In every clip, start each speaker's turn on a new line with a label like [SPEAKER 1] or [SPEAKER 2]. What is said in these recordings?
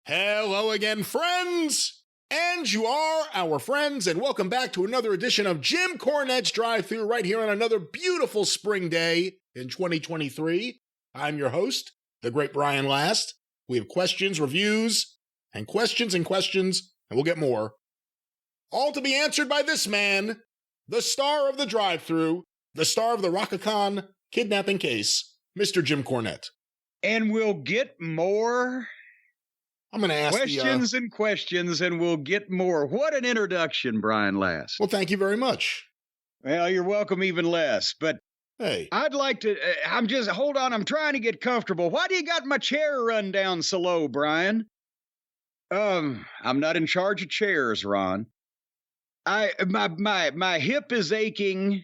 [SPEAKER 1] Hello again, friends! And you are our friends, and welcome back to another edition of Jim Cornette's Drive Thru right here on another beautiful spring day in 2023. I'm your host, the great Brian Last. We have questions, reviews, and questions, and we'll get more. All to be answered by this man, the star of the Drive Thru, the star of the Raquel kidnapping case, Mr. Jim Cornette.
[SPEAKER 2] And we'll get more.
[SPEAKER 1] I'm going to ask
[SPEAKER 2] questions, and we'll get more. What an introduction, Brian Last.
[SPEAKER 1] Well, thank you very much.
[SPEAKER 2] Well, you're welcome even less, but
[SPEAKER 1] hey,
[SPEAKER 2] I'd like to, hold on, I'm trying to get comfortable. Why do you got my chair run down so low, Brian? I'm not in charge of chairs, Ron. My hip is aching.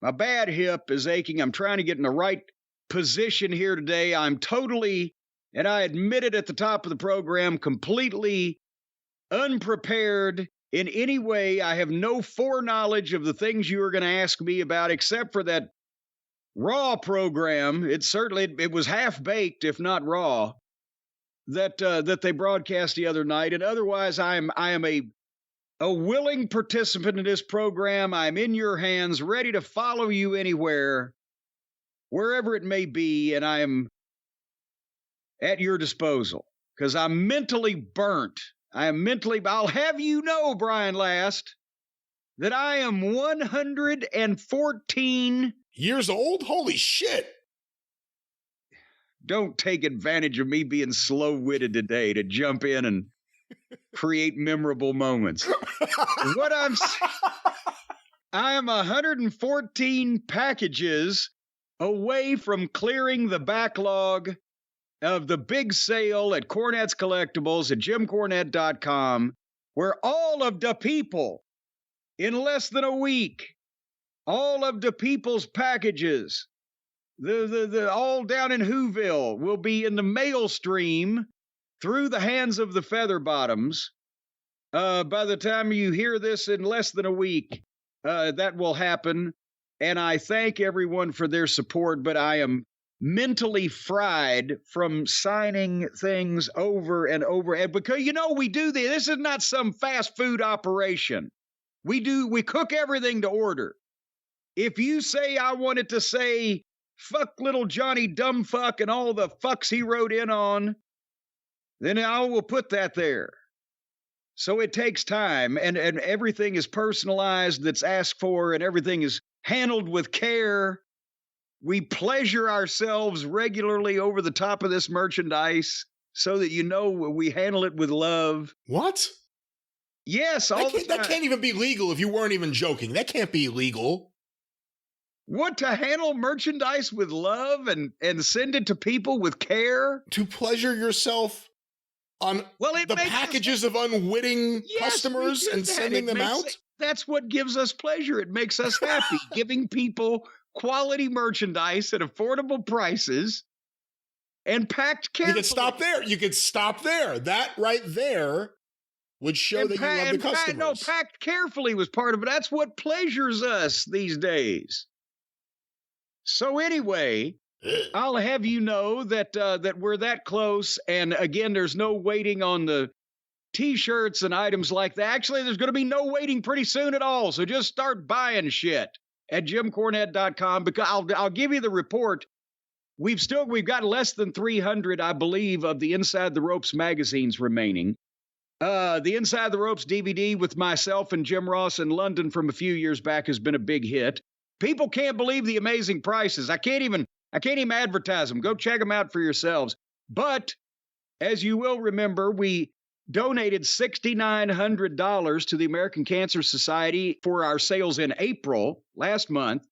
[SPEAKER 2] My bad hip is aching. I'm trying to get in the right position here today. I'm totally, and I admit it at the top of the program, completely unprepared in any way. I have no foreknowledge of the things you were going to ask me about, except for that Raw program. It was half-baked, if not raw, that they broadcast the other night. And otherwise, I am a willing participant in this program. I'm in your hands, ready to follow you anywhere, wherever it may be, and I am at your disposal, because I'm mentally burnt. I'll have you know, Brian Last, that I am 114
[SPEAKER 1] years old? Holy shit.
[SPEAKER 2] Don't take advantage of me being slow-witted today to jump in and create memorable moments. I am 114 packages away from clearing the backlog of the big sale at Cornette's Collectibles at JimCornette.com, where all of the people, in less than a week, all of the people's packages, the all down in Whoville, will be in the mail stream through the hands of the Featherbottoms. By the time you hear this in less than a week, that will happen. And I thank everyone for their support, but I am mentally fried from signing things over and over. And because, we do this is not some fast food operation. We cook everything to order. If you say I wanted to say, fuck little Johnny Dumbfuck and all the fucks he wrote in on, then I will put that there. So it takes time, and everything is personalized that's asked for, and everything is handled with care. We pleasure ourselves regularly over the top of this merchandise so that we handle it with love.
[SPEAKER 1] What?
[SPEAKER 2] Yes, all the time.
[SPEAKER 1] That can't even be legal if you weren't even joking. That can't be legal.
[SPEAKER 2] What, to handle merchandise with love and send it to people with care?
[SPEAKER 1] To pleasure yourself on the packages of unwitting customers and sending them out?
[SPEAKER 2] That's what gives us pleasure. It makes us happy, giving people quality merchandise at affordable prices and packed carefully.
[SPEAKER 1] You could stop there. That right there would show that you love the customers.
[SPEAKER 2] Packed carefully was part of it. That's what pleasures us these days. So anyway, I'll have you know that we're that close. And again, there's no waiting on the T-shirts and items like that. Actually, there's going to be no waiting pretty soon at all. So just start buying shit at JimCornette.com, because I'll give you the report. We've got less than 300, I believe, of the Inside the Ropes magazines remaining. The Inside the Ropes DVD with myself and Jim Ross in London from a few years back has been a big hit. People can't believe the amazing prices. I can't even advertise them. Go check them out for yourselves. But as you will remember, we donated $6,900 to the American Cancer Society for our sales in April last month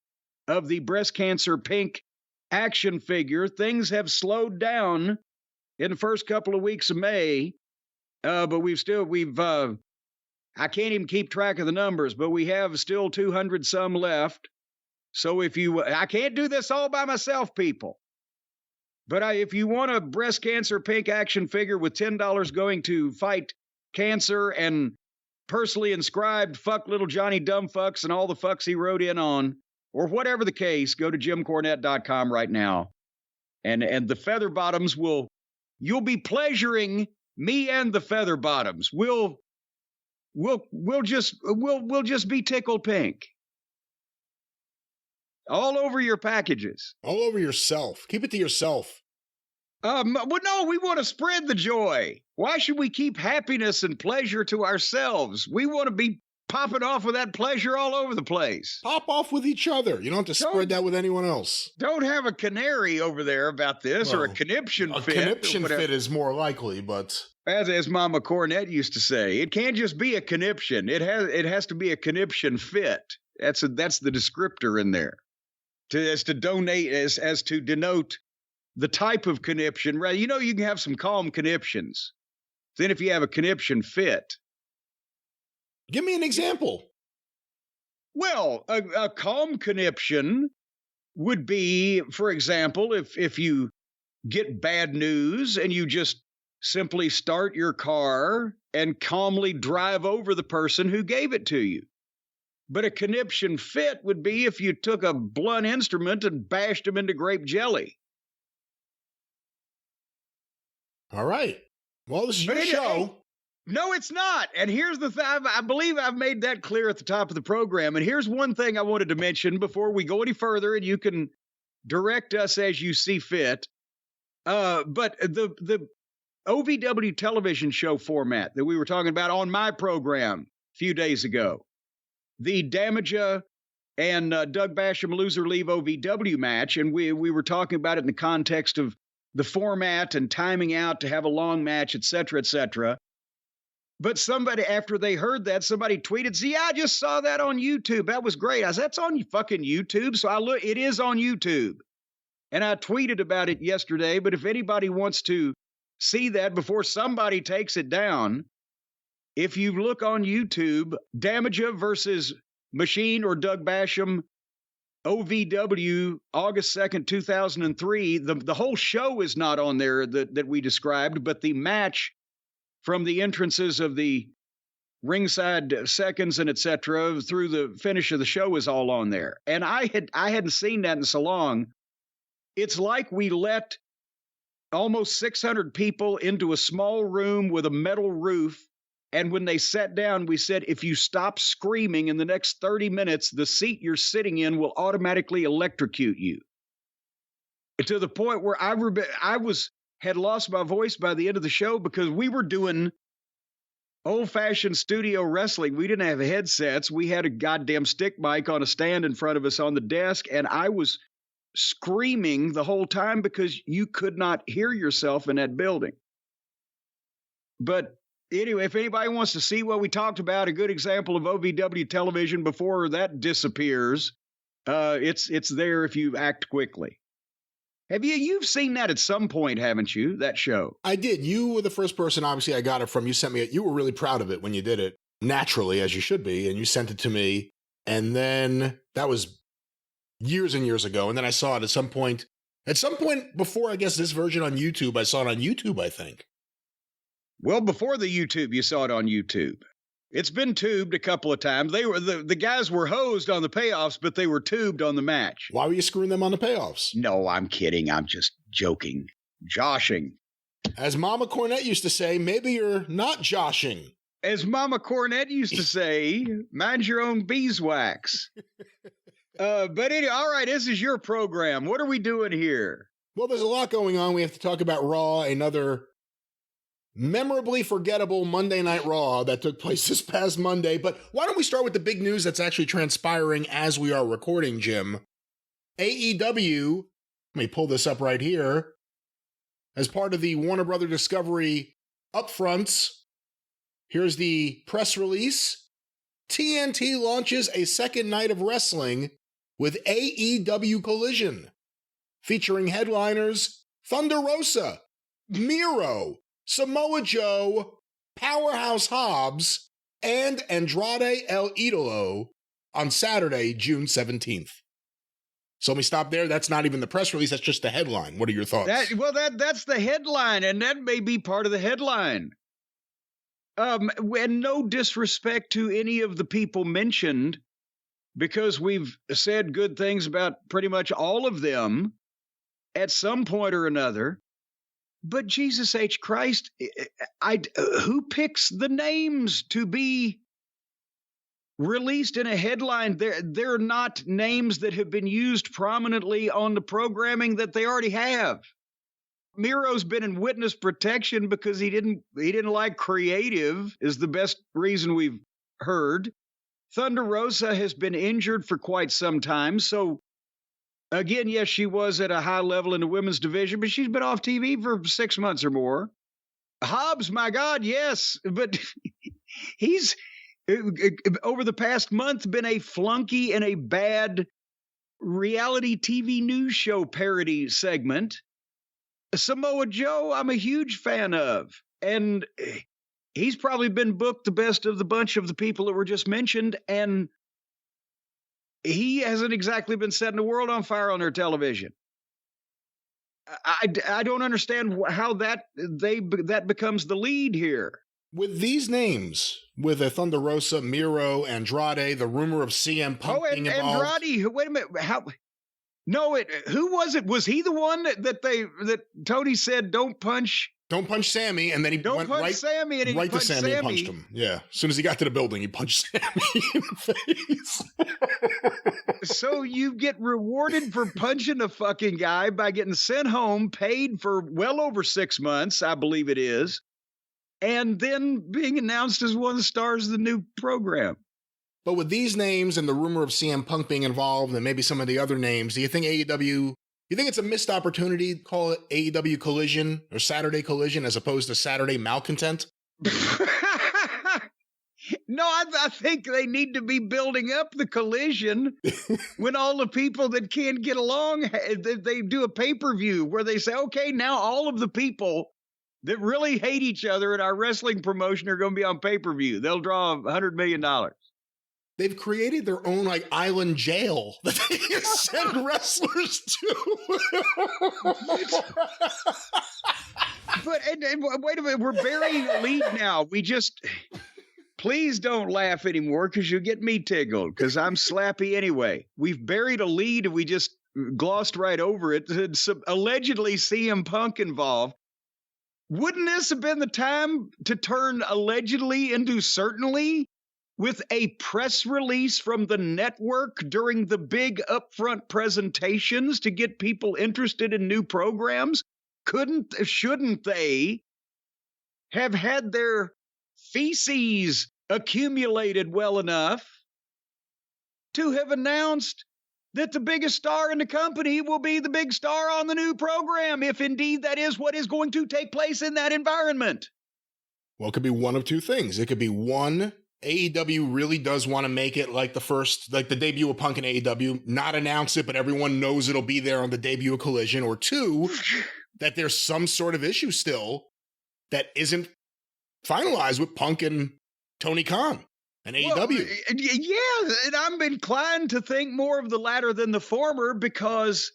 [SPEAKER 2] of the breast cancer pink action figure. Things have slowed down in the first couple of weeks of May, but I can't even keep track of the numbers, but we have still 200 some left. So I can't do this all by myself, people. But if you want a breast cancer pink action figure with $10 going to fight cancer and personally inscribed fuck little Johnny Dumbfucks and all the fucks he wrote in on, or whatever the case, go to JimCornette.com right now. And the Featherbottoms you'll be pleasuring me and the feather bottoms, we'll just be tickled pink. All over your packages.
[SPEAKER 1] All over yourself. Keep it to yourself.
[SPEAKER 2] Well, no, we want to spread the joy. Why should we keep happiness and pleasure to ourselves? We want to be popping off with that pleasure all over the place.
[SPEAKER 1] Pop off with each other. You don't have to spread that with anyone else.
[SPEAKER 2] Don't have a canary over there about this, or a conniption fit.
[SPEAKER 1] A conniption fit is more likely, but...
[SPEAKER 2] As Mama Cornette used to say, it can't just be a conniption. It has to be a conniption fit. That's the descriptor in there. As to denote the type of conniption. Right? You know, you can have some calm conniptions. Then if you have a conniption fit.
[SPEAKER 1] Give me an example.
[SPEAKER 2] Well, a calm conniption would be, for example, if you get bad news and you just simply start your car and calmly drive over the person who gave it to you. But a conniption fit would be if you took a blunt instrument and bashed them into grape jelly.
[SPEAKER 1] All right. Well, this is your show.
[SPEAKER 2] No, it's not. And here's the thing. I believe I've made that clear at the top of the program. And here's one thing I wanted to mention before we go any further, and you can direct us as you see fit. But the OVW television show format that we were talking about on my program a few days ago, the Damaja and Doug Basham Loser Leave OVW match, and we were talking about it in the context of the format and timing out to have a long match, et cetera, et cetera. But somebody, after they heard that, somebody tweeted, "See, I just saw that on YouTube. That was great." I said, "That's on fucking YouTube." So I look, it is on YouTube. And I tweeted about it yesterday, but if anybody wants to see that before somebody takes it down, if you look on YouTube, Damaja versus Machine or Doug Basham, OVW, August 2nd, 2003, the whole show is not on there that we described, but the match from the entrances of the ringside seconds and et cetera through the finish of the show is all on there. And I hadn't seen that in so long. It's like we let almost 600 people into a small room with a metal roof. And when they sat down, we said, if you stop screaming in the next 30 minutes, the seat you're sitting in will automatically electrocute you. To the point where I had lost my voice by the end of the show because we were doing old-fashioned studio wrestling. We didn't have headsets. We had a goddamn stick mic on a stand in front of us on the desk, and I was screaming the whole time because you could not hear yourself in that building. But anyway, if anybody wants to see what we talked about, a good example of OVW television before that disappears, it's there if you act quickly. You've seen that at some point, haven't you, that show? I
[SPEAKER 1] did. You were the first person, obviously, I got it from. You sent me it. You were really proud of it when you did it, naturally, as you should be, and you sent it to me. And then that was years and years ago. And then I saw it at some point before, I guess, this version on YouTube. I saw it on YouTube, I think.
[SPEAKER 2] Well, before the YouTube, you saw it on YouTube. It's been tubed a couple of times. They were the guys were hosed on the payoffs, but they were tubed on the match.
[SPEAKER 1] Why were you screwing them on the payoffs?
[SPEAKER 2] No, I'm kidding. I'm just joking. Joshing.
[SPEAKER 1] As Mama Cornette used to say, maybe you're not joshing.
[SPEAKER 2] As Mama Cornette used to say, mind your own beeswax. But anyway, all right, this is your program. What are we doing here?
[SPEAKER 1] Well, there's a lot going on. We have to talk about Raw, another memorably forgettable Monday Night Raw that took place this past Monday. But why don't we start with the big news that's actually transpiring as we are recording, Jim? AEW, let me pull this up right here. As part of the Warner Brother Discovery upfronts, here's the press release. TNT launches a second night of wrestling with AEW Collision, featuring headliners Thunder Rosa, Miro, Samoa Joe, Powerhouse Hobbs, and Andrade El Idolo on Saturday, June 17th. So let me stop there. That's not even the press release. That's just the headline. What are your thoughts?
[SPEAKER 2] That's the headline, and that may be part of the headline. And no disrespect to any of the people mentioned, because we've said good things about pretty much all of them at some point or another. But Jesus H. Christ, who picks the names to be released in a headline? They're not names that have been used prominently on the programming that they already have. Miro's been in witness protection because he didn't like creative, is the best reason we've heard. Thunder Rosa has been injured for quite some time. So again, yes, she was at a high level in the women's division, but she's been off TV for 6 months or more. Hobbs, my God, yes, but he's over the past month been a flunky in a bad reality TV news show parody segment. Samoa Joe, I'm a huge fan of, and he's probably been booked the best of the bunch of the people that were just mentioned, and he hasn't exactly been setting the world on fire on their television. I don't understand how that becomes the lead here.
[SPEAKER 1] With these names, with a Thunder Rosa, Miro, Andrade, the rumor of CM Punk being involved.
[SPEAKER 2] Andrade, wait a minute, how? No, who was it? Was he the one that Tony said don't punch
[SPEAKER 1] Sammy, and then he went right to Sammy and punched him. Yeah, as soon as he got to the building, he punched Sammy in the face.
[SPEAKER 2] So you get rewarded for punching a fucking guy by getting sent home, paid for well over 6 months, I believe it is, and then being announced as one of the stars of the new program.
[SPEAKER 1] But with these names and the rumor of CM Punk being involved and maybe some of the other names, do you think it's a missed opportunity to call it AEW Collision or Saturday Collision as opposed to Saturday Malcontent?
[SPEAKER 2] No, I think they need to be building up the collision when all the people that can't get along, they do a pay-per-view where they say, okay, now all of the people that really hate each other in our wrestling promotion are going to be on pay-per-view. They'll draw $100 million.
[SPEAKER 1] They've created their own island jail that they can send wrestlers to.
[SPEAKER 2] But wait a minute, we're burying the lead now. Please don't laugh anymore because you get me tickled because I'm slappy anyway. We've buried a lead and we just glossed right over it. It's allegedly CM Punk involved. Wouldn't this have been the time to turn allegedly into certainly? With a press release from the network during the big upfront presentations to get people interested in new programs? Shouldn't they have had their feces accumulated well enough to have announced that the biggest star in the company will be the big star on the new program, if indeed that is what is going to take place in that environment?
[SPEAKER 1] Well, it could be one of two things. It could be one, AEW really does want to make it like the debut of Punk in AEW, not announce it, but everyone knows it'll be there on the debut of Collision. Or two, that there's some sort of issue still that isn't finalized with Punk and Tony Khan and AEW.
[SPEAKER 2] Yeah, and I'm inclined to think more of the latter than the former because,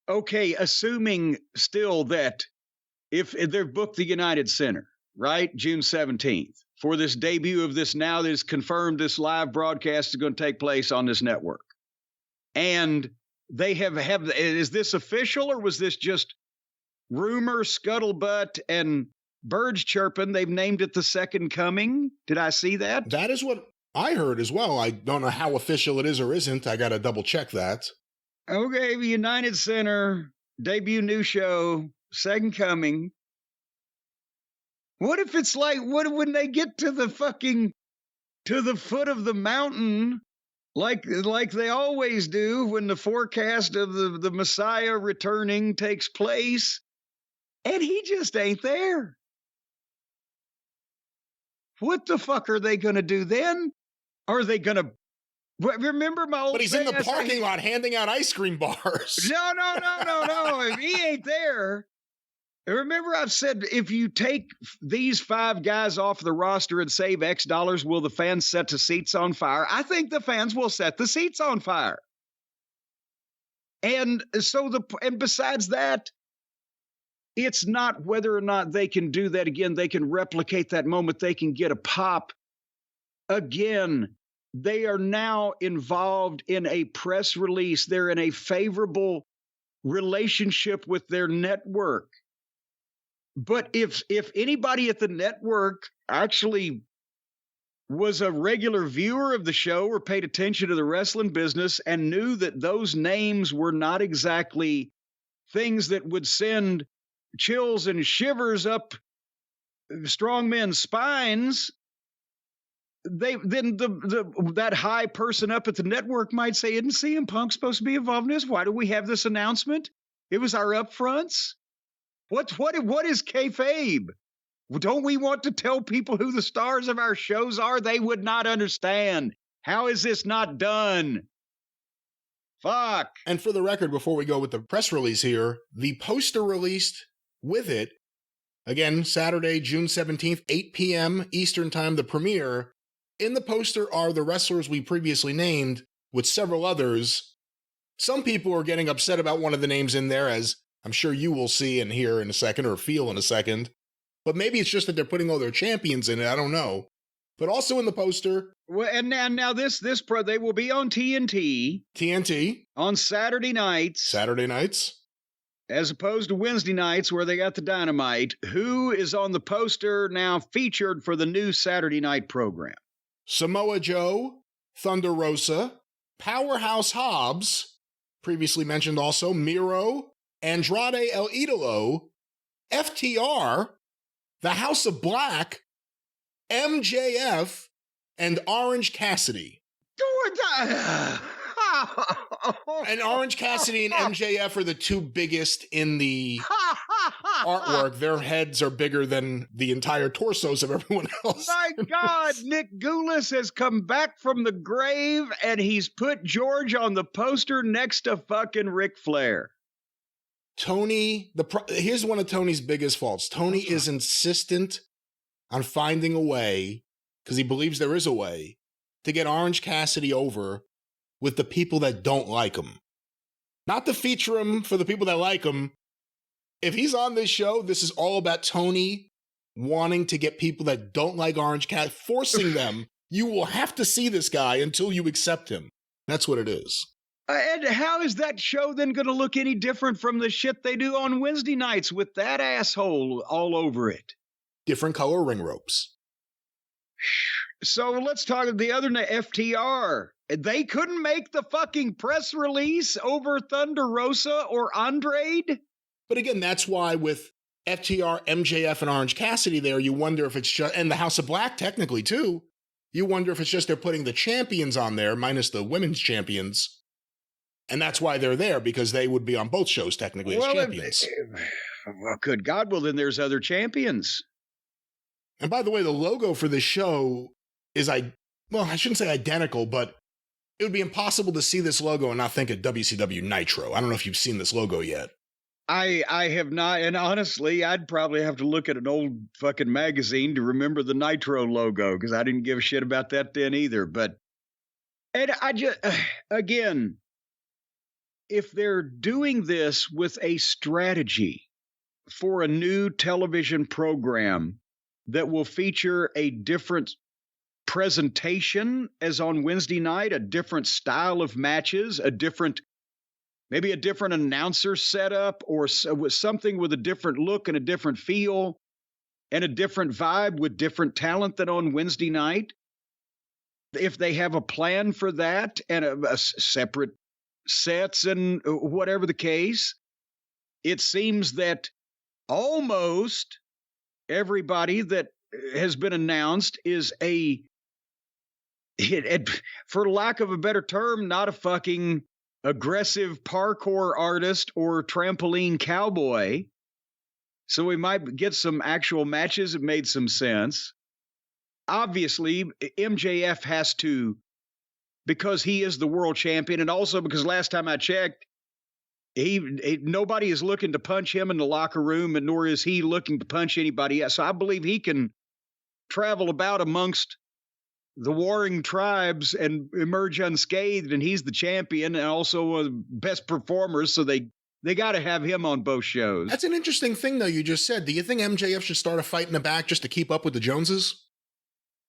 [SPEAKER 2] okay, assuming still that if they've booked the United Center, right? June 17th for this debut of this now that is confirmed this live broadcast is going to take place on this network. And they have is this official or was this just rumor, scuttlebutt, and birds chirping? They've named it the Second Coming. Did I see that?
[SPEAKER 1] That is what I heard as well. I don't know how official it is or isn't. I got to double check that.
[SPEAKER 2] Okay, United Center, debut new show, Second Coming. What if it's like, when they get to the foot of the mountain, like they always do when the forecast of the Messiah returning takes place, and he just ain't there? What the fuck are they going to do then? Are they going to remember my old?
[SPEAKER 1] But he's in the parking lot handing out ice cream bars.
[SPEAKER 2] No. If he ain't there. Remember, I've said if you take these 5 guys off the roster and save X dollars, will the fans set the seats on fire? I think the fans will set the seats on fire. And and besides that, it's not whether or not they can do that again. They can replicate that moment. They can get a pop again. They are now involved in a press release. They're in a favorable relationship with their network. But if anybody at the network actually was a regular viewer of the show or paid attention to the wrestling business and knew that those names were not exactly things that would send chills and shivers up strong men's spines, that high person up at the network might say, isn't CM Punk supposed to be involved in this? Why do we have this announcement? It was our upfronts. What is kayfabe? Don't we want to tell people who the stars of our shows are? They would not understand. How is this not done? Fuck.
[SPEAKER 1] And for the record, before we go with the press release here, the poster released with it, again, Saturday, June 17th, 8 p.m. Eastern Time, the premiere. In the poster are the wrestlers we previously named, with several others. Some people are getting upset about one of the names in there, as I'm sure you will see and hear in a second, or feel in a second. But maybe it's just that they're putting all their champions in it. I don't know. But also in the poster.
[SPEAKER 2] Well, and now they will be on TNT.
[SPEAKER 1] TNT.
[SPEAKER 2] On Saturday nights.
[SPEAKER 1] Saturday nights.
[SPEAKER 2] As opposed to Wednesday nights where they got the Dynamite. Who is on the poster now featured for the new Saturday night program?
[SPEAKER 1] Samoa Joe, Thunder Rosa, Powerhouse Hobbs, previously mentioned also, Miro, Andrade El Idolo, FTR, the House of Black, MJF, and Orange Cassidy. And Orange Cassidy and MJF are the two biggest in the artwork. Their heads are bigger than the entire torsos of everyone else.
[SPEAKER 2] My God, Nick Goulas has come back from the grave and he's put George on the poster next to fucking Ric Flair.
[SPEAKER 1] Tony, here's one of Tony's biggest faults. Tony is insistent on finding a way, because he believes there is a way, to get Orange Cassidy over with the people that don't like him. Not to feature him for the people that like him. If he's on this show, this is all about Tony wanting to get people that don't like Orange Cassidy, forcing them. You will have to see this guy until you accept him. That's what it is.
[SPEAKER 2] And how is that show then going to look any different from the shit they do on Wednesday nights with that asshole all over it?
[SPEAKER 1] Different color ring ropes.
[SPEAKER 2] So let's talk the other FTR. They couldn't make the fucking press release over Thunder Rosa or Andrade?
[SPEAKER 1] But again, that's why with FTR, MJF, and Orange Cassidy there, you wonder if it's just, and the House of Black technically too, you wonder if it's just they're putting the champions on there, minus the women's champions. And that's why they're there, because they would be on both shows technically as champions.
[SPEAKER 2] Well, good God, well then there's other champions.
[SPEAKER 1] And by the way, the logo for this show is, I shouldn't say identical, but it would be impossible to see this logo and not think of WCW Nitro. I don't know if you've seen this logo yet.
[SPEAKER 2] I have not, and honestly, I'd probably have to look at an old fucking magazine to remember the Nitro logo, because I didn't give a shit about that then either. But, and I just, again, if they're doing this with a strategy for a new television program that will feature a different presentation as on Wednesday night, a different style of matches, maybe a different announcer setup, or something with a different look and a different feel and a different vibe with different talent than on Wednesday night. If they have a plan for that and a separate sets and whatever the case, it seems that almost everybody that has been announced is for lack of a better term, not a fucking aggressive parkour artist or trampoline cowboy. So we might get some actual matches that made some sense. Obviously, MJF has to, because he is the world champion, and also because last time I checked, nobody is looking to punch him in the locker room, and nor is he looking to punch anybody else. So I believe he can travel about amongst the warring tribes and emerge unscathed, and he's the champion and also one of the best performers, so they got to have him on both shows.
[SPEAKER 1] That's an interesting thing, though, you just said. Do you think MJF should start a fight in the back just to keep up with the Joneses?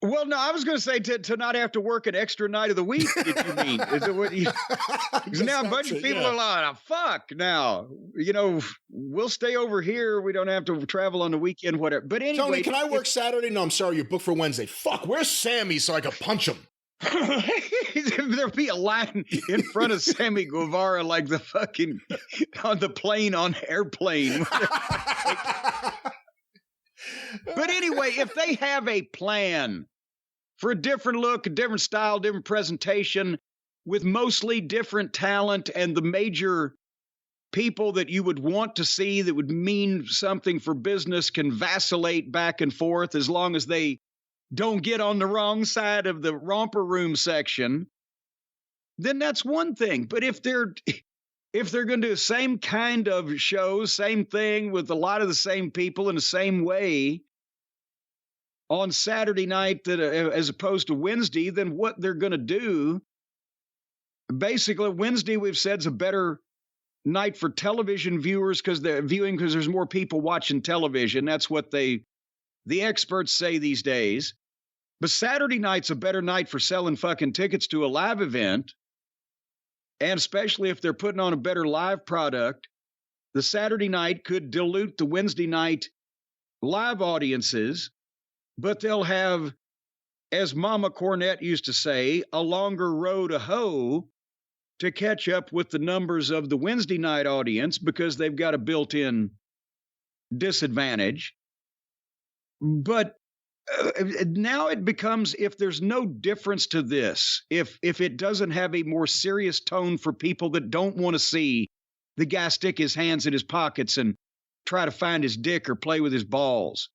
[SPEAKER 2] Well, no, I was going to say to not have to work an extra night of the week, if you mean. Is it what you, because now a bunch of people are like, oh, fuck, now, we'll stay over here. We don't have to travel on the weekend, whatever. But anyway.
[SPEAKER 1] Tony, can I work Saturday? No, I'm sorry, you're booked for Wednesday. Fuck, where's Sammy so I can punch him?
[SPEAKER 2] There'll be a line in front of Sammy Guevara like the fucking on the plane on Airplane. But anyway, if they have a plan for a different look, a different style, different presentation, with mostly different talent and the major people that you would want to see that would mean something for business can vacillate back and forth as long as they don't get on the wrong side of the romper room section, then that's one thing. But if they're going to do the same kind of shows, same thing with a lot of the same people in the same way on Saturday night as opposed to Wednesday, then what they're going to do, basically Wednesday we've said is a better night for television viewers because there's more people watching television. That's what the experts say these days. But Saturday night's a better night for selling fucking tickets to a live event. And especially if they're putting on a better live product, the Saturday night could dilute the Wednesday night live audiences, but they'll have, as Mama Cornette used to say, a longer road to hoe to catch up with the numbers of the Wednesday night audience because they've got a built-in disadvantage. But now it becomes, if there's no difference to this, if it doesn't have a more serious tone for people that don't want to see the guy stick his hands in his pockets and try to find his dick or play with his balls,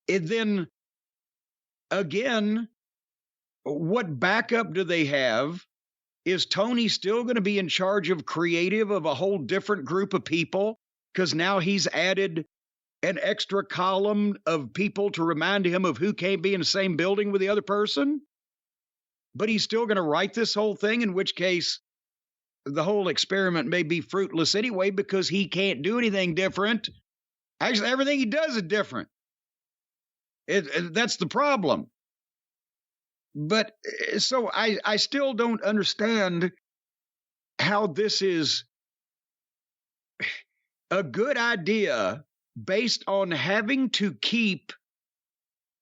[SPEAKER 2] then again, what backup do they have? Is Tony still going to be in charge of creative of a whole different group of people? Because now he's added an extra column of people to remind him of who can't be in the same building with the other person? But he's still going to write this whole thing, in which case the whole experiment may be fruitless anyway because he can't do anything different. Actually, everything he does is different. That's the problem. But so I still don't understand how this is a good idea based on having to keep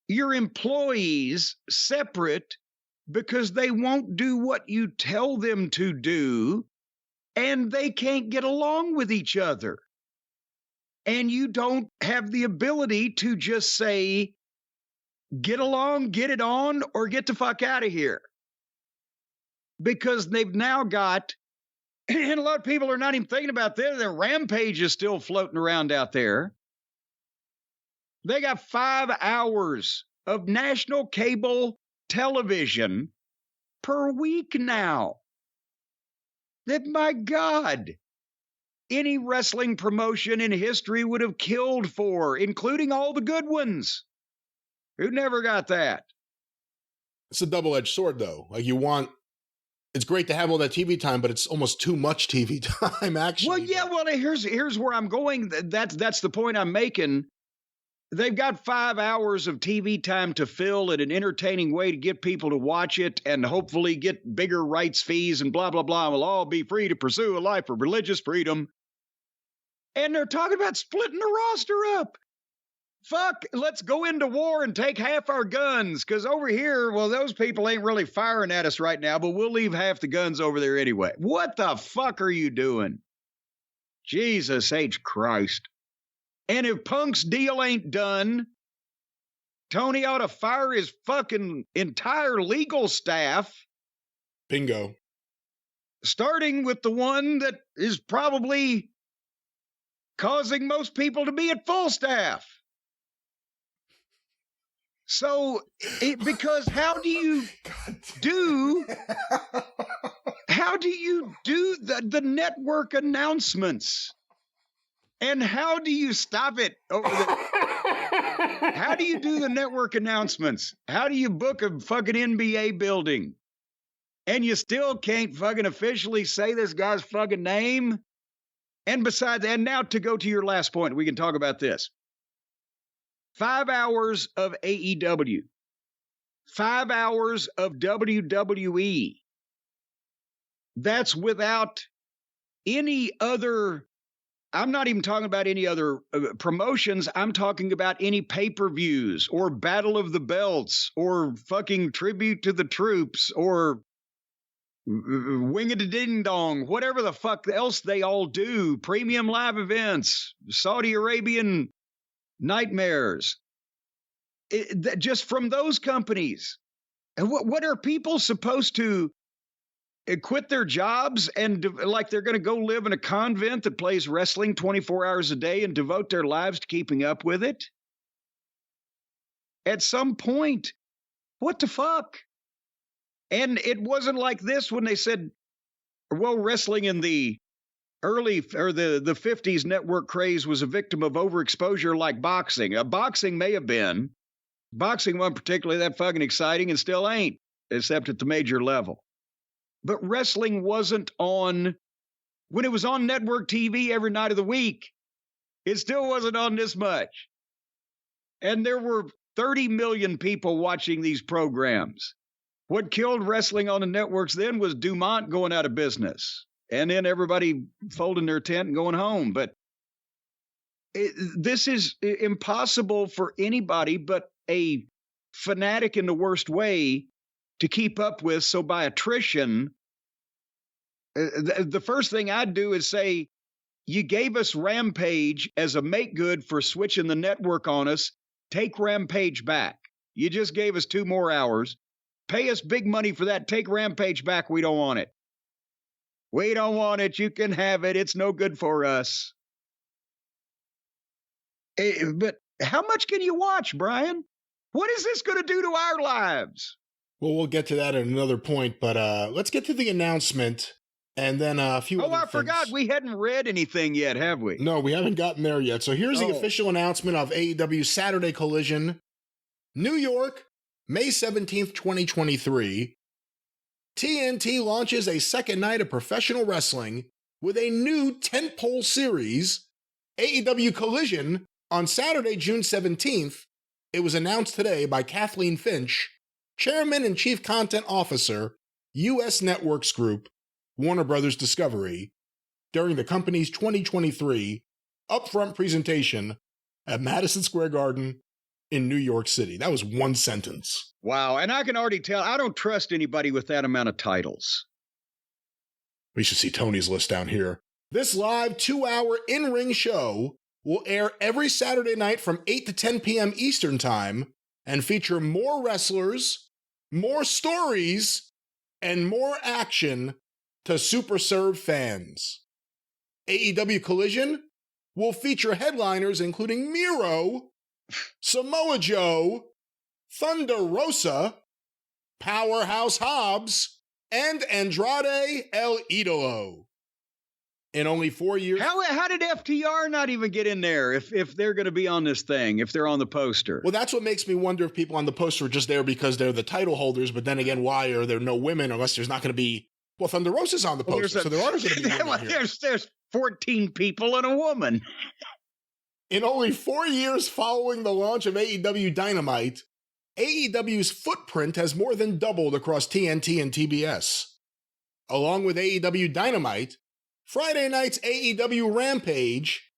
[SPEAKER 2] your employees separate because they won't do what you tell them to do and they can't get along with each other. And you don't have the ability to just say, get along, get it on, or get the fuck out of here. Because they've now got, and a lot of people are not even thinking about this, their Rampage is still floating around out there. They got 5 hours of national cable television per week now. That, my God, any wrestling promotion in history would have killed for, including all the good ones. Who never got that?
[SPEAKER 1] It's a double-edged sword, though. Like, it's great to have all that TV time, but it's almost too much TV time, actually.
[SPEAKER 2] Well, yeah, here's where I'm going. That's the point I'm making. They've got 5 hours of TV time to fill in an entertaining way to get people to watch it and hopefully get bigger rights fees and blah, blah, blah. We'll all be free to pursue a life of religious freedom. And they're talking about splitting the roster up. Fuck, let's go into war and take half our guns, because over here, well, those people ain't really firing at us right now, but we'll leave half the guns over there anyway. What the fuck are you doing? Jesus H. Christ. And if Punk's deal ain't done, Tony ought to fire his fucking entire legal staff.
[SPEAKER 1] Bingo.
[SPEAKER 2] Starting with the one that is probably causing most people to be at full staff. So, because how do you do the network announcements? And how do you stop it over there? How do you do the network announcements? How do you book a fucking NBA building? And you still can't fucking officially say this guy's fucking name? And besides, and now to go to your last point, we can talk about this. 5 hours of AEW. 5 hours of WWE. That's without any other, I'm not even talking about any other promotions. I'm talking about any pay-per-views or Battle of the Belts or fucking Tribute to the Troops or Wing-a-Ding-Dong, whatever the fuck else they all do, premium live events, Saudi Arabian nightmares. Just from those companies. And what are people supposed to quit their jobs and like they're going to go live in a convent that plays wrestling 24 hours a day and devote their lives to keeping up with it? At some point, what the fuck? And it wasn't like this when they said, well, wrestling in the early or the 50s network craze was a victim of overexposure like boxing. Boxing may have been. Boxing wasn't particularly that fucking exciting and still ain't, except at the major level. But wrestling wasn't on, when it was on network TV every night of the week, it still wasn't on this much. And there were 30 million people watching these programs. What killed wrestling on the networks then was Dumont going out of business. And then everybody folding their tent and going home. But this is impossible for anybody but a fanatic in the worst way to keep up with. So by attrition, the first thing I'd do is say, you gave us Rampage as a make good for switching the network on us. Take Rampage back. You just gave us 2 more hours. Pay us big money for that. Take Rampage back. We don't want it. We don't want it. You can have it. It's no good for us. But how much can you watch, Brian? What is this going to do to our lives?
[SPEAKER 1] Well, we'll get to that at another point, but let's get to the announcement and then a few other things.
[SPEAKER 2] Forgot. We hadn't read anything yet, have we?
[SPEAKER 1] No, we haven't gotten there yet. So here's the official announcement of AEW Saturday Collision. New York, May 17th, 2023. TNT launches a second night of professional wrestling with a new tentpole series, AEW Collision, on Saturday, June 17th. It was announced today by Kathleen Finch, Chairman and Chief Content Officer, U.S. Networks Group, Warner Brothers Discovery, during the company's 2023 upfront presentation at Madison Square Garden in New York City. That was one sentence.
[SPEAKER 2] Wow, and I can already tell, I don't trust anybody with that amount of titles.
[SPEAKER 1] We should see Tony's list down here. This live 2-hour in-ring show will air every Saturday night from 8 to 10 p.m. Eastern Time and feature more wrestlers, more stories, and more action to super serve fans. AEW Collision will feature headliners including Miro, Samoa Joe, Thunder Rosa, Powerhouse Hobbs, and Andrade El Idolo. In only 4 years...
[SPEAKER 2] How did FTR not even get in there if they're going to be on this thing, if they're on the poster?
[SPEAKER 1] Well, that's what makes me wonder if people on the poster are just there because they're the title holders, but then again, why are there no women unless there's not going to be... Well, Thunder Rosa's on the poster, so there are going to be women here.
[SPEAKER 2] There's 14 people and a woman.
[SPEAKER 1] In only 4 years following the launch of AEW Dynamite, AEW's footprint has more than doubled across TNT and TBS. Along with AEW Dynamite, Friday night's AEW Rampage,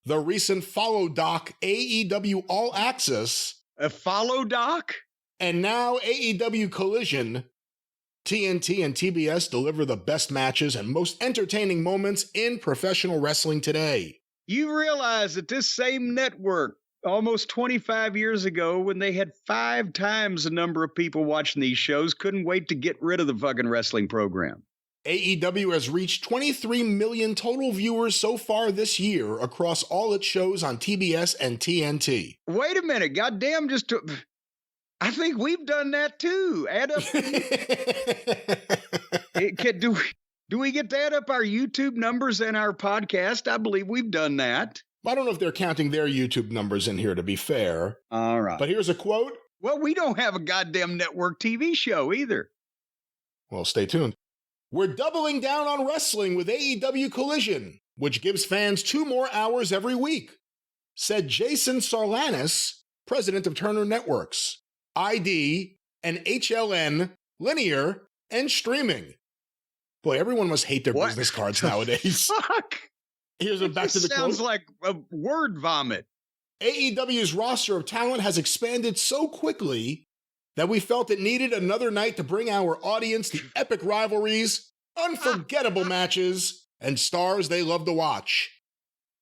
[SPEAKER 1] the recent follow doc AEW All Access,
[SPEAKER 2] a follow doc,
[SPEAKER 1] and now AEW Collision, TNT and TBS deliver the best matches and most entertaining moments in professional wrestling today.
[SPEAKER 2] You realize that this same network, almost 25 years ago, when they had 5 times the number of people watching these shows, couldn't wait to get rid of the fucking wrestling program.
[SPEAKER 1] AEW has reached 23 million total viewers so far this year across all its shows on TBS and TNT.
[SPEAKER 2] Wait a minute, goddamn, I think we've done that too. Add up. Do we get to add up our YouTube numbers and our podcast? I believe we've done that.
[SPEAKER 1] I don't know if they're counting their YouTube numbers in here, to be fair.
[SPEAKER 2] All right.
[SPEAKER 1] But here's a quote.
[SPEAKER 2] Well, we don't have a goddamn network TV show either.
[SPEAKER 1] Well, stay tuned. We're doubling down on wrestling with AEW Collision, which gives fans 2 more hours every week, said Jason Sarlanis, president of Turner Networks. ID and HLN, linear, and streaming. Boy, everyone must hate their business cards nowadays.
[SPEAKER 2] Fuck.
[SPEAKER 1] Here's back to the quote.
[SPEAKER 2] Sounds like a word vomit.
[SPEAKER 1] AEW's roster of talent has expanded so quickly that we felt it needed another night to bring our audience the epic rivalries, unforgettable matches, and stars they love to watch.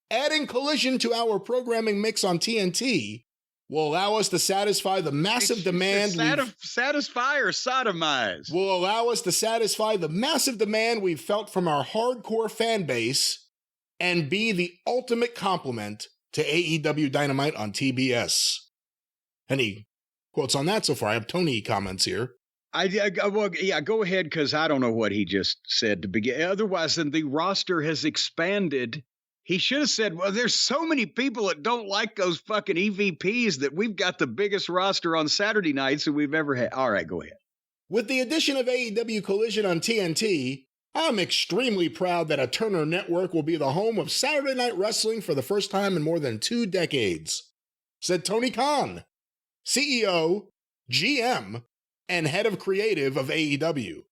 [SPEAKER 1] Adding Collision to our programming mix on TNT will allow us to satisfy the massive demand.
[SPEAKER 2] Satisfy or sodomize?
[SPEAKER 1] Will allow us to satisfy the massive demand we've felt from our hardcore fan base and be the ultimate complement to AEW Dynamite on TBS. Any quotes on that so far? I have Tony comments here.
[SPEAKER 2] Go ahead, because I don't know what he just said to begin. Otherwise, then the roster has expanded. He should have said, well, there's so many people that don't like those fucking EVPs that we've got the biggest roster on Saturday nights that we've ever had. All right, go ahead.
[SPEAKER 1] With the addition of AEW Collision on TNT, I'm extremely proud that a Turner network will be the home of Saturday Night Wrestling for the first time in more than 2 decades, said Tony Khan, CEO, GM, and head of creative of AEW.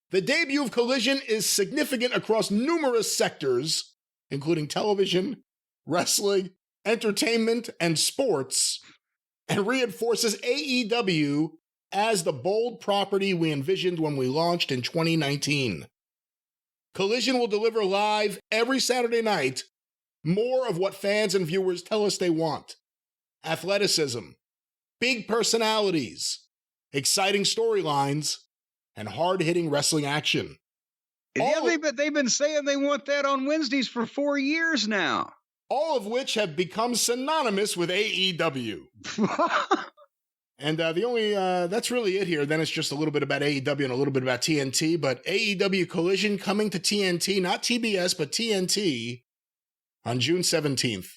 [SPEAKER 1] The debut of Collision is significant across numerous sectors, including television, wrestling, entertainment, and sports, and reinforces AEW as the bold property we envisioned when we launched in 2019. Collision will deliver live every Saturday night more of what fans and viewers tell us they want. Athleticism, big personalities, exciting storylines, and hard-hitting wrestling action.
[SPEAKER 2] They've been saying they want that on Wednesdays for 4 years now.
[SPEAKER 1] All of which have become synonymous with AEW. And that's really it here. Then it's just a little bit about AEW and a little bit about TNT. But AEW Collision coming to TNT, not TBS, but TNT on June 17th.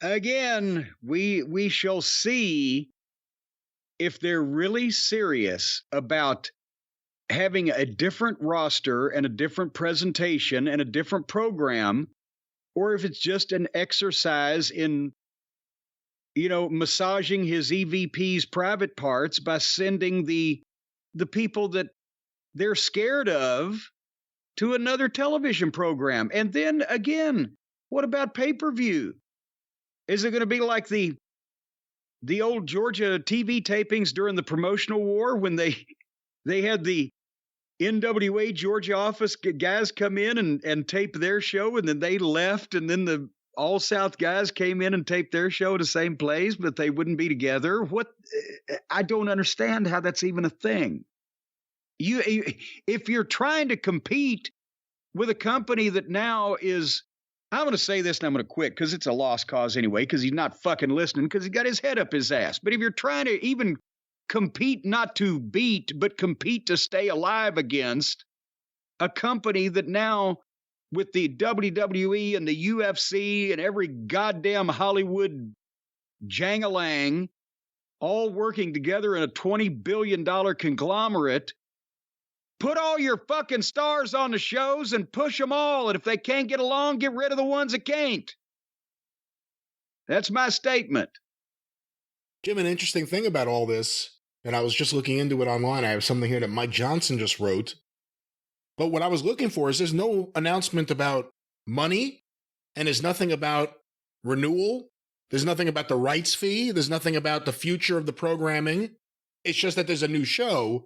[SPEAKER 2] Again, we shall see if they're really serious about having a different roster and a different presentation and a different program, or if it's just an exercise in, massaging his EVP's private parts by sending the people that they're scared of to another television program. And then again, what about pay-per-view? Is it going to be like the old Georgia TV tapings during the promotional war when they had the NWA Georgia office guys come in and tape their show, and then they left, and then the All South guys came in and taped their show at the same place, but they wouldn't be together? What? I don't understand how that's even a thing. If you're trying to compete with a company that now is, I'm going to say this and I'm going to quit because it's a lost cause anyway, because he's not fucking listening, because he got his head up his ass. But if you're trying to even compete not to beat, but compete to stay alive against a company that now, with the WWE and the UFC and every goddamn Hollywood jangalang all working together in a $20 billion conglomerate, put all your fucking stars on the shows and push them all. And if they can't get along, get rid of the ones that can't. That's my statement.
[SPEAKER 1] Jim, an interesting thing about all this, and I was just looking into it online. I have something here that Mike Johnson just wrote. But what I was looking for is there's no announcement about money, and there's nothing about renewal. There's nothing about the rights fee. There's nothing about the future of the programming. It's just that there's a new show.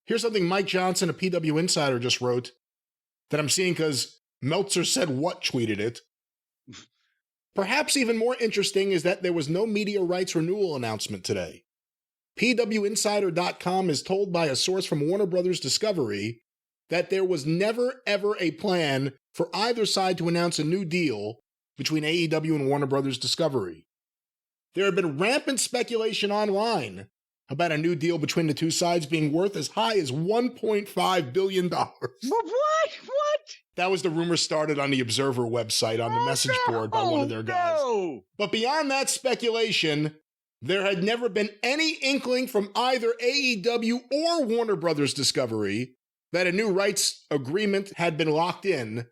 [SPEAKER 1] Here's something Mike Johnson, a PW Insider, just wrote that I'm seeing because Meltzer Said What tweeted it. Perhaps even more interesting is that there was no media rights renewal announcement today. PWInsider.com is told by a source from Warner Brothers Discovery that there was never, ever a plan for either side to announce a new deal between AEW and Warner Brothers Discovery. There had been rampant speculation online about a new deal between the two sides being worth as high as $1.5 billion.
[SPEAKER 2] What?
[SPEAKER 1] That was the rumor started on the Observer website on the message board by one of their guys. But beyond that speculation, there had never been any inkling from either AEW or Warner Brothers Discovery that a new rights agreement had been locked in,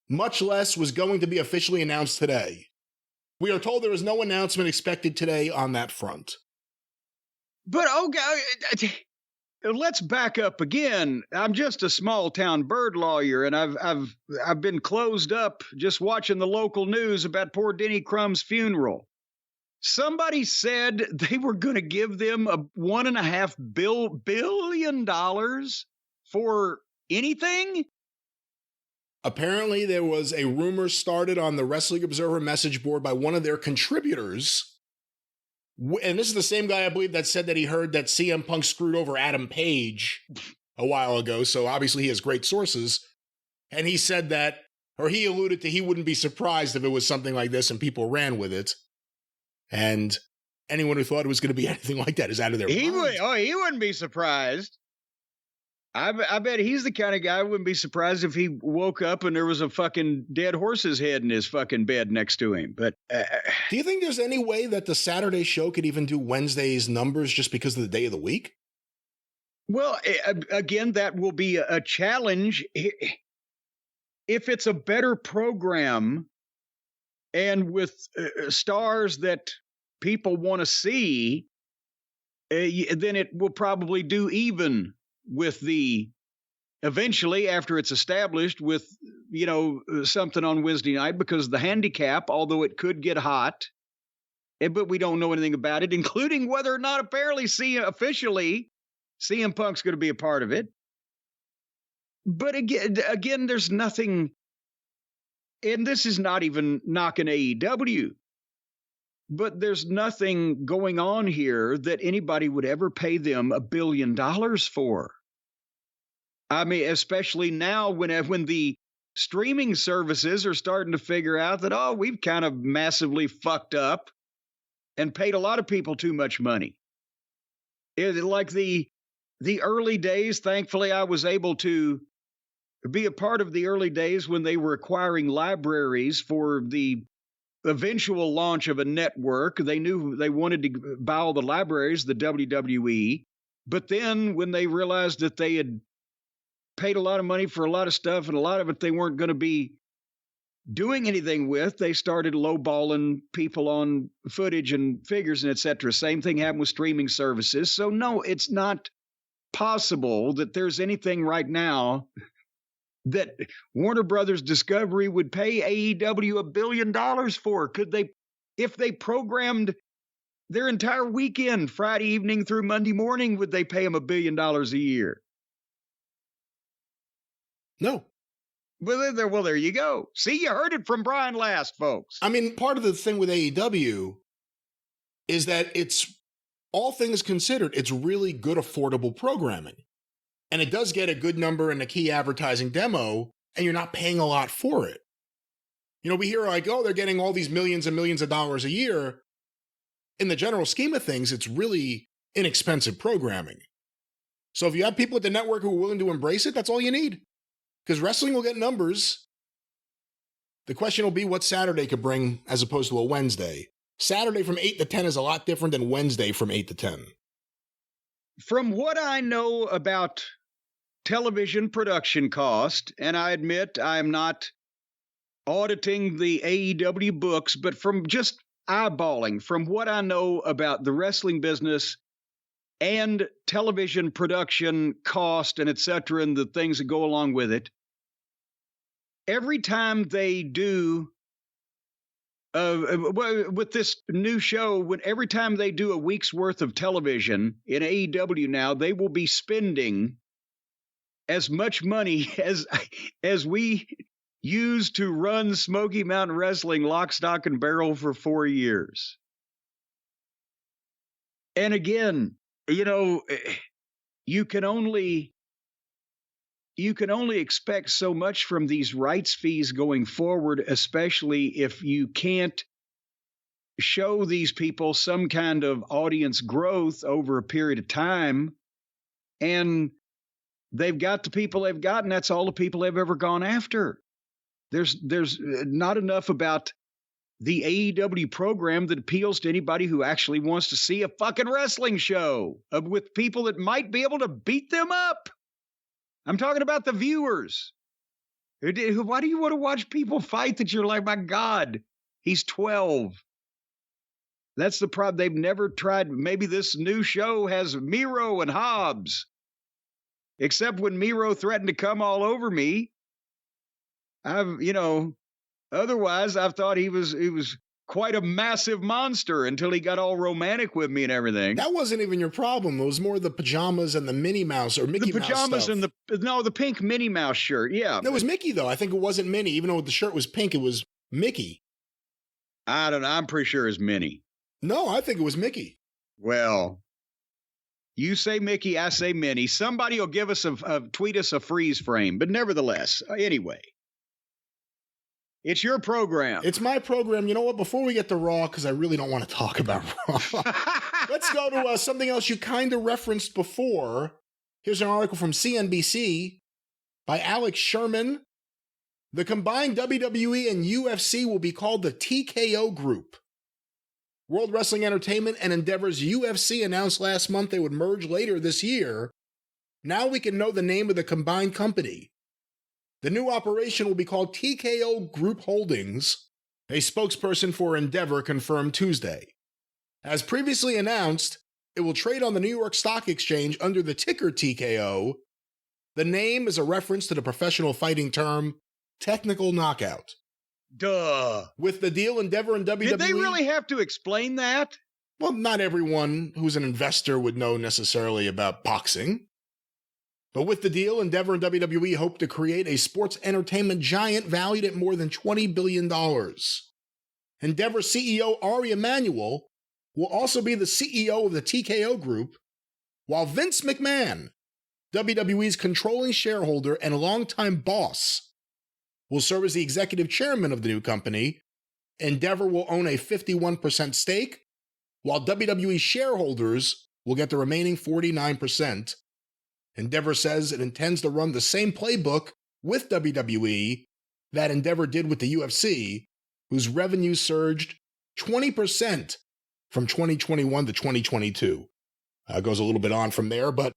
[SPEAKER 1] much less was going to be officially announced today. We are told there is no announcement expected today on that front.
[SPEAKER 2] But let's back up again. I'm just a small town bird lawyer, and I've been closed up just watching the local news about poor Denny Crumb's funeral. Somebody said they were going to give them a $1.5 billion for anything.
[SPEAKER 1] Apparently, there was a rumor started on the Wrestling Observer message board by one of their contributors. And this is the same guy, I believe, that said that he heard that CM Punk screwed over Adam Page a while ago. So obviously he has great sources. And he said that, or he alluded to, he wouldn't be surprised if it was something like this and people ran with it. And anyone who thought it was going to be anything like that is out of their mind.
[SPEAKER 2] He wouldn't be surprised. I bet he's the kind of guy who wouldn't be surprised if he woke up and there was a fucking dead horse's head in his fucking bed next to him. But
[SPEAKER 1] do you think there's any way that the Saturday show could even do Wednesday's numbers just because of the day of the week?
[SPEAKER 2] Well, again, that will be a challenge. If it's a better program and with stars that people want to see, then it will probably do even with eventually after it's established with, something on Wednesday night, because the handicap, although it could get hot, but we don't know anything about it, including whether or not apparently officially CM Punk's going to be a part of it. But again, there's nothing, and this is not even knocking AEW, but there's nothing going on here that anybody would ever pay them $1 billion for. I mean, especially now when the streaming services are starting to figure out that, we've kind of massively fucked up and paid a lot of people too much money. Like the early days, thankfully, I was able to be a part of the early days when they were acquiring libraries for the eventual launch of a network. They knew they wanted to buy all the libraries, the WWE. But then when they realized that they had paid a lot of money for a lot of stuff and a lot of it they weren't going to be doing anything with, they started lowballing people on footage and figures and et cetera. Same thing happened with streaming services. So no, it's not possible that there's anything right now that Warner Brothers Discovery would pay AEW $1 billion for. Could they, if they programmed their entire weekend, Friday evening through Monday morning, would they pay them $1 billion a year?
[SPEAKER 1] No.
[SPEAKER 2] Well, there you go. See, you heard it from Brian last, folks.
[SPEAKER 1] I mean, part of the thing with AEW is that it's, all things considered, it's really good, affordable programming. And it does get a good number in the key advertising demo, and you're not paying a lot for it. We hear like, they're getting all these millions and millions of dollars a year. In the general scheme of things, it's really inexpensive programming. So if you have people at the network who are willing to embrace it, that's all you need. Because wrestling will get numbers. The question will be what Saturday could bring as opposed to a Wednesday. Saturday from 8 to 10 is a lot different than Wednesday from 8 to 10.
[SPEAKER 2] From what I know about television production cost, and I admit I'm not auditing the AEW books, but from just eyeballing, from what I know about the wrestling business and television production cost and et cetera, and the things that go along with it, every time they do, with this new show, every time they do a week's worth of television in AEW now, they will be spending as much money as we used to run Smoky Mountain Wrestling lock, stock, and barrel for 4 years. And again, you can only expect so much from these rights fees going forward, especially if you can't show these people some kind of audience growth over a period of time. And they've got the people they've got, and that's all the people they've ever gone after. There's not enough about the AEW program that appeals to anybody who actually wants to see a fucking wrestling show with people that might be able to beat them up. I'm talking about the viewers. Why do you want to watch people fight that you're like, my God, he's 12? That's the problem. They've never tried. Maybe this new show has Miro and Hobbs. Except when Miro threatened to come all over me. Otherwise I've thought he was quite a massive monster until he got all romantic with me and everything.
[SPEAKER 1] That wasn't even your problem. It was more the pajamas and the Minnie Mouse or Mickey Mouse stuff.
[SPEAKER 2] The pajamas and the pink Minnie Mouse shirt. Yeah.
[SPEAKER 1] No, it was Mickey though. I think it wasn't Minnie. Even though the shirt was pink, it was Mickey.
[SPEAKER 2] I don't know. I'm pretty sure it's Minnie.
[SPEAKER 1] No, I think it was Mickey.
[SPEAKER 2] Well, you say Mickey, I say Minnie. Somebody will give us tweet us a freeze frame. But nevertheless, anyway. It's your program.
[SPEAKER 1] It's my program. You know what? Before we get to Raw, because I really don't want to talk about Raw, let's go to something else you kind of referenced before. Here's an article from CNBC by Alex Sherman. The combined WWE and UFC will be called the TKO Group. World Wrestling Entertainment and Endeavor's UFC announced last month they would merge later this year. Now we can know the name of the combined company. The new operation will be called TKO Group Holdings, a spokesperson for Endeavor confirmed Tuesday. As previously announced, it will trade on the New York Stock Exchange under the ticker TKO. The name is a reference to the professional fighting term, technical knockout.
[SPEAKER 2] Duh.
[SPEAKER 1] With the deal, Endeavor and WWE...
[SPEAKER 2] Did they really have to explain that?
[SPEAKER 1] Well, not everyone who's an investor would know necessarily about boxing. But with the deal, Endeavor and WWE hope to create a sports entertainment giant valued at more than $20 billion. Endeavor CEO Ari Emanuel will also be the CEO of the TKO Group, while Vince McMahon, WWE's controlling shareholder and longtime boss, will serve as the executive chairman of the new company. Endeavor will own a 51% stake, while WWE shareholders will get the remaining 49%. Endeavor says it intends to run the same playbook with WWE that Endeavor did with the UFC, whose revenue surged 20% from 2021 to 2022. Goes a little bit on from there, but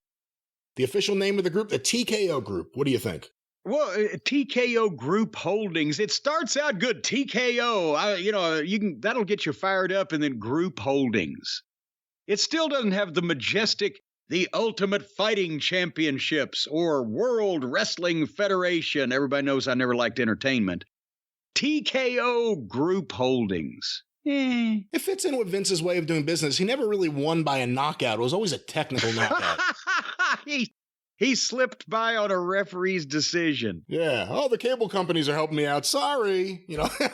[SPEAKER 1] the official name of the group, the TKO Group. What do you think?
[SPEAKER 2] Well, TKO Group Holdings. It starts out good. TKO. That'll get you fired up, and then Group Holdings. It still doesn't have the majestic, the Ultimate Fighting Championships or World Wrestling Federation. Everybody knows I never liked entertainment. TKO Group Holdings.
[SPEAKER 1] It fits in with Vince's way of doing business. He never really won by a knockout. It was always a technical knockout.
[SPEAKER 2] He slipped by on a referee's decision.
[SPEAKER 1] Yeah. Oh, the cable companies are helping me out. Sorry.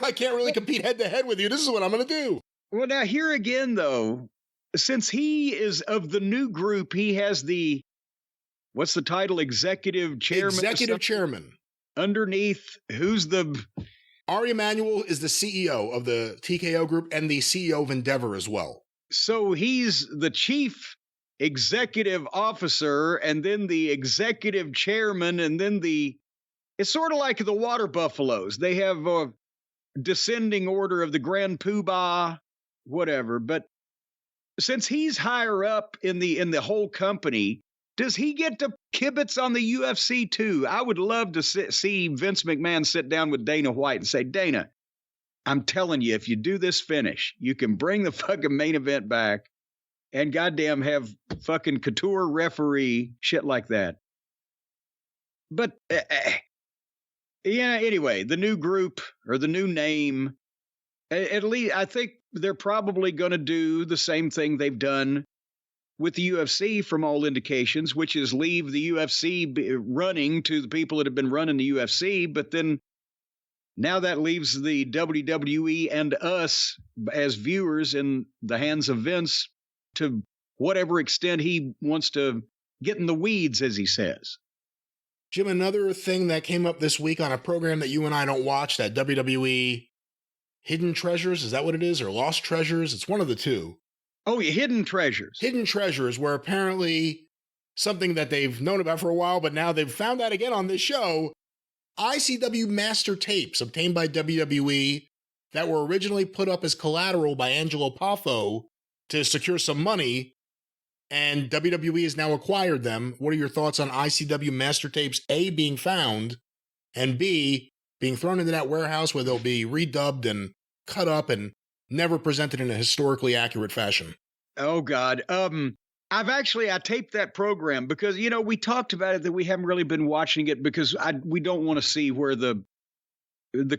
[SPEAKER 1] I can't really compete head to head with you. This is what I'm going to do.
[SPEAKER 2] Well, now here again, though, since he is of the new group, he has what's the title? Executive Chairman?
[SPEAKER 1] Executive Chairman.
[SPEAKER 2] Underneath, who's the...
[SPEAKER 1] Ari Emanuel is the CEO of the TKO Group and the CEO of Endeavor as well.
[SPEAKER 2] So he's the chief executive officer and then the executive chairman and then it's sort of like the water buffaloes. They have a descending order of the Grand Poobah, whatever. But since he's higher up in the whole company, does he get to kibitz on the UFC too? I would love to see Vince McMahon sit down with Dana White and say, Dana, I'm telling you, if you do this finish, you can bring the fucking main event back and goddamn have fucking couture referee, shit like that. But, anyway, the new group or the new name, at least I think they're probably going to do the same thing they've done with the UFC from all indications, which is leave the UFC running to the people that have been running the UFC. But then now that leaves the WWE and us as viewers in the hands of Vince to whatever extent he wants to get in the weeds, as he says.
[SPEAKER 1] Jim, another thing that came up this week on a program that you and I don't watch, that WWE Hidden Treasures, is that what it is? Or Lost Treasures? It's one of the two.
[SPEAKER 2] Oh, yeah, Hidden Treasures.
[SPEAKER 1] Hidden Treasures, where apparently something that they've known about for a while, but now they've found out again on this show, ICW master tapes obtained by WWE that were originally put up as collateral by Angelo Poffo to secure some money, and WWE has now acquired them. What are your thoughts on ICW master tapes, A, being found, and B, being thrown into that warehouse where they'll be redubbed and cut up and never presented in a historically accurate fashion.
[SPEAKER 2] Oh, God. I taped that program because, we talked about it that we haven't really been watching it because we don't want to see where the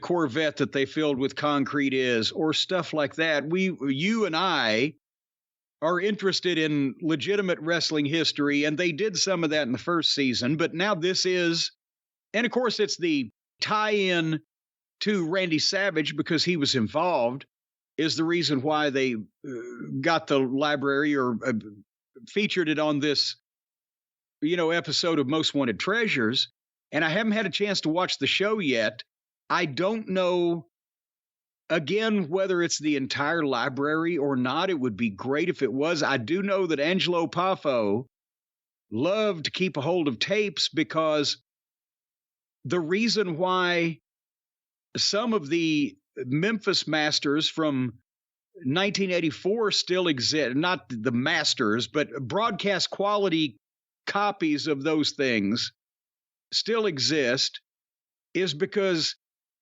[SPEAKER 2] Corvette that they filled with concrete is or stuff like that. You and I are interested in legitimate wrestling history, and they did some of that in the first season, but now this is, and of course it's the tie-in to Randy Savage because he was involved is the reason why they got the library or featured it on this, episode of Most Wanted Treasures. And I haven't had a chance to watch the show yet. I don't know, again, whether it's the entire library or not. It would be great if it was. I do know that Angelo Poffo loved to keep a hold of tapes because the reason why some of the Memphis Masters from 1984 still exist, not the Masters, but broadcast quality copies of those things still exist, is because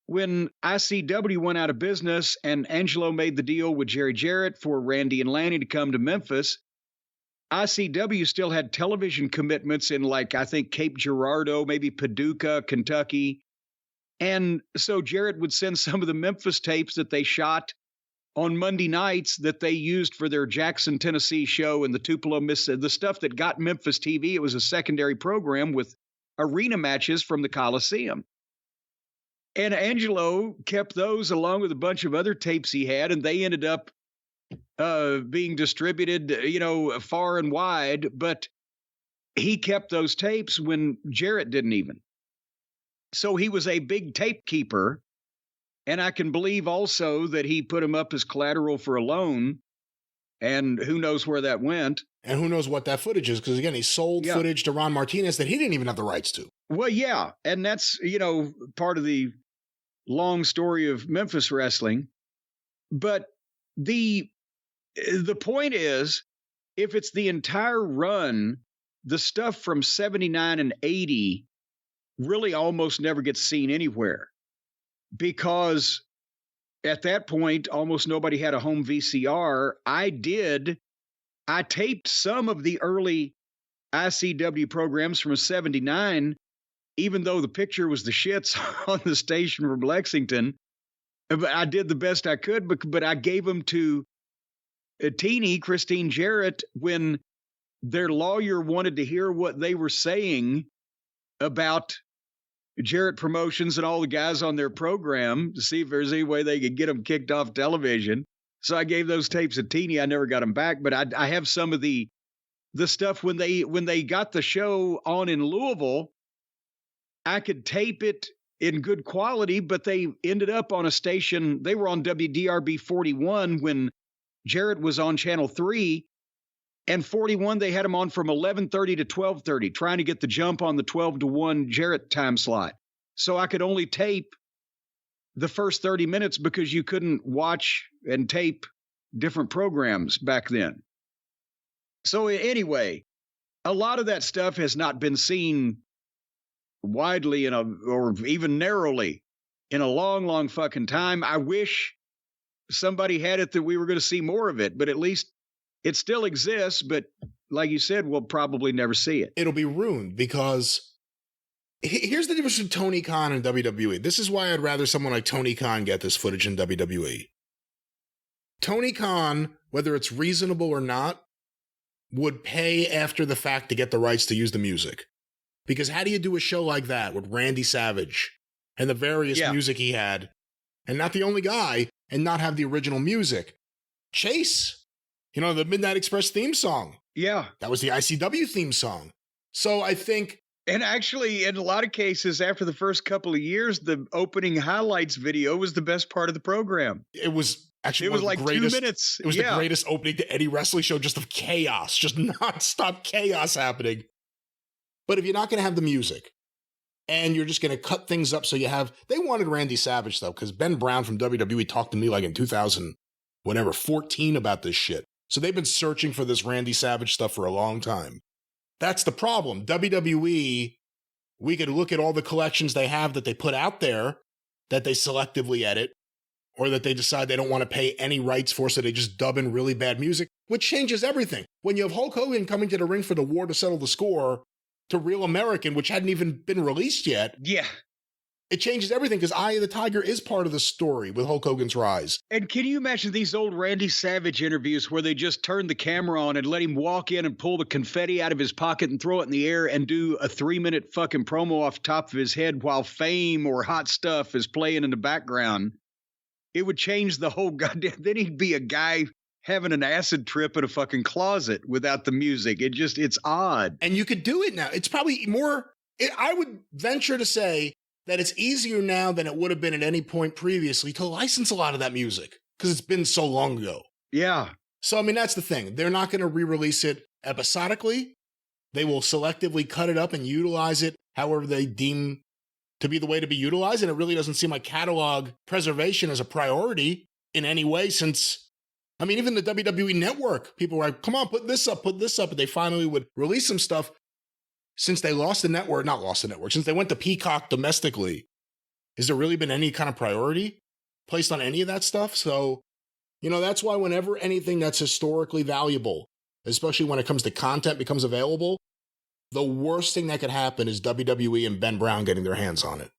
[SPEAKER 2] when ICW went out of business and Angelo made the deal with Jerry Jarrett for Randy and Lanny to come to Memphis, ICW still had television commitments in, like, I think Cape Girardeau, maybe Paducah, Kentucky. And so Jarrett would send some of the Memphis tapes that they shot on Monday nights that they used for their Jackson, Tennessee show and the Tupelo, Mississippi, the stuff that got Memphis TV. It was a secondary program with arena matches from the Coliseum. And Angelo kept those along with a bunch of other tapes he had, and they ended up being distributed, far and wide. But he kept those tapes when Jarrett didn't even. So he was a big tape keeper. And I can believe also that he put them up as collateral for a loan. And who knows where that went.
[SPEAKER 1] And who knows what that footage is, because, again, he sold footage to Ron Martinez that he didn't even have the rights to.
[SPEAKER 2] Well, yeah. And that's, part of the long story of Memphis wrestling. But the point is, if it's the entire run, the stuff from 79 and 80 really almost never gets seen anywhere. Because at that point, almost nobody had a home VCR. I taped some of the early ICW programs from 79, even though the picture was the shits on the station from Lexington. I did the best I could, but I gave them to Christine Jarrett, when their lawyer wanted to hear what they were saying about Jarrett Promotions and all the guys on their program to see if there's any way they could get them kicked off television. So I gave those tapes to Teeny. I never got them back, but I have some of the stuff when they got the show on in Louisville. I could tape it in good quality, but they ended up on a station. They were on WDRB 41 when Jarrett was on Channel 3. And 41, they had him on from 11:30 to 12:30, trying to get the jump on the 12 to 1 Jarrett time slot. So I could only tape the first 30 minutes because you couldn't watch and tape different programs back then. So anyway, a lot of that stuff has not been seen widely or even narrowly in a long, long fucking time. I wish somebody had it that we were going to see more of it, but at least it still exists, but like you said, we'll probably never see it.
[SPEAKER 1] It'll be ruined because here's the difference between Tony Khan and WWE. This is why I'd rather someone like Tony Khan get this footage in WWE. Tony Khan, whether it's reasonable or not, would pay after the fact to get the rights to use the music. Because how do you do a show like that with Randy Savage and the various music he had, and not the only guy, and not have the original music? Chase. The Midnight Express theme song.
[SPEAKER 2] Yeah.
[SPEAKER 1] That was the ICW theme song. So I think...
[SPEAKER 2] And actually, in a lot of cases, after the first couple of years, the opening highlights video was the best part of the program.
[SPEAKER 1] It was actually
[SPEAKER 2] it was like greatest, 2 minutes.
[SPEAKER 1] It was the greatest opening to any wrestling show, just of chaos, just nonstop chaos happening. But if you're not going to have the music, and you're just going to cut things up so you have... They wanted Randy Savage, though, because Ben Brown from WWE talked to me like in 2014 about this shit. So they've been searching for this Randy Savage stuff for a long time. That's the problem. WWE, we could look at all the collections they have that they put out there, that they selectively edit, or that they decide they don't want to pay any rights for, so they just dub in really bad music, which changes everything. When you have Hulk Hogan coming to the ring for the War to Settle the Score to Real American, which hadn't even been released yet.
[SPEAKER 2] Yeah.
[SPEAKER 1] It changes everything because Eye of the Tiger is part of the story with Hulk Hogan's rise.
[SPEAKER 2] And can you imagine these old Randy Savage interviews where they just turn the camera on and let him walk in and pull the confetti out of his pocket and throw it in the air and do a 3-minute fucking promo off the top of his head while Fame or Hot Stuff is playing in the background? It would change the whole goddamn... Then he'd be a guy having an acid trip in a fucking closet without the music. It's odd.
[SPEAKER 1] And you could do it now. It's probably more... I would venture to say that it's easier now than it would have been at any point previously to license a lot of that music because it's been so long ago.
[SPEAKER 2] Yeah.
[SPEAKER 1] So, I mean, that's the thing. They're not going to re-release it episodically. They will selectively cut it up and utilize it however they deem to be the way to be utilized. And it really doesn't seem like catalog preservation is a priority in any way since, I mean, even the WWE Network, people were like, come on, put this up. And they finally would release some stuff. Since they since they went to Peacock domestically, has there really been any kind of priority placed on any of that stuff? So, that's why whenever anything that's historically valuable, especially when it comes to content, becomes available, the worst thing that could happen is WWE and Ben Brown getting their hands on it.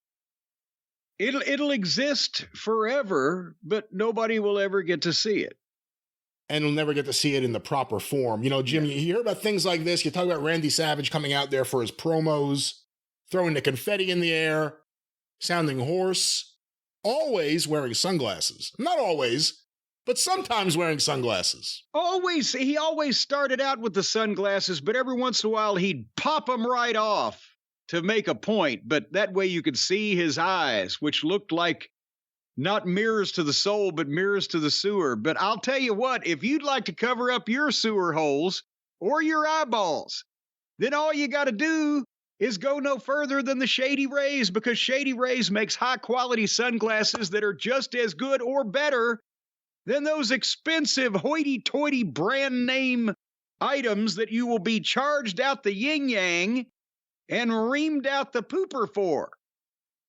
[SPEAKER 2] It'll exist forever, but nobody will ever get to see it.
[SPEAKER 1] And we'll never get to see it in the proper form. Jim, you hear about things like this. You talk about Randy Savage coming out there for his promos, throwing the confetti in the air, sounding hoarse, always wearing sunglasses. Not always, but sometimes wearing sunglasses.
[SPEAKER 2] He always started out with the sunglasses, but every once in a while he'd pop them right off to make a point. But that way you could see his eyes, which looked like not mirrors to the soul, but mirrors to the sewer. But I'll tell you what, if you'd like to cover up your sewer holes or your eyeballs, then all you got to do is go no further than the Shady Rays, because Shady Rays makes high-quality sunglasses that are just as good or better than those expensive hoity-toity brand name items that you will be charged out the yin-yang and reamed out the pooper for.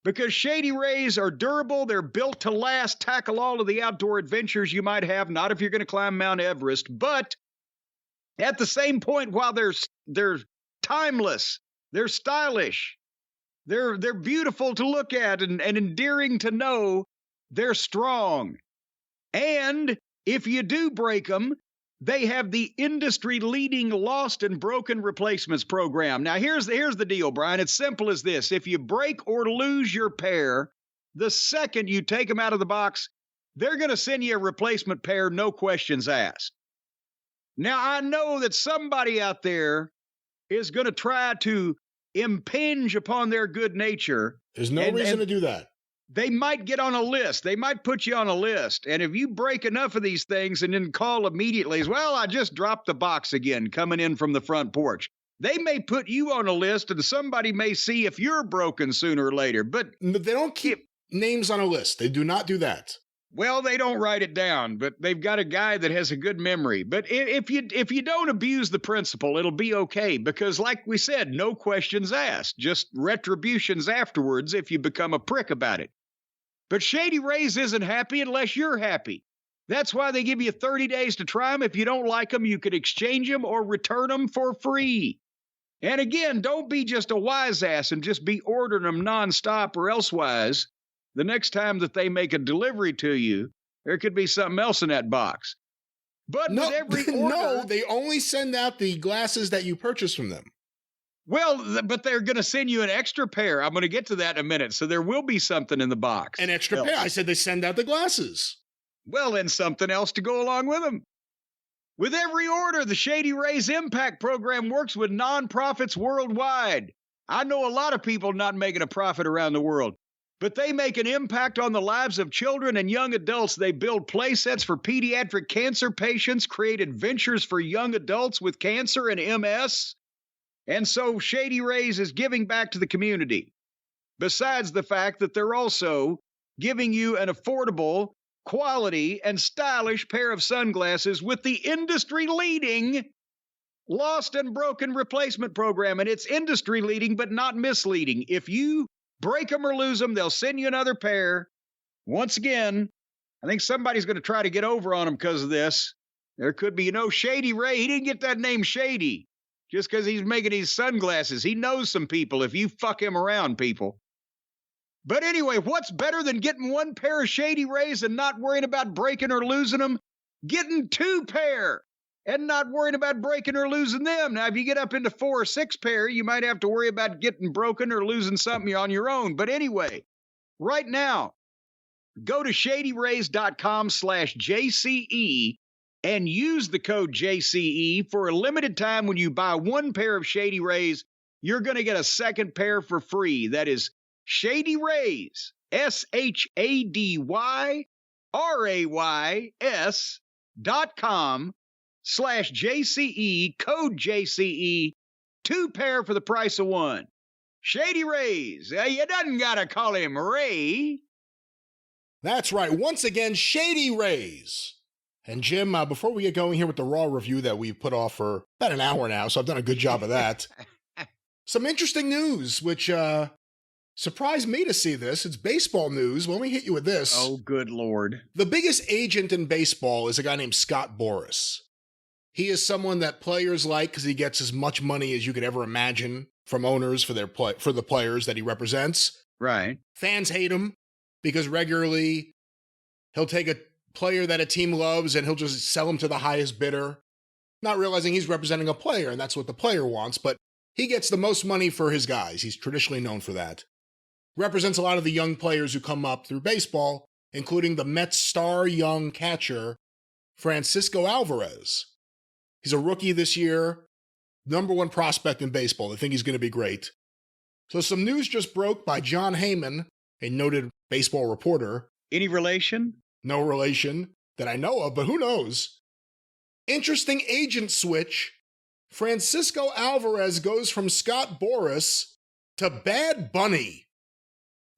[SPEAKER 2] Because Shady Rays are durable, they're built to last, tackle all of the outdoor adventures you might have, not if you're going to climb Mount Everest, but at the same point, while they're timeless, they're stylish, they're beautiful to look at and endearing to know, they're strong. And if you do break them, they have the industry-leading lost and broken replacements program. Now, here's the deal, Brian. It's simple as this. If you break or lose your pair, the second you take them out of the box, they're going to send you a replacement pair, no questions asked. Now, I know that somebody out there is going to try to impinge upon their good nature.
[SPEAKER 1] There's no reason to do that.
[SPEAKER 2] They might get on a list. They might put you on a list. And if you break enough of these things and then call immediately as, well, I just dropped the box again coming in from the front porch, they may put you on a list and somebody may see if you're broken sooner or later. But
[SPEAKER 1] they don't keep names on a list. They do not do that.
[SPEAKER 2] Well, they don't write it down, but they've got a guy that has a good memory. But if you don't abuse the principle, it'll be okay. Because like we said, no questions asked, just retributions afterwards if you become a prick about it. But Shady Rays isn't happy unless you're happy. That's why they give you 30 days to try them. If you don't like them, you could exchange them or return them for free. And again, don't be just a wise ass and just be ordering them nonstop or elsewise. The next time that they make a delivery to you, there could be something else in that box. But with every order...
[SPEAKER 1] No, they only send out the glasses that you purchase from them.
[SPEAKER 2] Well, but they're going to send you an extra pair. I'm going to get to that in a minute. So there will be something in the box.
[SPEAKER 1] An extra pair. I said they send out the glasses.
[SPEAKER 2] Well, and something else to go along with them. With every order, the Shady Rays Impact Program works with nonprofits worldwide. I know a lot of people not making a profit around the world, but they make an impact on the lives of children and young adults. They build play sets for pediatric cancer patients, create adventures for young adults with cancer and MS. And so Shady Rays is giving back to the community, besides the fact that they're also giving you an affordable, quality, and stylish pair of sunglasses with the industry-leading lost and broken replacement program. And it's industry-leading, but not misleading. If you break them or lose them, they'll send you another pair. Once again, I think somebody's going to try to get over on him because of this. There could be, Shady Ray. He didn't get that name Shady just because he's making these sunglasses. He knows some people if you fuck him around, people. But anyway, what's better than getting one pair of Shady Rays and not worrying about breaking or losing them? Getting 2 pair and not worrying about breaking or losing them. Now, if you get up into 4 or 6 pair, you might have to worry about getting broken or losing something on your own. But anyway, right now, go to shadyrays.com/JCE and use the code JCE for a limited time. When you buy 1 pair of Shady Rays, you're going to get a 2nd pair for free. That is Shady Rays, ShadyRays.com/JCE, code JCE, 2 pair for the price of 1. Shady Rays, you doesn't got to call him Ray.
[SPEAKER 1] That's right. Once again, Shady Rays. And Jim, before we get going here with the Raw review that we've put off for about an hour now, so I've done a good job of that. Some interesting news, which surprised me to see this. It's baseball news. Let me hit you with this.
[SPEAKER 2] Oh, good Lord.
[SPEAKER 1] The biggest agent in baseball is a guy named Scott Boras. He is someone that players like because he gets as much money as you could ever imagine from owners for the players that he represents.
[SPEAKER 2] Right.
[SPEAKER 1] Fans hate him because regularly he'll take a player that a team loves and he'll just sell him to the highest bidder, not realizing he's representing a player and that's what the player wants, but he gets the most money for his guys. He's traditionally known for that. Represents a lot of the young players who come up through baseball, including the Mets star young catcher, Francisco Alvarez. He's a rookie this year, #1 prospect in baseball. I think he's going to be great. So some news just broke by John Heyman, a noted baseball reporter.
[SPEAKER 2] Any relation?
[SPEAKER 1] No relation that I know of, but who knows? Interesting agent switch. Francisco Alvarez goes from Scott Boras to Bad Bunny.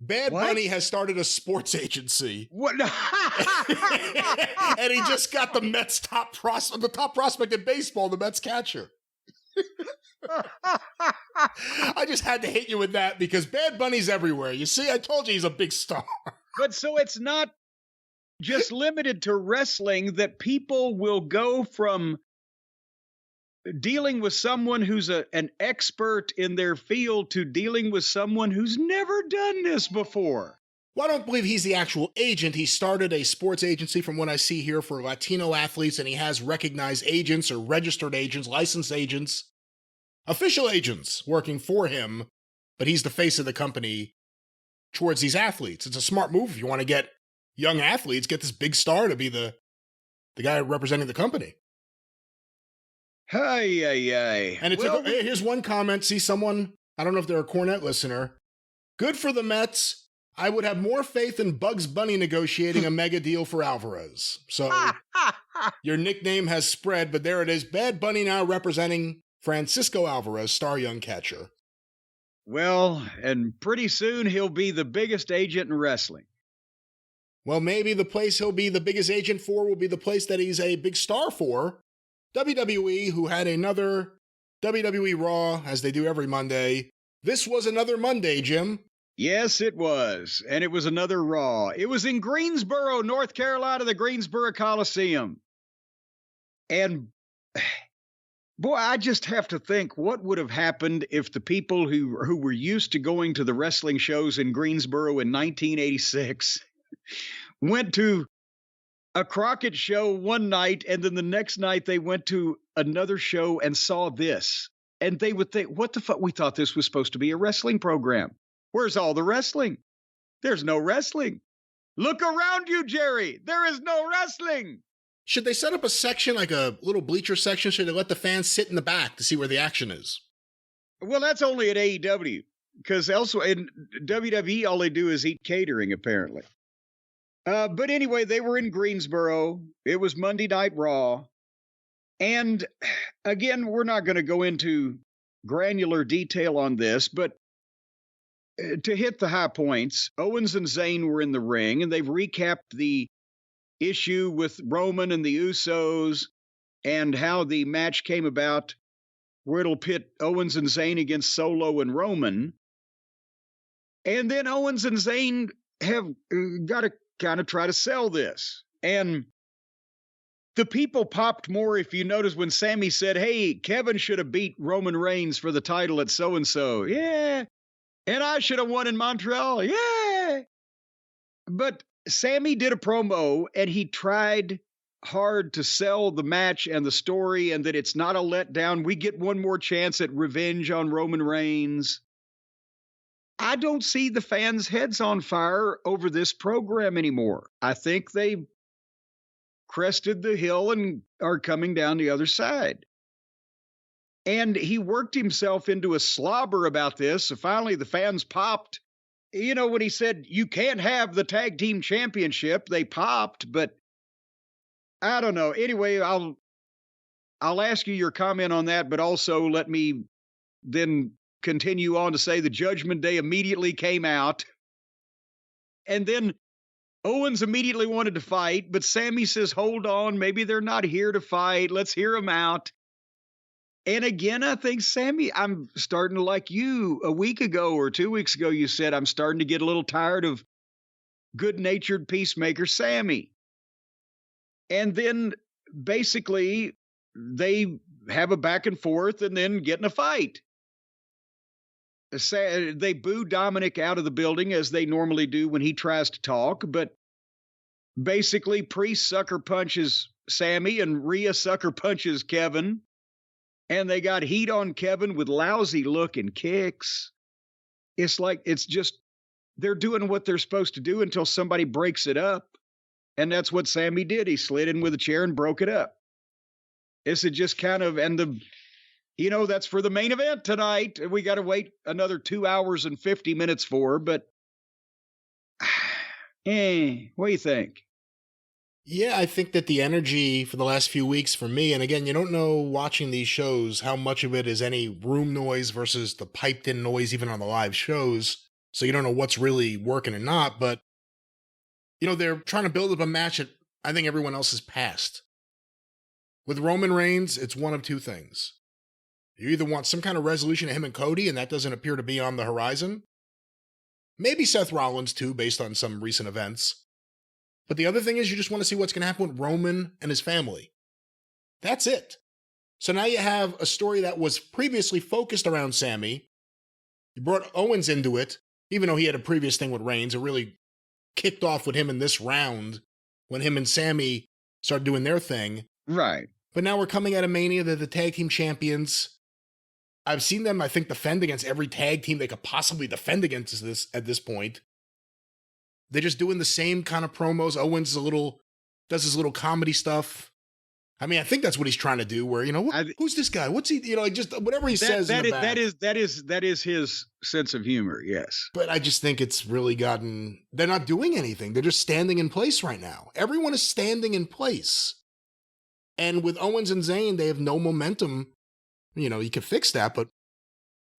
[SPEAKER 1] Bad
[SPEAKER 2] What?
[SPEAKER 1] Bunny has started a sports agency.
[SPEAKER 2] What?
[SPEAKER 1] And he just got the Mets top prospect in baseball, the Mets catcher. I just had to hit you with that because Bad Bunny's everywhere. You see, I told you he's a big star.
[SPEAKER 2] But so it's not just limited to wrestling, that people will go from dealing with someone who's an expert in their field to dealing with someone who's never done this before.
[SPEAKER 1] Well, I don't believe he's the actual agent. He started a sports agency from what I see here for Latino athletes, and he has recognized agents or registered agents, licensed agents, official agents working for him, but he's the face of the company towards these athletes. It's a smart move if you want to get young athletes, get this big star to be the guy representing the company.
[SPEAKER 2] Hey.
[SPEAKER 1] And here's one comment. See someone, I don't know if they're a Cornette listener. Good for the Mets. I would have more faith in Bugs Bunny negotiating a mega deal for Alvarez. So your nickname has spread, but there it is. Bad Bunny now representing Francisco Alvarez, star young catcher.
[SPEAKER 2] Well, and pretty soon he'll be the biggest agent in wrestling.
[SPEAKER 1] Well, maybe the place he'll be the biggest agent for will be the place that he's a big star for. WWE, who had another WWE Raw, as they do every Monday. This was another Monday, Jim.
[SPEAKER 2] Yes, it was. And it was another Raw. It was in Greensboro, North Carolina, the Greensboro Coliseum. And, boy, I just have to think what would have happened if the people who were used to going to the wrestling shows in Greensboro in 1986 went to a Crockett show one night, and then the next night they went to another show and saw this. And they would think, what the fuck? We thought this was supposed to be a wrestling program. Where's all the wrestling? There's no wrestling. Look around you, Jerry. There is no wrestling.
[SPEAKER 1] Should they set up a section, like a little bleacher section? Should they let the fans sit in the back to see where the action is?
[SPEAKER 2] Well, that's only at AEW, because elsewhere in WWE, all they do is eat catering, apparently. But anyway, they were in Greensboro. It was Monday Night Raw. And again, we're not going to go into granular detail on this, but to hit the high points, Owens and Zayn were in the ring, and they've recapped the issue with Roman and the Usos and how the match came about, where it'll pit Owens and Zayn against Solo and Roman. And then Owens and Zayn have got a kind of try to sell this. And the people popped more, if you notice, when Sammy said, hey, Kevin should have beat Roman Reigns for the title at so-and-so. Yeah. And I should have won in Montreal. Yeah. But Sammy did a promo, and he tried hard to sell the match and the story, and that it's not a letdown. We get one more chance at revenge on Roman Reigns. I don't see the fans' heads on fire over this program anymore. I think they crested the hill and are coming down the other side. And he worked himself into a slobber about this. So finally the fans popped. You know, when he said, you can't have the tag team championship, they popped, but I don't know. Anyway, I'll ask you your comment on that, but also let me then continue on to say the Judgment Day immediately came out. And then Owens immediately wanted to fight, but Sammy says, hold on, maybe they're not here to fight. Let's hear them out. And again, I think, Sammy, I'm starting to like you a week ago or 2 weeks ago. You said, I'm starting to get a little tired of good-natured peacemaker Sammy. And then basically they have a back and forth and then get in a fight. They boo Dominic out of the building as they normally do when he tries to talk. But basically Priest sucker punches Sammy and Rhea sucker punches Kevin. And they got heat on Kevin with lousy looking kicks. It's like, it's just, they're doing what they're supposed to do until somebody breaks it up. And that's what Sammy did. He slid in with a chair and broke it up. This is just kind of, and that's for the main event tonight. We got to wait another 2 hours and 50 minutes for, but what do you think?
[SPEAKER 1] Yeah, I think that the energy for the last few weeks for me, and again, you don't know watching these shows how much of it is any room noise versus the piped in noise even on the live shows. So you don't know what's really working and not, but they're trying to build up a match that I think everyone else has passed. With Roman Reigns, it's one of two things. You either want some kind of resolution of him and Cody, and that doesn't appear to be on the horizon. Maybe Seth Rollins too, based on some recent events. But the other thing is you just want to see what's going to happen with Roman and his family. That's it. So now you have a story that was previously focused around Sammy. You brought Owens into it, even though he had a previous thing with Reigns. It really kicked off with him in this round when him and Sammy started doing their thing.
[SPEAKER 2] Right.
[SPEAKER 1] But now we're coming at a Mania. They're the tag team champions. I've seen them, I think, defend against every tag team they could possibly defend against at this point. They're just doing the same kind of promos. Owens does his little comedy stuff. I mean, I think that's what he's trying to do. Where who's this guy? What's he? Just whatever he says.
[SPEAKER 2] That is his sense of humor. Yes,
[SPEAKER 1] but I just think it's really gotten. They're not doing anything. They're just standing in place right now. Everyone is standing in place, and with Owens and Zayn, they have no momentum. You could fix that, but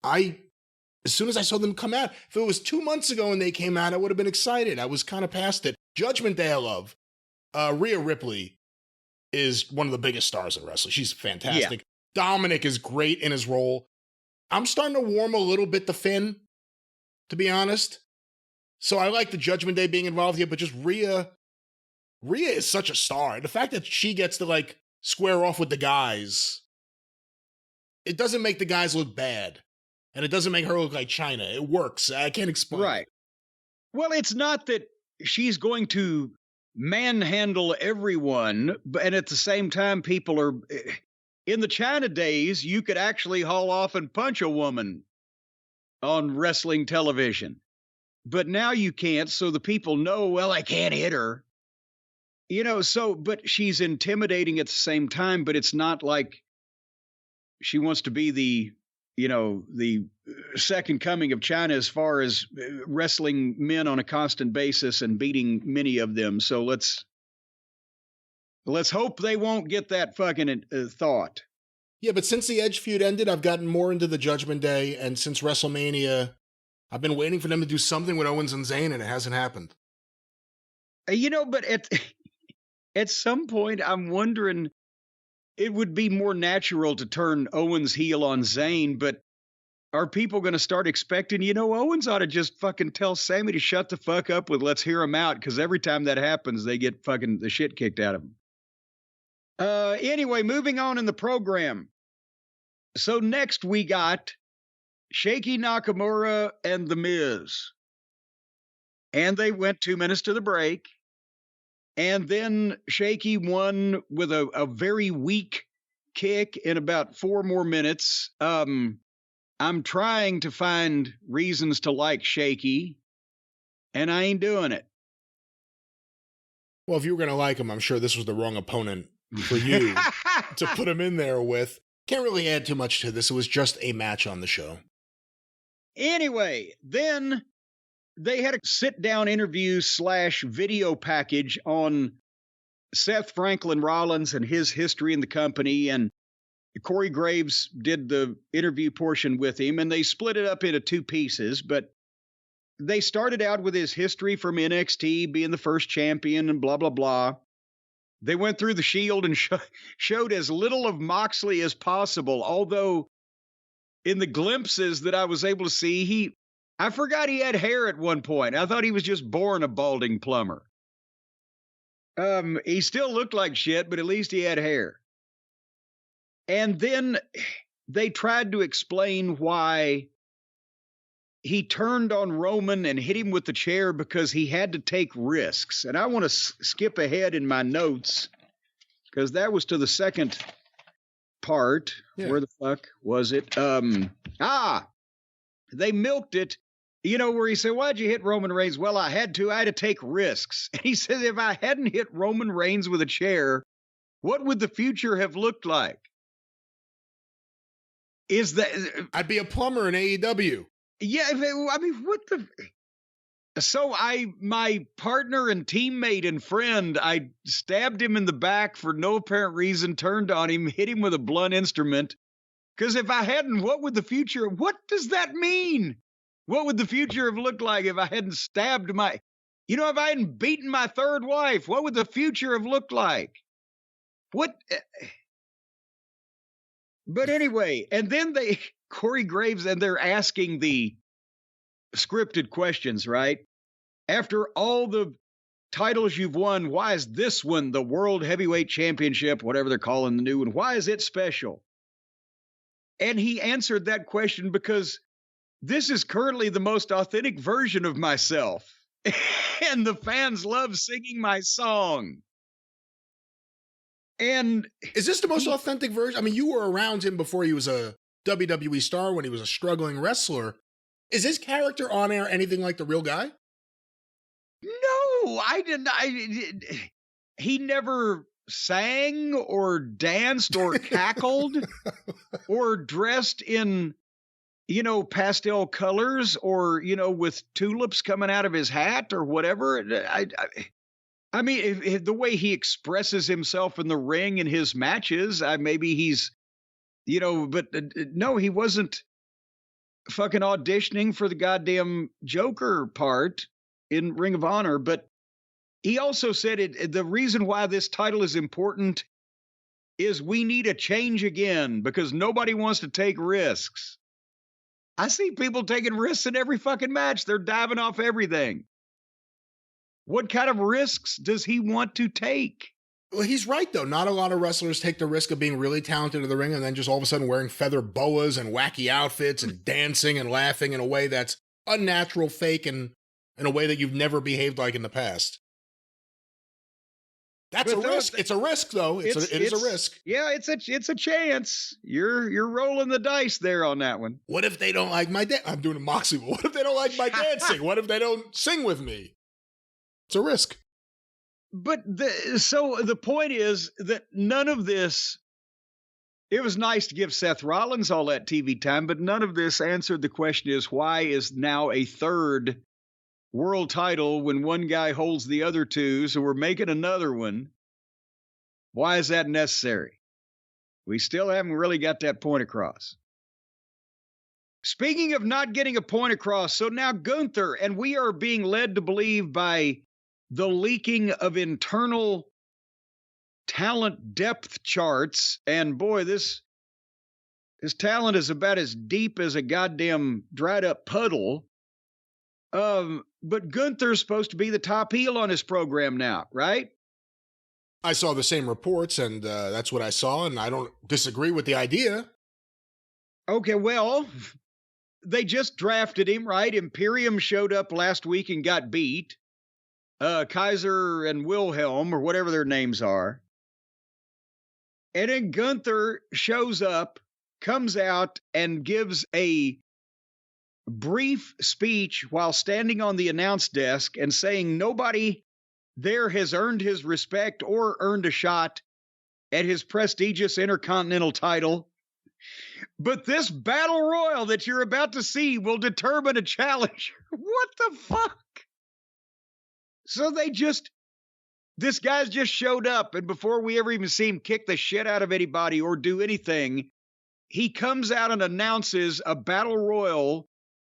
[SPEAKER 1] as soon as I saw them come out, if it was 2 months ago and they came out, I would have been excited. I was kind of past it. Judgment Day, I love. Rhea Ripley is one of the biggest stars in wrestling. She's fantastic. Yeah. Dominic is great in his role. I'm starting to warm a little bit to Finn, to be honest. So I like the Judgment Day being involved here, but just Rhea is such a star. The fact that she gets to square off with the guys, it doesn't make the guys look bad. And it doesn't make her look like China. It works. I can't explain.
[SPEAKER 2] Right. Well, it's not that she's going to manhandle everyone, and at the same time, people are... In the China days, you could actually haul off and punch a woman on wrestling television. But now you can't, so the people know, well, I can't hit her. But she's intimidating at the same time, but it's not like she wants to be the second coming of China as far as wrestling men on a constant basis and beating many of them. So let's hope they won't get that fucking thought.
[SPEAKER 1] Yeah, but since the Edge feud ended, I've gotten more into the Judgment Day, and since WrestleMania, I've been waiting for them to do something with Owens and Zayn, and it hasn't happened.
[SPEAKER 2] But at some point, I'm wondering, it would be more natural to turn Owens heel on Zayn, but are people going to start expecting, Owens ought to just fucking tell Sammy to shut the fuck up with let's hear him out, because every time that happens, they get fucking the shit kicked out of them. Anyway, moving on in the program. So next we got Shaky Nakamura and The Miz. And they went 2 minutes to the break. And then Shaky won with a very weak kick in about 4 more minutes. I'm trying to find reasons to like Shaky, and I ain't doing it.
[SPEAKER 1] Well, if you were going to like him, I'm sure this was the wrong opponent for you to put him in there with. Can't really add too much to this. It was just a match on the show.
[SPEAKER 2] Anyway, then they had a sit-down interview / video package on Seth Franklin Rollins and his history in the company, and Corey Graves did the interview portion with him, and they split it up into 2 pieces, but they started out with his history from NXT, being the first champion and blah, blah, blah. They went through the Shield and showed as little of Moxley as possible, although in the glimpses that I was able to see, I forgot he had hair at one point. I thought he was just born a balding plumber. He still looked like shit, but at least he had hair. And then they tried to explain why he turned on Roman and hit him with the chair, because he had to take risks. And I want to skip ahead in my notes, because that was to the second part. Yeah. Where the fuck was it? They milked it, where he said, why'd you hit Roman Reigns? Well, I had to take risks. And he says, if I hadn't hit Roman Reigns with a chair, what would the future have looked like?
[SPEAKER 1] I'd be a plumber in AEW.
[SPEAKER 2] Yeah, I mean, what the? So my partner and teammate and friend, I stabbed him in the back for no apparent reason, turned on him, hit him with a blunt instrument. Because if I hadn't, what does that mean? What would the future have looked like if I hadn't stabbed if I hadn't beaten my third wife, what would the future have looked like? What? But anyway, and then Corey Graves, and they're asking the scripted questions, right? After all the titles you've won, why is this one the World Heavyweight Championship, whatever they're calling the new one? Why is it special? And he answered that question because this is currently the most authentic version of myself. And the fans love singing my song. And
[SPEAKER 1] is this the most authentic version? I mean, you were around him before he was a WWE star, when he was a struggling wrestler. Is his character on air anything like the real guy?
[SPEAKER 2] No, I didn't. He never sang or danced or cackled or dressed in, pastel colors or, with tulips coming out of his hat or whatever. I mean, if the way he expresses himself in the ring in his matches, maybe he's, but no, he wasn't fucking auditioning for the goddamn Joker part in Ring of Honor. But he also said the reason why this title is important is we need a change again because nobody wants to take risks. I see people taking risks in every fucking match. They're diving off everything. What kind of risks does he want to take?
[SPEAKER 1] Well, he's right, though. Not a lot of wrestlers take the risk of being really talented in the ring and then just all of a sudden wearing feather boas and wacky outfits and dancing and laughing in a way that's unnatural, fake, and in a way that you've never behaved like in the past. That's a risk. It's a risk, though. It is a risk.
[SPEAKER 2] Yeah, it's a chance. You're rolling the dice there on that one.
[SPEAKER 1] What if they don't like my dance? I'm doing a Moxley. What if they don't like my dancing? What if they don't sing with me? It's a risk.
[SPEAKER 2] But so the point is that none of this, it was nice to give Seth Rollins all that TV time, but none of this answered the question is why is now a third world title when one guy holds the other two, so we're making another one. Why is that necessary? We still haven't really got that point across. Speaking of not getting a point across, so now Gunther, and we are being led to believe by the leaking of internal talent depth charts, and boy, this His talent is about as deep as a goddamn dried up puddle. But Gunther's supposed to be the top heel on his program now, right?
[SPEAKER 1] I saw the same reports, and that's what I saw, and I don't disagree with the idea.
[SPEAKER 2] Okay, well, they just drafted him, right? Imperium showed up last week and got beat. Kaiser and Wilhelm, or whatever their names are. And then Gunther shows up, comes out, and gives a brief speech while standing on the announce desk and saying nobody there has earned his respect or earned a shot at his prestigious Intercontinental title. But this battle royal that you're about to see will determine a challenger. What the fuck? So this guy's just showed up, and before we ever even see him kick the shit out of anybody or do anything, he comes out and announces a battle royal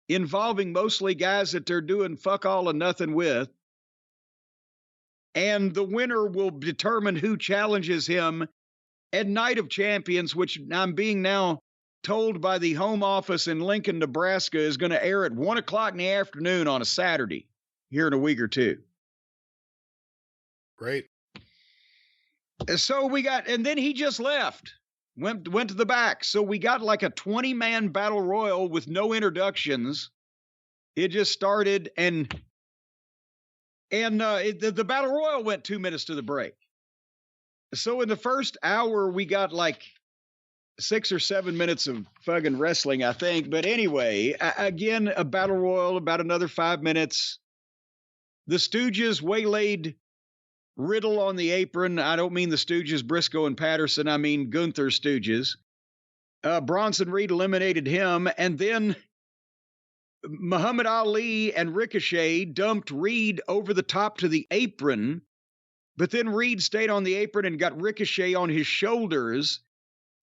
[SPEAKER 2] involving mostly guys that they're doing fuck all and nothing with. And the winner will determine who challenges him at Night of Champions, which I'm being now told by the home office in Lincoln, Nebraska, is going to air at 1 o'clock in the afternoon on a Saturday here in a week or two.
[SPEAKER 1] Great.
[SPEAKER 2] So and then he just left, went to the back. So we got like a 20-man battle royal with no introductions. It just started, and the battle royal went 2 minutes to the break. So in the first hour, we got like 6 or 7 minutes of fucking wrestling, I think. But anyway, again, a battle royal, about another 5 minutes. The Stooges waylaid Riddle on the apron. I don't mean the Stooges, Briscoe and Patterson. I mean Gunther Stooges. Bronson Reed eliminated him. And then Muhammad Ali and Ricochet dumped Reed over the top to the apron. But then Reed stayed on the apron and got Ricochet on his shoulders.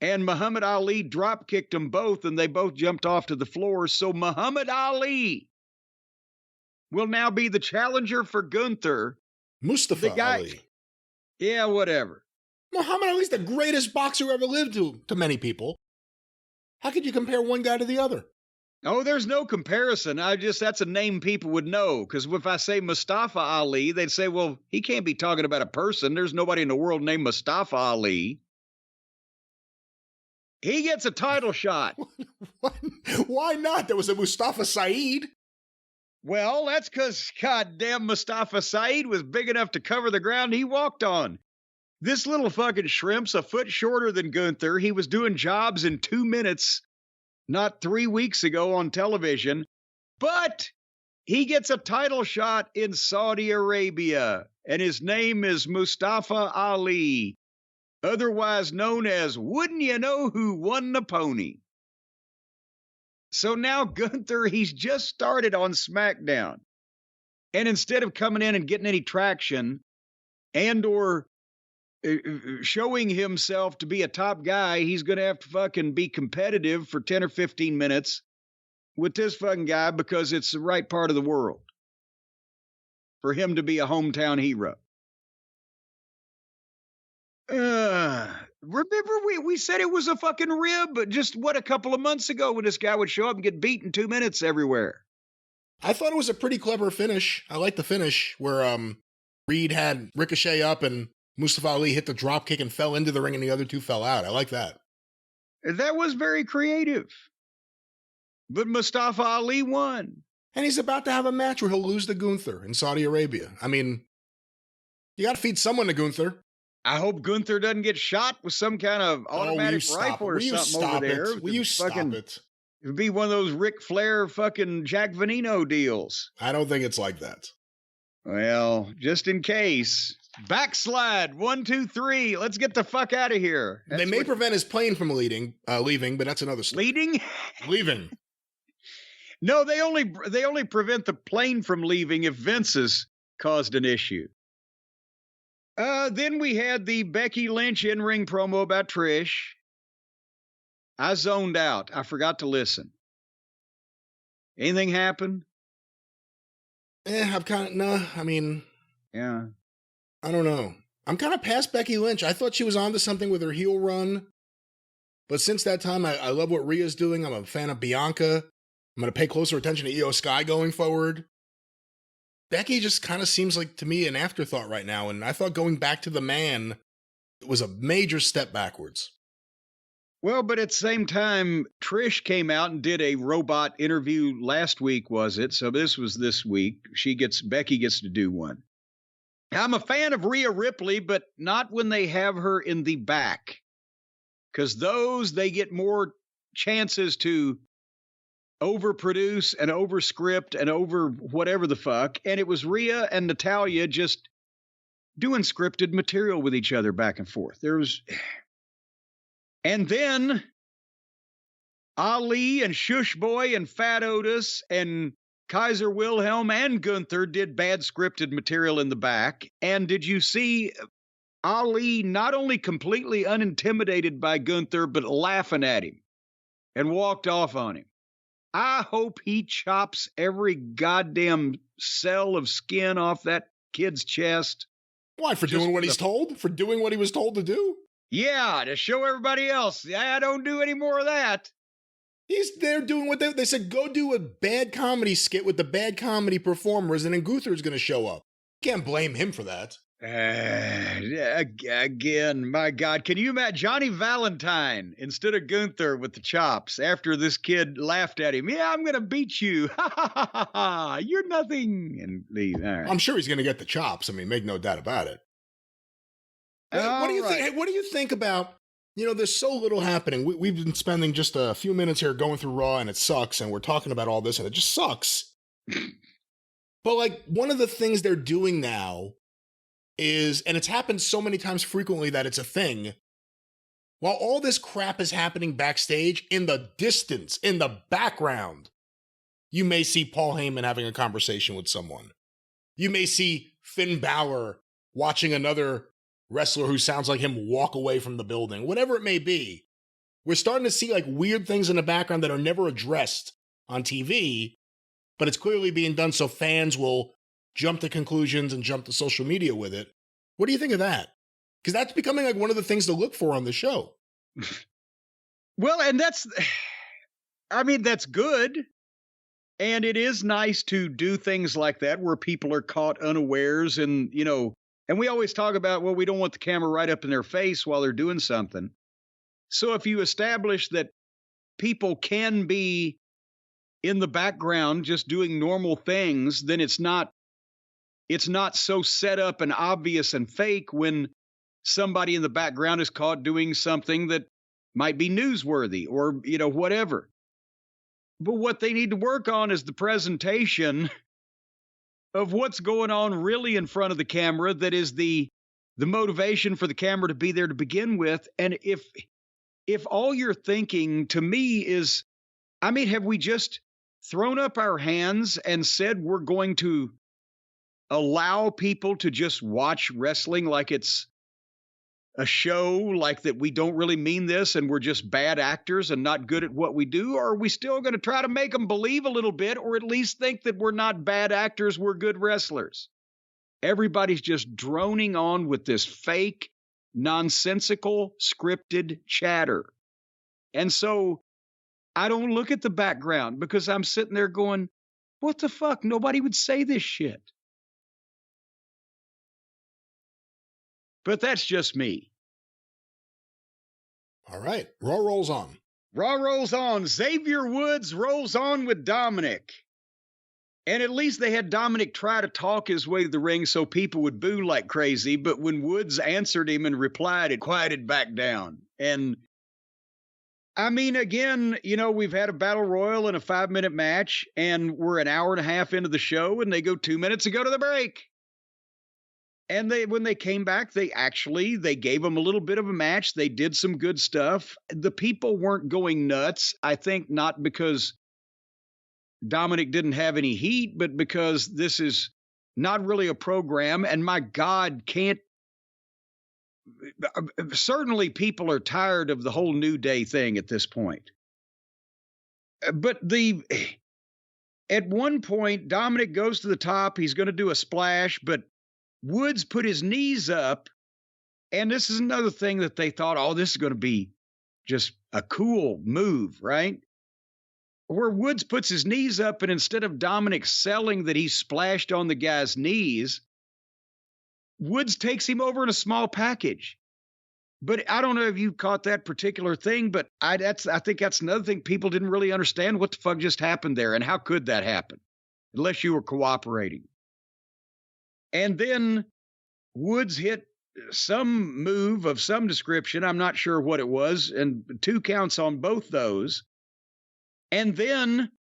[SPEAKER 2] And Muhammad Ali drop kicked them both, and they both jumped off to the floor. So Muhammad Ali will now be the challenger for Gunther.
[SPEAKER 1] Mustafa Ali.
[SPEAKER 2] Yeah, whatever.
[SPEAKER 1] Muhammad Ali's the greatest boxer who ever lived to many people. How could you compare one guy to the other?
[SPEAKER 2] Oh, there's no comparison. That's a name people would know. Because if I say Mustafa Ali, they'd say, well, he can't be talking about a person. There's nobody in the world named Mustafa Ali. He gets a title shot.
[SPEAKER 1] Why not? There was a Mustafa Saeed.
[SPEAKER 2] Well, that's because goddamn Mustafa Saeed was big enough to cover the ground he walked on. This little fucking shrimp's a foot shorter than Gunther. He was doing jobs in 2 minutes not 3 weeks ago on television. But he gets a title shot in Saudi Arabia, and his name is Mustafa Ali, otherwise known as Wouldn't You Know Who Won the Pony? So now Gunther, he's just started on SmackDown. And instead of coming in and getting any traction and or showing himself to be a top guy, he's going to have to fucking be competitive for 10 or 15 minutes with this fucking guy because it's the right part of the world for him to be a hometown hero. Remember we said it was a fucking rib just a couple of months ago when this guy would show up and get beat in 2 minutes everywhere.
[SPEAKER 1] I thought it was a pretty clever finish. I like the finish where Reed had Ricochet up and Mustafa Ali hit the drop kick and fell into the ring and the other two fell out. I like that.
[SPEAKER 2] That was very creative. But Mustafa Ali won.
[SPEAKER 1] And he's about to have a match where he'll lose to Gunther in Saudi Arabia. I mean, you got to feed someone to Gunther.
[SPEAKER 2] I hope Gunther doesn't get shot with some kind of automatic rifle or something over there.
[SPEAKER 1] Will you stop it?
[SPEAKER 2] It would be one of those Ric Flair fucking Jack Veneno deals.
[SPEAKER 1] I don't think it's like that.
[SPEAKER 2] Well, just in case. Backslide, 1, 2, 3. Let's get the fuck out of here.
[SPEAKER 1] They may prevent his plane from leaving, but that's another story. Leaving.
[SPEAKER 2] No, they only prevent the plane from leaving if Vince has caused an issue. Then we had the Becky Lynch in-ring promo about Trish. I zoned out. I forgot to listen. Anything happen?
[SPEAKER 1] Yeah. I don't know. I'm kind of past Becky Lynch. I thought she was onto something with her heel run. But since that time, I love what Rhea's doing. I'm a fan of Bianca. I'm going to pay closer attention to Io Sky going forward. Becky just kind of seems like, to me, an afterthought right now. And I thought going back to the man was a major step backwards.
[SPEAKER 2] Well, but at the same time, Trish came out and did a robot interview last week, was it? So this was this week. Becky gets to do one. I'm a fan of Rhea Ripley, but not when they have her in the back. Because they get more chances to overproduce and overscript and over whatever the fuck. And it was Rhea and Natalya just doing scripted material with each other back and forth. And then Ali and Shush Boy and Fat Otis and Kaiser Wilhelm and Gunther did bad scripted material in the back. And did you see Ali not only completely unintimidated by Gunther, but laughing at him and walked off on him? I hope he chops every goddamn cell of skin off that kid's chest.
[SPEAKER 1] Why, for doing what he's told? For doing what he was told to do?
[SPEAKER 2] Yeah, to show everybody else. I don't do any more of that.
[SPEAKER 1] He's there doing what they said, go do a bad comedy skit with the bad comedy performers, and then Gunther's going to show up. Can't blame him for that.
[SPEAKER 2] Again, my God, can you imagine Johnny Valentine instead of Gunther with the chops after this kid laughed at him? Yeah, I'm going to beat you. Ha ha ha ha ha. You're nothing. And leave. All right.
[SPEAKER 1] I'm sure he's going to get the chops. I mean, make no doubt about it. What do you think? What do you think about, there's so little happening. We've been spending just a few minutes here going through Raw, and it sucks, and we're talking about all this, and it just sucks. But, one of the things they're doing now is, and it's happened so many times frequently that it's a thing, while all this crap is happening backstage, in the distance, in the background, you may see Paul Heyman having a conversation with someone. You may see Finn Balor watching another wrestler who sounds like him walk away from the building, whatever it may be. We're starting to see weird things in the background that are never addressed on TV, but it's clearly being done so fans will jump to conclusions and jump to social media with it. What do you think of that? Because that's becoming one of the things to look for on the show.
[SPEAKER 2] Well, and that's good. And it is nice to do things like that where people are caught unawares and, and we always talk about, we don't want the camera right up in their face while they're doing something. So if you establish that people can be in the background just doing normal things, then it's not so set up and obvious and fake when somebody in the background is caught doing something that might be newsworthy or, whatever. But what they need to work on is the presentation of what's going on really in front of the camera that is the motivation for the camera to be there to begin with. And if all you're thinking to me is, have we just thrown up our hands and said we're going to allow people to just watch wrestling like it's a show, like that we don't really mean this and we're just bad actors and not good at what we do? Or are we still going to try to make them believe a little bit, or at least think that we're not bad actors, we're good wrestlers? Everybody's just droning on with this fake, nonsensical, scripted chatter. And so I don't look at the background because I'm sitting there going, what the fuck? Nobody would say this shit. But that's just me.
[SPEAKER 1] All right. Raw rolls on.
[SPEAKER 2] Raw rolls on. Xavier Woods rolls on with Dominic. And at least they had Dominic try to talk his way to the ring so people would boo like crazy. But when Woods answered him and replied, it quieted back down. And again, we've had a battle royal and a 5-minute match, and we're an hour and a half into the show, and they go 2 minutes to go to the break. And when they came back, they gave them a little bit of a match. They did some good stuff. The people weren't going nuts. I think not because Dominic didn't have any heat, but because this is not really a program. And my God, certainly people are tired of the whole New Day thing at this point. But at one point, Dominic goes to the top. He's going to do a splash, but Woods put his knees up, and this is another thing that they thought, this is going to be just a cool move, right? Where Woods puts his knees up, and instead of Dominic selling that he splashed on the guy's knees, Woods takes him over in a small package. But I don't know if you caught that particular thing, but I think that's another thing. People didn't really understand what the fuck just happened there, and how could that happen unless you were cooperating. And then Woods hit some move of some description. I'm not sure what it was, and 2 counts on both those. And then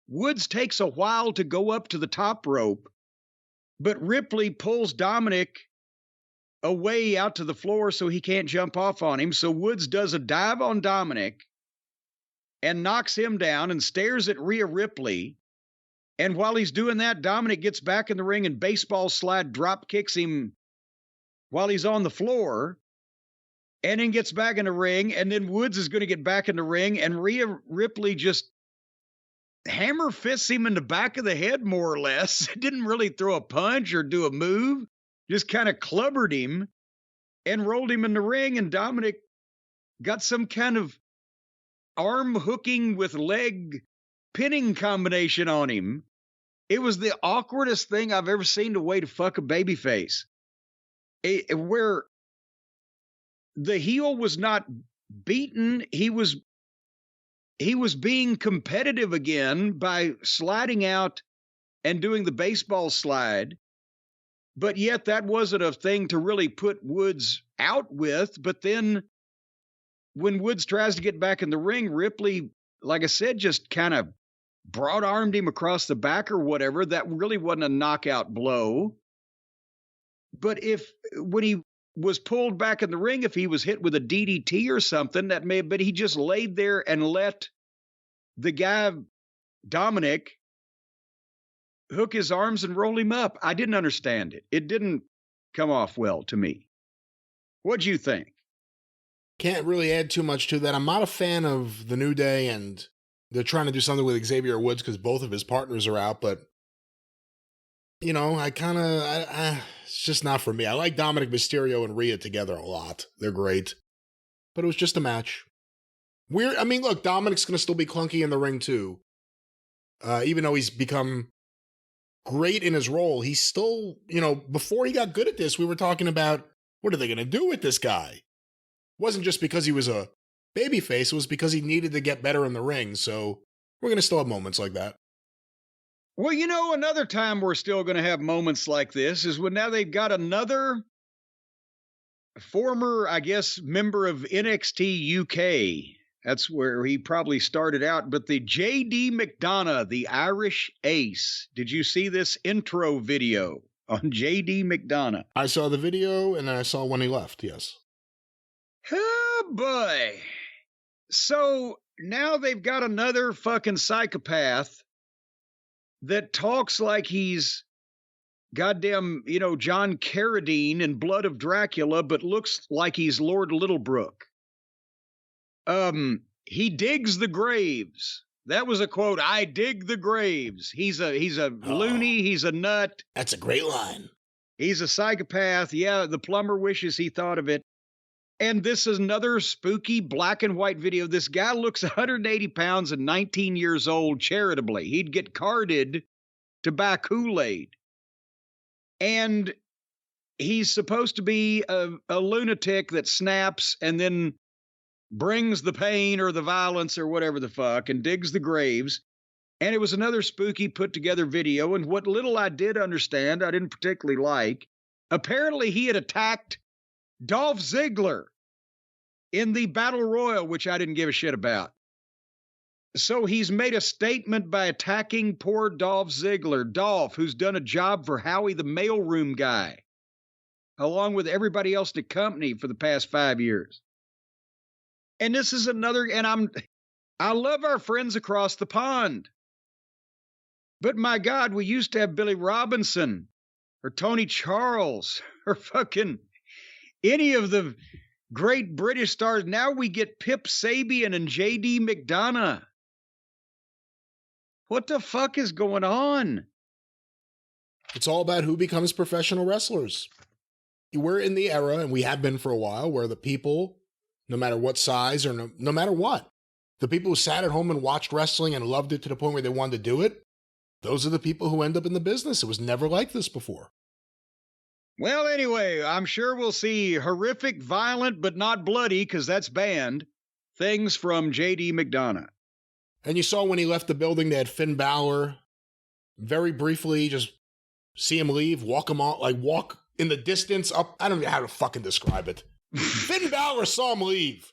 [SPEAKER 2] Woods takes a while to go up to the top rope, but Ripley pulls Dominic away out to the floor so he can't jump off on him. So Woods does a dive on Dominic and knocks him down and stares at Rhea Ripley. And while he's doing that, Dominic gets back in the ring and baseball slide drop kicks him while he's on the floor, and then gets back in the ring. And then Woods is going to get back in the ring, and Rhea Ripley just hammer fists him in the back of the head, more or less. Didn't really throw a punch or do a move. Just kind of clubbered him and rolled him in the ring, and Dominic got some kind of arm hooking with leg pinning combination on him. It was the awkwardest thing I've ever seen the way to fuck a babyface. Where the heel was not beaten, he was being competitive again by sliding out and doing the baseball slide. But yet that wasn't a thing to really put Woods out with. But then when Woods tries to get back in the ring, Ripley, like I said, just kind of broad-armed him across the back or whatever. That really wasn't a knockout blow. But when he was pulled back in the ring, if he was hit with a DDT or something, but he just laid there and let the guy, Dominic, hook his arms and roll him up. I didn't understand it. It didn't come off well to me. What'd you think?
[SPEAKER 1] Can't really add too much to that. I'm not a fan of the New Day, and they're trying to do something with Xavier Woods because both of his partners are out, but you know, it's just not for me. I like Dominic Mysterio and Rhea together a lot. They're great. But it was just a match. Weird. I mean, look, Dominic's going to still be clunky in the ring too. Even though he's become great in his role, he's still, before he got good at this, we were talking about, what are they going to do with this guy? It wasn't just because he was a babyface, it was because he needed to get better in the ring. So we're going to still have moments like that.
[SPEAKER 2] Well, another time we're still going to have moments like this is when now they've got another former, I guess, member of NXT UK. That's where he probably started out. But the JD McDonagh, the Irish Ace. Did you see this intro video on JD McDonagh?
[SPEAKER 1] I saw the video and I saw when he left, yes.
[SPEAKER 2] Oh, boy. So now they've got another fucking psychopath that talks like he's goddamn, John Carradine in Blood of Dracula, but looks like he's Lord Littlebrook. He digs the graves. That was a quote. I dig the graves. He's a loony. He's a nut.
[SPEAKER 1] That's a great line.
[SPEAKER 2] He's a psychopath. Yeah, the plumber wishes he thought of it. And this is another spooky black and white video. This guy looks 180 pounds and 19 years old charitably. He'd get carded to buy Kool-Aid. And he's supposed to be a lunatic that snaps and then brings the pain or the violence or whatever the fuck and digs the graves. And it was another spooky put together video. And what little I did understand, I didn't particularly like. Apparently he had attacked Dolph Ziggler in the Battle Royal, which I didn't give a shit about. So he's made a statement by attacking poor Dolph Ziggler. Dolph, who's done a job for Howie the mailroom guy, along with everybody else in the company for the past 5 years. And this is another, and I love our friends across the pond. But my God, we used to have Billy Robinson or Tony Charles or fucking any of the great British stars. Now we get Pip Sabian and JD McDonagh. What the fuck is going on?
[SPEAKER 1] It's all about who becomes professional wrestlers. We're in the era, and we have been for a while, where the people no matter what size or no matter what. The people who sat at home and watched wrestling and loved it to the point where they wanted to do it, those are the people who end up in the business. It was never like this before.
[SPEAKER 2] Well, anyway, I'm sure we'll see horrific, violent, but not bloody, because that's banned, things from J.D. McDonagh.
[SPEAKER 1] And you saw when he left the building, they had Finn Balor very briefly just see him leave, walk in the distance up. I don't know how to fucking describe it. Finn Balor saw him leave.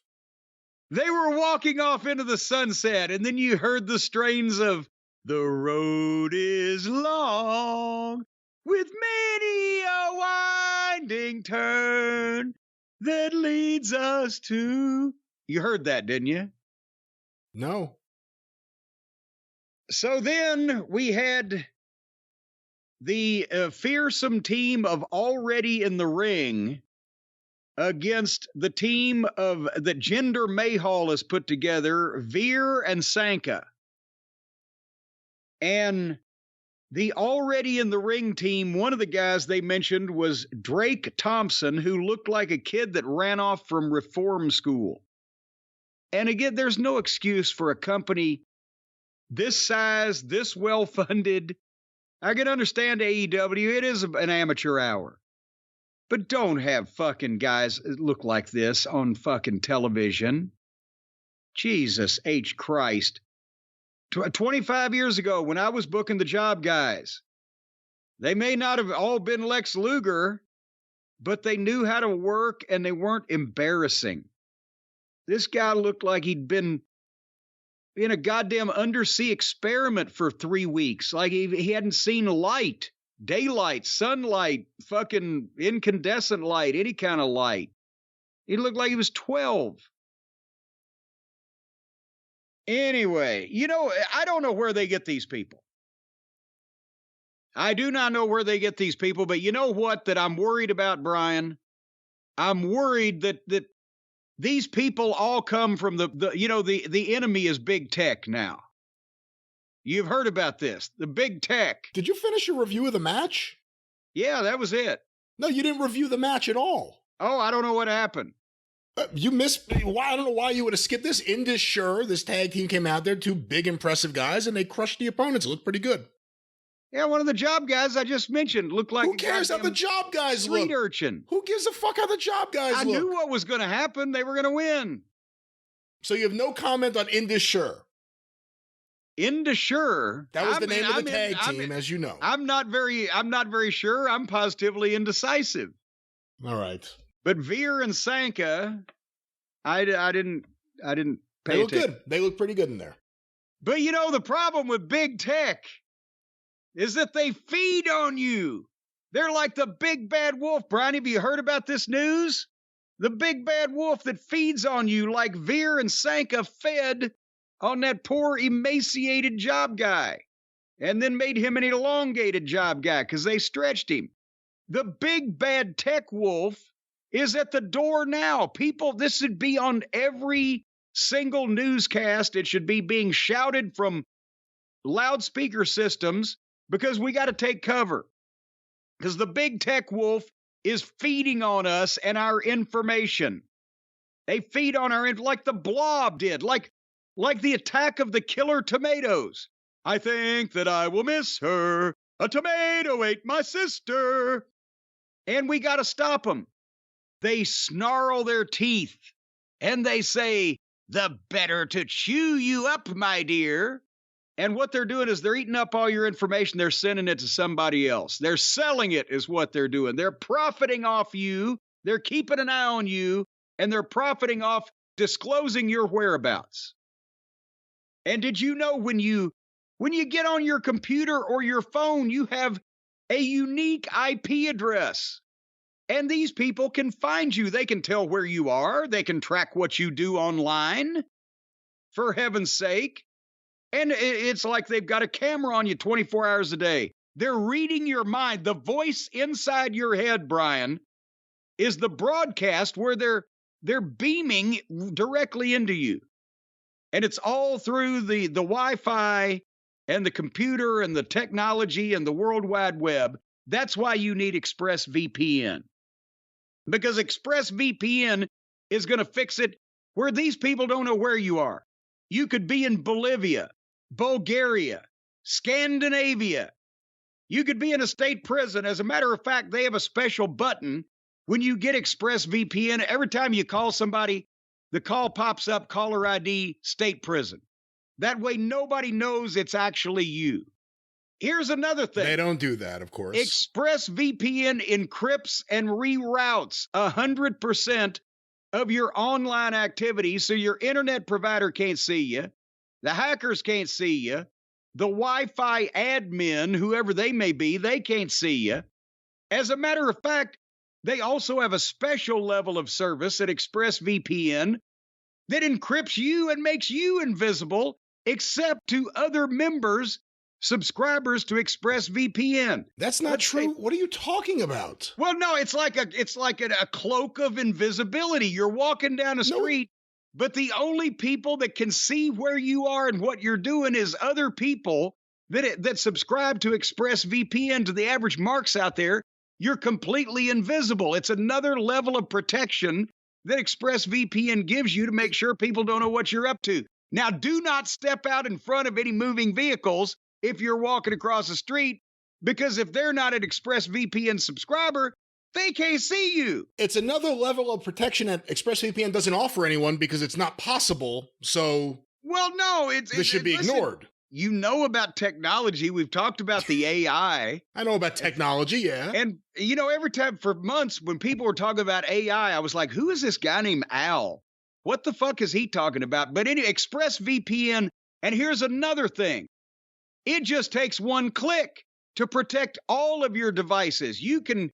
[SPEAKER 2] They were walking off into the sunset, and then you heard the strains of "The road is long, with many a winding turn that leads us to..." You heard that, didn't you?
[SPEAKER 1] No.
[SPEAKER 2] So then we had the fearsome team of Already in the Ring against the team of that Jinder Mahal has put together, Veer and Sanga. And the Already in the Ring team, one of the guys they mentioned was Drake Thompson, who looked like a kid that ran off from reform school. And again, there's no excuse for a company this size, this well-funded. I can understand AEW. It is an amateur hour. But don't have fucking guys look like this on fucking television. Jesus H. Christ. 25 years ago, when I was booking the job guys, they may not have all been Lex Luger, but they knew how to work and they weren't embarrassing. This guy looked like he'd been in a goddamn undersea experiment for 3 weeks. Like he hadn't seen light, daylight, sunlight, fucking incandescent light, any kind of light. He looked like he was 12. Anyway, I don't know where they get these people. I do not know where they get these people, but you know what that I'm worried about, Brian? I'm worried that these people all come from the enemy is big tech now. You've heard about this, the big tech.
[SPEAKER 1] Did you finish your review of the match?
[SPEAKER 2] Yeah, that was it.
[SPEAKER 1] No, you didn't review the match at all.
[SPEAKER 2] Oh, I don't know what happened.
[SPEAKER 1] You missed. I don't know why you would have skipped this. Indus Sure, this tag team came out there, two big, impressive guys, and they crushed the opponents. It looked pretty good.
[SPEAKER 2] Yeah, one of the job guys I just mentioned looked like
[SPEAKER 1] Who cares how the job guys look?
[SPEAKER 2] Street urchin.
[SPEAKER 1] Who gives a fuck how the job guys look?
[SPEAKER 2] I knew what was going to happen. They were going to win.
[SPEAKER 1] So you have no comment on Indus Sure?
[SPEAKER 2] Indus Sure.
[SPEAKER 1] That was the name of the tag team, as you know.
[SPEAKER 2] I'm not very sure. I'm positively indecisive.
[SPEAKER 1] All right.
[SPEAKER 2] But Veer and Sanga, I didn't pay attention.
[SPEAKER 1] They look good. They look pretty good in there.
[SPEAKER 2] But the problem with big tech is that they feed on you. They're like the big bad wolf. Brian, have you heard about this news? The big bad wolf that feeds on you like Veer and Sanga fed on that poor emaciated job guy and then made him an elongated job guy because they stretched him. The big bad tech wolf is at the door now. People, this should be on every single newscast. It should be being shouted from loudspeaker systems because we got to take cover. Because the big tech wolf is feeding on us and our information. They feed on like the Blob did, like the attack of the killer tomatoes. I think that I will miss her. A tomato ate my sister. And we got to stop them. They snarl their teeth and they say, "The better to chew you up, my dear." And what they're doing is they're eating up all your information. They're sending it to somebody else. They're selling it is what they're doing. They're profiting off you. They're keeping an eye on you. And they're profiting off disclosing your whereabouts. And did you know when you get on your computer or your phone, you have a unique IP address. And these people can find you. They can tell where you are. They can track what you do online. For heaven's sake. And it's like they've got a camera on you 24 hours a day. They're reading your mind. The voice inside your head, Brian, is the broadcast where they're beaming directly into you. And it's all through the Wi-Fi and the computer and the technology and the World Wide Web. That's why you need ExpressVPN. Because ExpressVPN is going to fix it where these people don't know where you are. You could be in Bolivia, Bulgaria, Scandinavia. You could be in a state prison. As a matter of fact, they have a special button when you get ExpressVPN. Every time you call somebody, the call pops up, caller ID, state prison. That way, nobody knows it's actually you. Here's another thing.
[SPEAKER 1] They don't do that, of course.
[SPEAKER 2] ExpressVPN encrypts and reroutes 100% of your online activity, so your internet provider can't see you, the hackers can't see you, the Wi-Fi admin, whoever they may be, they can't see you. As a matter of fact, they also have a special level of service at ExpressVPN that encrypts you and makes you invisible, except to other members, subscribers to ExpressVPN.
[SPEAKER 1] That's not true. What are you talking about?
[SPEAKER 2] Well, no, it's like a cloak of invisibility. You're walking down a street, but the only people that can see where you are and what you're doing is other people that subscribe to ExpressVPN. To the average marks out there, you're completely invisible. It's another level of protection that ExpressVPN gives you to make sure people don't know what you're up to. Now, do not step out in front of any moving vehicles if you're walking across the street, because if they're not an ExpressVPN subscriber, they can't see you.
[SPEAKER 1] It's another level of protection that ExpressVPN doesn't offer anyone because it's not possible. So,
[SPEAKER 2] well, no,
[SPEAKER 1] this should be ignored.
[SPEAKER 2] You know about technology. We've talked about the AI.
[SPEAKER 1] I know about technology, yeah.
[SPEAKER 2] And, you know, every time for months when people were talking about AI, I was like, who is this guy named Al? What the fuck is he talking about? But anyway, ExpressVPN, and here's another thing. It just takes one click to protect all of your devices. You can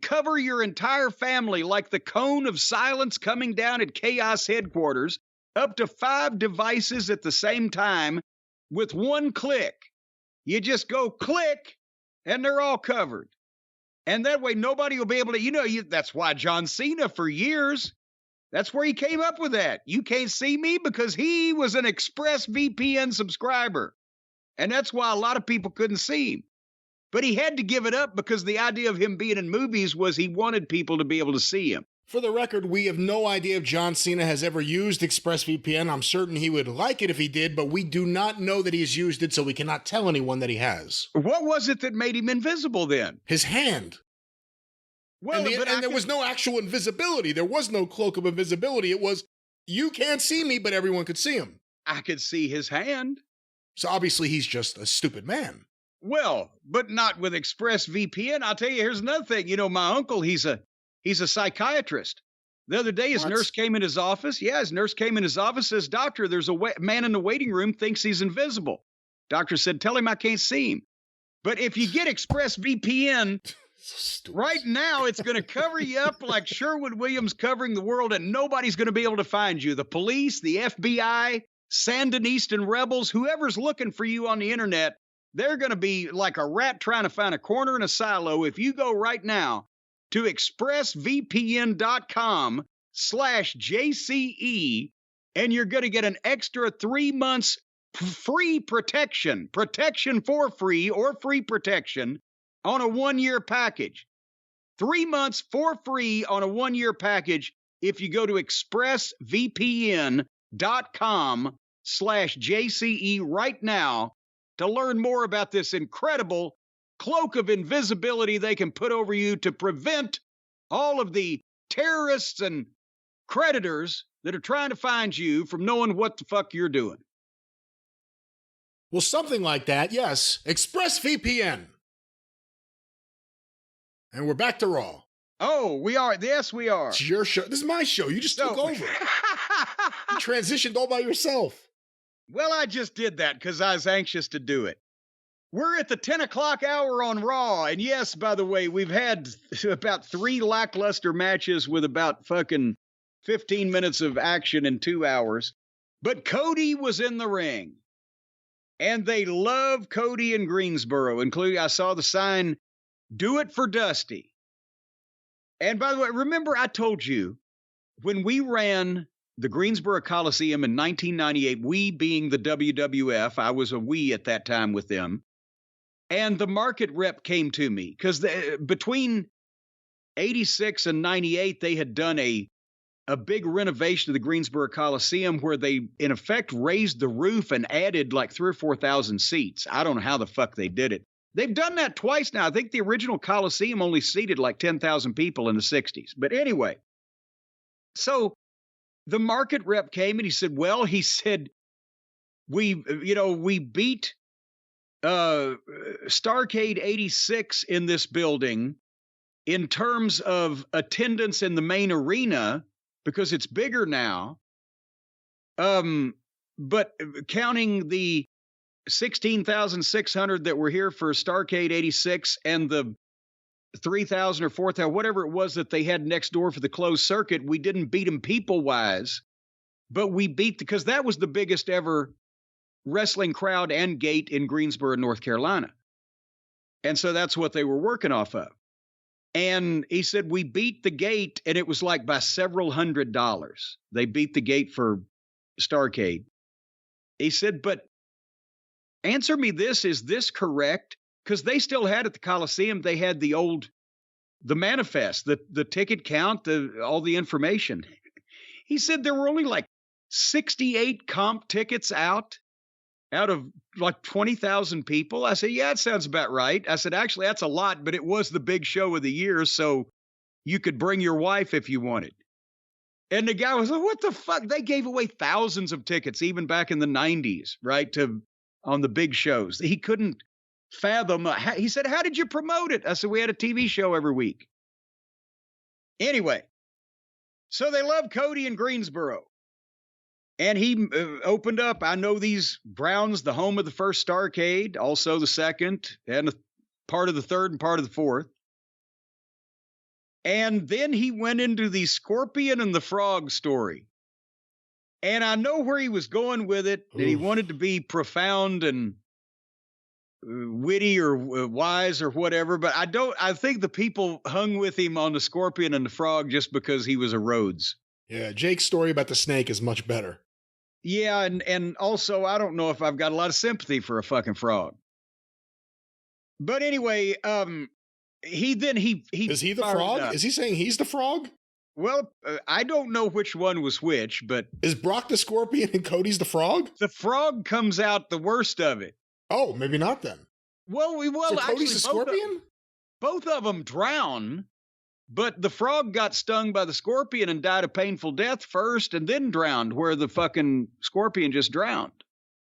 [SPEAKER 2] cover your entire family like the cone of silence coming down at Chaos headquarters, up to 5 devices at the same time with one click. You just go click, and they're all covered. And that way, nobody will be able to, that's why John Cena for years, that's where he came up with that. You can't see me because he was an ExpressVPN subscriber. And that's why a lot of people couldn't see him. But he had to give it up because the idea of him being in movies was he wanted people to be able to see him.
[SPEAKER 1] For the record, we have no idea if John Cena has ever used ExpressVPN. I'm certain he would like it if he did, but we do not know that he's used it, so we cannot tell anyone that he has.
[SPEAKER 2] What was it that made him invisible then?
[SPEAKER 1] His hand. Well, and there was no actual invisibility. There was no cloak of invisibility. It was, you can't see me, but everyone could see him.
[SPEAKER 2] I could see his hand.
[SPEAKER 1] So obviously he's just a stupid man.
[SPEAKER 2] Well, but not with ExpressVPN. I'll tell you, here's another thing. My uncle, he's a psychiatrist. The other day, his nurse came in his office. Yeah, his nurse came in his office, says, doctor, there's a man in the waiting room thinks he's invisible. Doctor said, tell him I can't see him. But if you get ExpressVPN, right now, it's going to cover you up like Sherwood Williams covering the world, and nobody's going to be able to find you. The police, the FBI, Sandinistan rebels, whoever's looking for you on the internet, they're going to be like a rat trying to find a corner in a silo. If you go right now to expressvpn.com/JCE, and you're going to get an extra 3 months free protection for free or free protection on a 1-year package. 3 months for free on a 1-year package if you go to expressvpn.com/JCE right now to learn more about this incredible cloak of invisibility they can put over you to prevent all of the terrorists and creditors that are trying to find you from knowing what the fuck you're doing.
[SPEAKER 1] Well, something like that, yes. ExpressVPN. And we're back to Raw.
[SPEAKER 2] Oh, we are. Yes, we are.
[SPEAKER 1] It's your show. This is my show. You just took over. You transitioned all by yourself.
[SPEAKER 2] Well, I just did that because I was anxious to do it. We're at the 10 o'clock hour on Raw. And yes, by the way, we've had about 3 lackluster matches with about fucking 15 minutes of action in 2 hours. But Cody was in the ring. And they love Cody in Greensboro, including I saw the sign, "Do it for Dusty." And by the way, remember I told you when we ran the Greensboro Coliseum in 1998, we being the WWF, I was a we at that time with them. And the market rep came to me because between 86 and 98, they had done a a big renovation of the Greensboro Coliseum where they, in effect, raised the roof and added like 3,000 or 4,000 seats. I don't know how the fuck they did it. They've done that twice now. I think the original Coliseum only seated like 10,000 people in the 60s. But anyway, so the market rep came and he said, well, he said, we beat Starrcade 86 in this building in terms of attendance in the main arena because it's bigger now. But counting the 16,600 that were here for Starrcade 86 and the 3,000 or 4,000, whatever it was that they had next door for the closed circuit, we didn't beat them people-wise, but we beat, because that was the biggest ever wrestling crowd and gate in Greensboro, North Carolina. And so that's what they were working off of. And he said, we beat the gate, and it was like by several $100s. They beat the gate for Starrcade. He said, but answer me this, is this correct? Because they still had at the Coliseum, they had the manifest, the ticket count, all the information. He said there were only like 68 comp tickets out of like 20,000 people. I said, yeah, it sounds about right. I said, actually, that's a lot, but it was the big show of the year, so you could bring your wife if you wanted. And the guy was like, what the fuck? They gave away thousands of tickets, even back in the 90s, right, on the big shows. He couldn't fathom. He said, how did you promote it? I said, we had a TV show every week. Anyway, so they love Cody in Greensboro. And he opened up, I know these Browns, the home of the first Starrcade, also the second, and a part of the third and part of the fourth. And then he went into the Scorpion and the Frog story. And I know where he was going with it, that he wanted to be profound and witty or wise or whatever, but I think the people hung with him on the Scorpion and the Frog just because he was a Rhodes.
[SPEAKER 1] Yeah, Jake's story about the snake is much better.
[SPEAKER 2] Yeah, and also, I don't know if I've got a lot of sympathy for a fucking frog. But anyway, he
[SPEAKER 1] is he the frog? Is he saying he's the frog?
[SPEAKER 2] Well, I don't know which one was which, but
[SPEAKER 1] is Brock the Scorpion and Cody's the frog?
[SPEAKER 2] The frog comes out the worst of it.
[SPEAKER 1] Oh, maybe not then.
[SPEAKER 2] Well,
[SPEAKER 1] so Cody's the Scorpion?
[SPEAKER 2] Both of them drown. But the frog got stung by the scorpion and died a painful death first and then drowned, where the fucking scorpion just drowned.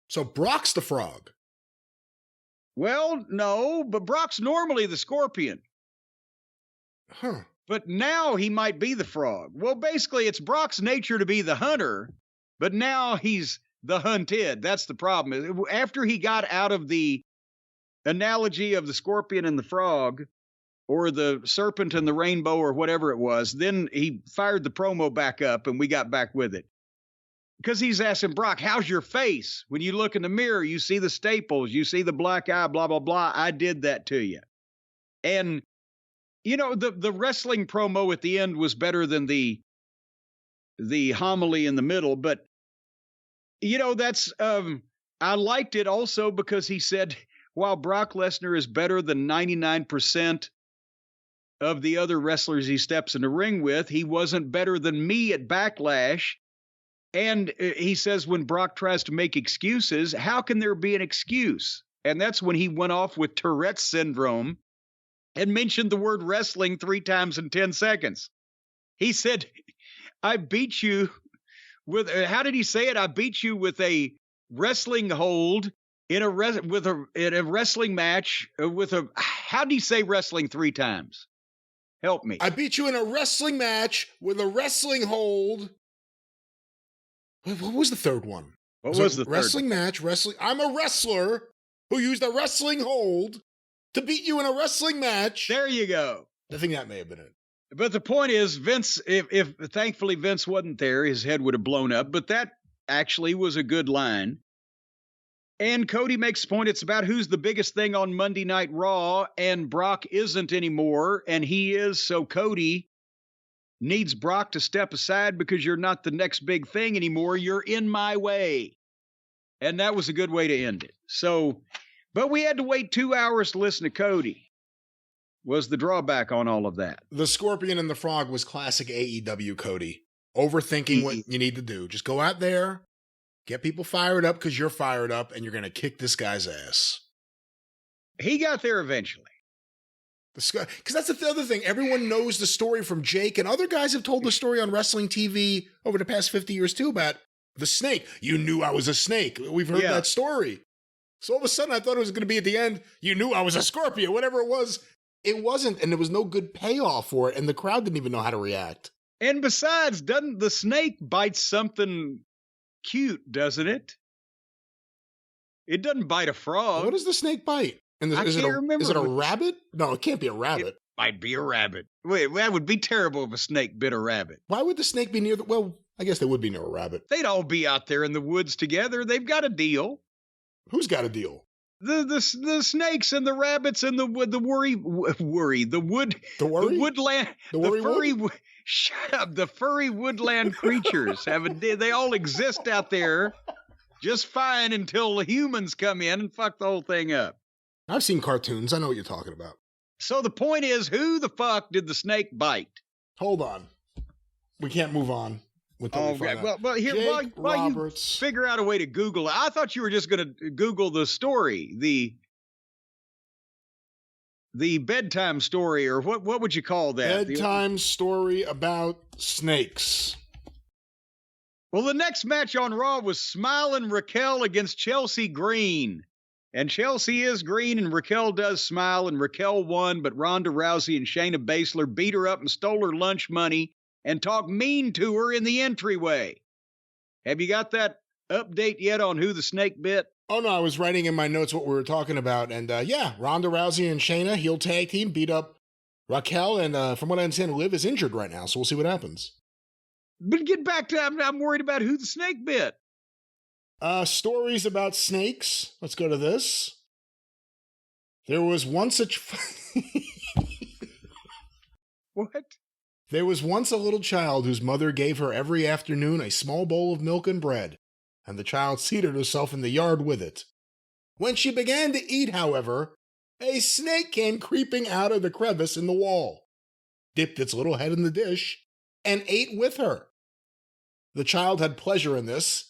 [SPEAKER 1] So Brock's the frog.
[SPEAKER 2] Well, no, but Brock's normally the scorpion.
[SPEAKER 1] Huh.
[SPEAKER 2] But now he might be the frog. Well, basically, it's Brock's nature to be the hunter, but now he's the hunted. That's the problem. After he got out of the analogy of the scorpion and the frog, or the serpent and the rainbow, or whatever it was, then he fired the promo back up and we got back with it. Because he's asking Brock, how's your face? When you look in the mirror, you see the staples, you see the black eye, blah, blah, blah. I did that to you. And, you know, the wrestling promo at the end was better than the homily in the middle. But, you know, that's, I liked it also because he said, while Brock Lesnar is better than 99% of the other wrestlers he steps in the ring with, he wasn't better than me at Backlash. And he says when Brock tries to make excuses, how can there be an excuse? And that's when he went off with Tourette's syndrome and mentioned the word wrestling 3 times in 10 seconds. He said, I beat you with, how did he say it? I beat you with a wrestling hold in a wrestling match how do you say wrestling 3 times? Help me.
[SPEAKER 1] I beat you in a wrestling match with a wrestling hold. What was the third one?
[SPEAKER 2] What was the
[SPEAKER 1] wrestling match? Wrestling. I'm a wrestler who used a wrestling hold to beat you in a wrestling match.
[SPEAKER 2] There you go.
[SPEAKER 1] I think that may have been it.
[SPEAKER 2] But the point is, Vince, if thankfully Vince wasn't there, his head would have blown up. But that actually was a good line. And Cody makes the point, it's about who's the biggest thing on Monday Night Raw, and Brock isn't anymore, and he is, so Cody needs Brock to step aside because you're not the next big thing anymore. You're in my way. And that was a good way to end it. So, but we had to wait 2 hours to listen to Cody. Was the drawback on all of that.
[SPEAKER 1] The Scorpion and the Frog was classic AEW Cody. overthinking what you need to do. Just go out there, get people fired up because you're fired up, and you're going to kick this guy's ass.
[SPEAKER 2] He got there eventually.
[SPEAKER 1] Because that's the other thing. Everyone knows the story from Jake, and other guys have told the story on wrestling TV over the past 50 years too about the snake. You knew I was a snake. We've heard that story. So all of a sudden I thought it was going to be at the end, you knew I was a Scorpio, whatever it was. It wasn't, and there was no good payoff for it, and the crowd didn't even know how to react.
[SPEAKER 2] And besides, doesn't the snake bite something cute, doesn't it? It doesn't bite a frog.
[SPEAKER 1] What does the snake bite? And
[SPEAKER 2] I can't remember.
[SPEAKER 1] Is it a rabbit? No, it can't be a rabbit.
[SPEAKER 2] It might be a rabbit. Wait, that would be terrible if a snake bit a rabbit.
[SPEAKER 1] Why would the snake be near the... Well, I guess they would be near a rabbit.
[SPEAKER 2] They'd all be out there in the woods together. They've got a deal.
[SPEAKER 1] Who's got a deal?
[SPEAKER 2] The snakes and the rabbits and the furry woodland creatures have a deal. They all exist out there just fine until the humans come in and fuck the whole thing up.
[SPEAKER 1] I've seen cartoons. I know what you're talking about.
[SPEAKER 2] So the point is, who the fuck did the snake bite?
[SPEAKER 1] Hold on. We can't move on.
[SPEAKER 2] Well, here, while you figure out a way to Google it, I thought you were just going to Google the story, the bedtime story, or what would you call that?
[SPEAKER 1] Bedtime story about snakes.
[SPEAKER 2] Well, the next match on Raw was Smiling Raquel against Chelsea Green. And Chelsea is green, and Raquel does smile, and Raquel won, but Ronda Rousey and Shayna Baszler beat her up and stole her lunch money and talked mean to her in the entryway. Have you got that update yet on who the snake bit?
[SPEAKER 1] Oh, no, I was writing in my notes what we were talking about. And Ronda Rousey and Shayna, heel tag team, beat up Raquel. And from what I understand, Liv is injured right now, so we'll see what happens.
[SPEAKER 2] But get back to, I'm worried about who the snake bit.
[SPEAKER 1] Stories about snakes. Let's go to this. There was once a...
[SPEAKER 2] What?
[SPEAKER 1] There was once a little child whose mother gave her every afternoon a small bowl of milk and bread, and the child seated herself in the yard with it. When she began to eat, however, a snake came creeping out of the crevice in the wall, dipped its little head in the dish, and ate with her. The child had pleasure in this,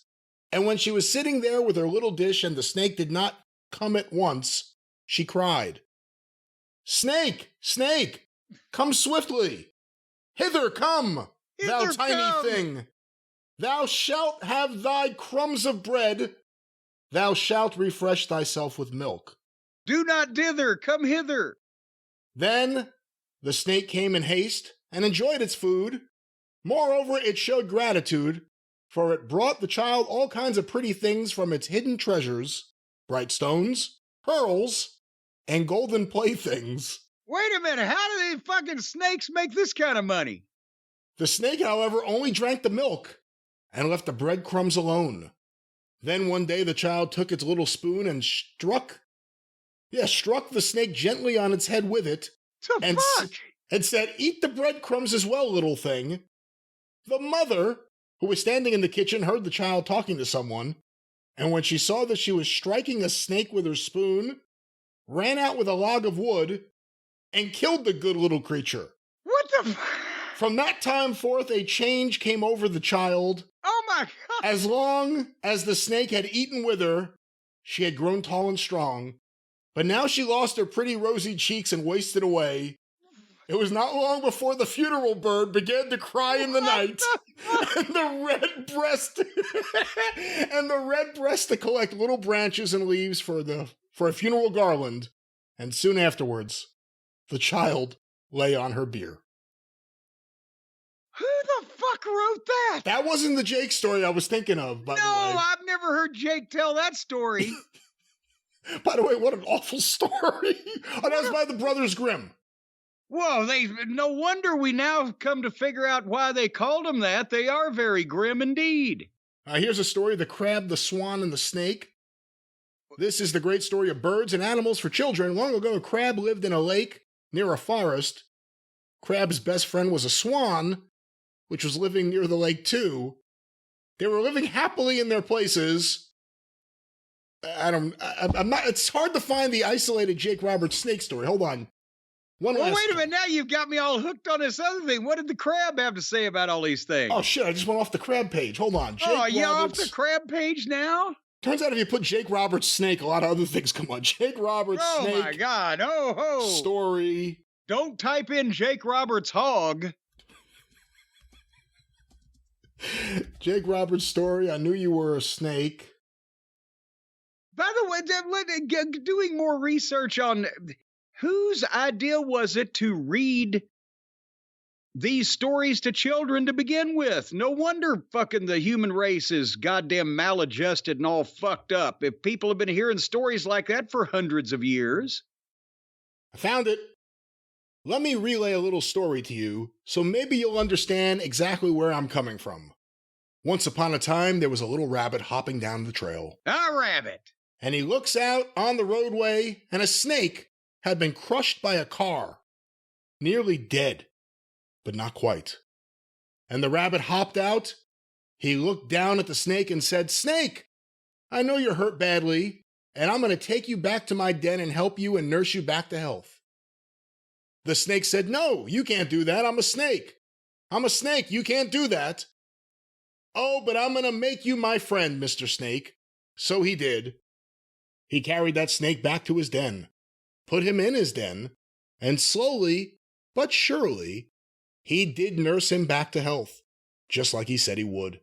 [SPEAKER 1] and when she was sitting there with her little dish and the snake did not come at once, she cried, "Snake, snake, come swiftly! Hither come, thou tiny thing! Thou shalt have thy crumbs of bread, thou shalt refresh thyself with milk.
[SPEAKER 2] Do not dither, come hither!" Then
[SPEAKER 1] the snake came in haste and enjoyed its food. Moreover, it showed gratitude, for it brought the child all kinds of pretty things from its hidden treasures, bright stones, pearls, and golden playthings.
[SPEAKER 2] Wait a minute, how do they fucking snakes make this kind of money?
[SPEAKER 1] The snake, however, only drank the milk and left the breadcrumbs alone. Then one day the child took its little spoon and struck the snake gently on its head with it, and said, "Eat the breadcrumbs as well, little thing." The mother, who was standing in the kitchen, heard the child talking to someone, and when she saw that she was striking a snake with her spoon, ran out with a log of wood and killed the good little creature.
[SPEAKER 2] What the
[SPEAKER 1] From that time forth, a change came over the child.
[SPEAKER 2] Oh my God!
[SPEAKER 1] As long as the snake had eaten with her, she had grown tall and strong, but now she lost her pretty rosy cheeks and wasted away. It was not long before the funeral bird began to cry in the night, and the red breast to collect little branches and leaves for a funeral garland, and soon afterwards, the child lay on her bier.
[SPEAKER 2] Who the fuck wrote that?
[SPEAKER 1] That wasn't the Jake story I was thinking of, by the way.
[SPEAKER 2] No, I've never heard Jake tell that story.
[SPEAKER 1] By the way, what an awful story. Oh, that was by the Brothers Grimm.
[SPEAKER 2] Whoa, no wonder we now come to figure out why they called them that. They are very grim indeed.
[SPEAKER 1] Here's a story, The Crab, the Swan, and the Snake. This is the great story of birds and animals for children. Long ago, a crab lived in a lake near a forest. Crab's best friend was a swan, which was living near the lake too. They were living happily in their places. I'm not, it's hard to find the isolated Jake Roberts snake story. Hold on. One
[SPEAKER 2] Well,
[SPEAKER 1] last.
[SPEAKER 2] wait a minute. Now you've got me all hooked on this other thing. What did the crab have to say about all these things?
[SPEAKER 1] Oh, shit. I just went off the crab page. Hold on. Jake
[SPEAKER 2] you off
[SPEAKER 1] Roberts.
[SPEAKER 2] the crab page now?
[SPEAKER 1] Turns out if you put Jake Roberts' snake, a lot of other things come on. Jake Roberts' snake.
[SPEAKER 2] Oh, my God. Oh, ho.
[SPEAKER 1] Story.
[SPEAKER 2] Don't type in Jake Roberts' hog.
[SPEAKER 1] Jake Roberts' story. I knew you were a snake.
[SPEAKER 2] By the way, doing more research on whose idea was it to read these stories to children to begin with? No wonder fucking the human race is goddamn maladjusted and all fucked up. If people have been hearing stories like that for hundreds of years.
[SPEAKER 1] I found it. Let me relay a little story to you, so maybe you'll understand exactly where I'm coming from. Once upon a time, there was a little rabbit hopping down the trail.
[SPEAKER 2] A rabbit.
[SPEAKER 1] And he looks out on the roadway, and a snake had been crushed by a car. Nearly dead, but not quite. And the rabbit hopped out. He looked down at the snake and said, "Snake, I know you're hurt badly, and I'm going to take you back to my den and help you and nurse you back to health." The snake said, "No, you can't do that. I'm a snake. I'm a snake. You can't do that." "Oh, but I'm going to make you my friend, Mr. Snake." So he did. He carried that snake back to his den, put him in his den, and slowly, but surely, he did nurse him back to health, just like he said he would.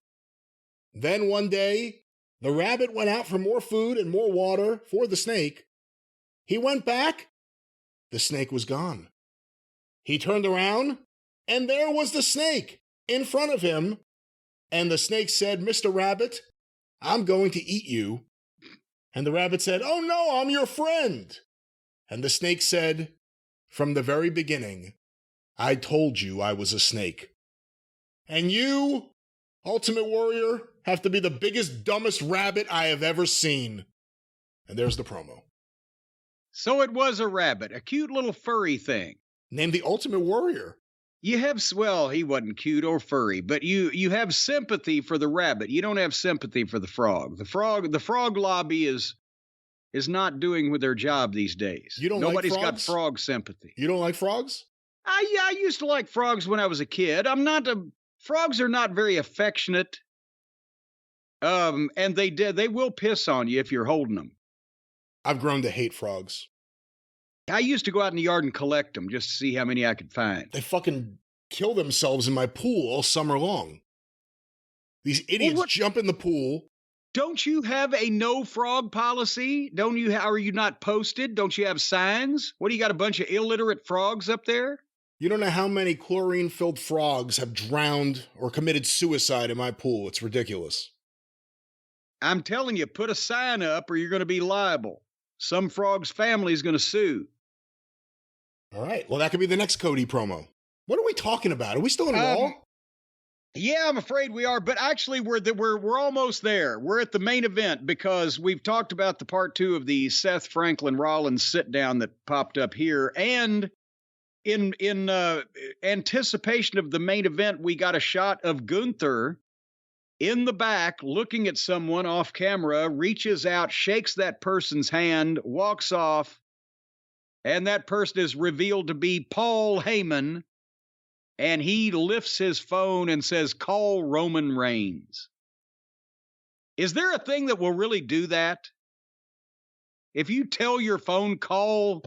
[SPEAKER 1] Then one day, the rabbit went out for more food and more water for the snake. He went back. The snake was gone. He turned around, and there was the snake in front of him. And the snake said, "Mr. Rabbit, I'm going to eat you." And the rabbit said, "Oh no, I'm your friend." And the snake said, "From the very beginning, I told you I was a snake. And you, Ultimate Warrior, have to be the biggest, dumbest rabbit I have ever seen." And there's the promo.
[SPEAKER 2] So it was a rabbit, a cute little furry thing.
[SPEAKER 1] Named the Ultimate Warrior.
[SPEAKER 2] You have, well, he wasn't cute or furry, but you have sympathy for the rabbit. You don't have sympathy for the frog. The frog lobby is not doing with their job these days.
[SPEAKER 1] You don't
[SPEAKER 2] Nobody's
[SPEAKER 1] like
[SPEAKER 2] got
[SPEAKER 1] frogs?
[SPEAKER 2] frog sympathy.
[SPEAKER 1] You don't like frogs?
[SPEAKER 2] I used to like frogs when I was a kid. Frogs are not very affectionate. And they will piss on you if you're holding them.
[SPEAKER 1] I've grown to hate frogs.
[SPEAKER 2] I used to go out in the yard and collect them just to see how many I could find.
[SPEAKER 1] They fucking kill themselves in my pool all summer long. These idiots jump in the pool.
[SPEAKER 2] Don't you have a no frog policy? Are you not posted? Don't you have signs? What do you got, a bunch of illiterate frogs up there?
[SPEAKER 1] You don't know how many chlorine-filled frogs have drowned or committed suicide in my pool. It's ridiculous.
[SPEAKER 2] I'm telling you, put a sign up or you're going to be liable. Some frog's family is going to sue.
[SPEAKER 1] All right. Well, that could be the next Cody promo. What are we talking about? Are we still in Raw?
[SPEAKER 2] Yeah, I'm afraid we are. But actually, we're almost there. We're at the main event because we've talked about the part 2 of the Seth Franklin Rollins sit down that popped up here, and in anticipation of the main event, we got a shot of Gunther in the back looking at someone off camera, reaches out, shakes that person's hand, walks off. And that person is revealed to be Paul Heyman. And he lifts his phone and says, "Call Roman Reigns." Is there a thing that will really do that? If you tell your phone, call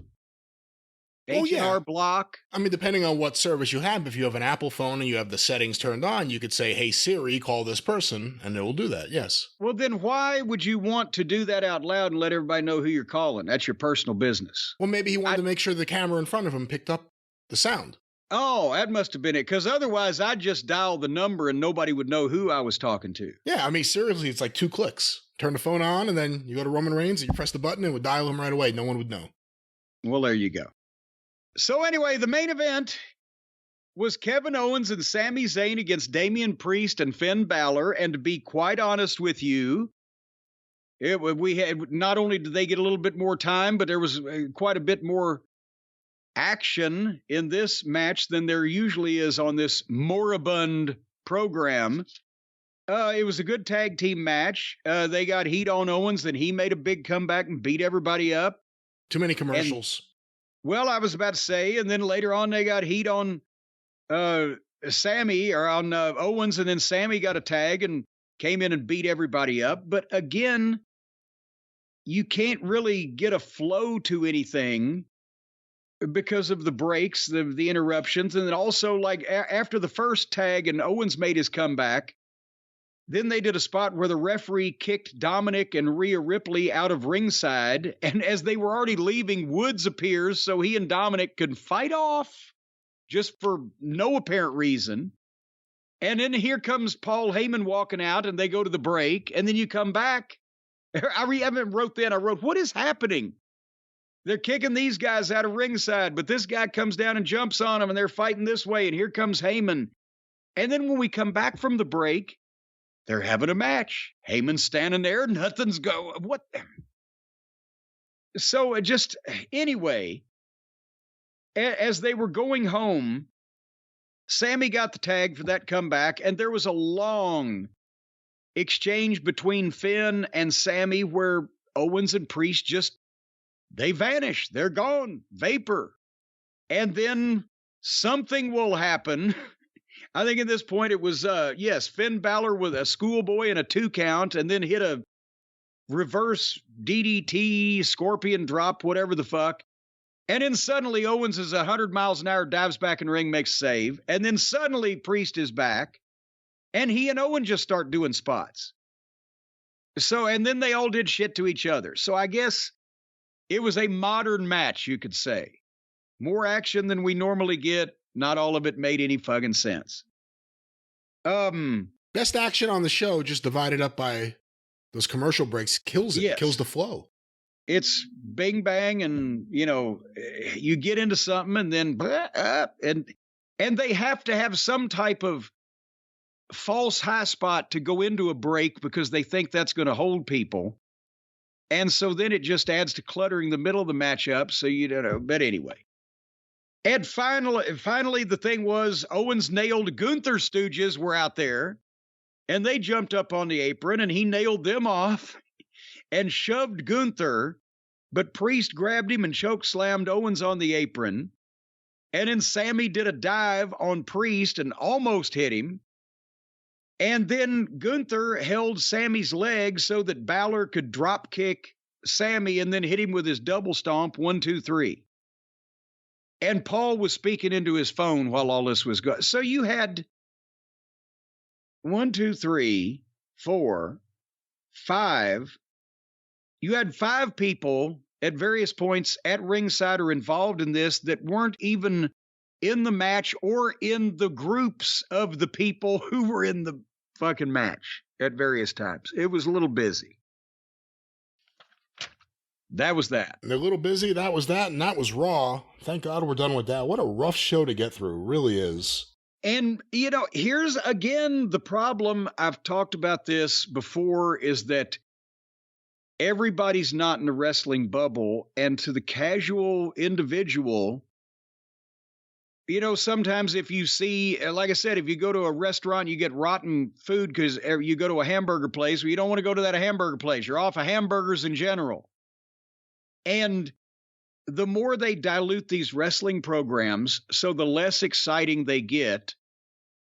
[SPEAKER 2] H&R Block?
[SPEAKER 1] I mean, depending on what service you have, if you have an Apple phone and you have the settings turned on, you could say, "Hey Siri, call this person," and it will do that, yes.
[SPEAKER 2] Well, then why would you want to do that out loud and let everybody know who you're calling? That's your personal business.
[SPEAKER 1] Well, maybe he wanted to make sure the camera in front of him picked up the sound.
[SPEAKER 2] Oh, that must have been it, because otherwise I'd just dial the number and nobody would know who I was talking to.
[SPEAKER 1] Yeah, I mean, seriously, it's like 2 clicks. Turn the phone on, and then you go to Roman Reigns, and you press the button, and it would dial him right away. No one would know.
[SPEAKER 2] Well, there you go. So anyway, the main event was Kevin Owens and Sami Zayn against Damian Priest and Finn Balor. And to be quite honest with you, we had, not only did they get a little bit more time, but there was quite a bit more action in this match than there usually is on this moribund program. It was a good tag team match. They got heat on Owens, and he made a big comeback and beat everybody up.
[SPEAKER 1] Too many commercials.
[SPEAKER 2] Well, I was about to say, and then later on they got heat on Sammy or on Owens, and then Sammy got a tag and came in and beat everybody up. But again, you can't really get a flow to anything because of the breaks, the interruptions, and then also like after the first tag and Owens made his comeback, then they did a spot where the referee kicked Dominic and Rhea Ripley out of ringside, and as they were already leaving, Woods appears so he and Dominic could fight off just for no apparent reason. And then here comes Paul Heyman walking out, and they go to the break, and then you come back. I wrote, what is happening? They're kicking these guys out of ringside, but this guy comes down and jumps on them, and they're fighting this way, and here comes Heyman. And then when we come back from the break, they're having a match. Heyman's standing there, nothing's going. What? So anyway, as they were going home, Sammy got the tag for that comeback, and there was a long exchange between Finn and Sammy where Owens and Priest they vanish. They're gone. Vapor. And then something will happen. I think at this point it was, Finn Balor with a schoolboy and a 2 count, and then hit a reverse DDT, scorpion drop, whatever the fuck. And then suddenly Owens is 100 miles an hour, dives back in the ring, makes a save. And then suddenly Priest is back, and he and Owen just start doing spots. So, and then they all did shit to each other. So I guess it was a modern match, you could say. More action than we normally get. Not all of it made any fucking sense.
[SPEAKER 1] Best action on the show, just divided up by those commercial breaks, kills it. Yes. Kills the flow.
[SPEAKER 2] It's bing bang, and you get into something, and then and they have to have some type of false high spot to go into a break because they think that's going to hold people. And so then it just adds to cluttering the middle of the matchup. So you don't know. But anyway. And finally, the thing was Owens nailed Gunther's stooges were out there, and they jumped up on the apron, and he nailed them off and shoved Gunther, but Priest grabbed him and choke slammed Owens on the apron. And then Sammy did a dive on Priest and almost hit him. And then Gunther held Sammy's leg so that Balor could drop kick Sammy and then hit him with his double stomp, 1, 2, 3. And Paul was speaking into his phone while all this was going. So you had 1, 2, 3, 4, 5. You had 5 people at various points at ringside or involved in this that weren't even in the match or in the groups of the people who were in the fucking match at various times. It was a little busy. That was that.
[SPEAKER 1] They're a little busy. That was that. And that was Raw. Thank God we're done with that. What a rough show to get through. It really is.
[SPEAKER 2] And, here's again the problem. I've talked about this before, is that everybody's not in the wrestling bubble. And to the casual individual, sometimes if you see, like I said, if you go to a restaurant, you get rotten food because you go to a hamburger place. Well, you don't want to go to that hamburger place. You're off of hamburgers in general. And the more they dilute these wrestling programs, so the less exciting they get,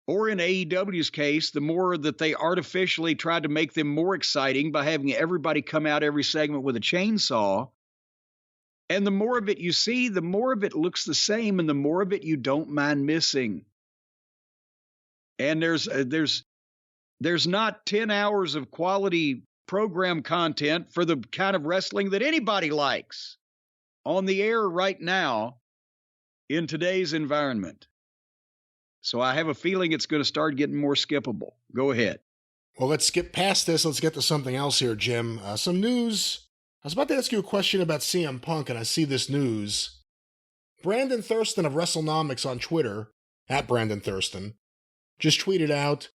[SPEAKER 2] or in AEW's case, the more that they artificially try to make them more exciting by having everybody come out every segment with a chainsaw. And the more of it you see, the more of it looks the same, and the more of it you don't mind missing. And there's not 10 hours of quality program content for the kind of wrestling that anybody likes on the air right now in today's environment. So I have a feeling it's going to start getting more skippable. Go ahead.
[SPEAKER 1] Well, let's skip past this. Let's get to something else here, Jim. Some news. I was about to ask you a question about CM Punk, and I see this news. Brandon Thurston of WrestleNomics on Twitter, at Brandon Thurston, just tweeted out,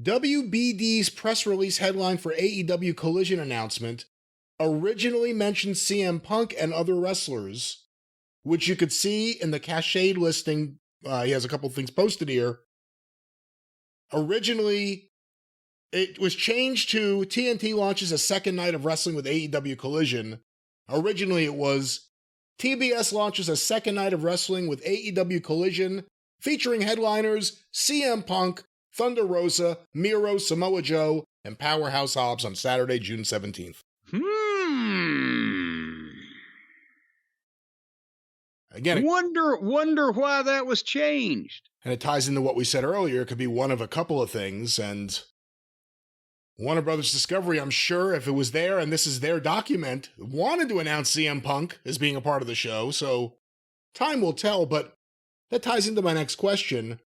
[SPEAKER 1] WBD's press release headline for AEW Collision announcement originally mentioned CM Punk and other wrestlers, which you could see in the cachet listing. He has a couple things posted here. Originally, it was changed to TNT launches a second night of wrestling with AEW Collision. Originally, it was TBS launches a second night of wrestling with AEW Collision, featuring headliners CM Punk, Thunder Rosa, Miro, Samoa Joe, and Powerhouse Hobbs on Saturday, June 17th. Again,
[SPEAKER 2] Wonder why that was changed.
[SPEAKER 1] And it ties into what we said earlier. It could be one of a couple of things. And Warner Brothers Discovery, I'm sure, if it was there and this is their document, wanted to announce CM Punk as being a part of the show. So time will tell. But that ties into my next question.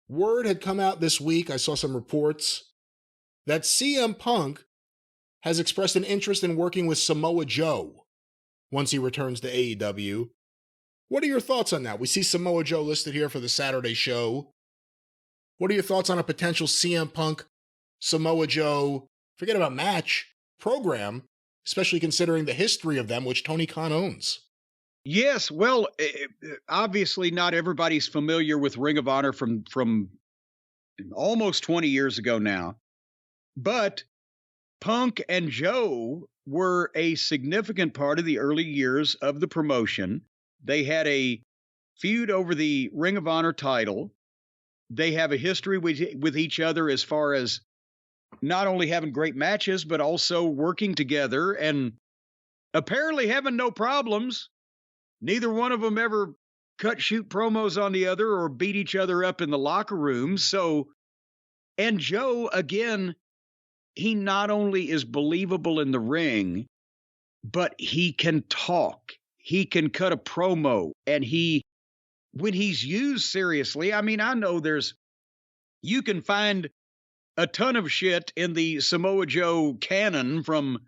[SPEAKER 1] Word had come out this week, I saw some reports, that CM Punk has expressed an interest in working with Samoa Joe once he returns to AEW. What are your thoughts on that? We see Samoa Joe listed here for the Saturday show. What are your thoughts on a potential CM Punk, Samoa Joe, forget about match, program, especially considering the history of them, which Tony Khan owns?
[SPEAKER 2] Yes, well, obviously not everybody's familiar with Ring of Honor from almost 20 years ago now. But Punk and Joe were a significant part of the early years of the promotion. They had a feud over the Ring of Honor title. They have a history with each other as far as not only having great matches, but also working together and apparently having no problems. Neither one of them ever shoot promos on the other or beat each other up in the locker room. So, and Joe, again, he not only is believable in the ring, but he can talk. He can cut a promo, and when he's used seriously, I mean, I know you can find a ton of shit in the Samoa Joe canon from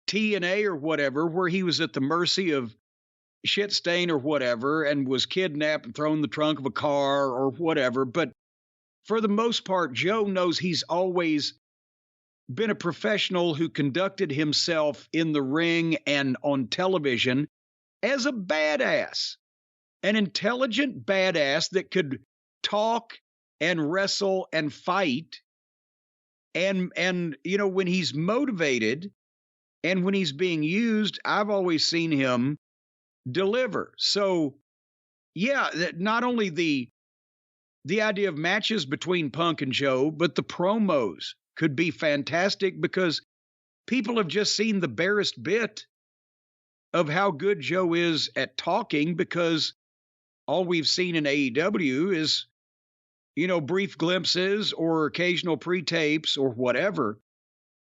[SPEAKER 2] TNA or whatever, where he was at the mercy of shit stain or whatever, and was kidnapped and thrown in the trunk of a car or whatever. But for the most part, Joe knows he's always been a professional who conducted himself in the ring and on television as a badass, an intelligent badass that could talk and wrestle and fight. And you know, when he's motivated and when he's being used, I've always seen him deliver. So yeah, not only the idea of matches between Punk and Joe, but the promos could be fantastic because people have just seen the barest bit of how good Joe is at talking, because all we've seen in AEW is, you know, brief glimpses or occasional pre-tapes or whatever.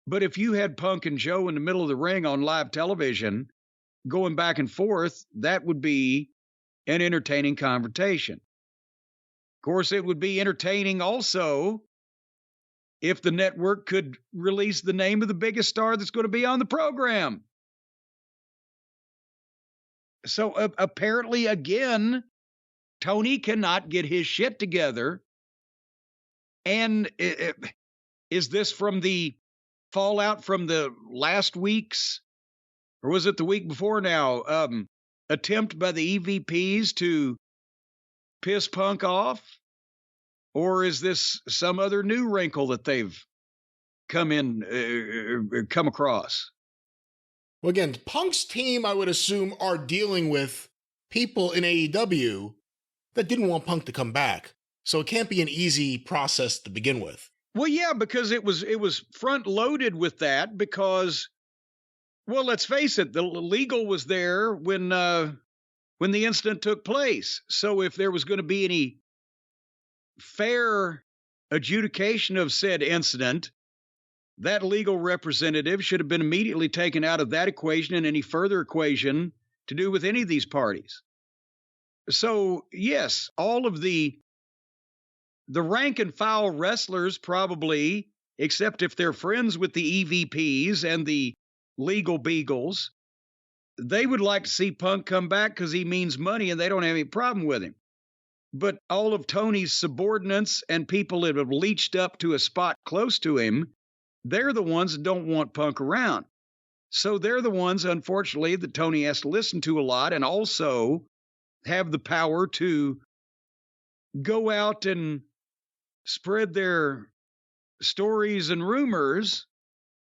[SPEAKER 2] But if you had Punk and Joe in the middle of the ring on live television going back and forth, that would be an entertaining confrontation. Of course, it would be entertaining also if the network could release the name of the biggest star that's going to be on the program. So apparently, again, Tony cannot get his shit together. And is this from the fallout from the last week's, or was it the week before now, attempt by the EVPs to piss Punk off? Or is this some other new wrinkle that they've come across?
[SPEAKER 1] Well, again, Punk's team, I would assume, are dealing with people in AEW that didn't want Punk to come back. So it can't be an easy process to begin with.
[SPEAKER 2] Well, yeah, because it was front loaded with that because, well, let's face it, the legal was there when the incident took place. So if there was going to be any fair adjudication of said incident, that legal representative should have been immediately taken out of that equation and any further equation to do with any of these parties. So, yes, all of the rank and file wrestlers probably, except if they're friends with the EVPs and the legal beagles, they would like to see Punk come back because he means money and they don't have any problem with him. But all of Tony's subordinates and people that have leached up to a spot close to him, they're the ones that don't want Punk around. So they're the ones, unfortunately, that Tony has to listen to a lot and also have the power to go out and spread their stories and rumors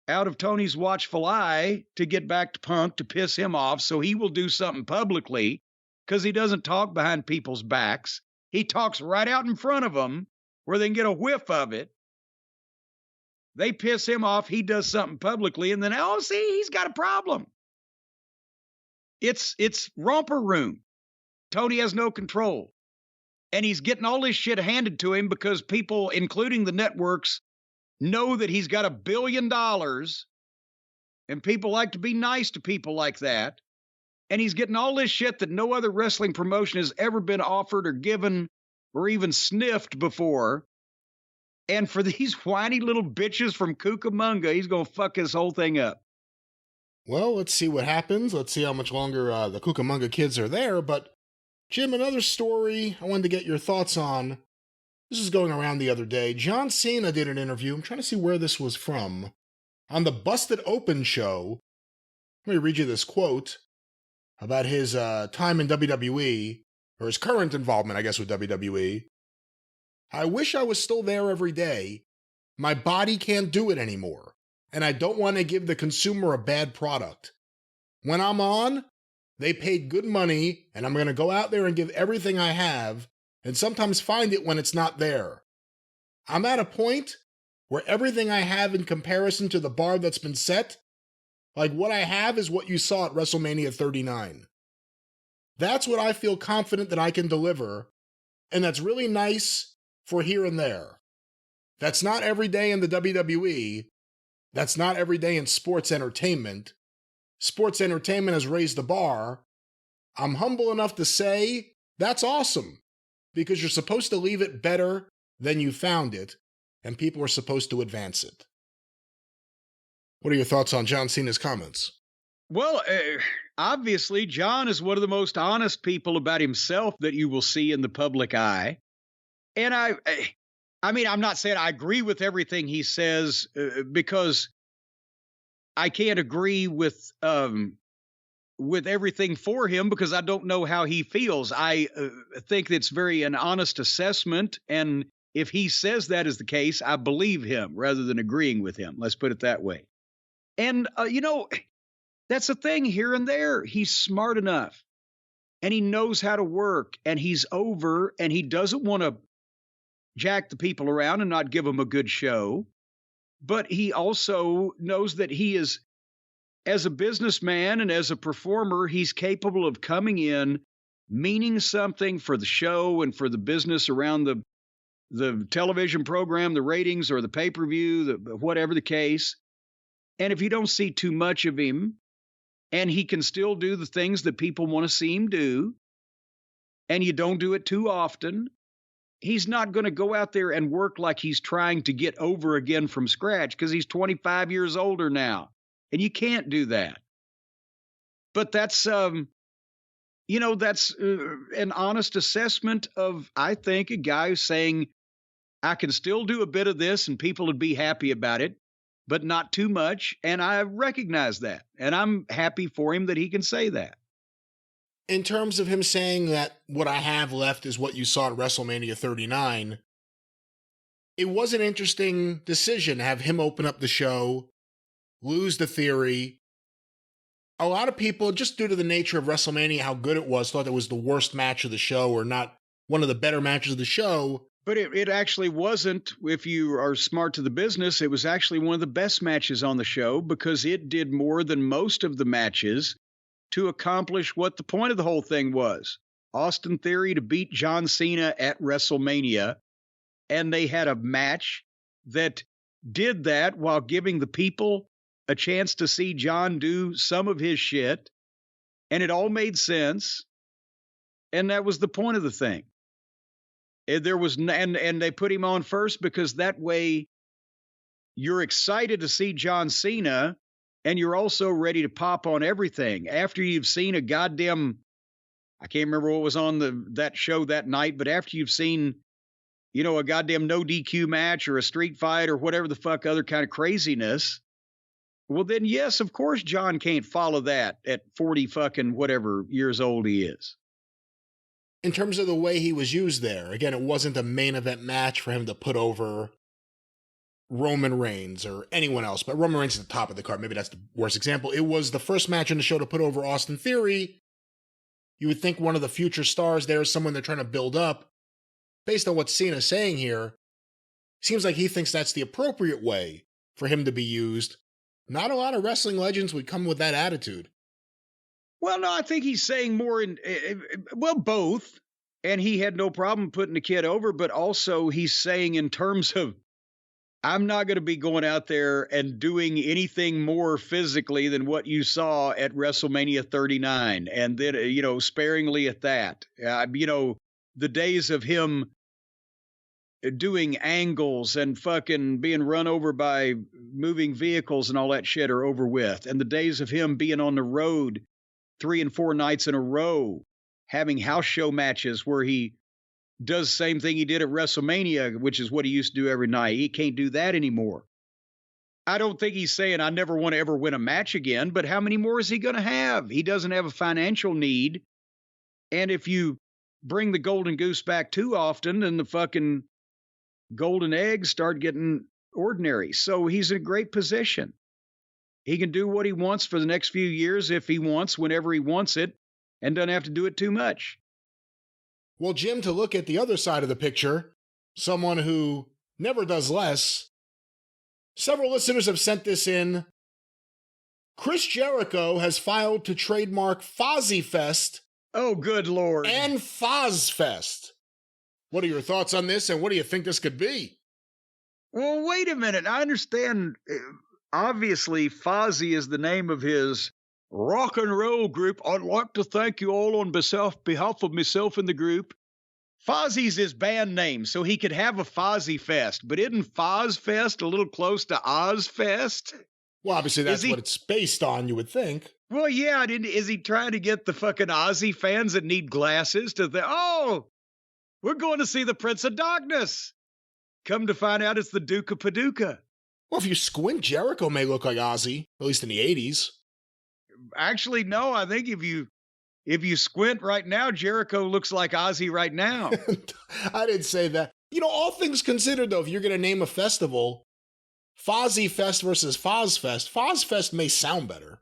[SPEAKER 2] out of Tony's watchful eye to get back to Punk to piss him off, so he will do something publicly because he doesn't talk behind people's backs. He talks right out in front of them where they can get a whiff of it. They piss him off, he does something publicly, and then, oh, see, he's got a problem. It's romper room. Tony has no control. And he's getting all this shit handed to him because people, including the networks, know that he's got $1 billion, and people like to be nice to people like that. And he's getting all this shit that no other wrestling promotion has ever been offered or given or even sniffed before. And for these whiny little bitches from Cucamonga, he's going to fuck his whole thing up.
[SPEAKER 1] Well, let's see what happens. Let's see how much longer the Cucamonga kids are there. But, Jim, another story I wanted to get your thoughts on. This is going around the other day. John Cena did an interview. I'm trying to see where this was from. On the Busted Open show. Let me read you this quote about his time in WWE, or his current involvement, I guess, with WWE. I wish I was still there every day. My body can't do it anymore, and I don't want to give the consumer a bad product. When I'm on, they paid good money, and I'm going to go out there and give everything I have, and sometimes find it when it's not there. I'm at a point where everything I have in comparison to the bar that's been set, like what I have is what you saw at WrestleMania 39. That's what I feel confident that I can deliver, and that's really nice for here and there. That's not every day in the WWE. That's not every day in sports entertainment. Sports entertainment has raised the bar. I'm humble enough to say that's awesome, because you're supposed to leave it better than you found it, and people are supposed to advance it. What are your thoughts on John Cena's comments?
[SPEAKER 2] Well, obviously, John is one of the most honest people about himself that you will see in the public eye. And I mean, I'm not saying I agree with everything he says because I can't agree with everything for him because I don't know how he feels. I think it's an honest assessment. And if he says that is the case, I believe him rather than agreeing with him. Let's put it that way. And, that's the thing here and there. He's smart enough and he knows how to work and he's over and he doesn't want to jack the people around and not give them a good show. But he also knows that he is, as a businessman and as a performer, he's capable of coming in, meaning something for the show and for the business around the television program, the ratings or the pay-per-view, whatever the case. And if you don't see too much of him and he can still do the things that people want to see him do, and you don't do it too often, he's not going to go out there and work like he's trying to get over again from scratch because he's 25 years older now. And you can't do that. But that's, an honest assessment of, I think, a guy who's saying, I can still do a bit of this and people would be happy about it, but not too much. And I recognize that. And I'm happy for him that he can say that.
[SPEAKER 1] In terms of him saying that what I have left is what you saw at WrestleMania 39, it was an interesting decision to have him open up the show, lose the theory. A lot of people, just due to the nature of WrestleMania, how good it was, thought it was the worst match of the show or not one of the better matches of the show.
[SPEAKER 2] But it actually wasn't, if you are smart to the business, it was actually one of the best matches on the show because it did more than most of the matches to accomplish what the point of the whole thing was. Austin Theory to beat John Cena at WrestleMania. And they had a match that did that while giving the people a chance to see John do some of his shit. And it all made sense. And that was the point of the thing. And they put him on first because that way you're excited to see John Cena and you're also ready to pop on everything. After you've seen a goddamn, I can't remember what was on that show that night, but after you've seen, a goddamn no DQ match or a street fight or whatever the fuck other kind of craziness, well then yes, of course John can't follow that at 40 fucking whatever years old he is.
[SPEAKER 1] In terms of the way he was used there, again, it wasn't a main event match for him to put over Roman Reigns or anyone else, but Roman Reigns is at the top of the card. Maybe that's the worst example. It was the first match on the show to put over Austin Theory. You would think one of the future stars there is someone they're trying to build up. Based on what Cena's saying here, seems like he thinks that's the appropriate way for him to be used. Not a lot of wrestling legends would come with that attitude.
[SPEAKER 2] Well, no, I think he's saying more both. And he had no problem putting the kid over, but also he's saying in terms of, I'm not going to be going out there and doing anything more physically than what you saw at WrestleMania 39. And then, sparingly at that. The days of him doing angles and fucking being run over by moving vehicles and all that shit are over with. And the days of him being on the road 3 and 4 nights in a row, having house show matches where he does the same thing he did at WrestleMania, which is what he used to do every night. He can't do that anymore. I don't think he's saying, I never want to ever win a match again, but how many more is he going to have? He doesn't have a financial need. And if you bring the golden goose back too often, then the fucking golden eggs start getting ordinary. So he's in a great position. He can do what he wants for the next few years if he wants, whenever he wants it, and doesn't have to do it too much.
[SPEAKER 1] Well, Jim, to look at the other side of the picture, someone who never does less, several listeners have sent this in. Chris Jericho has filed to trademark Fozzy Fest.
[SPEAKER 2] Oh, good Lord.
[SPEAKER 1] And Foz Fest. What are your thoughts on this, and what do you think this could be?
[SPEAKER 2] Well, wait a minute. I understand. Obviously, Fozzy is the name of his rock and roll group. I'd like to thank you all on behalf of myself and the group. Fozzy's his band name, so he could have a Fozzy Fest. But isn't Foz Fest a little close to Oz Fest?
[SPEAKER 1] Well, obviously that's what it's based on, you would think.
[SPEAKER 2] Well, yeah. Is he trying to get the fucking Ozzy fans that need glasses to think, oh, we're going to see the Prince of Darkness? Come to find out it's the Duke of Paducah.
[SPEAKER 1] Well, if you squint, Jericho may look like Ozzy, at least in the 80s.
[SPEAKER 2] Actually, no. I think if you squint right now, Jericho looks like Ozzy right now.
[SPEAKER 1] I didn't say that. All things considered, though, if you're going to name a festival, Fozzy Fest versus Foz Fest, Foz Fest may sound better.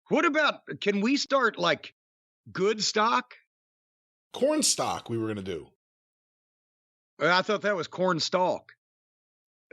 [SPEAKER 2] What about, can we start like Goodstock?
[SPEAKER 1] Cornstalk we were going to do.
[SPEAKER 2] I thought that was Cornstalk.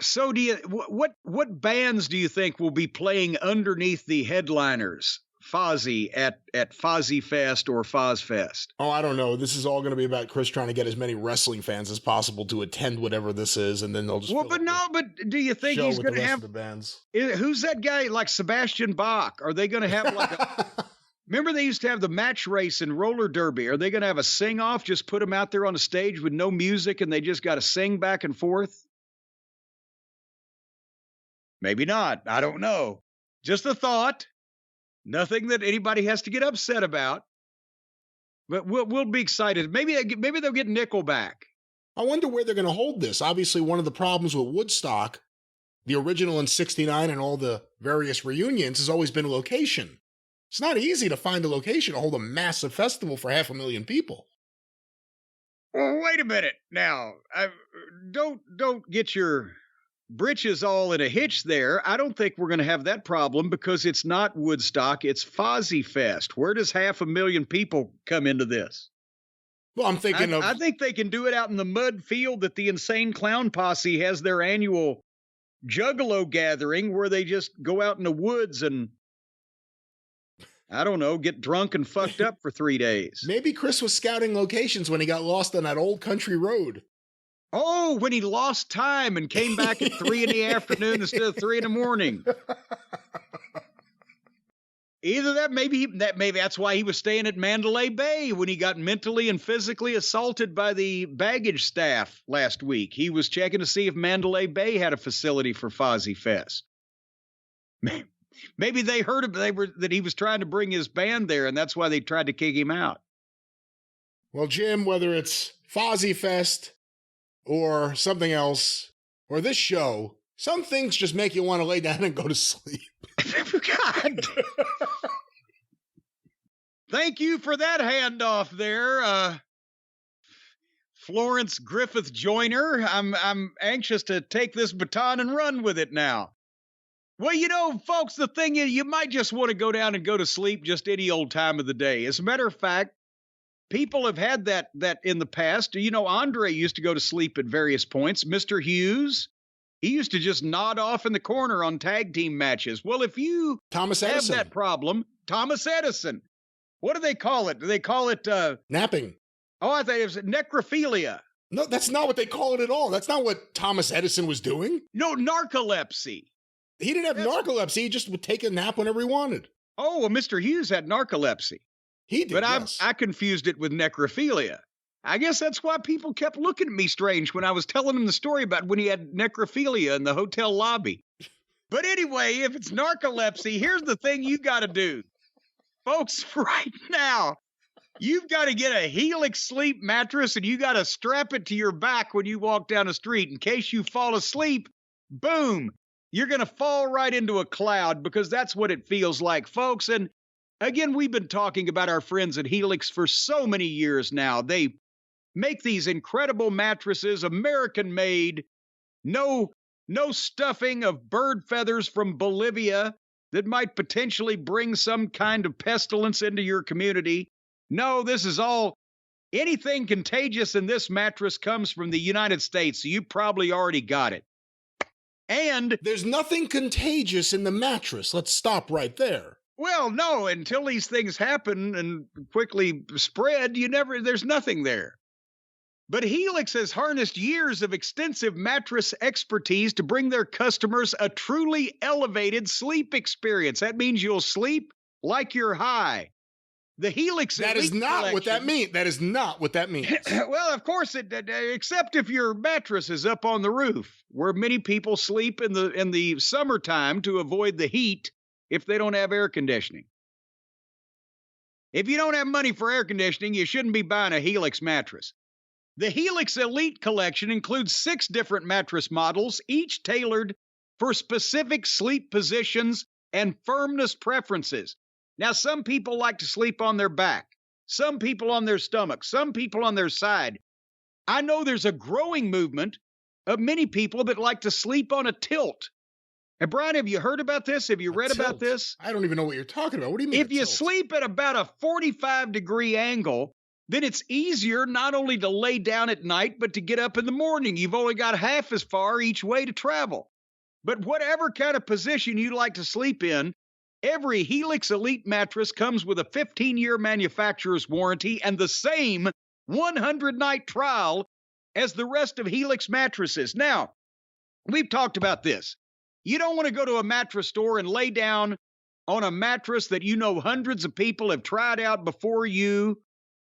[SPEAKER 2] So what bands do you think will be playing underneath the headliners, Fozzy, at Fozzy Fest or Foz Fest?
[SPEAKER 1] Oh, I don't know. This is all going to be about Chris trying to get as many wrestling fans as possible to attend whatever this is, and then they'll just
[SPEAKER 2] but do you think he's going to have
[SPEAKER 1] the bands?
[SPEAKER 2] Who's that guy like Sebastian Bach? Are they going to have like a Remember they used to have the match race and roller derby? Are they going to have a sing-off, just put them out there on a stage with no music and they just got to sing back and forth? Maybe not. I don't know. Just a thought. Nothing that anybody has to get upset about. But we'll be excited. Maybe they'll get Nickelback.
[SPEAKER 1] I wonder where they're going to hold this. Obviously, one of the problems with Woodstock, the original in '69 and all the various reunions, has always been location. It's not easy to find a location to hold a massive festival for 500,000 people.
[SPEAKER 2] Well, wait a minute now. Don't get your britches all in a hitch there. I don't think we're going to have that problem because it's not Woodstock. It's Fozzy Fest. Where does 500,000 people come into this?
[SPEAKER 1] Well, I'm thinking
[SPEAKER 2] I think they can do it out in the mud field that the Insane Clown Posse has their annual Juggalo gathering where they just go out in the woods and, I don't know, get drunk and fucked up for 3 days.
[SPEAKER 1] Maybe Chris was scouting locations when he got lost on that old country road.
[SPEAKER 2] Oh, when he lost time and came back at 3 in the afternoon instead of 3 in the morning. Either that, maybe that's why he was staying at Mandalay Bay when he got mentally and physically assaulted by the baggage staff last week. He was checking to see if Mandalay Bay had a facility for Fozzy Fest. Maybe they heard that he was trying to bring his band there, and that's why they tried to kick him out.
[SPEAKER 1] Well, Jim, whether it's Fozzy Fest or something else, or this show, some things just make you want to lay down and go to sleep.
[SPEAKER 2] God. Thank you for that handoff there. Florence Griffith Joyner. I'm anxious to take this baton and run with it now. Well, you know, folks, the thing is, you might just want to go down and go to sleep just any old time of the day. As a matter of fact, people have had that in the past. You know, Andre used to go to sleep at various points. Mr. Hughes, he used to just nod off in the corner on tag team matches. Well, if you
[SPEAKER 1] Thomas
[SPEAKER 2] have
[SPEAKER 1] Edison.
[SPEAKER 2] that problem, Thomas Edison, what do they call it? Do they call it
[SPEAKER 1] Napping.
[SPEAKER 2] Oh, I thought it was necrophilia.
[SPEAKER 1] No, that's not what they call it at all. That's not what Thomas Edison was doing.
[SPEAKER 2] No, narcolepsy.
[SPEAKER 1] He didn't have narcolepsy. He just would take a nap whenever he wanted.
[SPEAKER 2] Oh, well, Mr. Hughes had narcolepsy.
[SPEAKER 1] He did,
[SPEAKER 2] but
[SPEAKER 1] yes.
[SPEAKER 2] I confused it with necrophilia. I guess that's why people kept looking at me strange when I was telling them the story about when he had necrophilia in the hotel lobby. But anyway, if it's narcolepsy, here's the thing you got to do. Folks, right now, you've got to get a Helix Sleep mattress and you got to strap it to your back when you walk down the street in case you fall asleep. Boom. You're going to fall right into a cloud because that's what it feels like, folks. And again, we've been talking about our friends at Helix for so many years now. They make these incredible mattresses, American-made, no stuffing of bird feathers from Bolivia that might potentially bring some kind of pestilence into your community. No, this is all, anything contagious in this mattress comes from the United States, so you probably already got it. And
[SPEAKER 1] there's nothing contagious in the mattress. Let's stop right there.
[SPEAKER 2] Well, no, until these things happen and quickly spread, there's nothing there. But Helix has harnessed years of extensive mattress expertise to bring their customers a truly elevated sleep experience. That means you'll sleep like you're high. The Helix
[SPEAKER 1] That is not what that means. That is not what that means.
[SPEAKER 2] Well, of course, except if your mattress is up on the roof, where many people sleep in the summertime to avoid the heat if they don't have air conditioning. If you don't have money for air conditioning, you shouldn't be buying a Helix mattress. The Helix Elite Collection includes 6 different mattress models, each tailored for specific sleep positions and firmness preferences. Now, some people like to sleep on their back, some people on their stomach, some people on their side. I know there's a growing movement of many people that like to sleep on a tilt. And Brian, have you heard about this? Have you read about this?
[SPEAKER 1] I don't even know what you're talking about. What do you mean?
[SPEAKER 2] If you sleep at about a 45-degree angle, then it's easier not only to lay down at night, but to get up in the morning. You've only got half as far each way to travel. But whatever kind of position you like to sleep in, every Helix Elite mattress comes with a 15-year manufacturer's warranty and the same 100-night trial as the rest of Helix mattresses. Now, we've talked about this. You don't want to go to a mattress store and lay down on a mattress that you know hundreds of people have tried out before you,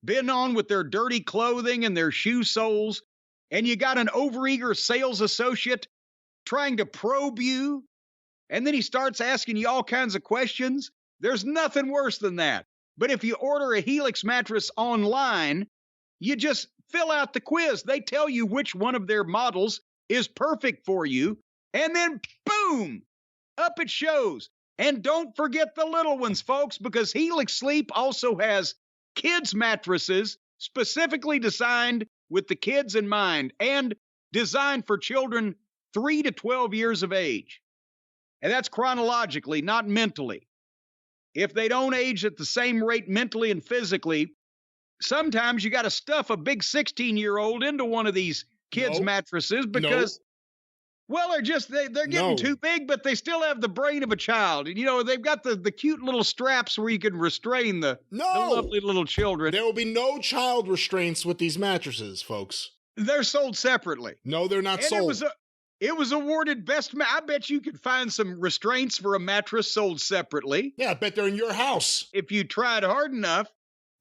[SPEAKER 2] been on with their dirty clothing and their shoe soles, and you got an overeager sales associate trying to probe you, and then he starts asking you all kinds of questions. There's nothing worse than that. But if you order a Helix mattress online, you just fill out the quiz. They tell you which one of their models is perfect for you, and then boom, up it shows. And don't forget the little ones, folks, because Helix Sleep also has kids mattresses specifically designed with the kids in mind and designed for children 3 to 12 years of age. And that's chronologically, not mentally. If they don't age at the same rate mentally and physically, sometimes you got to stuff a big 16-year-old into one of these kids' mattresses because, well, they're getting too big, but they still have the brain of a child. And, you know, they've got the cute little straps where you can restrain the lovely little children.
[SPEAKER 1] There will be no child restraints with these mattresses, folks.
[SPEAKER 2] They're sold separately.
[SPEAKER 1] No, they're not sold.
[SPEAKER 2] It was awarded best. I bet you could find some restraints for a mattress sold separately.
[SPEAKER 1] Yeah, I bet they're in your house.
[SPEAKER 2] If you tried hard enough.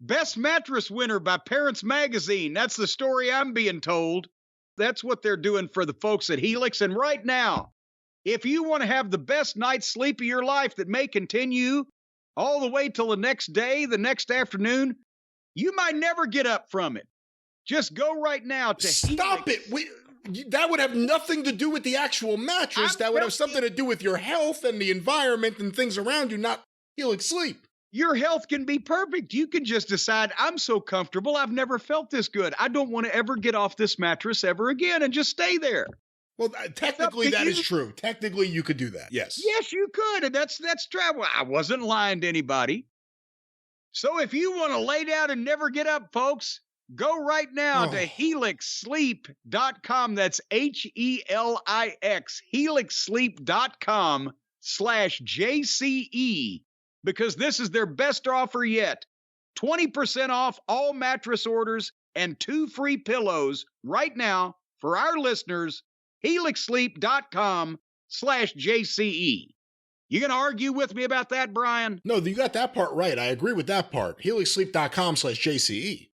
[SPEAKER 2] Best mattress winner by Parents Magazine. That's the story I'm being told. That's what they're doing for the folks at Helix. And right now, if you want to have the best night's sleep of your life that may continue all the way till the next day, the next afternoon, you might never get up from it. Just go right now to
[SPEAKER 1] Stop
[SPEAKER 2] Helix.
[SPEAKER 1] it. That would have nothing to do with the actual mattress. That would have something to do with your health and the environment and things around you, not Helix Sleep.
[SPEAKER 2] Your health can be perfect. You can just decide, I'm so comfortable, I've never felt this good. I don't want to ever get off this mattress ever again, and just stay there.
[SPEAKER 1] Well, technically that is true. Technically, you could do that. Yes.
[SPEAKER 2] Yes, you could. And that's travel. I wasn't lying to anybody. So if you want to lay down and never get up, folks, go right now to helixsleep.com. That's HELIX, helixsleep.com/JCE, because this is their best offer yet. 20% off all mattress orders and 2 free pillows right now for our listeners. helixsleep.com/JCE. You going to argue with me about that, Brian?
[SPEAKER 1] No, you got that part right. I agree with that part. helixsleep.com/JCE.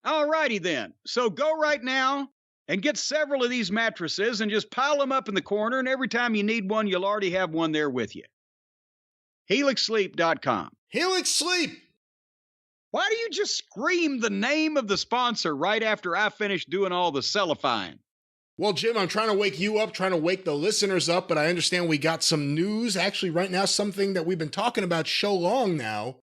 [SPEAKER 2] All righty then. So go right now and get several of these mattresses and just pile them up in the corner, and every time you need one, you'll already have one there with you. helixsleep.com.
[SPEAKER 1] Helix Sleep.
[SPEAKER 2] Why do you just scream the name of the sponsor right after I finish doing all the cellifying?
[SPEAKER 1] Well, Jim, I'm trying to wake you up, trying to wake the listeners up, but I understand we got some news. Actually, right now, something that we've been talking about so long now,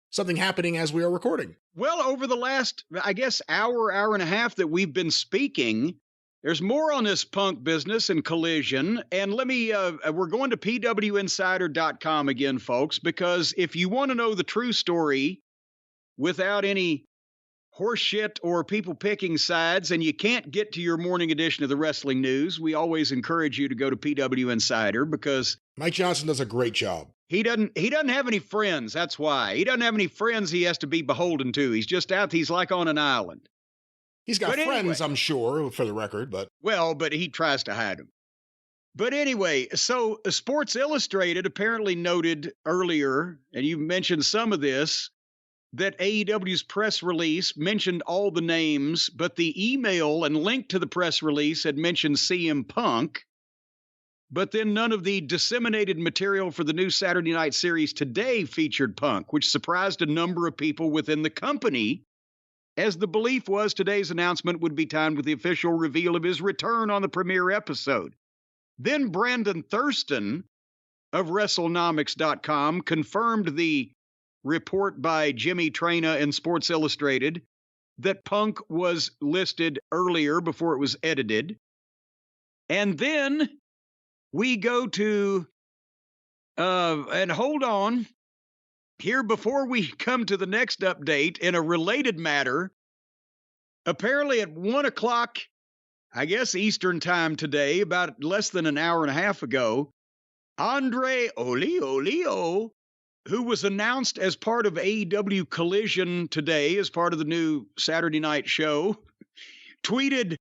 [SPEAKER 1] something happening as we are recording.
[SPEAKER 2] Well, over the last, I guess, hour and a half that we've been speaking, there's more on this Punk business and Collision. And we're going to pwinsider.com again, folks, because if you want to know the true story without any horseshit or people picking sides, and you can't get to your morning edition of the wrestling news, we always encourage you to go to PW Insider, because
[SPEAKER 1] Mike Johnson does a great job.
[SPEAKER 2] He doesn't have any friends. That's why. He doesn't have any friends he has to be beholden to. He's just out. He's like on an island.
[SPEAKER 1] He's got friends, I'm sure, for the record, but
[SPEAKER 2] he tries to hide them. But anyway, so Sports Illustrated apparently noted earlier, and you mentioned some of this, that AEW's press release mentioned all the names, but the email and link to the press release had mentioned CM Punk. But then none of the disseminated material for the new Saturday Night Series today featured Punk, which surprised a number of people within the company, as the belief was today's announcement would be timed with the official reveal of his return on the premiere episode. Then Brandon Thurston of WrestleNomics.com confirmed the report by Jimmy Traina and Sports Illustrated that Punk was listed earlier before it was edited. And then we go to, and hold on, here before we come to the next update, in a related matter, apparently at 1 o'clock, I guess Eastern time today, about less than an hour and a half ago, Andre Olio, who was announced as part of AEW Collision today, as part of the new Saturday night show, tweeted,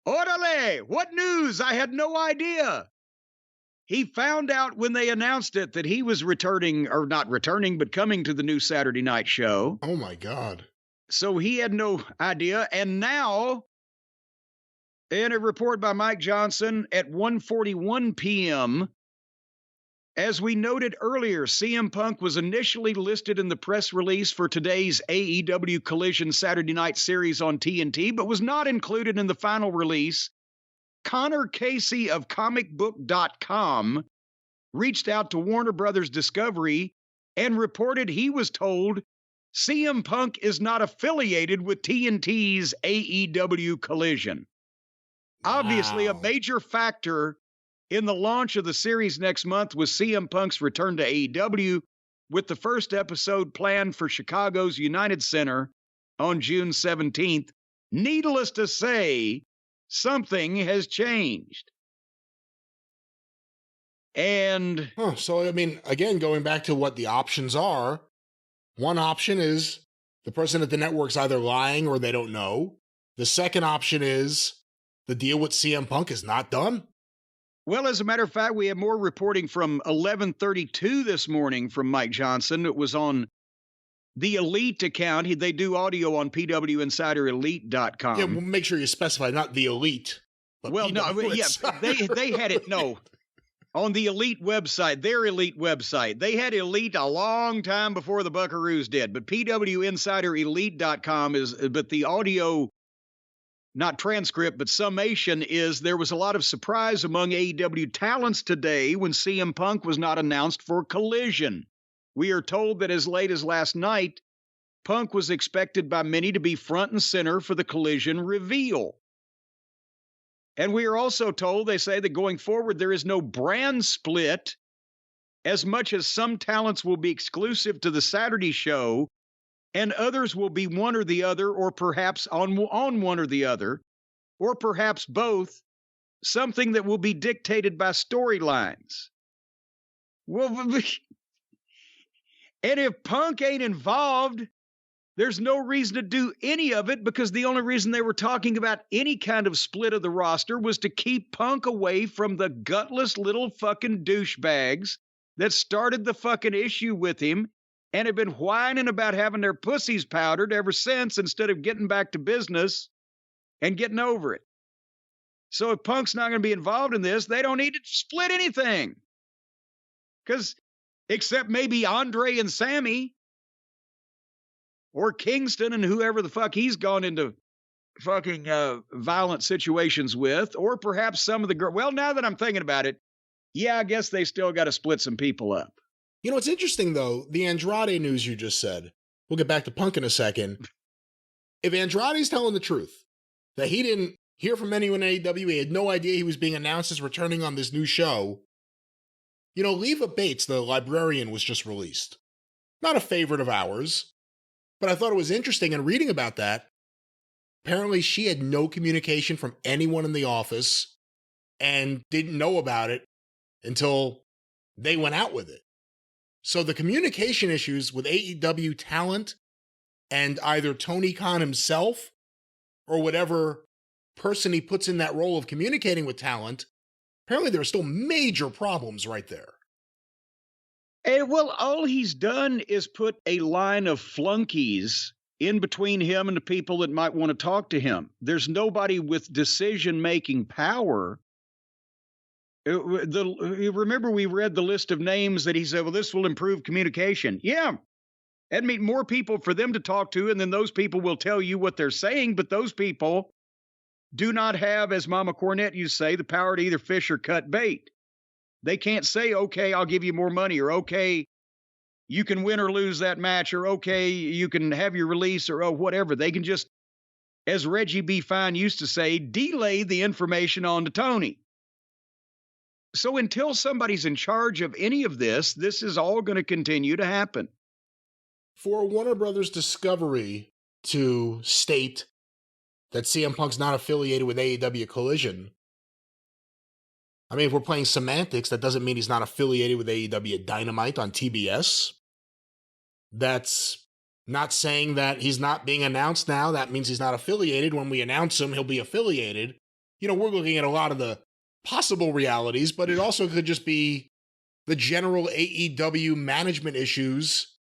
[SPEAKER 2] "Orale, what news? I had no idea." He found out when they announced it that he was returning, or not returning, but coming to the new Saturday night show.
[SPEAKER 1] Oh my God.
[SPEAKER 2] So he had no idea. And now, in a report by Mike Johnson at 1:41 p.m., as we noted earlier, CM Punk was initially listed in the press release for today's AEW Collision Saturday Night Series on TNT, but was not included in the final release. Connor Casey of comicbook.com reached out to Warner Brothers Discovery and reported he was told CM Punk is not affiliated with TNT's AEW Collision. Wow. Obviously, a major factor in the launch of the series next month was CM Punk's return to AEW, with the first episode planned for Chicago's United Center on June 17th. Needless to say, something has changed. And
[SPEAKER 1] so, I mean, again, going back to what the options are, one option is the person at the network's either lying or they don't know. The second option is the deal with CM Punk is not done.
[SPEAKER 2] Well, as a matter of fact, we have more reporting from 11:32 this morning from Mike Johnson. It was on the Elite account. They do audio on PWInsiderElite.com.
[SPEAKER 1] Yeah, well, make sure you specify not the Elite. But
[SPEAKER 2] well, no, yeah, they had it, no, on the Elite website, their Elite website. They had Elite a long time before the Buckaroos did, but PWInsiderElite.com is, but the audio, not transcript, but summation is there was a lot of surprise among AEW talents today when CM Punk was not announced for Collision. We are told that as late as last night, Punk was expected by many to be front and center for the Collision reveal. And we are also told, they say, that going forward, there is no brand split, as much as some talents will be exclusive to the Saturday show and others will be one or the other, or perhaps on one or the other, or perhaps both, something that will be dictated by storylines. Well, and if Punk ain't involved, there's no reason to do any of it, because the only reason they were talking about any kind of split of the roster was to keep Punk away from the gutless little fucking douchebags that started the fucking issue with him and have been whining about having their pussies powdered ever since, instead of getting back to business and getting over it. So if Punk's not going to be involved in this, they don't need to split anything. Because, except maybe Andre and Sammy, or Kingston and whoever the fuck he's gone into fucking violent situations with, or perhaps some of the girls. Well, now that I'm thinking about it, yeah, I guess they still got to split some people up.
[SPEAKER 1] You know, it's interesting, though, the Andrade news you just said. We'll get back to Punk in a second. If Andrade's telling the truth, that he didn't hear from anyone in AEW, he had no idea he was being announced as returning on this new show, you know, Leva Bates, the librarian, was just released. Not a favorite of ours, but I thought it was interesting in reading about that. Apparently, she had no communication from anyone in the office and didn't know about it until they went out with it. So the communication issues with AEW talent and either Tony Khan himself or whatever person he puts in that role of communicating with talent, apparently there are still major problems right there.
[SPEAKER 2] And well, all he's done is put a line of flunkies in between him and the people that might want to talk to him. There's nobody with decision-making power. Remember, we read the list of names that he said, well, this will improve communication. Yeah. That'd mean more people for them to talk to, and then those people will tell you what they're saying, but those people do not have, as Mama Cornette used to say, the power to either fish or cut bait. They can't say, okay, I'll give you more money, or okay, you can win or lose that match, or okay, you can have your release, or whatever. They can just, as Reggie B. Fine used to say, delay the information on to Tony. So until somebody's in charge of any of this, this is all going to continue to happen.
[SPEAKER 1] For Warner Brothers Discovery to state that CM Punk's not affiliated with AEW Collision, I mean, if we're playing semantics, that doesn't mean he's not affiliated with AEW Dynamite on TBS. That's not saying that he's not being announced now. That means he's not affiliated. When we announce him, he'll be affiliated. You know, we're looking at a lot of the possible realities, but it also could just be the general AEW management issues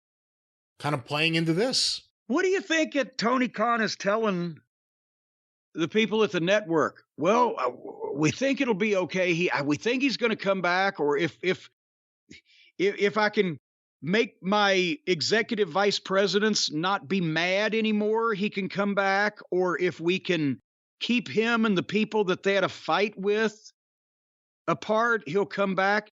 [SPEAKER 1] kind of playing into this.
[SPEAKER 2] What do you think that Tony Khan is telling the people at the network? Well, we think it'll be okay. We think he's going to come back, or if I can make my executive vice presidents not be mad anymore, he can come back, or if we can keep him and the people that they had a fight with apart, he'll come back.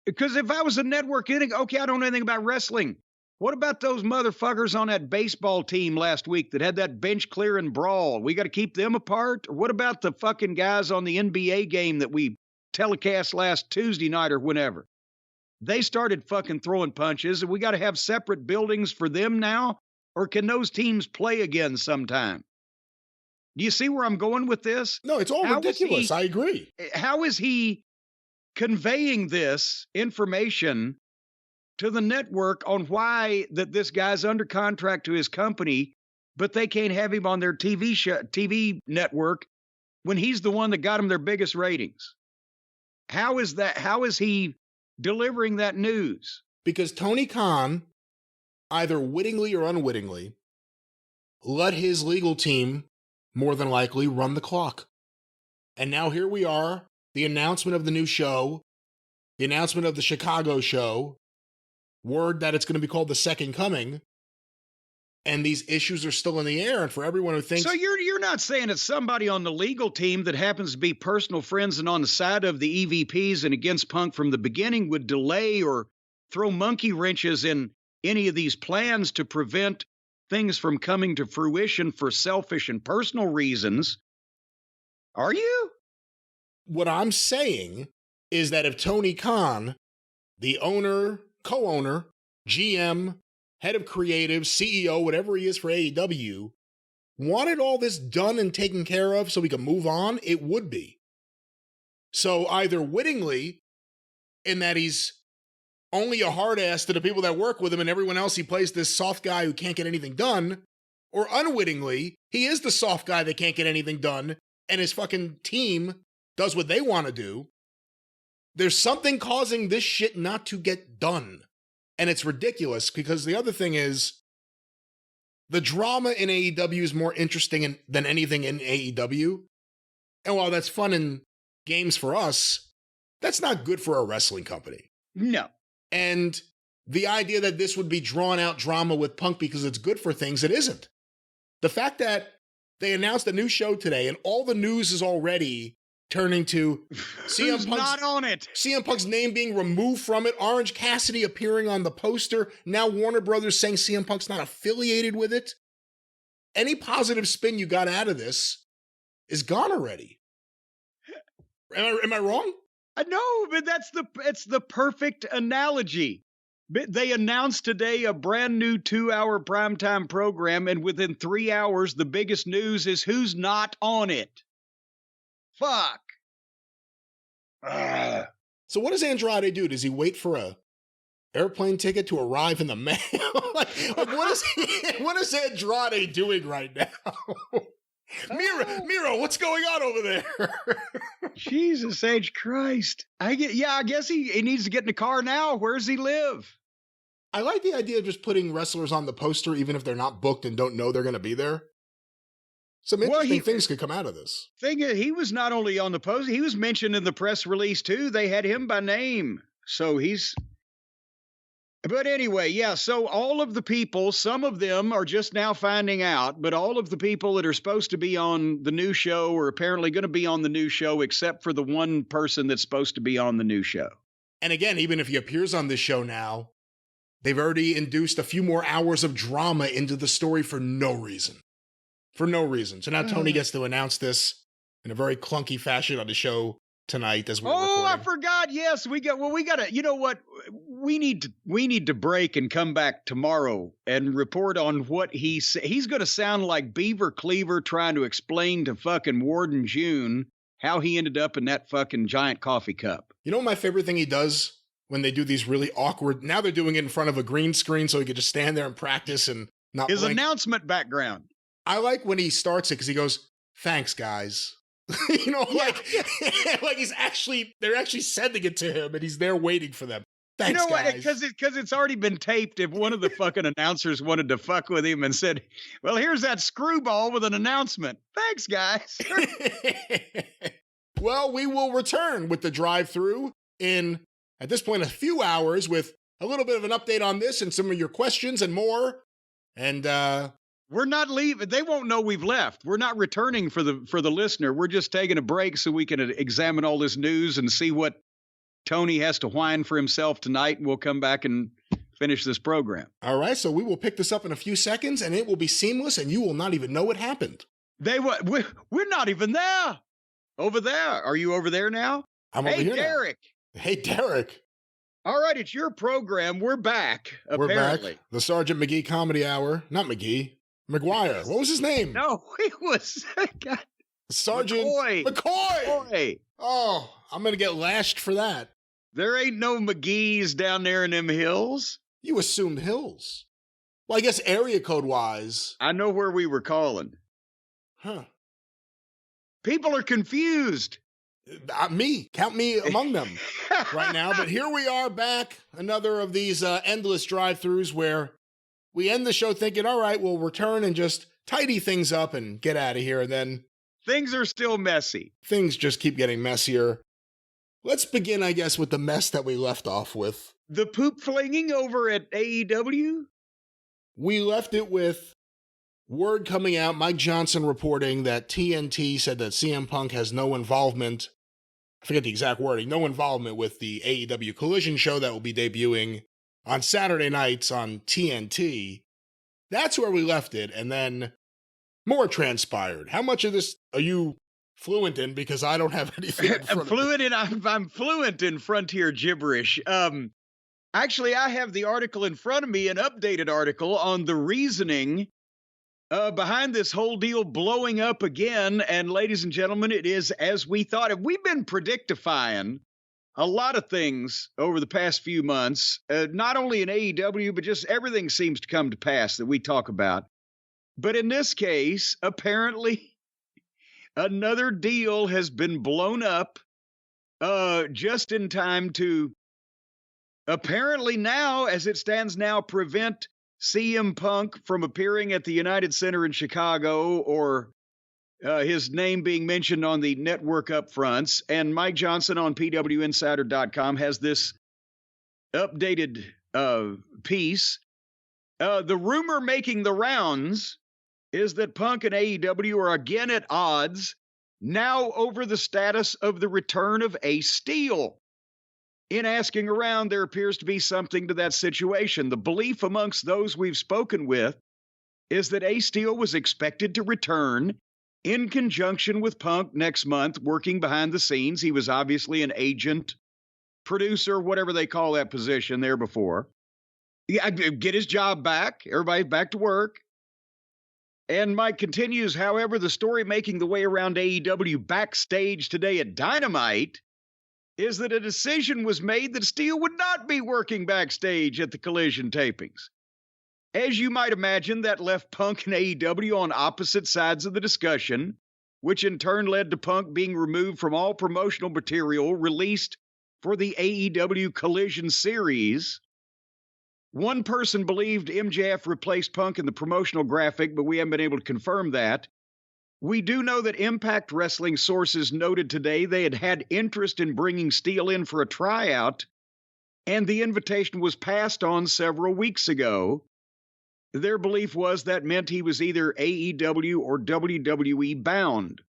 [SPEAKER 2] Because if I was a network, okay, I don't know anything about wrestling. What about those motherfuckers on that baseball team last week that had that bench clearing brawl? We got to keep them apart? Or what about the fucking guys on the NBA game that we telecast last Tuesday night or whenever? They started fucking throwing punches, and we got to have separate buildings for them now? Or can those teams play again sometime? Do you see where I'm going with this?
[SPEAKER 1] No, it's all ridiculous. I agree.
[SPEAKER 2] How is he conveying this information to the network on why that this guy's under contract to his company, but they can't have him on their TV network when he's the one that got them their biggest ratings? How is that? How is he delivering that news?
[SPEAKER 1] Because Tony Khan, either wittingly or unwittingly, let his legal team more than likely run the clock. And now here we are, the announcement of the new show, the announcement of the Chicago show, word that it's going to be called The Second Coming, and these issues are still in the air. And for everyone who thinks...
[SPEAKER 2] So you're not saying it's somebody on the legal team that happens to be personal friends and on the side of the EVPs and against Punk from the beginning would delay or throw monkey wrenches in any of these plans to prevent things from coming to fruition for selfish and personal reasons. Are you?
[SPEAKER 1] What I'm saying is that if Tony Khan, the owner, co-owner, GM, head of creative, CEO, whatever he is for AEW, wanted all this done and taken care of so we could move on, it would be. So either wittingly, in that he's only a hard ass to the people that work with him and everyone else he plays this soft guy who can't get anything done, or unwittingly, he is the soft guy that can't get anything done and his fucking team does what they want to do. There's something causing this shit not to get done. And it's ridiculous because the other thing is the drama in AEW is more interesting than anything in AEW. And while that's fun in games for us, that's not good for a wrestling company.
[SPEAKER 2] No.
[SPEAKER 1] And the idea that this would be drawn out drama with Punk because it's good for things, it isn't. The fact that they announced a new show today and all the news is already turning to CM Punk's name being removed from it, Orange Cassidy appearing on the poster, now Warner Brothers saying CM Punk's not affiliated with it. Any positive spin you got out of this is gone already. Am I wrong?
[SPEAKER 2] No, but it's the perfect analogy. They announced today a brand new 2-hour primetime program, and within 3 hours, the biggest news is who's not on it. Fuck.
[SPEAKER 1] So what does Andrade do? Does he wait for a airplane ticket to arrive in the mail? like what is Andrade doing right now? Miro, what's going on over there?
[SPEAKER 2] Jesus H. Christ. I guess he needs to get in the car now. Where does he live?
[SPEAKER 1] I like the idea of just putting wrestlers on the poster, even if they're not booked and don't know they're going to be there. Some interesting things could come out of this.
[SPEAKER 2] Thing is, he was not only on the poster, he was mentioned in the press release too. They had him by name. So but anyway, yeah, so all of the people, some of them are just now finding out, but all of the people that are supposed to be on the new show are apparently going to be on the new show, except for the one person that's supposed to be on the new show.
[SPEAKER 1] And again, even if he appears on this show now, they've already induced a few more hours of drama into the story for no reason. For no reason. So now Tony gets to announce this in a very clunky fashion on the show tonight as we're recording.
[SPEAKER 2] I forgot. Yes, we got to, you know what? We need to break and come back tomorrow and report on what he's going to sound like Beaver Cleaver trying to explain to fucking Warden June how he ended up in that fucking giant coffee cup.
[SPEAKER 1] You know what my favorite thing he does when they do these really awkward, now they're doing it in front of a green screen so he could just stand there and practice and not
[SPEAKER 2] his
[SPEAKER 1] blink.
[SPEAKER 2] Announcement background.
[SPEAKER 1] I like when he starts it because he goes, "Thanks, guys." Like they're actually sending it to him and he's there waiting for them. Thanks,
[SPEAKER 2] you know
[SPEAKER 1] guys.
[SPEAKER 2] what? Because it's already been taped. If one of the fucking announcers wanted to fuck with him and said, "Well, here's that screwball with an announcement. Thanks, guys."
[SPEAKER 1] Well, we will return with the drive-thru in, at this point, a few hours with a little bit of an update on this and some of your questions and more. And
[SPEAKER 2] we're not leaving. They won't know we've left. We're not returning for the listener. We're just taking a break so we can examine all this news and see what Tony has to whine for himself tonight. And we'll come back and finish this program.
[SPEAKER 1] All right. So we will pick this up in a few seconds and it will be seamless and you will not even know what happened.
[SPEAKER 2] We're not even there. Over there. Are you over there now?
[SPEAKER 1] I'm over here
[SPEAKER 2] Derek.
[SPEAKER 1] Now. Hey, Derek.
[SPEAKER 2] All right. It's your program. We're back.
[SPEAKER 1] We're
[SPEAKER 2] apparently.
[SPEAKER 1] back. The Sergeant McGee Comedy Hour. Not McGee. McGuire. What was his name?
[SPEAKER 2] No, it was
[SPEAKER 1] Sergeant McCoy. Oh, I'm going to get lashed for that.
[SPEAKER 2] There ain't no McGee's down there in them hills.
[SPEAKER 1] You assumed hills. Well, I guess area code wise.
[SPEAKER 2] I know where we were calling.
[SPEAKER 1] Huh.
[SPEAKER 2] People are confused.
[SPEAKER 1] Count me among them right now. But here we are back. Another of these endless drive-thrus where we end the show thinking, all right, we'll return and just tidy things up and get out of here. And then
[SPEAKER 2] things are still messy.
[SPEAKER 1] Things just keep getting messier. Let's begin, I guess, with the mess that we left off with.
[SPEAKER 2] The poop flinging over at AEW?
[SPEAKER 1] We left it with word coming out, Mike Johnson reporting that TNT said that CM Punk has no involvement, I forget the exact wording, no involvement with the AEW Collision show that will be debuting on Saturday nights on TNT. That's where we left it, and then more transpired. How much of this are you fluent in? Because I don't have anything in front of me.
[SPEAKER 2] I'm fluent in frontier gibberish. Actually, I have the article in front of me, an updated article on the reasoning behind this whole deal blowing up again. And ladies and gentlemen, it is as we thought. We've been predictifying a lot of things over the past few months, not only in AEW, but just everything seems to come to pass that we talk about. But in this case, apparently, another deal has been blown up just in time to apparently now, as it stands now, prevent CM Punk from appearing at the United Center in Chicago or his name being mentioned on the network upfronts. And Mike Johnson on PWInsider.com has this updated piece. The rumor making the rounds is that Punk and AEW are again at odds now over the status of the return of Ace Steel. In asking around, there appears to be something to that situation. The belief amongst those we've spoken with is that Ace Steel was expected to return in conjunction with Punk next month, working behind the scenes. He was obviously an agent, producer, whatever they call that position there before. Yeah, get his job back. Everybody's back to work. And Mike continues, however, the story making the way around AEW backstage today at Dynamite is that a decision was made that Steel would not be working backstage at the Collision tapings. As you might imagine, that left Punk and AEW on opposite sides of the discussion, which in turn led to Punk being removed from all promotional material released for the AEW Collision series. One person believed MJF replaced Punk in the promotional graphic, but we haven't been able to confirm that. We do know that Impact Wrestling sources noted today they had interest in bringing Steel in for a tryout, and the invitation was passed on several weeks ago. Their belief was that meant he was either AEW or WWE bound.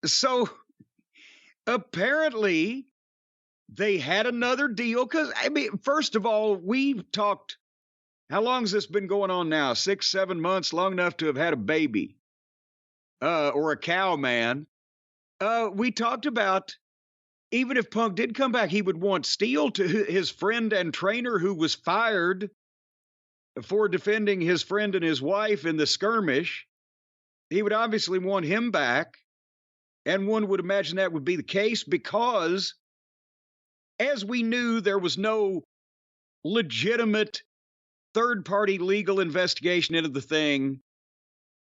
[SPEAKER 2] So, apparently, they had another deal, because, I mean, first of all, we've talked. How long has this been going on now? 6-7 months, long enough to have had a baby or a cow, man. We talked about, even if Punk did come back, he would want Steel to his friend and trainer who was fired for defending his friend and his wife in the skirmish. He would obviously want him back. And one would imagine that would be the case because, as we knew, there was no legitimate third-party legal investigation into the thing.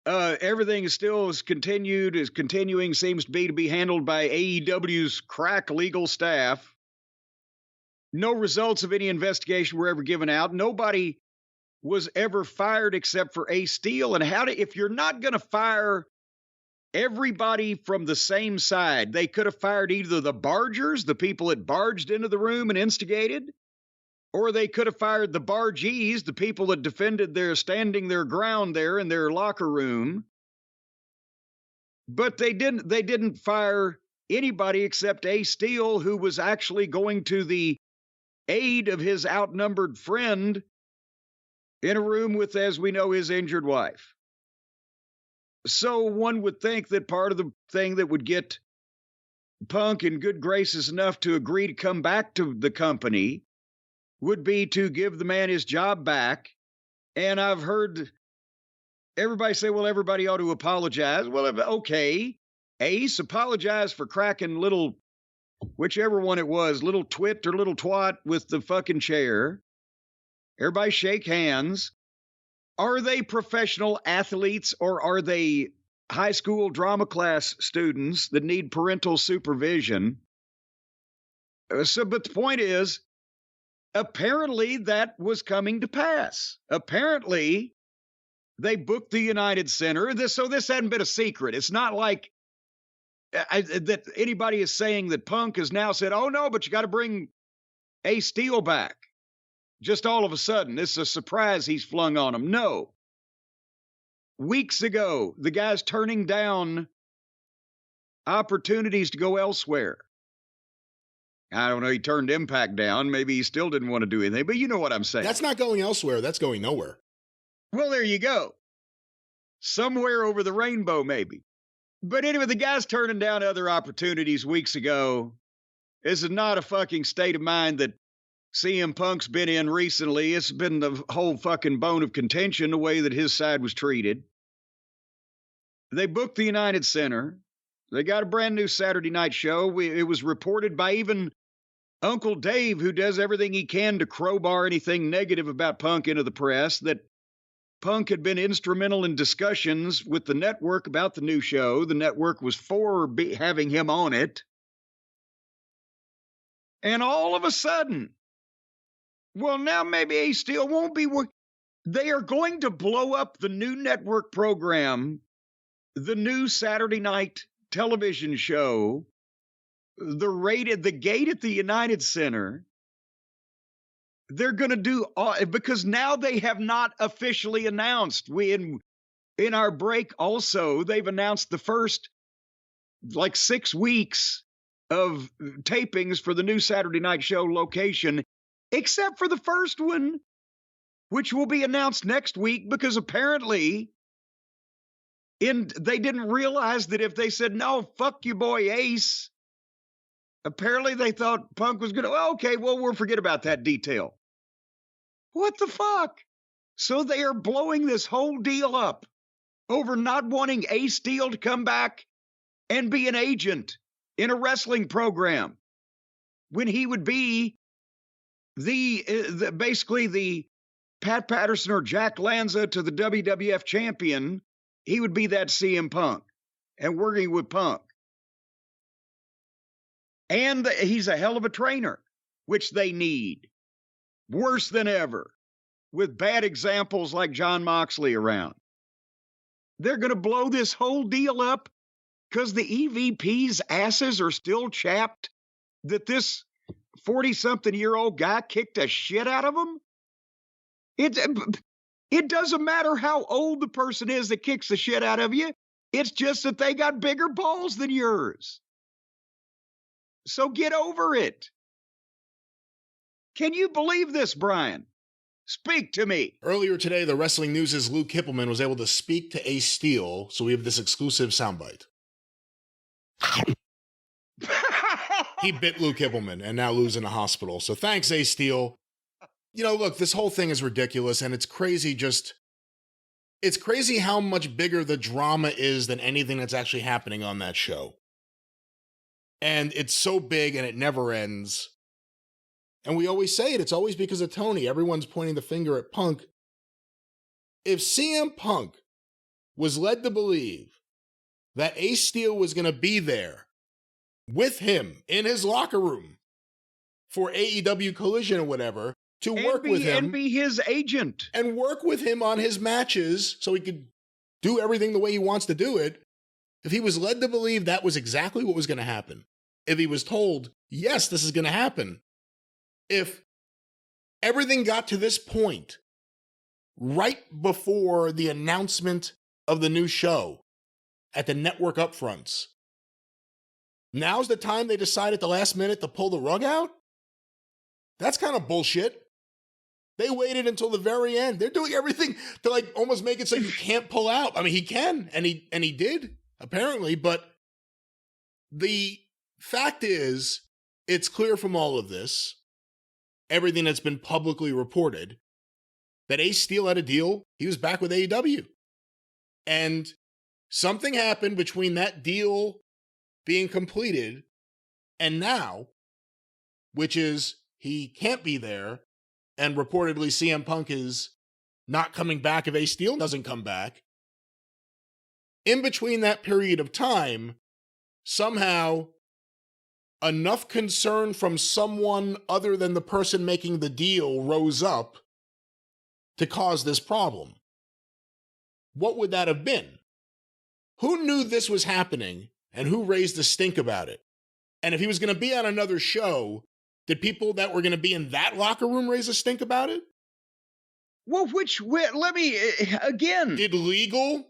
[SPEAKER 2] Everything is continuing, seems to be handled by AEW's crack legal staff. No results of any investigation were ever given out. Nobody was ever fired except for Ace Steel. And if you're not going to fire everybody from the same side, they could have fired either the bargers, the people that barged into the room and instigated, or they could have fired the bargees, the people that defended standing their ground there in their locker room. But they didn't fire anybody except Ace Steel, who was actually going to the aid of his outnumbered friend in a room with, as we know, his injured wife. So one would think that part of the thing that would get Punk in good graces enough to agree to come back to the company would be to give the man his job back. And I've heard everybody say, well, everybody ought to apologize. Well, okay, Ace, apologize for cracking little, whichever one it was, little twit or little twat with the fucking chair. Everybody shake hands. Are they professional athletes or are they high school drama class students that need parental supervision? But the point is, apparently that was coming to pass. Apparently, they booked the United Center. So this hadn't been a secret. It's not like that anybody is saying that Punk has now said, oh, no, but you got to bring Ace Steel back. Just all of a sudden, it's a surprise he's flung on him. No. Weeks ago, the guy's turning down opportunities to go elsewhere. I don't know. He turned Impact down. Maybe he still didn't want to do anything, but you know what I'm saying.
[SPEAKER 1] That's not going elsewhere. That's going nowhere.
[SPEAKER 2] Well, there you go. Somewhere over the rainbow, maybe. But anyway, the guy's turning down other opportunities weeks ago. This is not a fucking state of mind that CM Punk's been in recently. It's been the whole fucking bone of contention, the way that his side was treated. They booked the United Center. They got a brand new Saturday night show. It was reported by even Uncle Dave, who does everything he can to crowbar anything negative about Punk into the press, that Punk had been instrumental in discussions with the network about the new show. The network was for having him on it. And all of a sudden, well, now maybe he still won't be. They are going to blow up the new network program, the new Saturday night television show, the gate at the United Center. They're going to do because now they have not officially announced. In our break also, they've announced the first 6 weeks of tapings for the new Saturday night show location, except for the first one, which will be announced next week, because apparently they didn't realize that if they said, no, fuck you, boy, Ace, apparently they thought Punk was going to, okay, well, we'll forget about that detail. What the fuck? So they are blowing this whole deal up over not wanting Ace Steel to come back and be an agent in a wrestling program when he would be basically the Pat Patterson or Jack Lanza to the WWF champion. He would be that CM Punk and working with Punk. And he's a hell of a trainer, which they need. Worse than ever, with bad examples like John Moxley around. They're going to blow this whole deal up because the EVP's asses are still chapped that this 40-something-year-old guy kicked the shit out of them. It doesn't matter how old the person is that kicks the shit out of you. It's just that they got bigger balls than yours. So get over it. Can you believe this, Brian? Speak to me.
[SPEAKER 1] Earlier today, the Wrestling News' Luke Kippelman was able to speak to Ace Steel, so we have this exclusive soundbite. He bit Luke Kippelman and now Lou's in a hospital. So thanks, Ace Steel. You know, look, this whole thing is ridiculous, and it's crazy it's crazy how much bigger the drama is than anything that's actually happening on that show. And it's so big and it never ends. And we always say it's always because of Tony. Everyone's pointing the finger at Punk. If CM Punk was led to believe that Ace Steel was going to be there with him in his locker room for AEW Collision or whatever, to work with him.
[SPEAKER 2] And be his agent.
[SPEAKER 1] And work with him on his matches so he could do everything the way he wants to do it. If he was led to believe that was exactly what was going to happen, if he was told, yes, this is going to happen, if everything got to this point right before the announcement of the new show at the network upfronts, now's the time they decide at the last minute to pull the rug out? That's kind of bullshit. They waited until the very end. They're doing everything to almost make it so you can't pull out. I mean, he can, and he did, apparently, but the fact is, it's clear from all of this, everything that's been publicly reported, that Ace Steel had a deal. He was back with AEW. And something happened between that deal being completed and now, which is he can't be there, and reportedly CM Punk is not coming back if Ace Steel doesn't come back. In between that period of time, somehow enough concern from someone other than the person making the deal rose up to cause this problem. What would that have been? Who knew this was happening and who raised the stink about it? And if he was going to be on another show, did people that were going to be in that locker room raise a stink about it?
[SPEAKER 2] Well, let me, again.
[SPEAKER 1] Did legal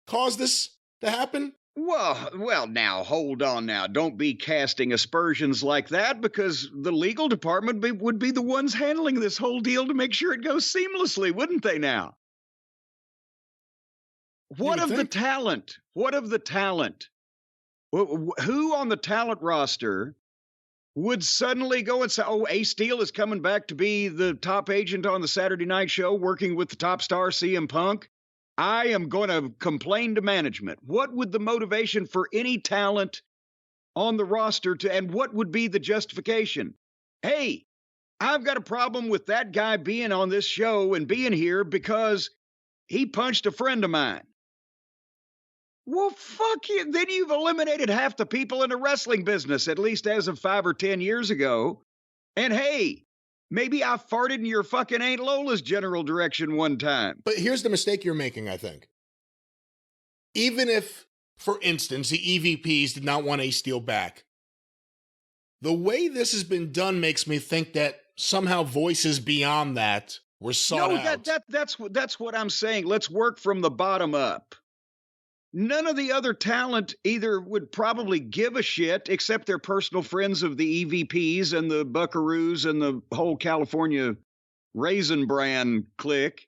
[SPEAKER 1] cause this to happen?
[SPEAKER 2] Well, now hold on. Now, don't be casting aspersions like that, because the legal department would be the ones handling this whole deal to make sure it goes seamlessly, wouldn't they? Now,
[SPEAKER 1] You
[SPEAKER 2] what
[SPEAKER 1] would
[SPEAKER 2] of the
[SPEAKER 1] think.
[SPEAKER 2] talent? What of the talent? Who on the talent roster would suddenly go and say, "Oh, Ace Steel is coming back to be the top agent on the Saturday night show, working with the top star CM Punk. I am going to complain to management." What would the motivation for any talent on the roster and what would be the justification? Hey, I've got a problem with that guy being on this show and being here because he punched a friend of mine. Well, fuck you. Then you've eliminated half the people in the wrestling business, at least as of 5 or 10 years ago. And hey, maybe I farted in your fucking Aunt Lola's general direction one time.
[SPEAKER 1] But here's the mistake you're making, I think. Even if, for instance, the EVPs did not want Ace Steel back, the way this has been done makes me think that somehow voices beyond that were sought out.
[SPEAKER 2] That's what I'm saying. Let's work from the bottom up. None of the other talent either would probably give a shit, except their personal friends of the EVPs and the Buckaroos and the whole California Raisin Bran clique.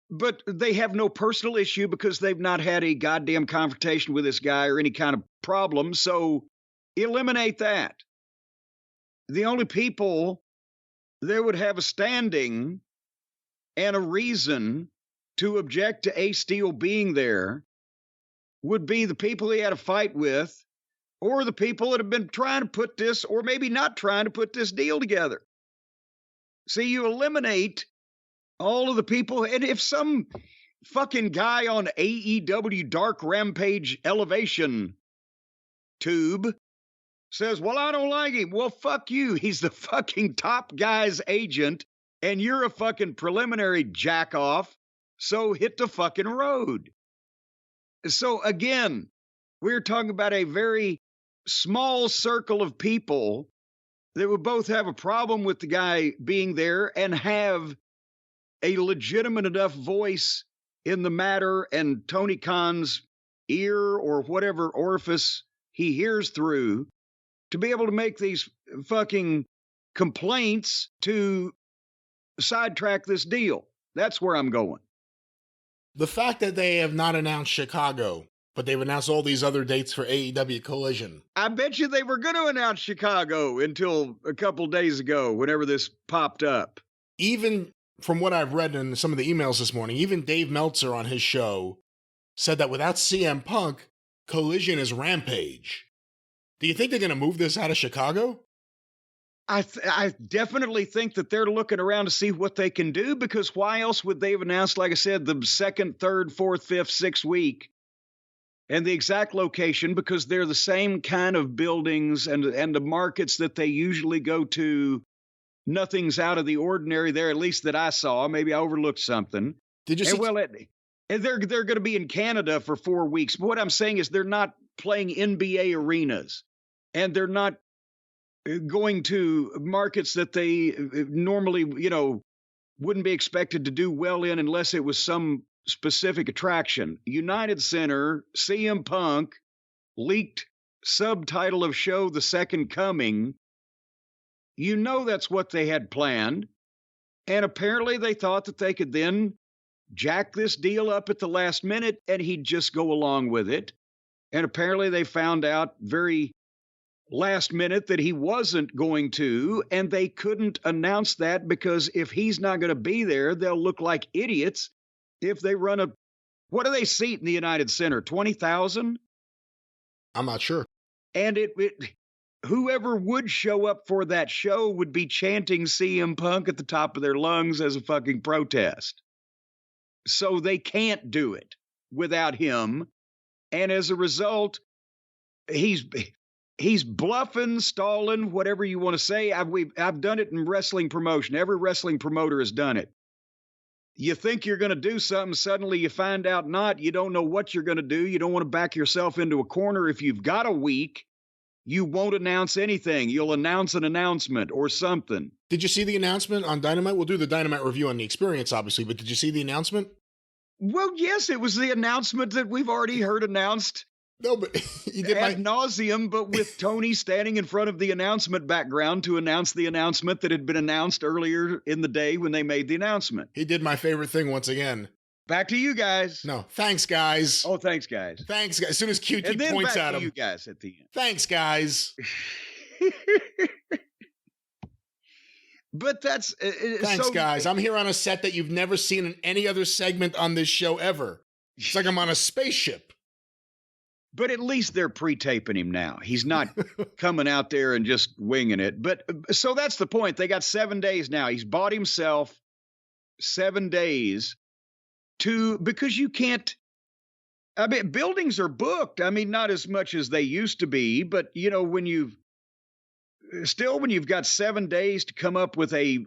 [SPEAKER 2] But they have no personal issue because they've not had a goddamn confrontation with this guy or any kind of problem. So eliminate that. The only people that would have a standing and a reason to object to Ace Steel being there would be the people he had a fight with, or the people that have been trying to put this, or maybe not trying to put this deal together. See, you eliminate all of the people, and if some fucking guy on AEW Dark Rampage Elevation tube says, "Well, I don't like him," well, fuck you. He's the fucking top guy's agent, and you're a fucking preliminary jack-off, so hit the fucking road. So again, we're talking about a very small circle of people that would both have a problem with the guy being there and have a legitimate enough voice in the matter and Tony Khan's ear or whatever orifice he hears through to be able to make these fucking complaints to sidetrack this deal. That's where I'm going.
[SPEAKER 1] The fact that they have not announced Chicago, but they've announced all these other dates for AEW Collision.
[SPEAKER 2] I bet you they were going to announce Chicago until a couple days ago, whenever this popped up.
[SPEAKER 1] Even from what I've read in some of the emails this morning, even Dave Meltzer on his show said that without CM Punk, Collision is Rampage. Do you think they're going to move this out of Chicago?
[SPEAKER 2] I definitely think that they're looking around to see what they can do, because why else would they have announced, like I said, the second, third, fourth, fifth, sixth week and the exact location, because they're the same kind of buildings and the markets that they usually go to. Nothing's out of the ordinary there, at least that I saw. Maybe I overlooked something.
[SPEAKER 1] Did you see?
[SPEAKER 2] And they're going to be in Canada for 4 weeks. But what I'm saying is they're not playing NBA arenas, and they're not going to markets that they normally, wouldn't be expected to do well in unless it was some specific attraction. United Center, CM Punk, leaked subtitle of show The Second Coming. That's what they had planned. And apparently they thought that they could then jack this deal up at the last minute and he'd just go along with it. And apparently they found out very last minute that he wasn't going to, and they couldn't announce that because if he's not going to be there, they'll look like idiots if they run what do they seat in the United Center? 20,000?
[SPEAKER 1] I'm not sure.
[SPEAKER 2] And whoever would show up for that show would be chanting CM Punk at the top of their lungs as a fucking protest. So they can't do it without him. And as a result, he's bluffing, stalling, whatever you want to say. I've done it in wrestling promotion. Every wrestling promoter has done it. You think you're going to do something, suddenly you find out not. You don't know what you're going to do. You don't want to back yourself into a corner. If you've got a week, you won't announce anything. You'll announce an announcement or something.
[SPEAKER 1] Did you see the announcement on Dynamite? We'll do the Dynamite review on the experience, obviously, but did you see the announcement?
[SPEAKER 2] Well, yes, it was the announcement that we've already heard announced
[SPEAKER 1] No, but you did
[SPEAKER 2] ad nauseum, but with Tony standing in front of the announcement background to announce the announcement that had been announced earlier in the day when they made the announcement.
[SPEAKER 1] He did my favorite thing once again.
[SPEAKER 2] Back to you guys.
[SPEAKER 1] No, thanks, guys.
[SPEAKER 2] Oh, thanks, guys.
[SPEAKER 1] Thanks, guys. As soon as QT
[SPEAKER 2] and then
[SPEAKER 1] points
[SPEAKER 2] back
[SPEAKER 1] at
[SPEAKER 2] to
[SPEAKER 1] him.
[SPEAKER 2] you guys at the end.
[SPEAKER 1] Thanks, guys.
[SPEAKER 2] But that's
[SPEAKER 1] thanks, guys. I'm here on a set that you've never seen in any other segment on this show ever. It's like I'm on a spaceship.
[SPEAKER 2] But at least they're pre-taping him now. He's not coming out there and just winging it. But so that's the point. They got 7 days now. He's bought himself 7 days because you can't. I mean, buildings are booked. I mean, not as much as they used to be, but you know, when you've got 7 days to come up with a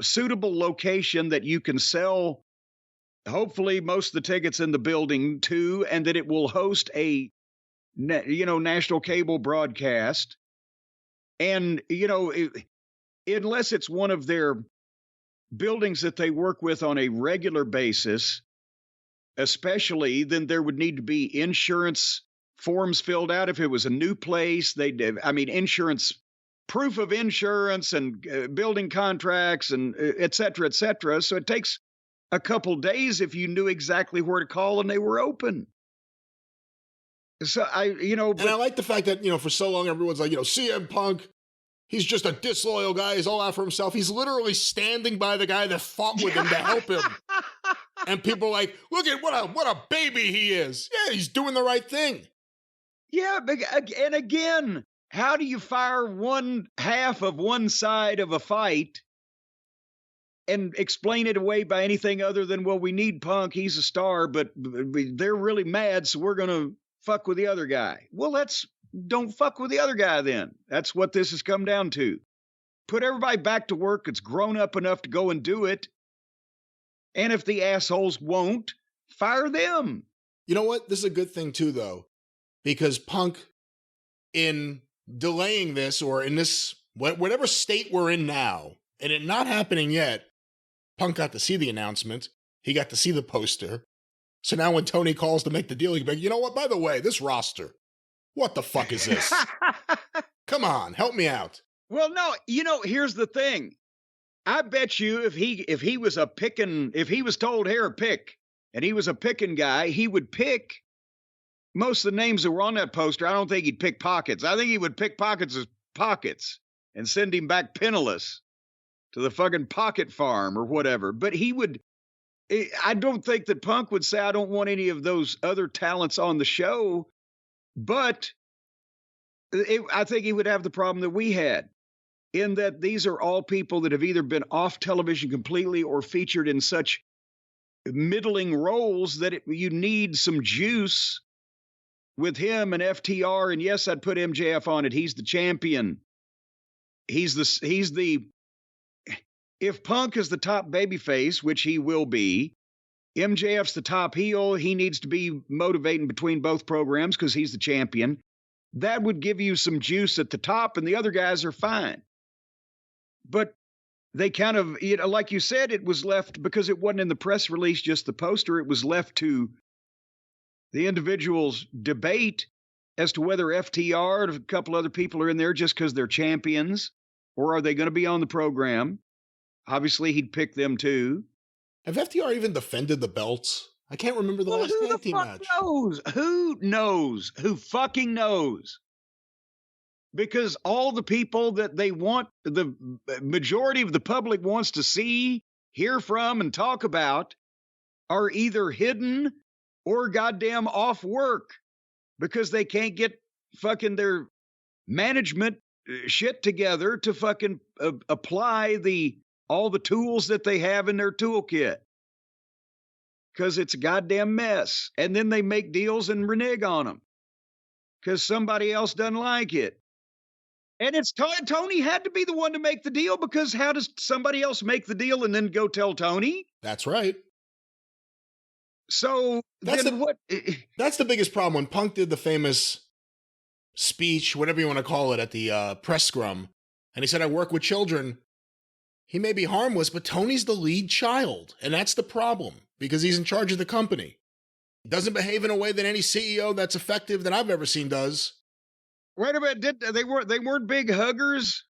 [SPEAKER 2] suitable location that you can sell, hopefully most of the tickets in the building to, and that it will host a, national cable broadcast. And, unless it's one of their buildings that they work with on a regular basis, especially, then there would need to be insurance forms filled out. If it was a new place, insurance, proof of insurance and building contracts and et cetera, et cetera. So it takes a couple days if you knew exactly where to call and they were open. So and
[SPEAKER 1] I like the fact that, for so long everyone's like, CM Punk, he's just a disloyal guy. He's all out for himself. He's literally standing by the guy that fought with him to help him. And people are like, look at what a baby he is. Yeah, he's doing the right thing.
[SPEAKER 2] Yeah, and again, how do you fire one half of one side of a fight and explain it away by anything other than, well, we need Punk, he's a star, but they're really mad, so we're going to fuck with the other guy. Well, don't fuck with the other guy then. That's what this has come down to. Put everybody back to work that's grown up enough to go and do it. And if the assholes won't, fire them.
[SPEAKER 1] You know what? This is a good thing too, though, because Punk, in delaying this or in this, whatever state we're in now, and it not happening yet, Punk got to see the announcement. He got to see the poster. So now when Tony calls to make the deal, he can be like, you know what? By the way, this roster, what the fuck is this? Come on, help me out.
[SPEAKER 2] Well, no, here's the thing. I bet you if he was told here pick, and he was a picking guy, he would pick most of the names that were on that poster. I don't think he'd pick Pockets. I think he would pick Pockets as Pockets and send him back penniless to the fucking Pocket Farm or whatever. But I don't think that Punk would say, I don't want any of those other talents on the show. But I think he would have the problem that we had, in that these are all people that have either been off television completely or featured in such middling roles that you need some juice with him and FTR. And yes, I'd put MJF on it. He's the champion. If Punk is the top babyface, which he will be, MJF's the top heel. He needs to be motivating between both programs because he's the champion. That would give you some juice at the top, and the other guys are fine. But they kind of, like you said, it was left, because it wasn't in the press release, just the poster, it was left to the individual's debate as to whether FTR and a couple other people are in there just because they're champions, or are they going to be on the program? Obviously, he'd pick them too.
[SPEAKER 1] Have FTR even defended the belts? I can't remember the last tag team match.
[SPEAKER 2] Who knows? Who fucking knows? Because all the people that they want, the majority of the public wants to see, hear from, and talk about are either hidden or goddamn off work because they can't get fucking their management shit together to fucking apply all the tools that they have in their toolkit. Because it's a goddamn mess. And then they make deals and renege on them because somebody else doesn't like it. And it's Tony had to be the one to make the deal, because how does somebody else make the deal and then go tell Tony?
[SPEAKER 1] That's right.
[SPEAKER 2] So
[SPEAKER 1] that's the biggest problem. When Punk did the famous speech, whatever you want to call it, at the press scrum, and he said, I work with children. He may be harmless, but Tony's the lead child. And that's the problem, because he's in charge of the company. Doesn't behave in a way that any CEO that's effective that I've ever seen does.
[SPEAKER 2] Wait a minute, they weren't big huggers?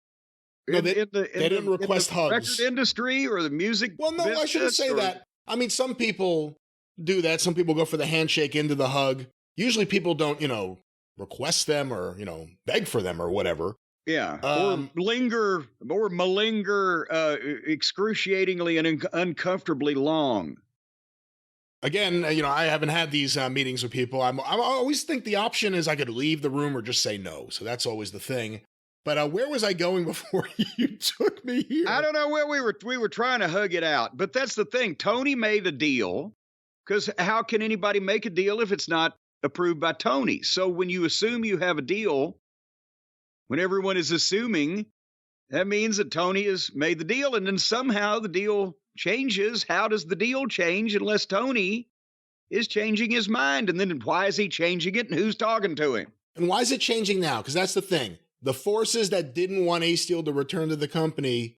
[SPEAKER 1] No, they didn't request
[SPEAKER 2] in the
[SPEAKER 1] hugs.
[SPEAKER 2] Record industry or the music.
[SPEAKER 1] Well, no, I shouldn't say that. I mean, some people do that. Some people go for the handshake into the hug. Usually people don't, request them or, beg for them or whatever.
[SPEAKER 2] Yeah, or malinger excruciatingly and uncomfortably long.
[SPEAKER 1] Again, I haven't had these meetings with people. I always think the option is I could leave the room or just say no. So that's always the thing. But where was I going before you took me here?
[SPEAKER 2] I don't know where we were trying to hug it out. But that's the thing. Tony made a deal, because how can anybody make a deal if it's not approved by Tony? So when you assume you have a deal, when everyone is assuming, that means that Tony has made the deal, and then somehow the deal changes. How does the deal change unless Tony is changing his mind? And then why is he changing it, and who's talking to him?
[SPEAKER 1] And why is it changing now? Because that's the thing. The forces that didn't want Ace Steel to return to the company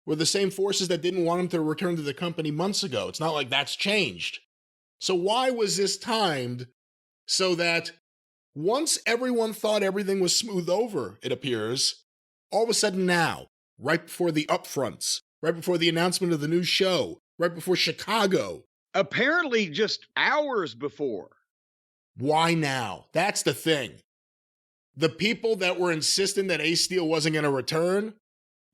[SPEAKER 1] were the same forces that didn't want him to return to the company months ago. It's not like that's changed. So why was this timed so that once everyone thought everything was smooth over, it appears, all of a sudden now, right before the upfronts, right before the announcement of the new show, right before Chicago.
[SPEAKER 2] Apparently just hours before.
[SPEAKER 1] Why now? That's the thing. The people that were insisting that Ace Steel wasn't going to return,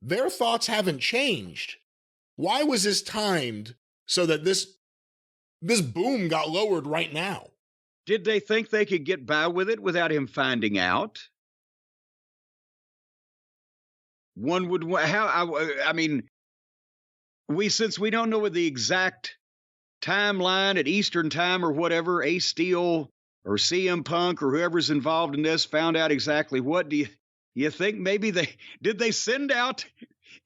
[SPEAKER 1] their thoughts haven't changed. Why was this timed so that this boom got lowered right now?
[SPEAKER 2] Did they think they could get by with it without him finding out? One would, since we don't know what the exact timeline at Eastern time or whatever, Ace Steel or CM Punk or whoever's involved in this found out exactly what. Do you think maybe did they send out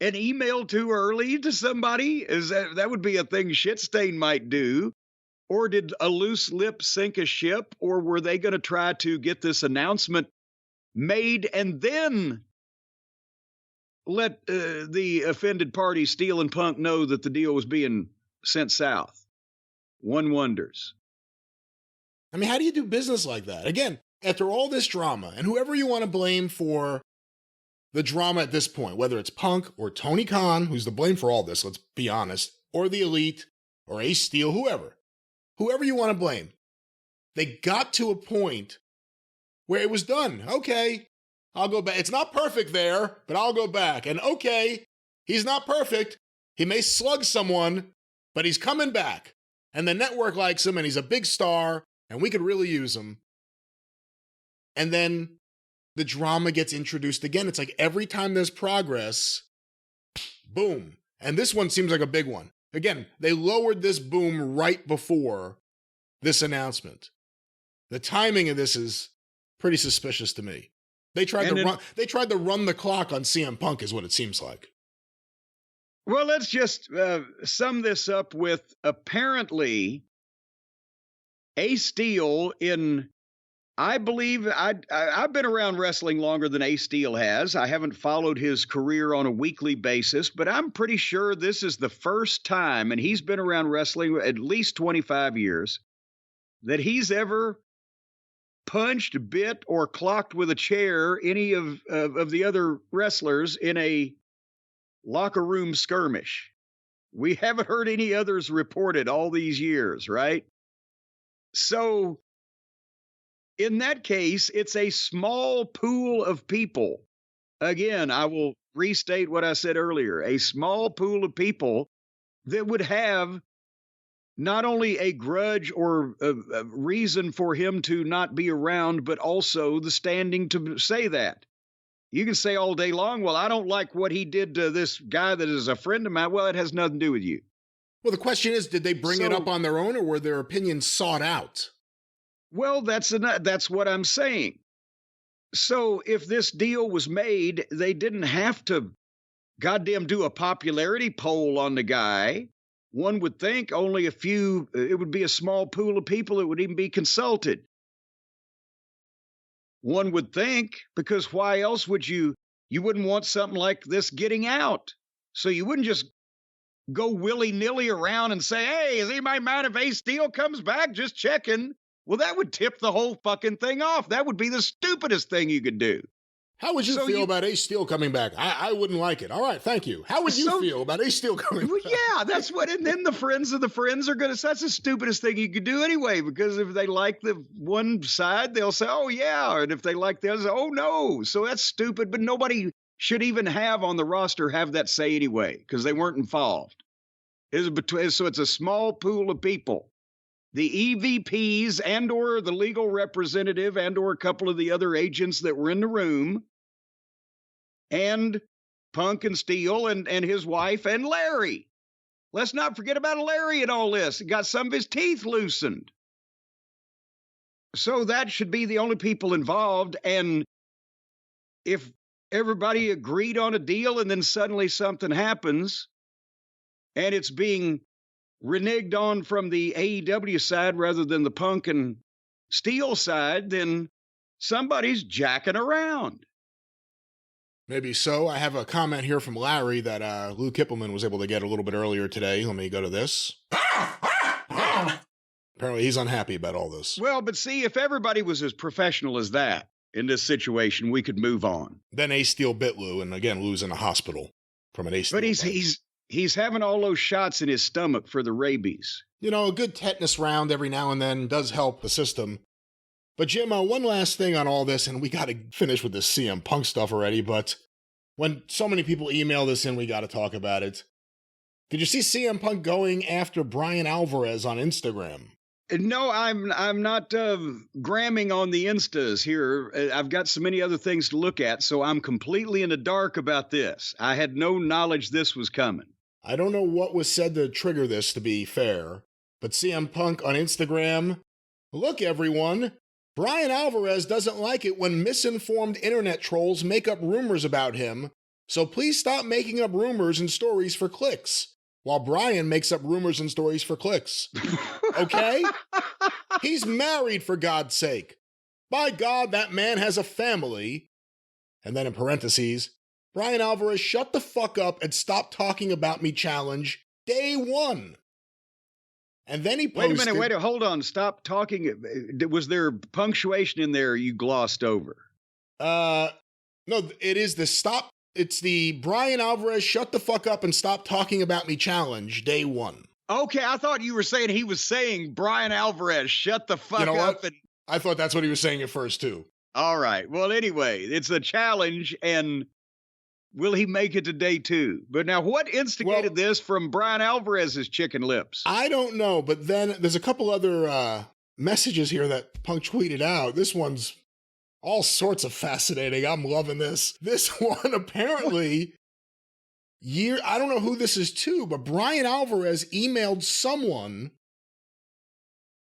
[SPEAKER 2] an email too early to somebody? That would be a thing Shitstain might do. Or did a loose lip sink a ship? Or were they going to try to get this announcement made and then let the offended party, Steel and Punk, know that the deal was being sent south? One wonders.
[SPEAKER 1] I mean, how do you do business like that? Again, after all this drama, and whoever you want to blame for the drama at this point, whether it's Punk or Tony Khan, who's to blame for all this, let's be honest, or the Elite, or Ace Steel, whoever you want to blame, they got to a point where it was done. Okay, I'll go back. It's not perfect there, but I'll go back. And okay, he's not perfect. He may slug someone, but he's coming back. And the network likes him, and he's a big star, and we could really use him. And then the drama gets introduced again. It's like every time there's progress, boom. And this one seems like a big one. Again, they lowered this boom right before this announcement. The timing of this is pretty suspicious to me. They tried to run the clock on CM Punk is what it seems like.
[SPEAKER 2] Well, let's just sum this up with apparently Ace Steel I believe I've been around wrestling longer than Ace Steel has. I haven't followed his career on a weekly basis, but I'm pretty sure this is the first time, and he's been around wrestling at least 25 years, that he's ever punched, bit, or clocked with a chair any of the other wrestlers in a locker room skirmish. We haven't heard any others reported all these years, right? So in that case, it's a small pool of people. Again, I will restate what I said earlier, a small pool of people that would have not only a grudge or a reason for him to not be around, but also the standing to say that. You can say all day long, well, I don't like what he did to this guy that is a friend of mine. Well, it has nothing to do with you.
[SPEAKER 1] Well, the question is, did they bring it up on their own, or were their opinions sought out?
[SPEAKER 2] Well, that's what I'm saying. So if this deal was made, they didn't have to goddamn do a popularity poll on the guy. One would think only it would be a small pool of people that would even be consulted. One would think, because why else would you wouldn't want something like this getting out. So you wouldn't just go willy-nilly around and say, hey, does anybody mind if Ace Steel comes back? Just checking. Well, that would tip the whole fucking thing off. That would be the stupidest thing you could do.
[SPEAKER 1] How would you feel about Ace Steel coming back? I wouldn't like it. All right, thank you. How would you feel about Ace Steel coming back?
[SPEAKER 2] Yeah, that's what, and then the friends of the friends are going to say, that's the stupidest thing you could do anyway, because if they like the one side, they'll say, oh, yeah, and if they like the other, oh, no. So that's stupid, but nobody should even have on the roster have that say anyway, because they weren't involved. So it's a small pool of people. The EVPs and or the legal representative and or a couple of the other agents that were in the room, and Punk and Steele and his wife and Larry. Let's not forget about Larry in all this. He got some of his teeth loosened. So that should be the only people involved. And if everybody agreed on a deal and then suddenly something happens and it's being reneged on from the AEW side rather than the Punk and Steel side, then somebody's jacking around.
[SPEAKER 1] Maybe so. I have a comment here from Larry that Lou Kippelman was able to get a little bit earlier today. Let me go to this. Apparently he's unhappy about all this.
[SPEAKER 2] Well, but see, if everybody was as professional as that in this situation, we could move on.
[SPEAKER 1] Then Ace Steel bit Lou, and again, Lou's in a hospital from an Ace Steel.
[SPEAKER 2] But he's having all those shots in his stomach for the rabies.
[SPEAKER 1] You know, a good tetanus round every now and then does help the system. But Jim, one last thing on all this, and we got to finish with this CM Punk stuff already, but when so many people email this in, we got to talk about it. Did you see CM Punk going after Brian Alvarez on Instagram?
[SPEAKER 2] No, I'm not gramming on the Instas here. I've got so many other things to look at, so I'm completely in the dark about this. I had no knowledge this was coming.
[SPEAKER 1] I don't know what was said to trigger this, to be fair, but CM Punk on Instagram, look everyone, Brian Alvarez doesn't like it when misinformed internet trolls make up rumors about him, so please stop making up rumors and stories for clicks, while Brian makes up rumors and stories for clicks. Okay? He's married, for God's sake. By God, that man has a family. And then in parentheses, Brian Alvarez, shut the fuck up and stop talking about me challenge day one. And then he posted...
[SPEAKER 2] Wait a minute, hold on, stop talking. Was there punctuation in there you glossed over?
[SPEAKER 1] No, it is the stop... It's the Brian Alvarez, shut the fuck up and stop talking about me challenge, day one.
[SPEAKER 2] Okay, I thought you were saying he was saying Brian Alvarez, shut the fuck up. And...
[SPEAKER 1] I thought that's what he was saying at first, too.
[SPEAKER 2] All right. Well, anyway, it's a challenge, and will he make it to day two? But now, what instigated this from Brian Alvarez's chicken lips?
[SPEAKER 1] I don't know, but then there's a couple other messages here that Punk tweeted out. This one's all sorts of fascinating. I'm loving this. This one, apparently, I don't know who this is to, but Brian Alvarez emailed someone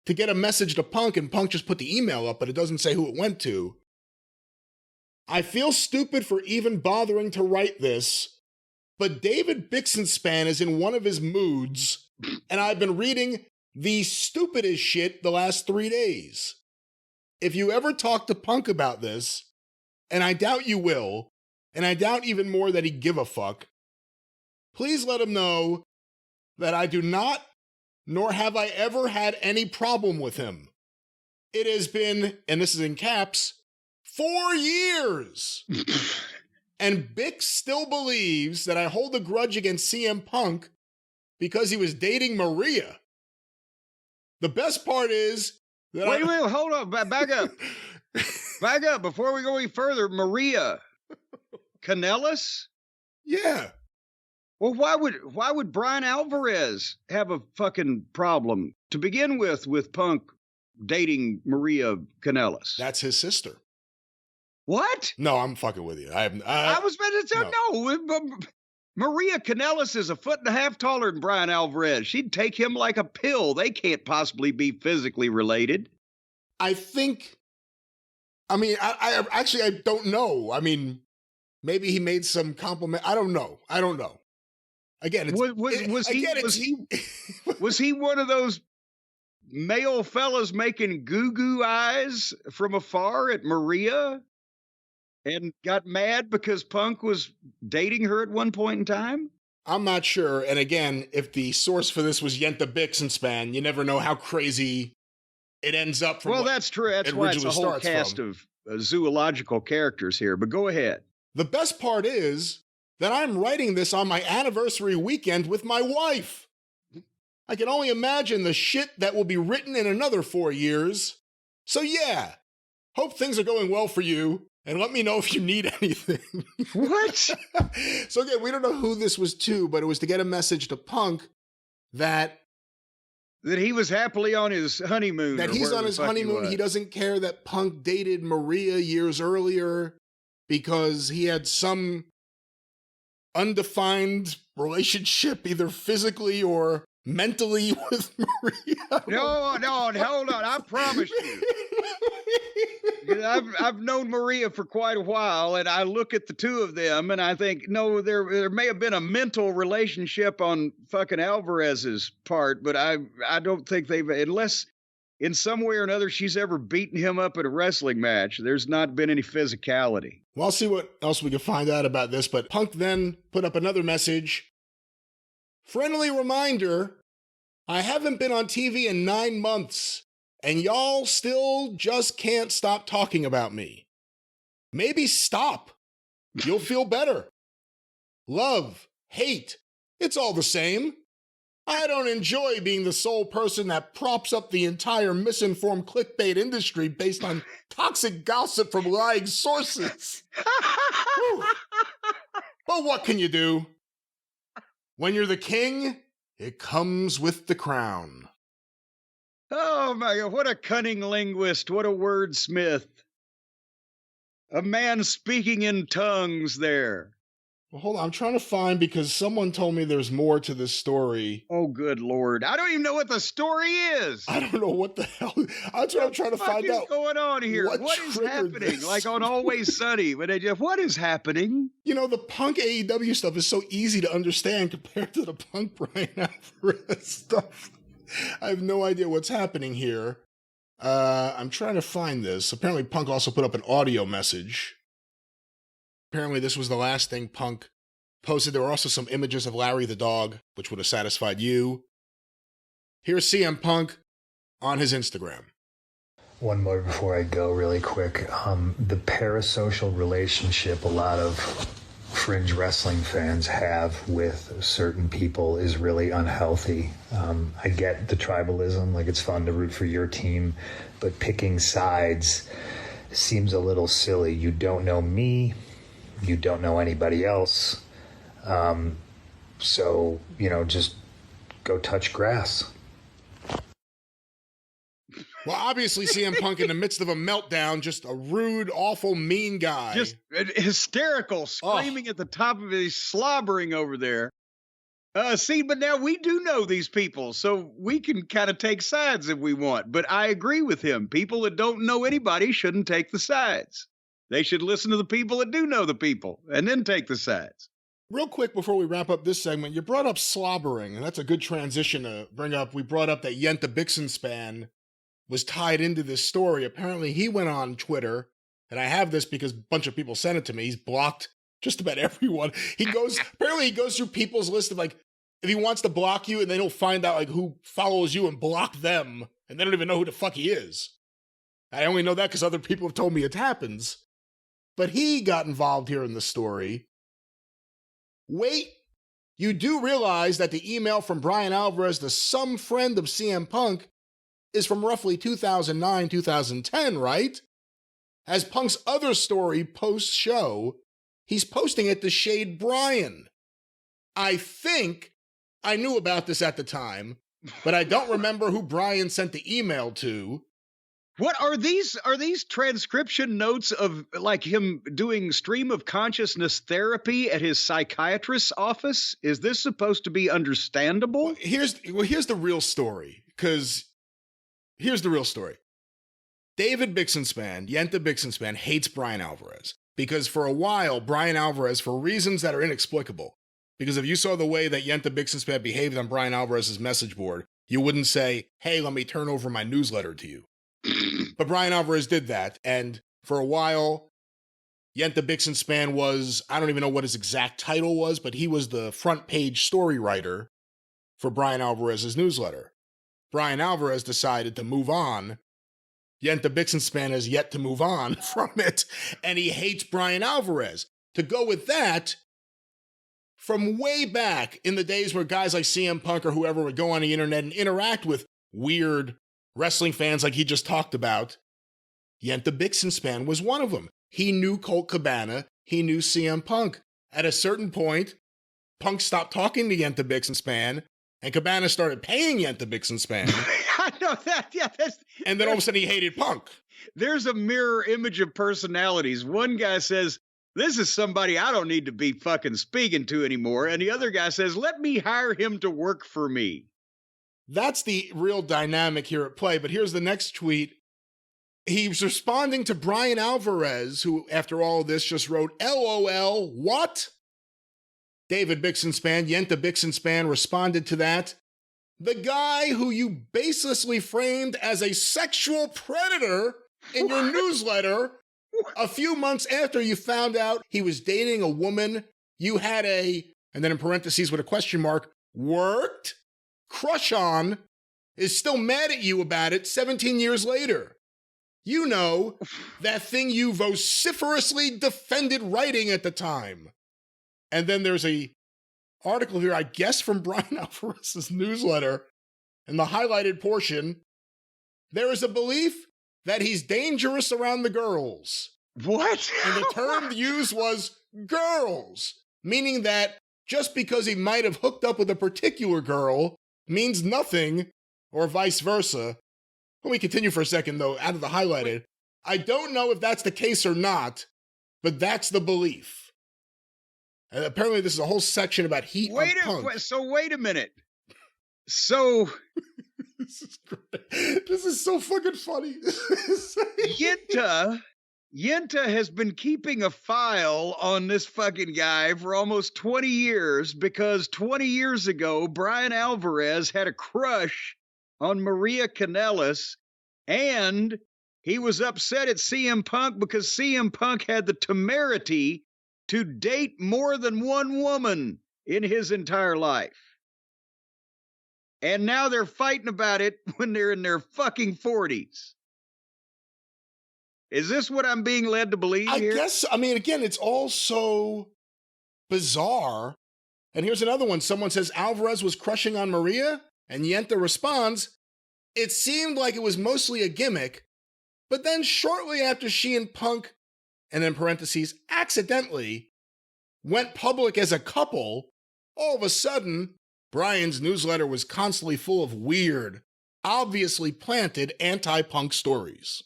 [SPEAKER 1] to get a message to Punk, and Punk just put the email up, but it doesn't say who it went to. I feel stupid for even bothering to write this, but David Bixenspan is in one of his moods, and I've been reading the stupidest shit the last 3 days. If you ever talk to Punk about this, and I doubt you will, and I doubt even more that he'd give a fuck, please let him know that I do not, nor have I ever had any problem with him. It has been, and this is in caps, 4 years. And Bix still believes that I hold a grudge against CM Punk because he was dating Maria. The best part is that
[SPEAKER 2] Wait, hold on, back up. Back up before we go any further. Maria Kanellis?
[SPEAKER 1] Yeah.
[SPEAKER 2] Well, why would Brian Alvarez have a fucking problem to begin with Punk dating Maria Kanellis?
[SPEAKER 1] That's his sister.
[SPEAKER 2] What?
[SPEAKER 1] No, I'm fucking with you. I
[SPEAKER 2] was about to tell no. Maria Kanellis is 1.5 feet taller than Brian Alvarez. She'd take him like a pill. They can't possibly be physically related.
[SPEAKER 1] I don't know. I mean, maybe he made some compliment. I don't know. Again,
[SPEAKER 2] was he one of those male fellas making goo-goo eyes from afar at Maria and got mad because Punk was dating her at one point in time?
[SPEAKER 1] I'm not sure. And again, if the source for this was Yenta Bixenspan, you never know how crazy it ends up from.
[SPEAKER 2] Well, that's true. That's why it's a whole cast of zoological characters here. But go ahead.
[SPEAKER 1] The best part is that I'm writing this on my anniversary weekend with my wife. I can only imagine the shit that will be written in another 4 years. So yeah, hope things are going well for you. And let me know if you need anything.
[SPEAKER 2] What?
[SPEAKER 1] So again, we don't know who this was to, but it was to get a message to Punk that
[SPEAKER 2] he was happily on his honeymoon.
[SPEAKER 1] That he's on his honeymoon. He doesn't care that Punk dated Maria years earlier because he had some undefined relationship, either physically or mentally, with Maria.
[SPEAKER 2] No, hold on. I promise you. I've known Maria for quite a while, and I look at the two of them, and I think, no, there may have been a mental relationship on fucking Alvarez's part, but I don't think they've, unless in some way or another she's ever beaten him up at a wrestling match, there's not been any physicality.
[SPEAKER 1] Well, I'll see what else we can find out about this, but Punk then put up another message. Friendly reminder, I haven't been on TV in 9 months. And y'all still just can't stop talking about me. Maybe stop. You'll feel better. Love, hate, it's all the same. I don't enjoy being the sole person that props up the entire misinformed clickbait industry based on toxic gossip from lying sources. But what can you do? When you're the king, it comes with the crown.
[SPEAKER 2] Oh my God, what a cunning linguist, what a wordsmith. A man speaking in tongues there.
[SPEAKER 1] Well, hold on, I'm trying to find, because someone told me there's more to this story.
[SPEAKER 2] Oh, good Lord. I don't even know what the story is.
[SPEAKER 1] I don't know what the hell. That's what I'm trying to find out.
[SPEAKER 2] What's going on here? What is happening?
[SPEAKER 1] This?
[SPEAKER 2] Like on Always Sunny, when they just, what is happening?
[SPEAKER 1] You know, the Punk AEW stuff is so easy to understand compared to the Punk Brian Alvarez stuff. I have no idea what's happening here. I'm trying to find this. Apparently, Punk also put up an audio message. Apparently, this was the last thing Punk posted. There were also some images of Larry the dog, which would have satisfied you. Here's CM Punk on his Instagram.
[SPEAKER 3] One more before I go really quick. The parasocial relationship a lot of fringe wrestling fans have with certain people is really unhealthy. I get the tribalism, like it's fun to root for your team, but picking sides seems a little silly. You don't know me, you don't know anybody else. So, just go touch grass.
[SPEAKER 1] Well, obviously, CM Punk in the midst of a meltdown, just a rude, awful, mean guy.
[SPEAKER 2] Just hysterical, screaming at the top of his, slobbering over there. But now we do know these people, so we can kind of take sides if we want. But I agree with him. People that don't know anybody shouldn't take the sides. They should listen to the people that do know the people and then take the sides.
[SPEAKER 1] Real quick before we wrap up this segment, you brought up slobbering, and that's a good transition to bring up. We brought up that Yenta Bixenspan was tied into this story. Apparently, he went on Twitter, and I have this because a bunch of people sent it to me. He's blocked just about everyone. Apparently he goes through people's list of, like, if he wants to block you, and then he'll find out, like, who follows you and block them, and they don't even know who the fuck he is. I only know that because other people have told me it happens. But he got involved here in the story. Wait, you do realize that the email from Brian Alvarez to some friend of CM Punk is from roughly 2009, 2010, right? As Punk's other story post-show, he's posting it to shade Brian. I think I knew about this at the time, but I don't remember who Brian sent the email to.
[SPEAKER 2] What are these? Are these transcription notes of, like, him doing stream of consciousness therapy at his psychiatrist's office? Is this supposed to be understandable?
[SPEAKER 1] Well, here's the real story, because here's the real story. David Bixenspan, Yenta Bixenspan, hates Brian Alvarez because for a while, Brian Alvarez, for reasons that are inexplicable, because if you saw the way that Yenta Bixenspan behaved on Brian Alvarez's message board, you wouldn't say, hey, let me turn over my newsletter to you. But Brian Alvarez did that, and for a while, Yenta Bixenspan was, I don't even know what his exact title was, but he was the front page story writer for Bryan Alvarez's newsletter. Bryan Alvarez decided to move on. Yenta Bixenspan has yet to move on from it, and he hates Bryan Alvarez. To go with that, from way back in the days where guys like CM Punk or whoever would go on the internet and interact with weird wrestling fans like he just talked about, Yenta Bixenspan was one of them. He knew Colt Cabana. He knew CM Punk. At a certain point, Punk stopped talking to Yenta Bixenspan, and Cabana started paying Yenta Bixenspan.
[SPEAKER 2] I know that. Yeah,
[SPEAKER 1] and then all of a sudden he hated Punk.
[SPEAKER 2] There's a mirror image of personalities. One guy says, this is somebody I don't need to be fucking speaking to anymore. And the other guy says, let me hire him to work for me.
[SPEAKER 1] That's the real dynamic here at play. But here's the next tweet. He's responding to Bryan Alvarez, who, after all of this, just wrote, LOL, what? David Bixenspan, Yenta Bixenspan, responded to that. The guy who you baselessly framed as a sexual predator in your newsletter a few months after you found out he was dating a woman you had a, and then in parentheses with a question mark, worked crush on, is still mad at you about it 17 years later. You know, that thing you vociferously defended writing at the time. And then there's a article here, I guess from Bryan Alvarez's newsletter. In the highlighted portion, there is a belief that he's dangerous around the girls.
[SPEAKER 2] What?
[SPEAKER 1] And the term used was girls, meaning that just because he might have hooked up with a particular girl means nothing, or vice versa. Let me continue for a second, though, out of the highlighted. I don't know if that's the case or not, but that's the belief. And apparently this is a whole section about heat on Punk.
[SPEAKER 2] So wait a minute. So...
[SPEAKER 1] This is great. This is so fucking funny.
[SPEAKER 2] Yenta has been keeping a file on this fucking guy for almost 20 years because 20 years ago, Bryan Alvarez had a crush on Maria Kanellis, and he was upset at CM Punk because CM Punk had the temerity to date more than one woman in his entire life. And now they're fighting about it when they're in their fucking 40s. Is this what I'm being led to believe here?
[SPEAKER 1] I guess, I mean, again, it's all so bizarre. And here's another one. Someone says Alvarez was crushing on Maria, and Yenta responds, it seemed like it was mostly a gimmick, but then shortly after she and Punk, and then parentheses, accidentally, went public as a couple, all of a sudden, Bryan's newsletter was constantly full of weird, obviously planted anti-Punk stories.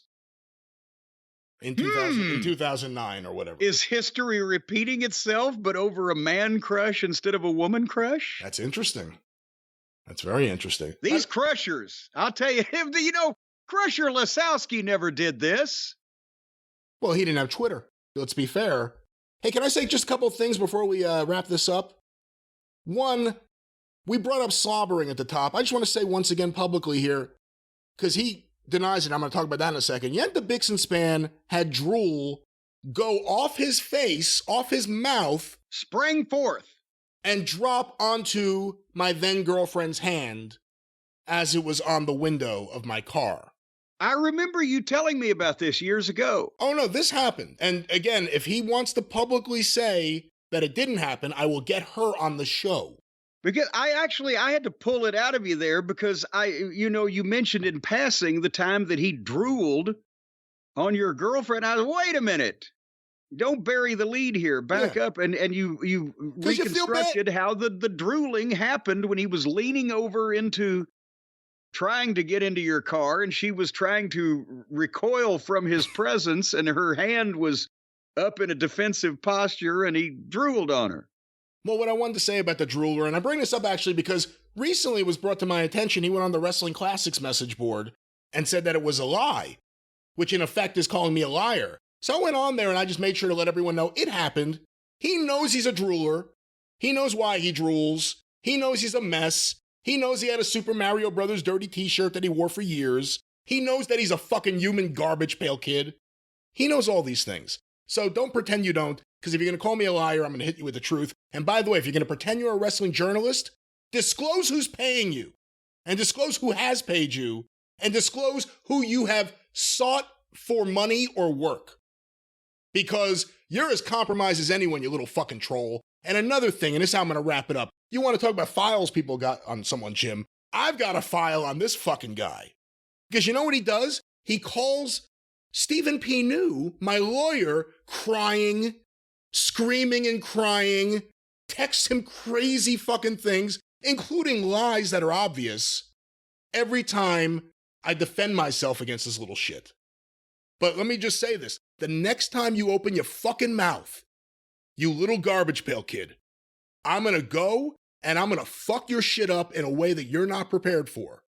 [SPEAKER 1] In 2009 or whatever.
[SPEAKER 2] Is history repeating itself, but over a man crush instead of a woman crush?
[SPEAKER 1] That's interesting. That's very interesting.
[SPEAKER 2] These crushers, I'll tell you, Crusher Lasowski never did this.
[SPEAKER 1] Well, he didn't have Twitter. Let's be fair. Hey, can I say just a couple of things before we wrap this up? One, we brought up slobbering at the top. I just want to say once again publicly here, because he denies it. I'm going to talk about that in a second. Yenta Bixenspan had drool go off his face, off his mouth,
[SPEAKER 2] sprang forth,
[SPEAKER 1] and drop onto my then girlfriend's hand as it was on the window of my car.
[SPEAKER 2] I remember you telling me about this years ago.
[SPEAKER 1] Oh no, this happened. And again, if he wants to publicly say that it didn't happen, I will get her on the show.
[SPEAKER 2] Because I had to pull it out of you there because you mentioned in passing the time that he drooled on your girlfriend. I was, wait a minute. Don't bury the lead here. Back up. And you reconstructed how the drooling happened when he was leaning over into trying to get into your car and she was trying to recoil from his presence and her hand was up in a defensive posture and he drooled on her.
[SPEAKER 1] Well, what I wanted to say about the drooler, and I bring this up actually because recently it was brought to my attention, he went on the Wrestling Classics message board and said that it was a lie, which in effect is calling me a liar. So I went on there and I just made sure to let everyone know it happened. He knows he's a drooler. He knows why he drools. He knows he's a mess. He knows he had a Super Mario Brothers dirty t-shirt that he wore for years. He knows that he's a fucking human garbage pail kid. He knows all these things. So don't pretend you don't, because if you're going to call me a liar, I'm going to hit you with the truth. And by the way, if you're going to pretend you're a wrestling journalist, disclose who's paying you, and disclose who has paid you, and disclose who you have sought for money or work. Because you're as compromised as anyone, you little fucking troll. And another thing, and this is how I'm going to wrap it up. You want to talk about files people got on someone, Jim? I've got a file on this fucking guy. Because you know what he does? He calls Stephen P. New, my lawyer, crying, screaming and crying, texts him crazy fucking things, including lies that are obvious, every time I defend myself against this little shit. But let me just say this. The next time you open your fucking mouth, you little garbage pail kid, I'm gonna go and I'm gonna fuck your shit up in a way that you're not prepared for.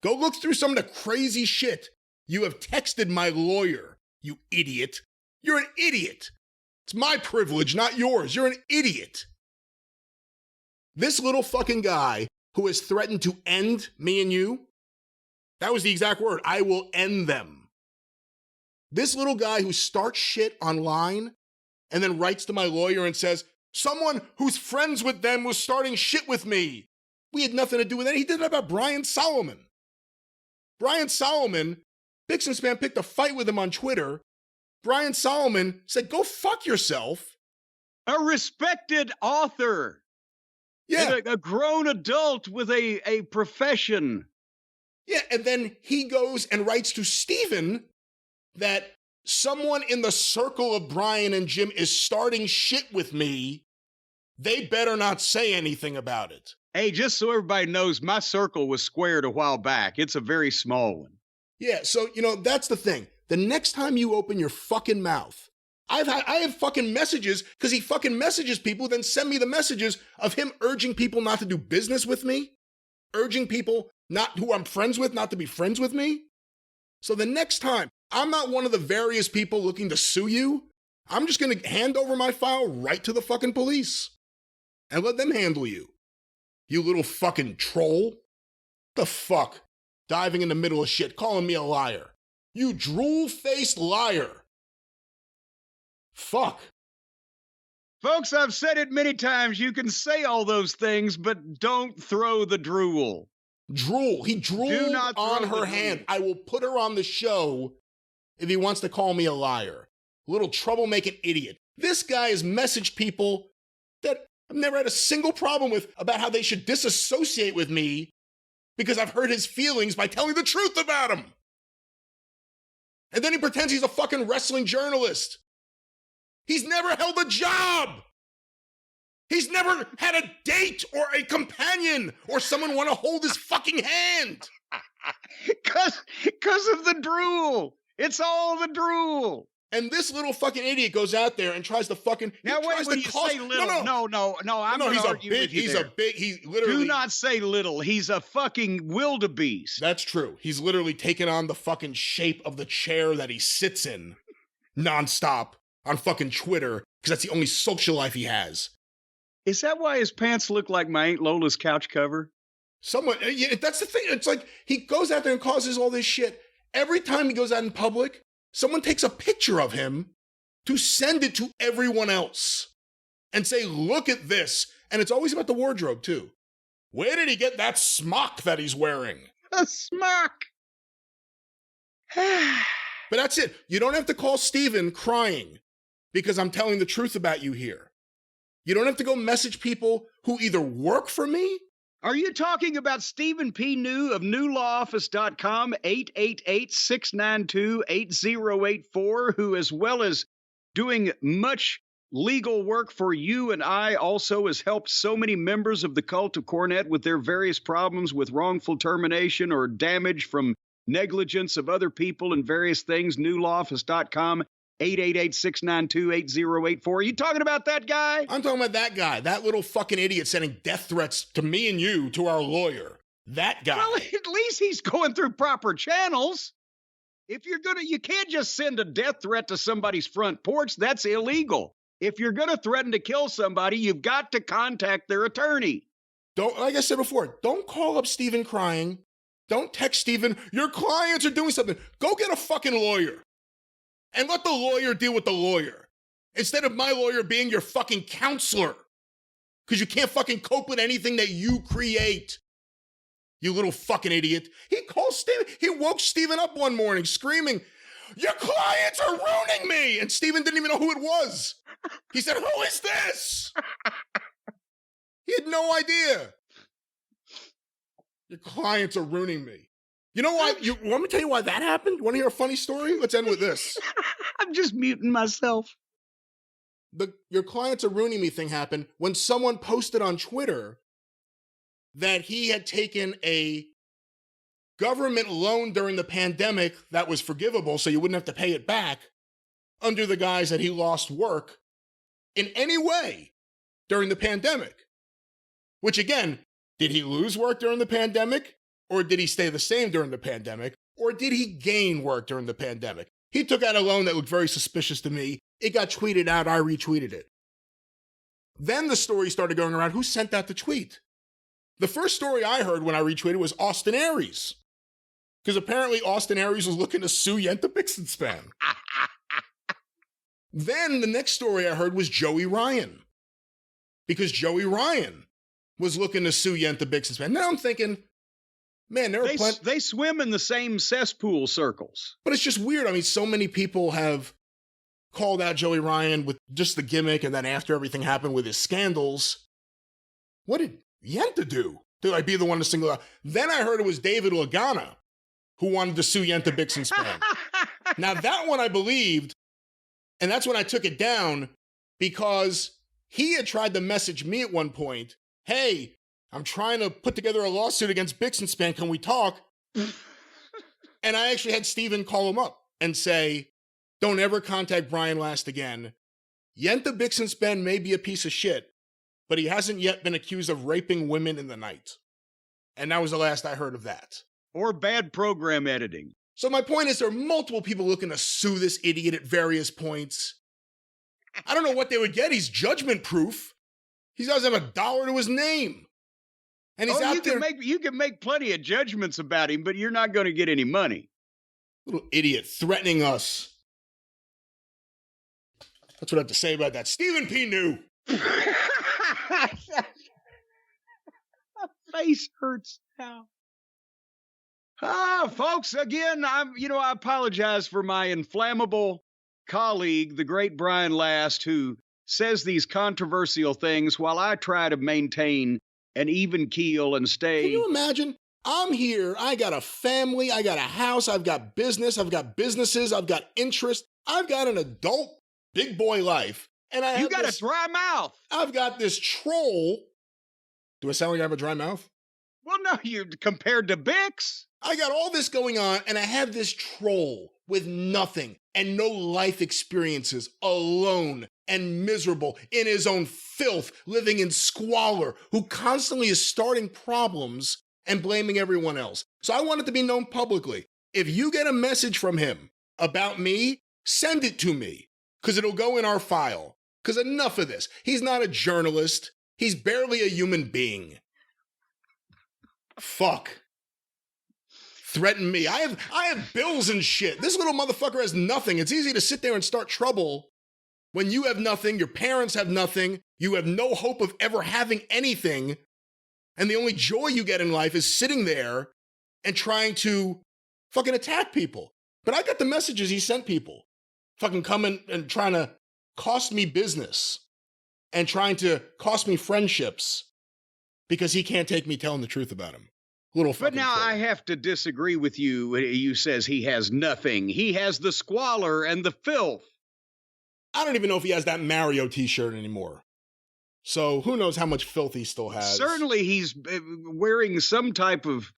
[SPEAKER 1] Go look through some of the crazy shit you have texted my lawyer, you idiot. You're an idiot. It's my privilege, not yours. You're an idiot. This little fucking guy who has threatened to end me and you, that was the exact word, I will end them. This little guy who starts shit online and then writes to my lawyer and says, someone who's friends with them was starting shit with me. We had nothing to do with it. He did it about Brian Solomon. Brian Solomon, Bixenspan picked a fight with him on Twitter. Brian Solomon said, go fuck yourself.
[SPEAKER 2] A respected author.
[SPEAKER 1] Yeah.
[SPEAKER 2] And a grown adult with a profession.
[SPEAKER 1] Yeah, and then he goes and writes to Steven that someone in the circle of Brian and Jim is starting shit with me. They better not say anything about it.
[SPEAKER 2] Hey, just so everybody knows, my circle was squared a while back. It's a very small one.
[SPEAKER 1] Yeah, so, that's the thing. The next time you open your fucking mouth, I have fucking messages, because he fucking messages people, then send me the messages of him urging people not to do business with me, urging people not who I'm friends with not to be friends with me. So the next time, I'm not one of the various people looking to sue you. I'm just going to hand over my file right to the fucking police and let them handle you. You little fucking troll. The fuck? Diving in the middle of shit, calling me a liar. You drool-faced liar. Fuck.
[SPEAKER 2] Folks, I've said it many times. You can say all those things, but don't throw the drool.
[SPEAKER 1] Drool. He drooled on her hand. I will put her on the show if he wants to call me a liar. Little troublemaking idiot. This guy has messaged people that I've never had a single problem with about how they should disassociate with me because I've hurt his feelings by telling the truth about him. And then he pretends he's a fucking wrestling journalist. He's never held a job. He's never had a date or a companion or someone want to hold his fucking hand.
[SPEAKER 2] Because of the drool. It's all the drool.
[SPEAKER 1] And this little fucking idiot goes out there and tries to fucking...
[SPEAKER 2] Now wait, when you say little, no, I'm going to argue with you there.
[SPEAKER 1] He's literally...
[SPEAKER 2] Do not say little. He's a fucking wildebeest.
[SPEAKER 1] That's true. He's literally taken on the fucking shape of the chair that he sits in nonstop on fucking Twitter because that's the only social life he has.
[SPEAKER 2] Is that why his pants look like my Aunt Lola's couch cover?
[SPEAKER 1] Yeah, that's the thing. It's like he goes out there and causes all this shit. Every time he goes out in public, someone takes a picture of him to send it to everyone else and say, look at this. And it's always about the wardrobe, too. Where did he get that smock that he's wearing?
[SPEAKER 2] A smock.
[SPEAKER 1] But that's it. You don't have to call Steven crying because I'm telling the truth about you here. You don't have to go message people who either work for me.
[SPEAKER 2] Are you talking about Stephen P. New of newlawoffice.com, 888-692-8084, who, as well as doing much legal work for you and I, also has helped so many members of the cult of Cornette with their various problems with wrongful termination or damage from negligence of other people and various things, newlawoffice.com, 888-692-8084. Are you talking about that guy?
[SPEAKER 1] I'm talking about that guy, that little fucking idiot sending death threats to me and you, to our lawyer. That guy.
[SPEAKER 2] Well, at least he's going through proper channels. If you're you can't just send a death threat to somebody's front porch. That's illegal. If you're going to threaten to kill somebody, you've got to contact their attorney.
[SPEAKER 1] Like I said before, don't call up Steven crying. Don't text Steven, your clients are doing something. Go get a fucking lawyer. and let the lawyer deal with the lawyer. Instead of my lawyer being your fucking counselor. Because you can't fucking cope with anything that you create. You little fucking idiot. He woke Steven up one morning screaming, "Your clients are ruining me!" And Steven didn't even know who it was. He said, "Who is this?" He had no idea. Your clients are ruining me. You know why? You want me to tell you why that happened? You want to hear a funny story? Let's end with this.
[SPEAKER 2] I'm just muting myself.
[SPEAKER 1] Your clients are ruining me thing happened when someone posted on Twitter that he had taken a government loan during the pandemic that was forgivable, so you wouldn't have to pay it back, under the guise that he lost work in any way during the pandemic. Which again, did he lose work during the pandemic? Or did he stay the same during the pandemic? Or did he gain work during the pandemic? He took out a loan that looked very suspicious to me. It got tweeted out. I retweeted it. Then the story started going around. Who sent out the tweet? The first story I heard when I retweeted was Austin Aries. Because apparently Austin Aries was looking to sue Yenta Bixenspan. Then the next story I heard was Joey Ryan. Because Ryan was looking to sue Yenta Bixenspan. Now I'm thinking, man,
[SPEAKER 2] they swim in the same cesspool circles.
[SPEAKER 1] But it's just weird. I mean, so many people have called out Joey Ryan with just the gimmick, and then after everything happened with his scandals, what did Yenta do? To like be the one to single out? Then I heard it was David Lagana who wanted to sue Yenta Bixenspan. Now that one I believed, and that's when I took it down, because he had tried to message me at one point, "Hey, I'm trying to put together a lawsuit against Bixenspan. Can we talk?" And I actually had Steven call him up and say, "Don't ever contact Brian Last again. Yenta Bixenspan may be a piece of shit, but he hasn't yet been accused of raping women in the night." And that was the last I heard of that.
[SPEAKER 2] Or bad program editing.
[SPEAKER 1] So my point is there are multiple people looking to sue this idiot at various points. I don't know what they would get. He's judgment proof. He doesn't have a dollar to his name. And he's out there.
[SPEAKER 2] You can make plenty of judgments about him, but you're not going to get any money.
[SPEAKER 1] Little idiot threatening us. That's what I have to say about that. Stephen P. New.
[SPEAKER 2] My face hurts now. Folks, again, I apologize for my inflammable colleague, the great Brian Last, who says these controversial things while I try to maintain an even keel and stay.
[SPEAKER 1] Can you imagine? I'm here. I got a family. I got a house. I've got business. I've got businesses. I've got interest. I've got an adult big boy life. And
[SPEAKER 2] you got a dry mouth.
[SPEAKER 1] I've got this troll. Do I sound like I have a dry mouth?
[SPEAKER 2] Well, no, you're compared to Bix.
[SPEAKER 1] I got all this going on, and I have this troll with nothing and no life experiences, alone and miserable in his own filth, living in squalor, who constantly is starting problems and blaming everyone else. So I want it to be known publicly. If you get a message from him about me, send it to me, because it'll go in our file. Because enough of this. He's not a journalist. He's barely a human being. Fuck. Threaten me. I have bills and shit. This little motherfucker has nothing. It's easy to sit there and start trouble when you have nothing, your parents have nothing, you have no hope of ever having anything, and the only joy you get in life is sitting there and trying to fucking attack people. But I got the messages he sent people. Fucking coming and trying to cost me business and trying to cost me friendships because he can't take me telling the truth about him.
[SPEAKER 2] But now I have to disagree with you. You says he has nothing. He has the squalor and the filth.
[SPEAKER 1] I don't even know if he has that Mario t-shirt anymore. So who knows how much filth he still has.
[SPEAKER 2] Certainly he's wearing some type of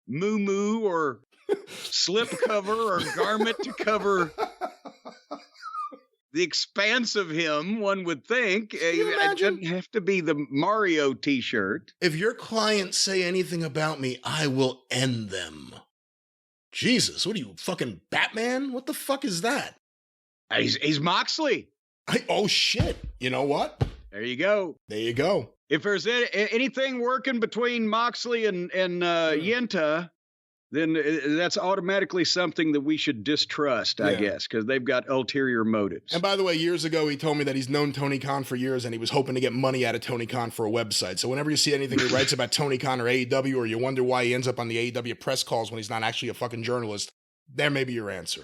[SPEAKER 2] moo-moo or slip cover or garment to cover the expanse of him, one would think. It doesn't have to be the Mario t-shirt.
[SPEAKER 1] If your clients say anything about me, I will end them. Jesus, what are you, fucking Batman? What the fuck is that?
[SPEAKER 2] He's Moxley.
[SPEAKER 1] Oh, shit. You know what?
[SPEAKER 2] There you go.
[SPEAKER 1] There you go.
[SPEAKER 2] If there's anything working between Moxley and Yenta, then that's automatically something that we should distrust, I guess, because they've got ulterior motives.
[SPEAKER 1] And by the way, years ago, he told me that he's known Tony Khan for years and he was hoping to get money out of Tony Khan for a website. So whenever you see anything he writes about Tony Khan or AEW, or you wonder why he ends up on the AEW press calls when he's not actually a fucking journalist, there may be your answer.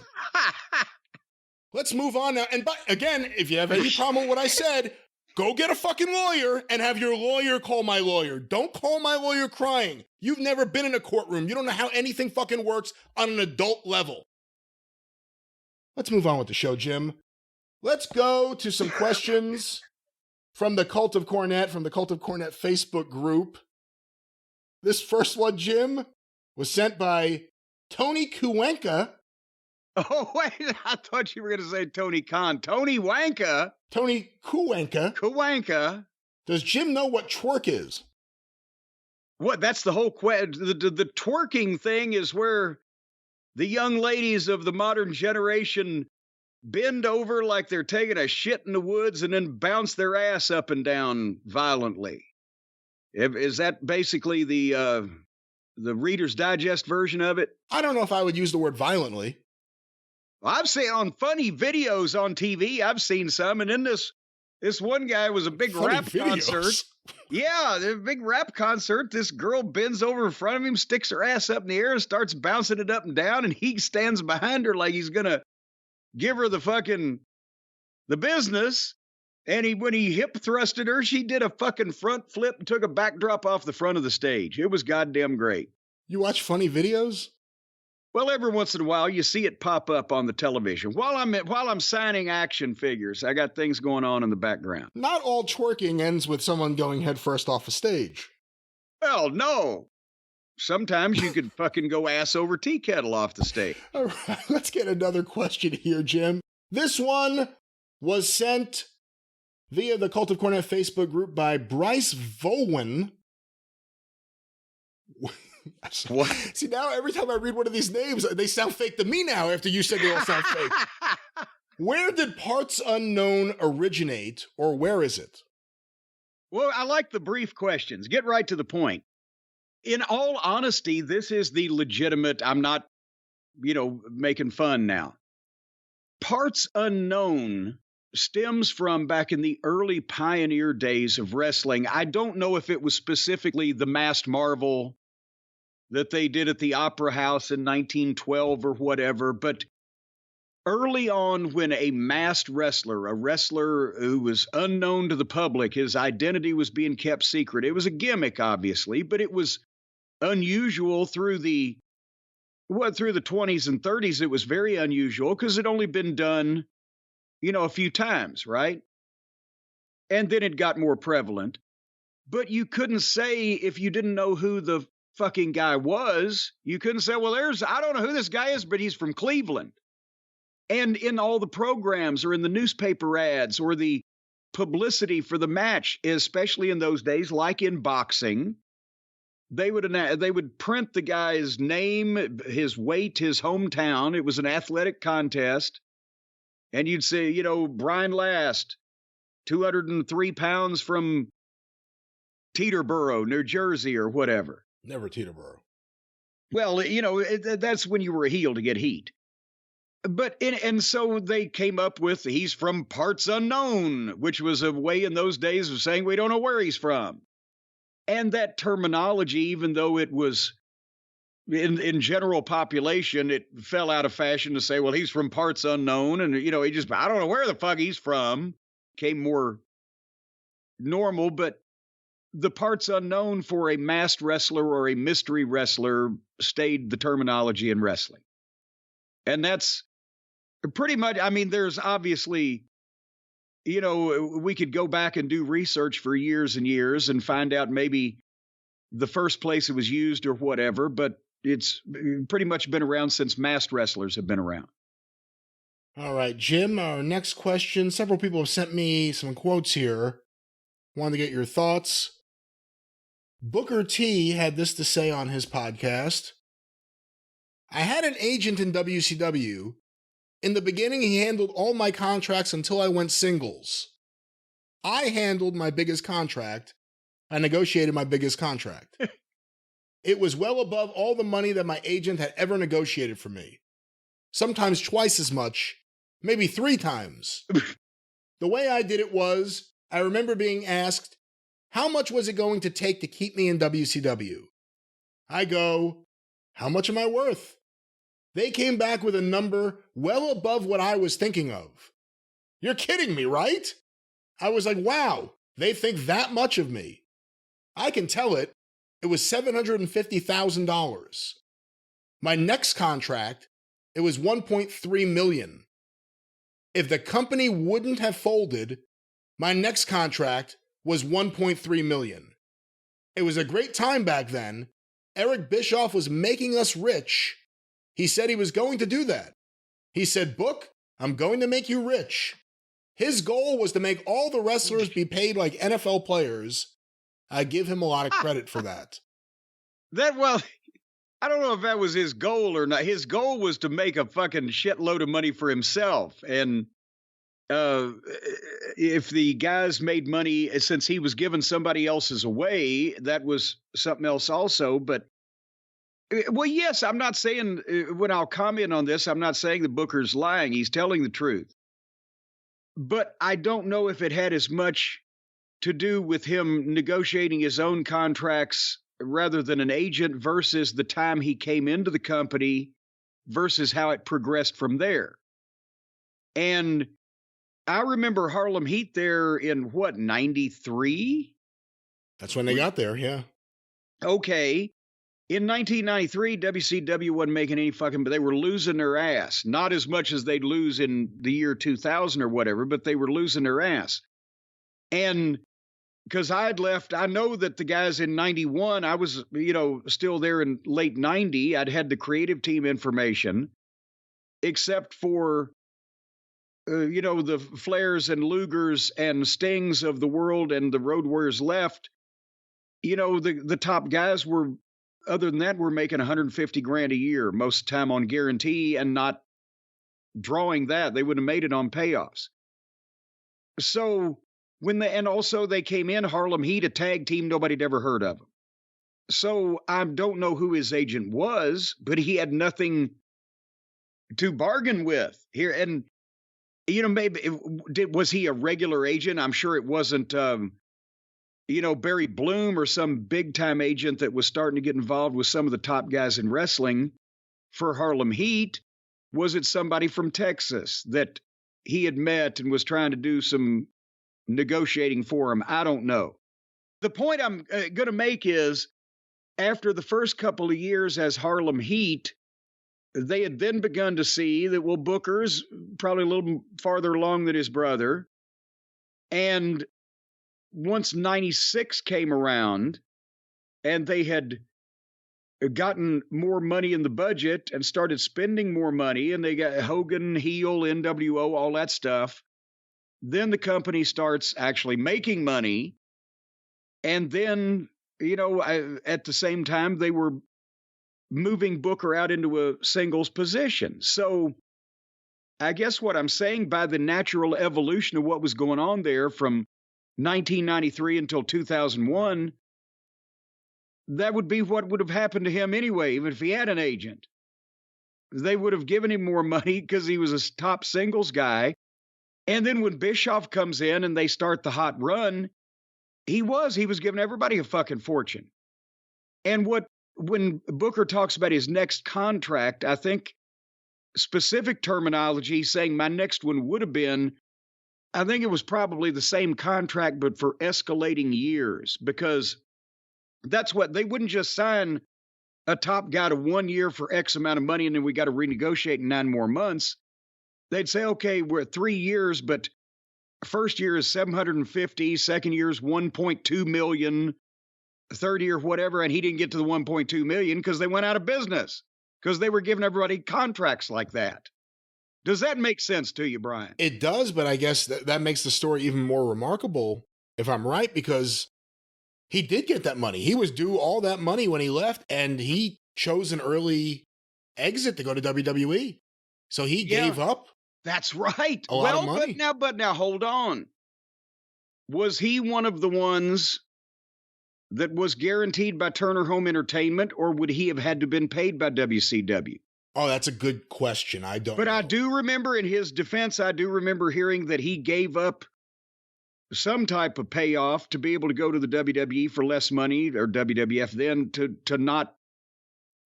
[SPEAKER 1] Let's move on now. And again, if you have any problem with what I said, go get a fucking lawyer and have your lawyer call my lawyer. Don't call my lawyer crying. You've never been in a courtroom. You don't know how anything fucking works on an adult level. Let's move on with the show, Jim. Let's go to some questions from the Cult of Cornette, from the Cult of Cornette Facebook group. This first one, Jim, was sent by Tony Kuwenka.
[SPEAKER 2] Oh, wait, I thought you were going to say Tony Khan. Tony Wanka.
[SPEAKER 1] Tony Kuwenka.
[SPEAKER 2] Kuwanka.
[SPEAKER 1] Does Jim know what twerk is?
[SPEAKER 2] What? That's the whole the twerking thing is where the young ladies of the modern generation bend over like they're taking a shit in the woods and then bounce their ass up and down violently. Is that basically the Reader's Digest version of it?
[SPEAKER 1] I don't know if I would use the word violently.
[SPEAKER 2] I've seen on funny videos on TV, I've seen some, and then this one guy was a big
[SPEAKER 1] funny
[SPEAKER 2] rap
[SPEAKER 1] videos.
[SPEAKER 2] concert. Yeah, the big rap concert. This girl bends over in front of him, sticks her ass up in the air, and starts bouncing it up and down, and he stands behind her like he's gonna give her the business. And when he hip thrusted her, she did a fucking front flip and took a backdrop off the front of the stage. It was goddamn great.
[SPEAKER 1] You watch funny videos?
[SPEAKER 2] Well, every once in a while, you see it pop up on the television. While I'm signing action figures, I got things going on in the background.
[SPEAKER 1] Not all twerking ends with someone going headfirst off a stage.
[SPEAKER 2] Well, no. Sometimes you could fucking go ass over tea kettle off the stage.
[SPEAKER 1] All right, let's get another question here, Jim. This one was sent via the Cult of Cornette Facebook group by Bryce Vowen.
[SPEAKER 2] What?
[SPEAKER 1] See, now every time I read one of these names, they sound fake to me now after you said they all sound fake. Where did Parts Unknown originate, or where is it?
[SPEAKER 2] Well, I like the brief questions. Get right to the point. In all honesty, this is the legitimate, I'm not, making fun now. Parts Unknown stems from back in the early pioneer days of wrestling. I don't know if it was specifically the Masked Marvel that they did at the Opera House in 1912 or whatever, but early on when a masked wrestler, a wrestler who was unknown to the public, his identity was being kept secret. It was a gimmick, obviously, but it was unusual through the 20s and 30s. It was very unusual because it only been done, a few times, right? And then it got more prevalent. But you couldn't say, if you didn't know who the fucking guy was, you couldn't say, well, I don't know who this guy is, but he's from Cleveland. And in all the programs or in the newspaper ads or the publicity for the match, especially in those days, like in boxing, they would print the guy's name, his weight, his hometown. It was an athletic contest. And you'd say, Brian Last, 203 pounds from Teterboro, New Jersey, or whatever.
[SPEAKER 1] Never Teterboro.
[SPEAKER 2] Well, that's when you were a heel to get heat. But, and so they came up with, he's from Parts Unknown, which was a way in those days of saying we don't know where he's from. And that terminology, even though it was in general population, it fell out of fashion to say, well, he's from Parts Unknown. And, I don't know where the fuck he's from. Came more normal, but the Parts Unknown for a masked wrestler or a mystery wrestler stayed the terminology in wrestling. And that's pretty much, there's obviously, we could go back and do research for years and years and find out maybe the first place it was used or whatever, but it's pretty much been around since masked wrestlers have been around.
[SPEAKER 1] All right, Jim, our next question. Several people have sent me some quotes here. Wanted to get your thoughts. Booker T had this to say on his podcast. I had an agent in WCW. In the beginning, he handled all my contracts until I went singles. I handled my biggest contract. I negotiated my biggest contract. It was well above all the money that my agent had ever negotiated for me. Sometimes twice as much, maybe 3 times. The way I did it was, I remember being asked, how much was it going to take to keep me in WCW? I go, how much am I worth? They came back with a number well above what I was thinking of. You're kidding me, right? I was like, wow, they think that much of me. I can tell it. It was $750,000. My next contract, it was $1.3 million. If the company wouldn't have folded, my next contract was $1.3 million. It was a great time back then. Eric Bischoff was making us rich. He said he was going to do that. He said, Book, I'm going to make you rich. His goal was to make all the wrestlers be paid like NFL players. I give him a lot of credit for that.
[SPEAKER 2] Well, I don't know if that was his goal or not. His goal was to make a fucking shitload of money for himself. And if the guys made money since he was giving somebody else's away, that was something else also. But, well, yes, I'm not saying, when I'll comment on this, I'm not saying the Booker's lying. He's telling the truth. But I don't know if it had as much to do with him negotiating his own contracts rather than an agent versus the time he came into the company versus how it progressed from there. And I remember Harlem Heat there in what, 93?
[SPEAKER 1] That's when they got there, yeah.
[SPEAKER 2] Okay. In 1993, WCW wasn't making any fucking, but they were losing their ass. Not as much as they'd lose in the year 2000 or whatever, but they were losing their ass. And because I had left, I know that the guys in 91, I was, still there in late 90. I'd had the creative team information, except for, the Flairs and Lugers and Stings of the world and the Road Warriors left. The top guys were, other than that, we're making $150,000 a year, most of the time on guarantee and not drawing that. They would have made it on payoffs. So and also they came in, Harlem Heat, a tag team, nobody'd ever heard of them. So I don't know who his agent was, but he had nothing to bargain with here. And, maybe was he a regular agent? I'm sure it wasn't, Barry Bloom or some big time agent that was starting to get involved with some of the top guys in wrestling for Harlem Heat. Was it somebody from Texas that he had met and was trying to do some negotiating for him? I don't know. The point I'm going to make is after the first couple of years as Harlem Heat, they had then begun to see that, well, Booker's probably a little farther along than his brother. And once 96 came around and they had gotten more money in the budget and started spending more money, and they got Hogan, Heel, NWO, all that stuff, then the company starts actually making money. And then, at the same time, they were moving Booker out into a singles position. So I guess what I'm saying, by the natural evolution of what was going on there from 1993 until 2001, that would be what would have happened to him anyway, even if he had an agent. They would have given him more money because he was a top singles guy. And then when Bischoff comes in and they start the hot run, he was giving everybody a fucking fortune. And when Booker talks about his next contract, I think specific terminology saying my next one would have been, I think it was probably the same contract, but for escalating years, because that's what they wouldn't just sign a top guy to 1 year for X amount of money and then we got to renegotiate in 9 more months. They'd say, okay, we're at 3 years, but first year is 750, second year is 1.2 million, third year, whatever. And he didn't get to the 1.2 million because they went out of business because they were giving everybody contracts like that. Does that make sense to you, Brian?
[SPEAKER 1] It does, but I guess that makes the story even more remarkable, if I'm right, because he did get that money. He was due all that money when he left, and he chose an early exit to go to WWE. So he gave up.
[SPEAKER 2] That's right.
[SPEAKER 1] A lot of money.
[SPEAKER 2] But now, hold on. Was he one of the ones that was guaranteed by Turner Home Entertainment, or would he have had to been paid by WCW?
[SPEAKER 1] Oh, that's a good question. I don't know.
[SPEAKER 2] I do remember, in his defense, I do remember hearing that he gave up some type of payoff to be able to go to the WWE for less money, or WWF then, to not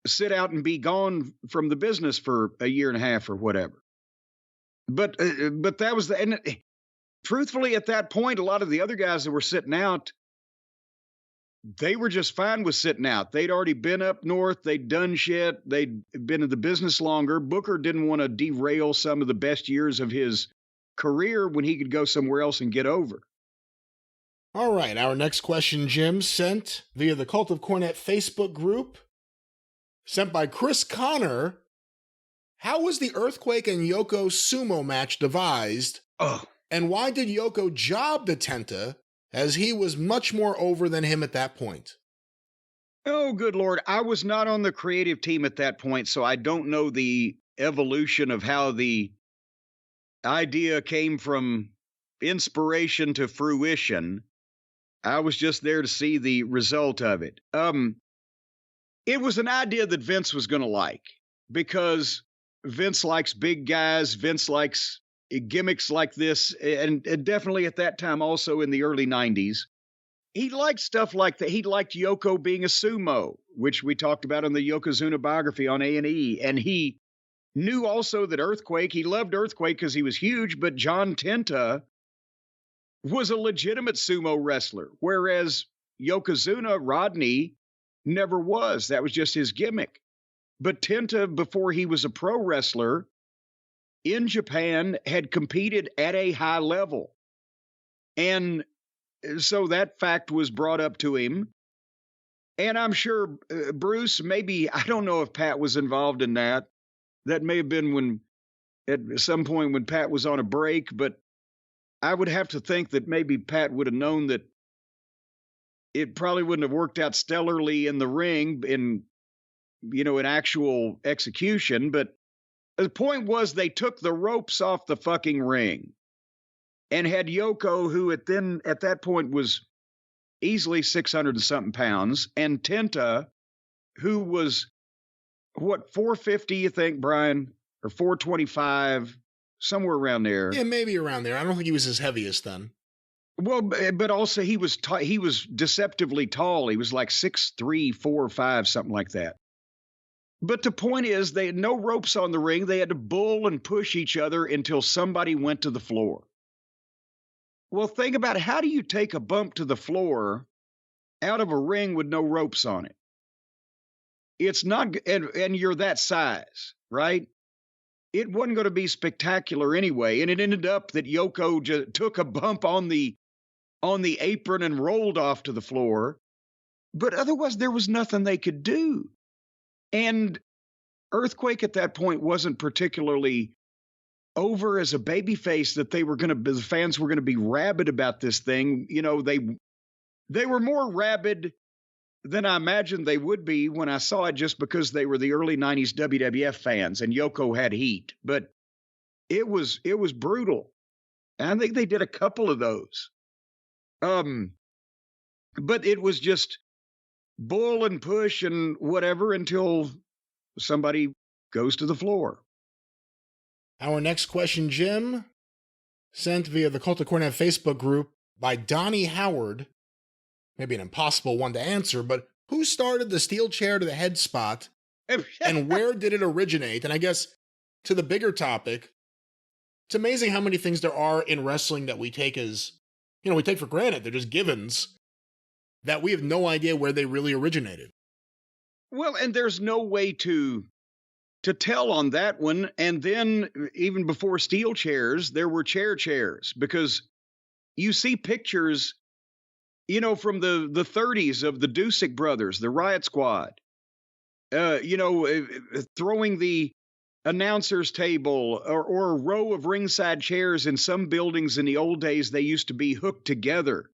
[SPEAKER 2] sit out and be gone from the business for a year and a half or whatever. But that was truthfully, at that point, a lot of the other guys that were sitting out, they were just fine with sitting out. They'd already been up north. They'd done shit. They'd been in the business longer. Booker didn't want to derail some of the best years of his career when he could go somewhere else and get over.
[SPEAKER 1] All right. Our next question, Jim, sent via the Cult of Cornette Facebook group, sent by Chris Connor. How was the Earthquake and Yoko sumo match devised?
[SPEAKER 2] Oh.
[SPEAKER 1] And why did Yoko job the Tenta, as he was much more over than him at that point?
[SPEAKER 2] Oh, good Lord. I was not on the creative team at that point, so I don't know the evolution of how the idea came from inspiration to fruition. I was just there to see the result of it. It was an idea that Vince was going to like, because Vince likes big guys. Vince likes gimmicks like this. And definitely at that time, also in the early 90s, he liked stuff like that. He liked Yoko being a sumo, which we talked about in the Yokozuna biography on A&E. And he knew also that Earthquake, he loved Earthquake because he was huge, but John Tenta was a legitimate sumo wrestler, whereas Yokozuna, Rodney, never was. That was just his gimmick. But Tenta, before he was a pro wrestler in Japan, had competed at a high level. And so that fact was brought up to him. And I'm sure Bruce, maybe, I don't know if Pat was involved in that. That may have been when, at some point when Pat was on a break, but I would have to think that maybe Pat would have known that it probably wouldn't have worked out stellarly in the ring in actual execution. But the point was, they took the ropes off the fucking ring and had Yoko, who at that point was easily 600 and something pounds, and Tenta, who was, what, 450, you think, Brian? Or 425, somewhere around there.
[SPEAKER 1] Yeah, maybe around there. I don't think he was his heaviest then.
[SPEAKER 2] Well, but also he was deceptively tall. He was like 6'3", 4 or 5, something like that. But the point is, they had no ropes on the ring. They had to bull and push each other until somebody went to the floor. Well, think about it. How do you take a bump to the floor out of a ring with no ropes on it? It's not, and you're that size, right? It wasn't going to be spectacular anyway. And it ended up that Yoko just took a bump on the apron and rolled off to the floor. But otherwise, there was nothing they could do. And Earthquake at that point wasn't particularly over as a babyface that the fans were going to be rabid about this thing. They were more rabid than I imagined they would be when I saw it, just because they were the early 90s WWF fans and Yoko had heat. But it was brutal. And I think they did a couple of those. But it was just bull and push and whatever until somebody goes to the floor.
[SPEAKER 1] Our next question, Jim, sent via the Cult of Cornette Facebook group by Donnie Howard. Maybe an impossible one to answer, but who started the steel chair to the head spot and where did it originate? And I guess to the bigger topic, it's amazing how many things there are in wrestling that we take as, we take for granted. They're just givens that we have no idea where they really originated.
[SPEAKER 2] Well, and there's no way to tell on that one. And then even before steel chairs, there were chairs, because you see pictures, from the 30s of the Dusek brothers, the Riot Squad, throwing the announcer's table or a row of ringside chairs. In some buildings in the old days, they used to be hooked together,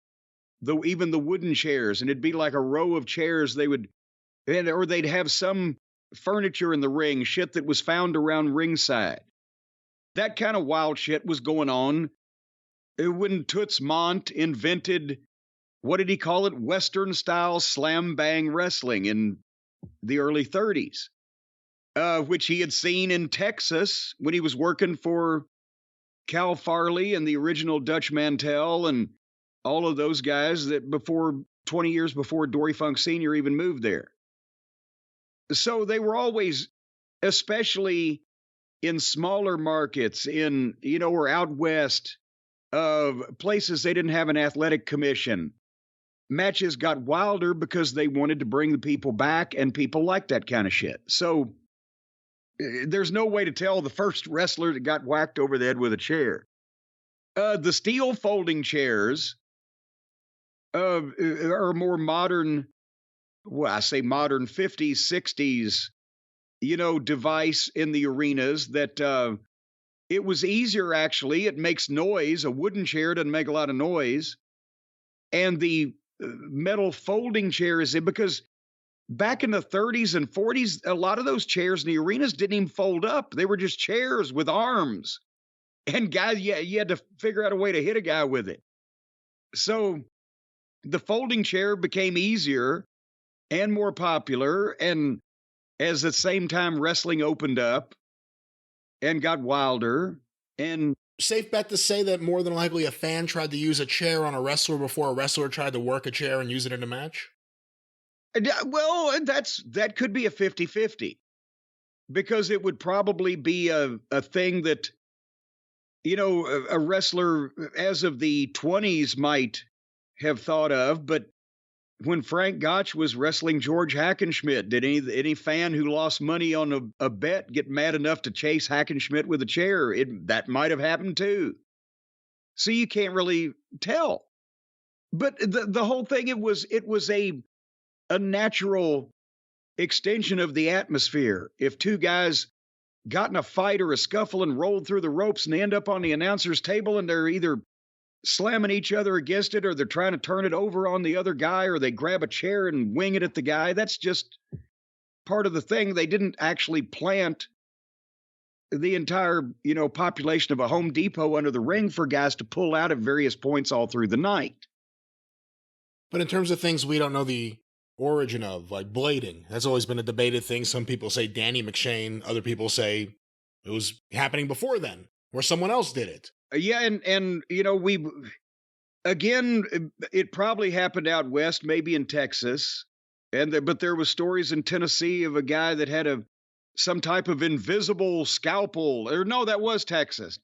[SPEAKER 2] though even the wooden chairs, and it'd be like a row of chairs or they'd have some furniture in the ring, shit that was found around ringside. That kind of wild shit was going on when Toots Mondt invented what did he call it? Western style slam bang wrestling in the early 30s, which he had seen in Texas when he was working for Cal Farley and the original Dutch Mantel and all of those guys that 20 years before Dory Funk Sr. even moved there. So they were always, especially in smaller markets, or out west of places they didn't have an athletic commission, matches got wilder because they wanted to bring the people back, and people liked that kind of shit. So there's no way to tell the first wrestler that got whacked over the head with a chair. The steel folding chairs are more modern. Well, I say modern 50s, 60s, device in the arenas that it was easier, actually. It makes noise. A wooden chair doesn't make a lot of noise. And the metal folding chairs, because back in the 30s and 40s, a lot of those chairs in the arenas didn't even fold up. They were just chairs with arms. And guys, you had to figure out a way to hit a guy with it. So the folding chair became easier and more popular, and as at the same time wrestling opened up and got wilder. And
[SPEAKER 1] safe bet to say that more than likely a fan tried to use a chair on a wrestler before a wrestler tried to work a chair and use it in a match?
[SPEAKER 2] Well, that could be a 50-50, because it would probably be a thing that, a wrestler as of the 20s might have thought of. But when Frank Gotch was wrestling George Hackenschmidt, did any fan who lost money on a bet get mad enough to chase Hackenschmidt with a chair? That might have happened too. So you can't really tell. But the whole thing, it was a natural extension of the atmosphere. If two guys got in a fight or a scuffle and rolled through the ropes and they end up on the announcer's table and they're either slamming each other against it, or they're trying to turn it over on the other guy, or they grab a chair and wing it at the guy, that's just part of the thing. They didn't actually plant the entire, population of a Home Depot under the ring for guys to pull out at various points all through the night.
[SPEAKER 1] But in terms of things we don't know the origin of, like blading, that's always been a debated thing. Some people say Danny McShane, other people say it was happening before then, or someone else did it.
[SPEAKER 2] Yeah, and it probably happened out west, maybe in Texas, but there was stories in Tennessee of a guy that had some type of invisible scalpel. Or no, that was Texas.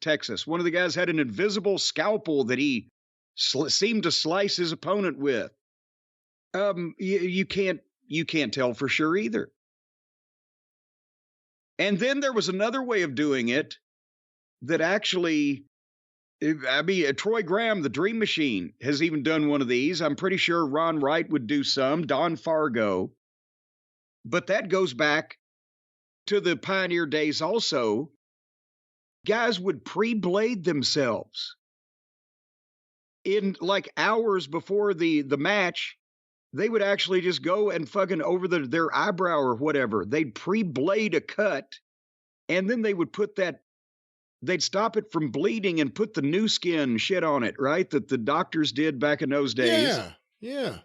[SPEAKER 2] One of the guys had an invisible scalpel that he seemed to slice his opponent with. You can't tell for sure either. And then there was another way of doing it that actually, Troy Graham, the Dream Machine, has even done one of these. I'm pretty sure Ron Wright would do some, Don Fargo. But that goes back to the pioneer days also. Guys would pre-blade themselves. In like hours before the match, they would actually just go and fucking over their eyebrow or whatever. They'd pre-blade a cut, and then they would they'd stop it from bleeding and put the new skin shit on it, right? That the doctors did back in those days.
[SPEAKER 1] Yeah.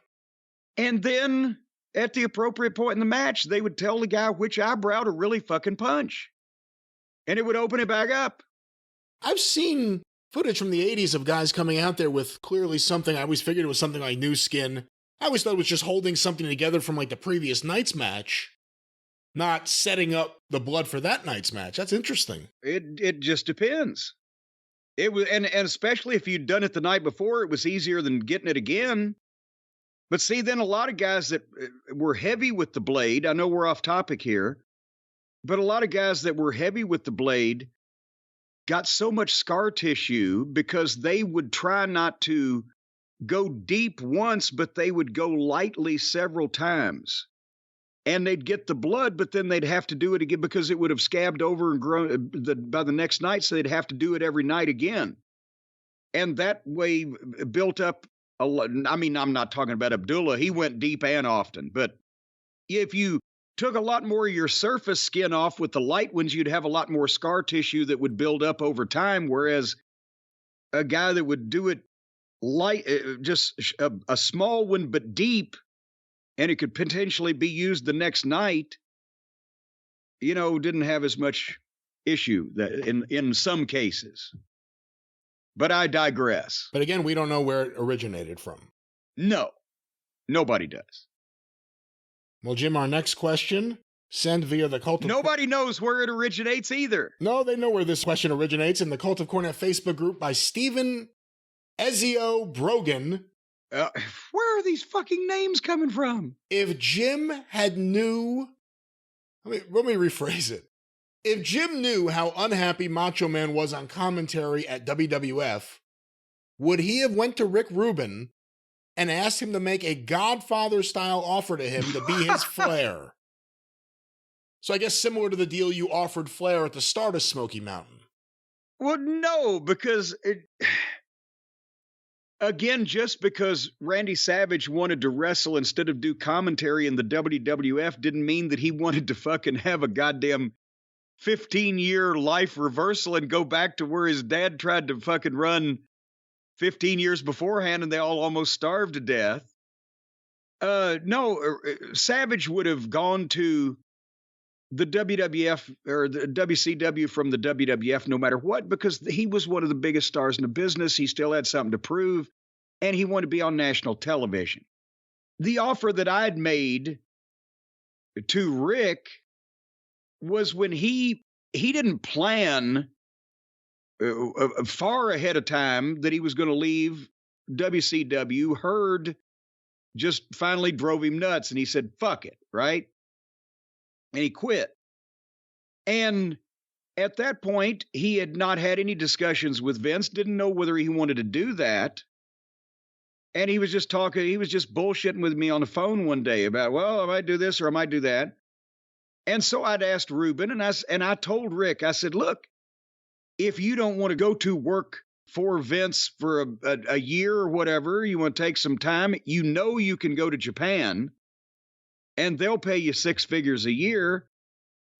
[SPEAKER 2] And then at the appropriate point in the match, they would tell the guy which eyebrow to really fucking punch. And it would open it back up.
[SPEAKER 1] I've seen footage from the 80s of guys coming out there with clearly something. I always figured it was something like new skin. I always thought it was just holding something together from like the previous night's match, not setting up the blood for that night's match. That's interesting.
[SPEAKER 2] It just depends. It was, and especially if you'd done it the night before, it was easier than getting it again. But see, then a lot of guys that were heavy with the blade, I know we're off topic here, but a lot of guys that were heavy with the blade got so much scar tissue because they would try not to go deep once, but they would go lightly several times. And they'd get the blood, but then they'd have to do it again because it would have scabbed over and grown by the next night, so they'd have to do it every night again. And that way built up a lot. I mean, I'm not talking about Abdullah. He went deep and often. But if you took a lot more of your surface skin off with the light ones, you'd have a lot more scar tissue that would build up over time, whereas a guy that would do it light, just a small one, but deep, and it could potentially be used the next night, didn't have as much issue that in some cases. But I digress.
[SPEAKER 1] But again, we don't know where it originated from.
[SPEAKER 2] No, nobody does.
[SPEAKER 1] Well, Jim, our next question, sent via the Cult of...
[SPEAKER 2] Nobody knows where it originates either.
[SPEAKER 1] No, they know where this question originates, in the Cult of Cornette Facebook group by Stephen Ezio Brogan.
[SPEAKER 2] Where are these fucking names coming from?
[SPEAKER 1] If Jim had knew... Let me rephrase it. If Jim knew how unhappy Macho Man was on commentary at WWF, would he have went to Rick Rubin and asked him to make a Godfather-style offer to him to be his Flair? So I guess similar to the deal you offered Flair at the start of Smoky Mountain.
[SPEAKER 2] Well, no, because again, just because Randy Savage wanted to wrestle instead of do commentary in the WWF didn't mean that he wanted to fucking have a goddamn 15-year life reversal and go back to where his dad tried to fucking run 15 years beforehand and they all almost starved to death. No, Savage would have gone to the WWF or the WCW from the WWF no matter what, because he was one of the biggest stars in the business. He still had something to prove, and he wanted to be on national television. The offer that I'd made to Rick was when he didn't plan far ahead of time that he was going to leave WCW. Herd just finally drove him nuts, and he said, fuck it, right? And he quit. And at that point, he had not had any discussions with Vince, didn't know whether he wanted to do that. And he was just talking, he was just bullshitting with me on the phone one day about, well, I might do this or I might do that. And so I'd asked Ruben, and I told Rick, I said, look, if you don't want to go to work for Vince for a year or whatever, you want to take some time, you can go to Japan and they'll pay you 6 figures a year.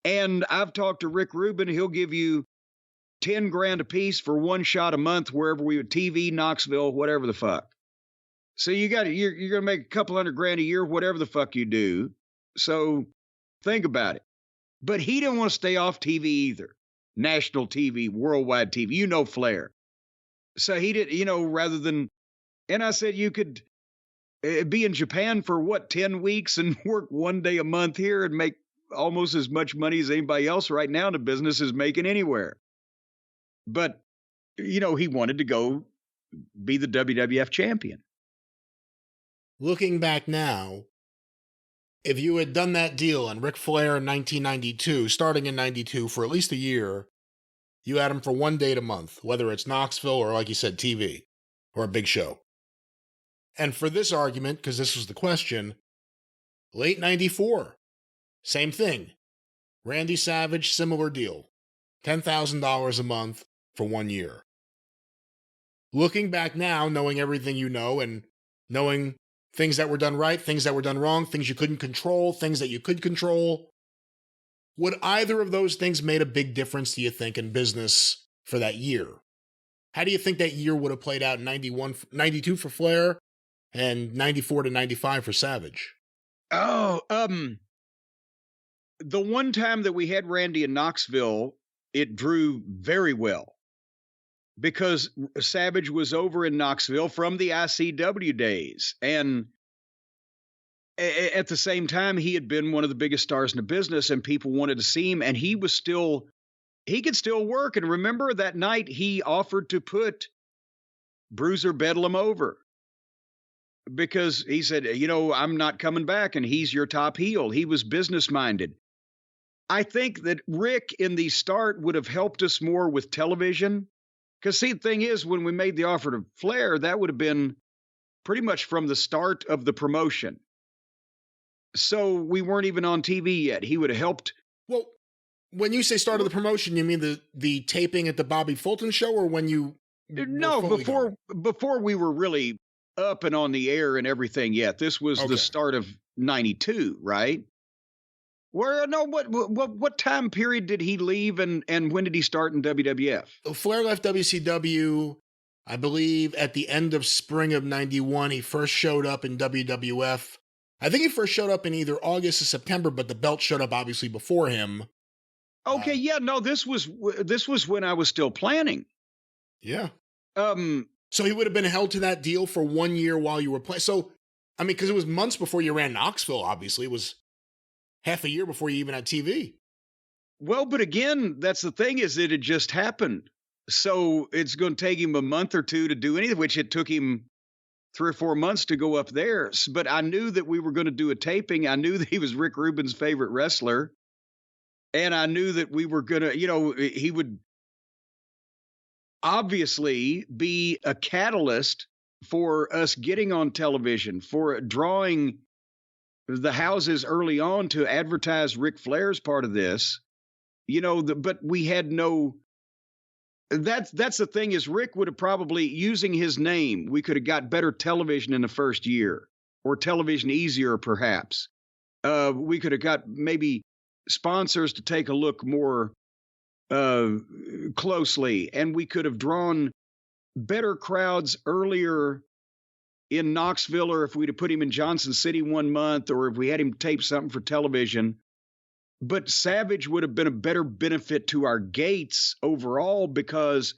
[SPEAKER 2] And I've talked to Rick Rubin, he'll give you 10 grand a piece for one shot a month, wherever we would, TV, Knoxville, whatever the fuck. So you're going to make a couple $100,000 a year, whatever the fuck you do. So think about it. But he didn't want to stay off TV either. National TV, worldwide TV, Flair. So he did, rather than, and I said, you could be in Japan for 10 weeks and work 1 day a month here and make almost as much money as anybody else right now in the business is making anywhere. But, he wanted to go be the WWF champion.
[SPEAKER 1] Looking back now, if you had done that deal on Ric Flair in 1992, starting in 92 for at least a year, you had him for 1 date a month, whether it's Knoxville or, like you said, TV or a big show. And for this argument, because this was the question, late 94, same thing. Randy Savage, similar deal. $10,000 a month for 1 year. Looking back now, knowing everything you know and knowing things that were done right, things that were done wrong, things you couldn't control, things that you could control, would either of those things made a big difference, do you think, in business for that year? How do you think that year would have played out in 92 for Flair and 94 to 95 for Savage?
[SPEAKER 2] Oh, the one time that we had Randy in Knoxville, it drew very well because Savage was over in Knoxville from the ICW days. And at the same time, he had been one of the biggest stars in the business and people wanted to see him, and he could still work. And remember that night he offered to put Bruiser Bedlam over because he said, I'm not coming back and he's your top heel. He was business minded. I think that Rick in the start would have helped us more with television. Because see, the thing is, when we made the offer to Flair, that would have been pretty much from the start of the promotion. So we weren't even on TV yet. He would have helped.
[SPEAKER 1] Well, when you say start of the promotion, you mean the taping at the Bobby Fulton show, or when you...
[SPEAKER 2] No, before we were really up and on the air and everything yet. This was the start of 92, right? What time period did he leave and when did he start in WWF?
[SPEAKER 1] Flair left WCW I believe at the end of spring of 91, he first showed up in WWF. I think he first showed up in either August or September, but the belt showed up obviously before him.
[SPEAKER 2] Okay, yeah, no, this was when I was still planning.
[SPEAKER 1] Yeah. So he would have been held to that deal for 1 year while you were playing. So, I mean, because it was months before you ran Knoxville, obviously. It was half a year before you even had TV.
[SPEAKER 2] Well, but again, that's the thing, is it had just happened. So it's going to take him a month or two to do anything, which it took him 3 or 4 months to go up there. But I knew that we were going to do a taping. I knew that he was Rick Rubin's favorite wrestler. And I knew that we were going to, he would obviously be a catalyst for us getting on television, for drawing the houses early on to advertise Ric Flair's part of this. But we had no, that's the thing, is Rick would have probably, using his name, we could have got better television in the first year, or television easier perhaps. We could have got maybe sponsors to take a look more closely, and we could have drawn better crowds earlier in Knoxville, or if we'd have put him in Johnson City 1 month, or if we had him tape something for television. But Savage would have been a better benefit to our gates overall, because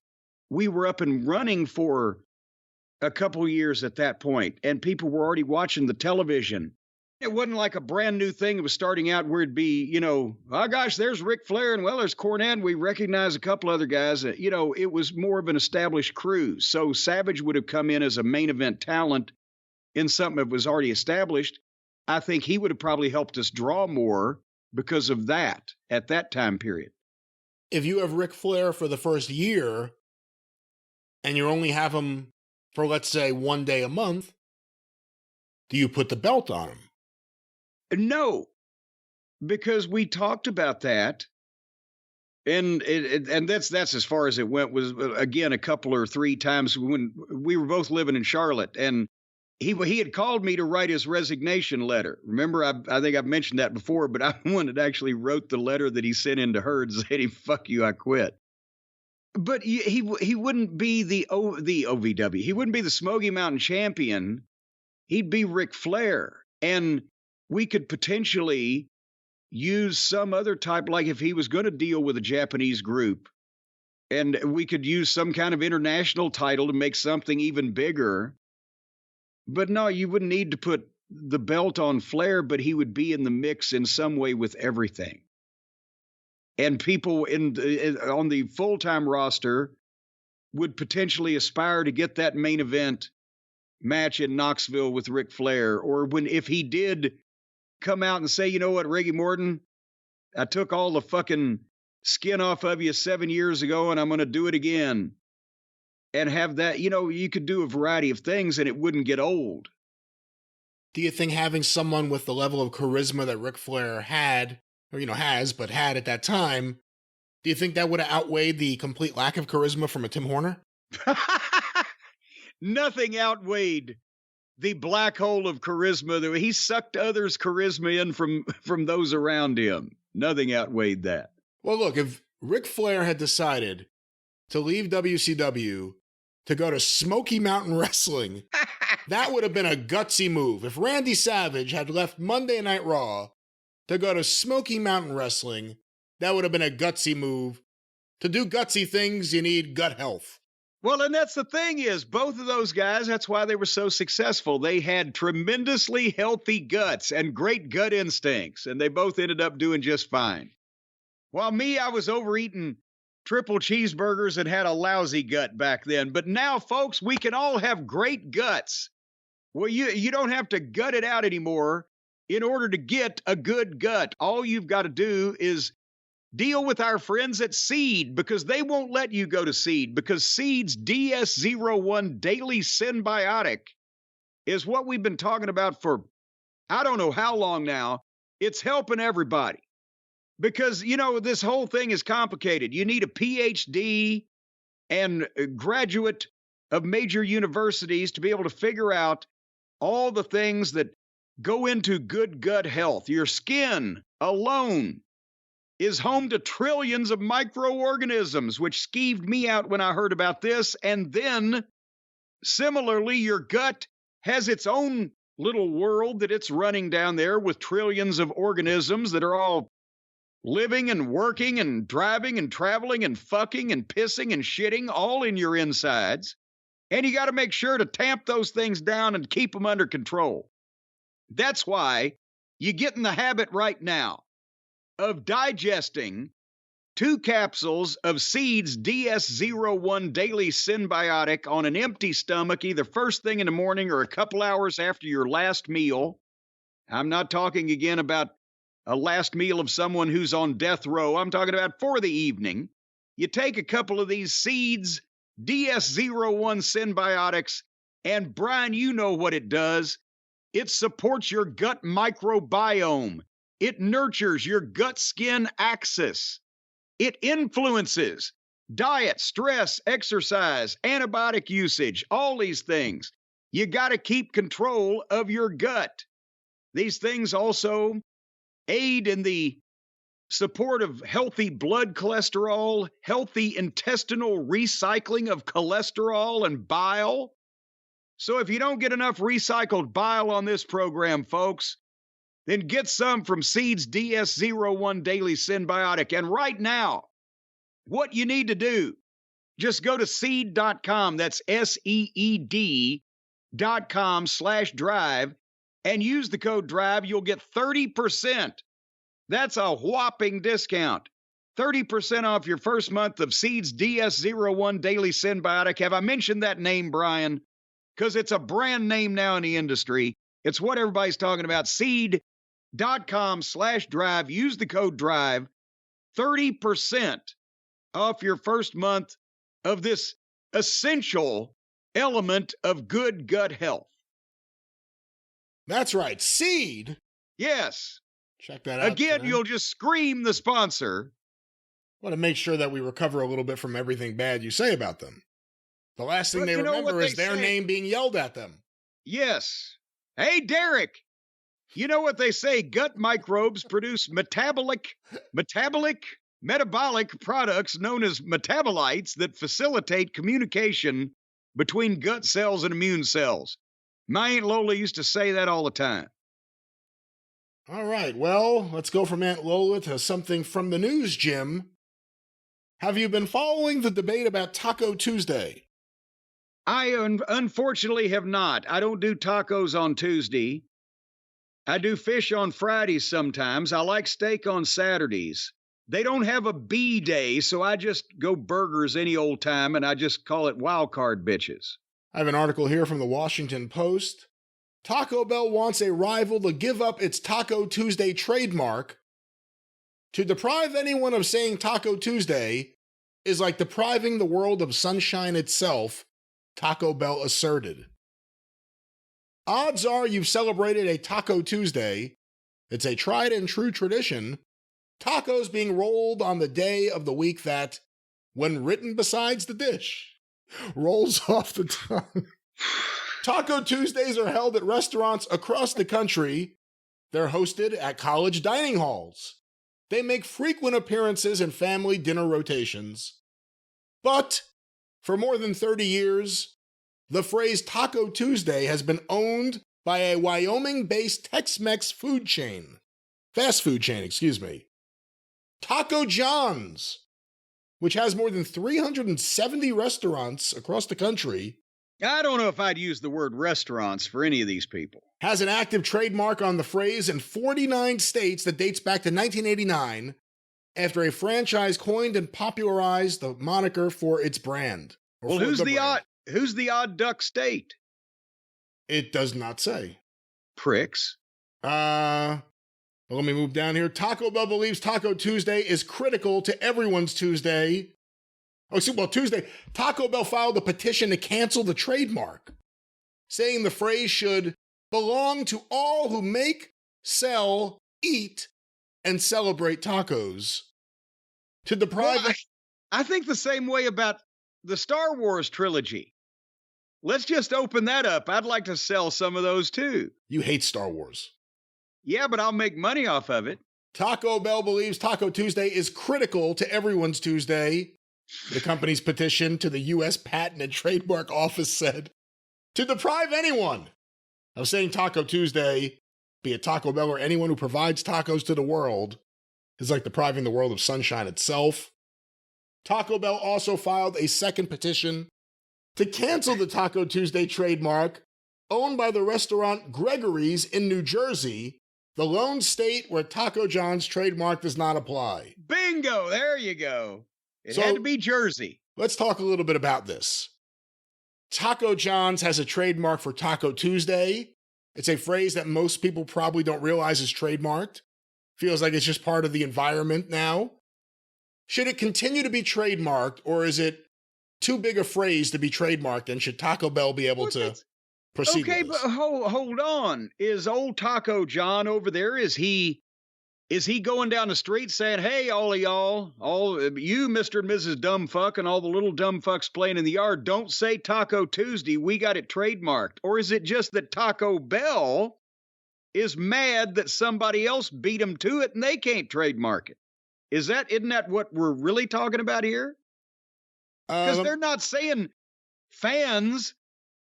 [SPEAKER 2] we were up and running for a couple years at that point, and people were already watching the television. It wasn't like a brand new thing. It was starting out where it'd be, oh gosh, there's Ric Flair, and well, there's Cornette, and we recognize a couple other guys. It was more of an established crew. So Savage would have come in as a main event talent in something that was already established. I think he would have probably helped us draw more because of that at that time period.
[SPEAKER 1] If you have Ric Flair for the first year and you only have him for, let's say, 1 day a month, do you put the belt on him?
[SPEAKER 2] No, because we talked about that, and that's as far as it went. Was again a couple or 3 times when we were both living in Charlotte, and he had called me to write his resignation letter. Remember, I think I've mentioned that before, but I'm the one that actually wrote the letter that he sent in to her and said, "Fuck you, I quit." But he wouldn't be the OVW. He wouldn't be the Smoky Mountain champion. He'd be Ric Flair, and we could potentially use some other type, like if he was going to deal with a Japanese group, and we could use some kind of international title to make something even bigger. But no, you wouldn't need to put the belt on Flair, but he would be in the mix in some way with everything. And people on the full-time roster would potentially aspire to get that main event match in Knoxville with Ric Flair, or if he did come out and say, you know what, Reggie Morton, I took all the fucking skin off of you 7 years ago, and I'm going to do it again. And have that, you could do a variety of things and it wouldn't get old.
[SPEAKER 1] Do you think having someone with the level of charisma that Ric Flair had, or, had at that time, do you think that would have outweighed the complete lack of charisma from a Tim Horner?
[SPEAKER 2] Nothing outweighed the black hole of charisma. He sucked others' charisma in from those around him. Nothing outweighed that.
[SPEAKER 1] Well, look, if Ric Flair had decided to leave WCW to go to Smoky Mountain Wrestling, that would have been a gutsy move. If Randy Savage had left Monday Night Raw to go to Smoky Mountain Wrestling, that would have been a gutsy move. To do gutsy things, you need gut health.
[SPEAKER 2] Well, and that's the thing, is both of those guys, that's why they were so successful. They had tremendously healthy guts and great gut instincts, and they both ended up doing just fine. While me, I was overeating triple cheeseburgers and had a lousy gut back then. But now, folks, we can all have great guts. Well, you don't have to gut it out anymore in order to get a good gut. All you've got to do is deal with our friends at Seed, because they won't let you go to Seed, because Seed's DS01 Daily Synbiotic is what we've been talking about for I don't know how long now. It's helping everybody. Because, this whole thing is complicated. You need a PhD and a graduate of major universities to be able to figure out all the things that go into good gut health. Your skin alone is home to trillions of microorganisms, which skeeved me out when I heard about this. And then Similarly, your gut has its own little world that it's running down there with trillions of organisms that are all living and working and driving and traveling and fucking and pissing and shitting all in your insides. And you got to make sure to tamp those things down and keep them under control. That's why you get in the habit right now of digesting 2 capsules of Seed's DS01 Daily Synbiotic on an empty stomach, either first thing in the morning or a couple hours after your last meal. I'm not talking again about a last meal of someone who's on death row. I'm talking about for the evening. You take a couple of these Seed's DS01 Synbiotics, and Brian, you know what it does. It supports your gut microbiome. It nurtures your gut-skin axis. It influences diet, stress, exercise, antibiotic usage, all these things. You got to keep control of your gut. These things also aid in the support of healthy blood cholesterol, healthy intestinal recycling of cholesterol and bile. So if you don't get enough recycled bile on this program, folks, then get some from Seed's DS01 Daily Synbiotic. And right now, what you need to do, just go to seed.com, that's SEED.com/drive, and use the code DRIVE. You'll get 30%. That's a whopping discount. 30% off your first month of Seed's DS01 Daily Synbiotic. Have I mentioned that name, Brian? Because it's a brand name now in the industry. It's what everybody's talking about. Seed.com/drive. Use the code DRIVE. 30% off your first month of this essential element of good gut health.
[SPEAKER 1] That's right. Seed.
[SPEAKER 2] Yes.
[SPEAKER 1] Check that out.
[SPEAKER 2] Again, you'll just scream the sponsor.
[SPEAKER 1] Want to make sure that we recover a little bit from everything bad you say about them. The last thing they remember is their name being yelled at them.
[SPEAKER 2] Yes. Hey, Derek, you know what they say? Gut microbes produce metabolic products known as metabolites that facilitate communication between gut cells and immune cells. My Aunt Lola used to say that all the time.
[SPEAKER 1] All right, well, let's go from Aunt Lola to something from the news, Jim. Have you been following the debate about Taco Tuesday?
[SPEAKER 2] I unfortunately have not. I don't do tacos on Tuesday. I do fish on Fridays sometimes. I like steak on Saturdays. They don't have a B day, so I just go burgers any old time, and I just call it wild card bitches.
[SPEAKER 1] I have an article here from the Washington Post. Taco Bell wants a rival to give up its Taco Tuesday trademark. To deprive anyone of saying Taco Tuesday is like depriving the world of sunshine itself, Taco Bell asserted. Odds are you've celebrated a Taco Tuesday. It's a tried and true tradition. Tacos being rolled on the day of the week that, when written besides the dish, rolls off the tongue. Taco Tuesdays are held at restaurants across the country. They're hosted at college dining halls. They make frequent appearances in family dinner rotations. But for more than 30 years, the phrase Taco Tuesday has been owned by a Wyoming-based Tex-Mex fast food chain, Taco John's, which has more than 370 restaurants across the country.
[SPEAKER 2] I don't know if I'd use the word restaurants for any of these people.
[SPEAKER 1] Has an active trademark on the phrase in 49 states that dates back to 1989 after a franchise coined and popularized the moniker for its brand.
[SPEAKER 2] Well, who's the odd duck state?
[SPEAKER 1] It does not say.
[SPEAKER 2] Pricks.
[SPEAKER 1] Let me move down here. Taco Bell believes Taco Tuesday is critical to everyone's Tuesday. Tuesday. Taco Bell filed a petition to cancel the trademark, saying the phrase should belong to all who make, sell, eat, and celebrate tacos. To deprive...
[SPEAKER 2] Well, I think the same way about the Star Wars trilogy. Let's just open that up. I'd like to sell some of those too.
[SPEAKER 1] You hate Star Wars.
[SPEAKER 2] Yeah, but I'll make money off of it.
[SPEAKER 1] Taco Bell believes Taco Tuesday is critical to everyone's Tuesday. The company's petition to the U.S. Patent and Trademark Office said, To deprive anyone of saying Taco Tuesday, be it Taco Bell or anyone who provides tacos to the world, is like depriving the world of sunshine itself. Taco Bell also filed a second petition to cancel the Taco Tuesday trademark owned by the restaurant Gregory's in New Jersey, the lone state where Taco John's trademark does not apply.
[SPEAKER 2] Bingo! There you go. It had to be Jersey.
[SPEAKER 1] Let's talk a little bit about this. Taco John's has a trademark for Taco Tuesday. It's a phrase that most people probably don't realize is trademarked. Feels like it's just part of the environment now. Should it continue to be trademarked, or is it too big a phrase to be trademarked, and should Taco Bell be able to proceed
[SPEAKER 2] Okay,
[SPEAKER 1] with this?
[SPEAKER 2] but hold on. Is old Taco John over there, is he going down the street saying, hey, all of y'all, all you, Mr. and Mrs. Dumbfuck, and all the little dumb fucks playing in the yard, don't say Taco Tuesday, we got it trademarked? Or is it just that Taco Bell is mad that somebody else beat them to it and they can't trademark it? Isn't that what we're really talking about here? Because they're not saying fans,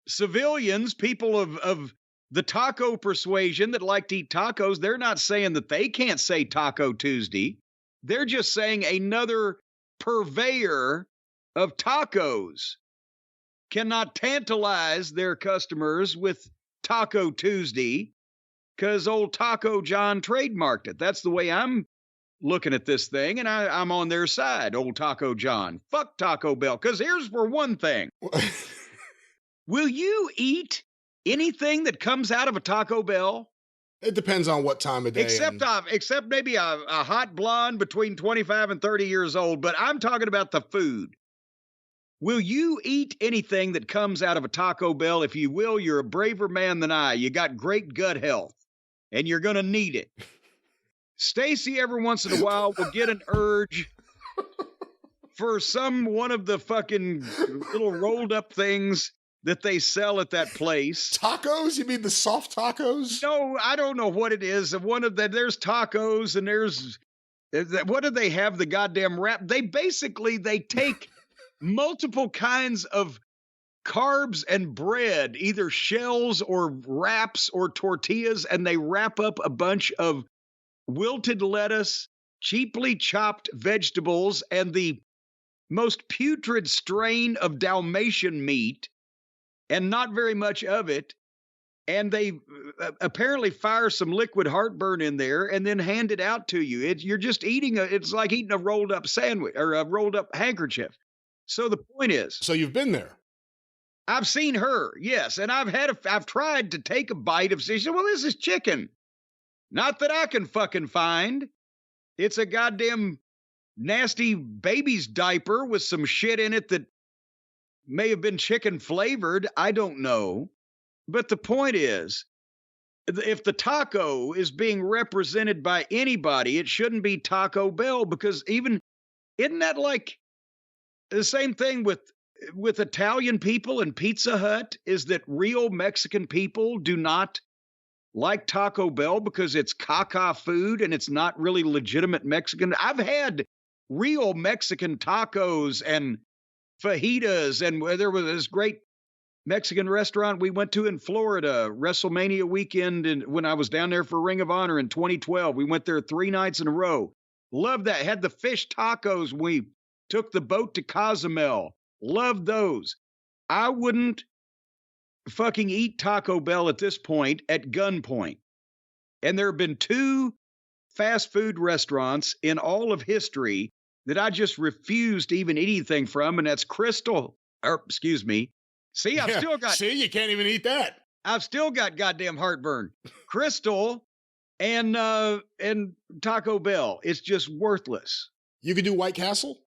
[SPEAKER 2] civilians, people of the taco persuasion that like to eat tacos, they're not saying that they can't say Taco Tuesday. They're just saying another purveyor of tacos cannot tantalize their customers with Taco Tuesday because old Taco John trademarked it. That's the way I'm looking at this thing, and I'm on their side, old Taco John. Fuck Taco Bell, because here's for one thing. Will you eat anything that comes out of a Taco Bell?
[SPEAKER 1] It depends on what time of day.
[SPEAKER 2] Except maybe a hot blonde between 25 and 30 years old, but I'm talking about the food. Will you eat anything that comes out of a Taco Bell? If you will, you're a braver man than I. You got great gut health, and you're going to need it. Stacy, every once in a while, will get an urge for one of the fucking little rolled up things that they sell at that place.
[SPEAKER 1] Tacos? You mean the soft tacos?
[SPEAKER 2] No, I don't know what it is. There's tacos and there's, what do they have? The goddamn wrap. They take multiple kinds of carbs and bread, either shells or wraps or tortillas, and they wrap up a bunch of wilted lettuce, cheaply chopped vegetables, and the most putrid strain of Dalmatian meat, and not very much of it. And they apparently fire some liquid heartburn in there and then hand it out to you. You're just it's like eating a rolled up sandwich or a rolled up handkerchief. So the point is.
[SPEAKER 1] So you've been there.
[SPEAKER 2] I've seen her, yes. And I've tried to take a bite of, she said, well, this is chicken. Not that I can fucking find. It's a goddamn nasty baby's diaper with some shit in it that may have been chicken flavored. I don't know. But the point is, if the taco is being represented by anybody, it shouldn't be Taco Bell, because isn't that like the same thing with Italian people and Pizza Hut, is that real Mexican people do not like Taco Bell because it's caca food and it's not really legitimate Mexican. I've had real Mexican tacos and fajitas, and there was this great Mexican restaurant we went to in Florida, WrestleMania weekend, and when I was down there for Ring of Honor in 2012, we went there 3 nights in a row. Loved that. Had the fish tacos. We took the boat to Cozumel. Loved those. I wouldn't fucking eat Taco Bell at this point at gunpoint. And there have been 2 fast food restaurants in all of history that I just refuse to even eat anything from, and that's See,
[SPEAKER 1] See, you can't even eat that.
[SPEAKER 2] I've still got goddamn heartburn. Crystal and Taco Bell. It's just worthless.
[SPEAKER 1] You could do White Castle?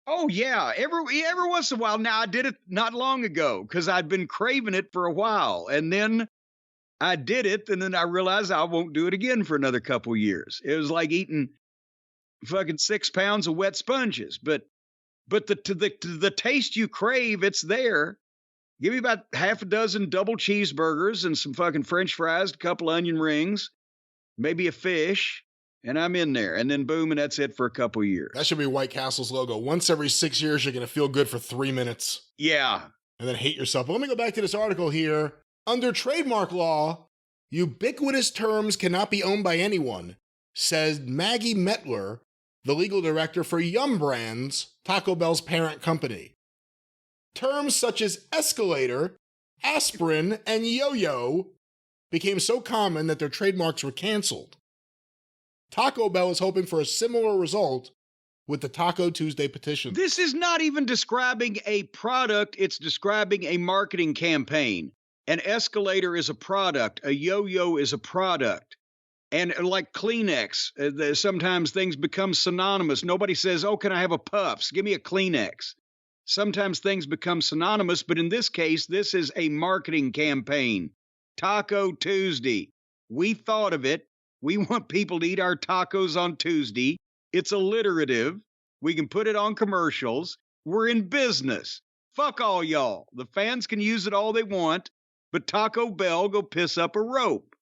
[SPEAKER 2] Oh, yeah. Every once in a while. Now, I did it not long ago because I'd been craving it for a while. And then I did it, and then I realized I won't do it again for another couple years. It was like eating fucking 6 pounds of wet sponges. But the taste you crave, it's there. Give me about half a dozen double cheeseburgers and some fucking French fries, a couple onion rings, maybe a fish, and I'm in there. And then boom, and that's it for a couple years.
[SPEAKER 1] That should be White Castle's logo. Once every 6 years, you're going to feel good for 3 minutes.
[SPEAKER 2] Yeah.
[SPEAKER 1] and then hate yourself. But let me go back to this article here. Under trademark law, ubiquitous terms cannot be owned by anyone, says Maggie Metler, the legal director for Yum Brands, Taco Bell's parent company. Terms such as escalator, aspirin, and yo-yo became so common that their trademarks were canceled. Taco Bell is hoping for a similar result with the Taco Tuesday petition.
[SPEAKER 2] This is not even describing a product, it's describing a marketing campaign. An escalator is a product, a yo-yo is a product. And like Kleenex, sometimes things become synonymous. Nobody says, oh, can I have a Puffs? Give me a Kleenex. Sometimes things become synonymous, but in this case, this is a marketing campaign. Taco Tuesday. We thought of it. We want people to eat our tacos on Tuesday. It's alliterative. We can put it on commercials. We're in business. Fuck all y'all. The fans can use it all they want, but Taco Bell go piss up a rope.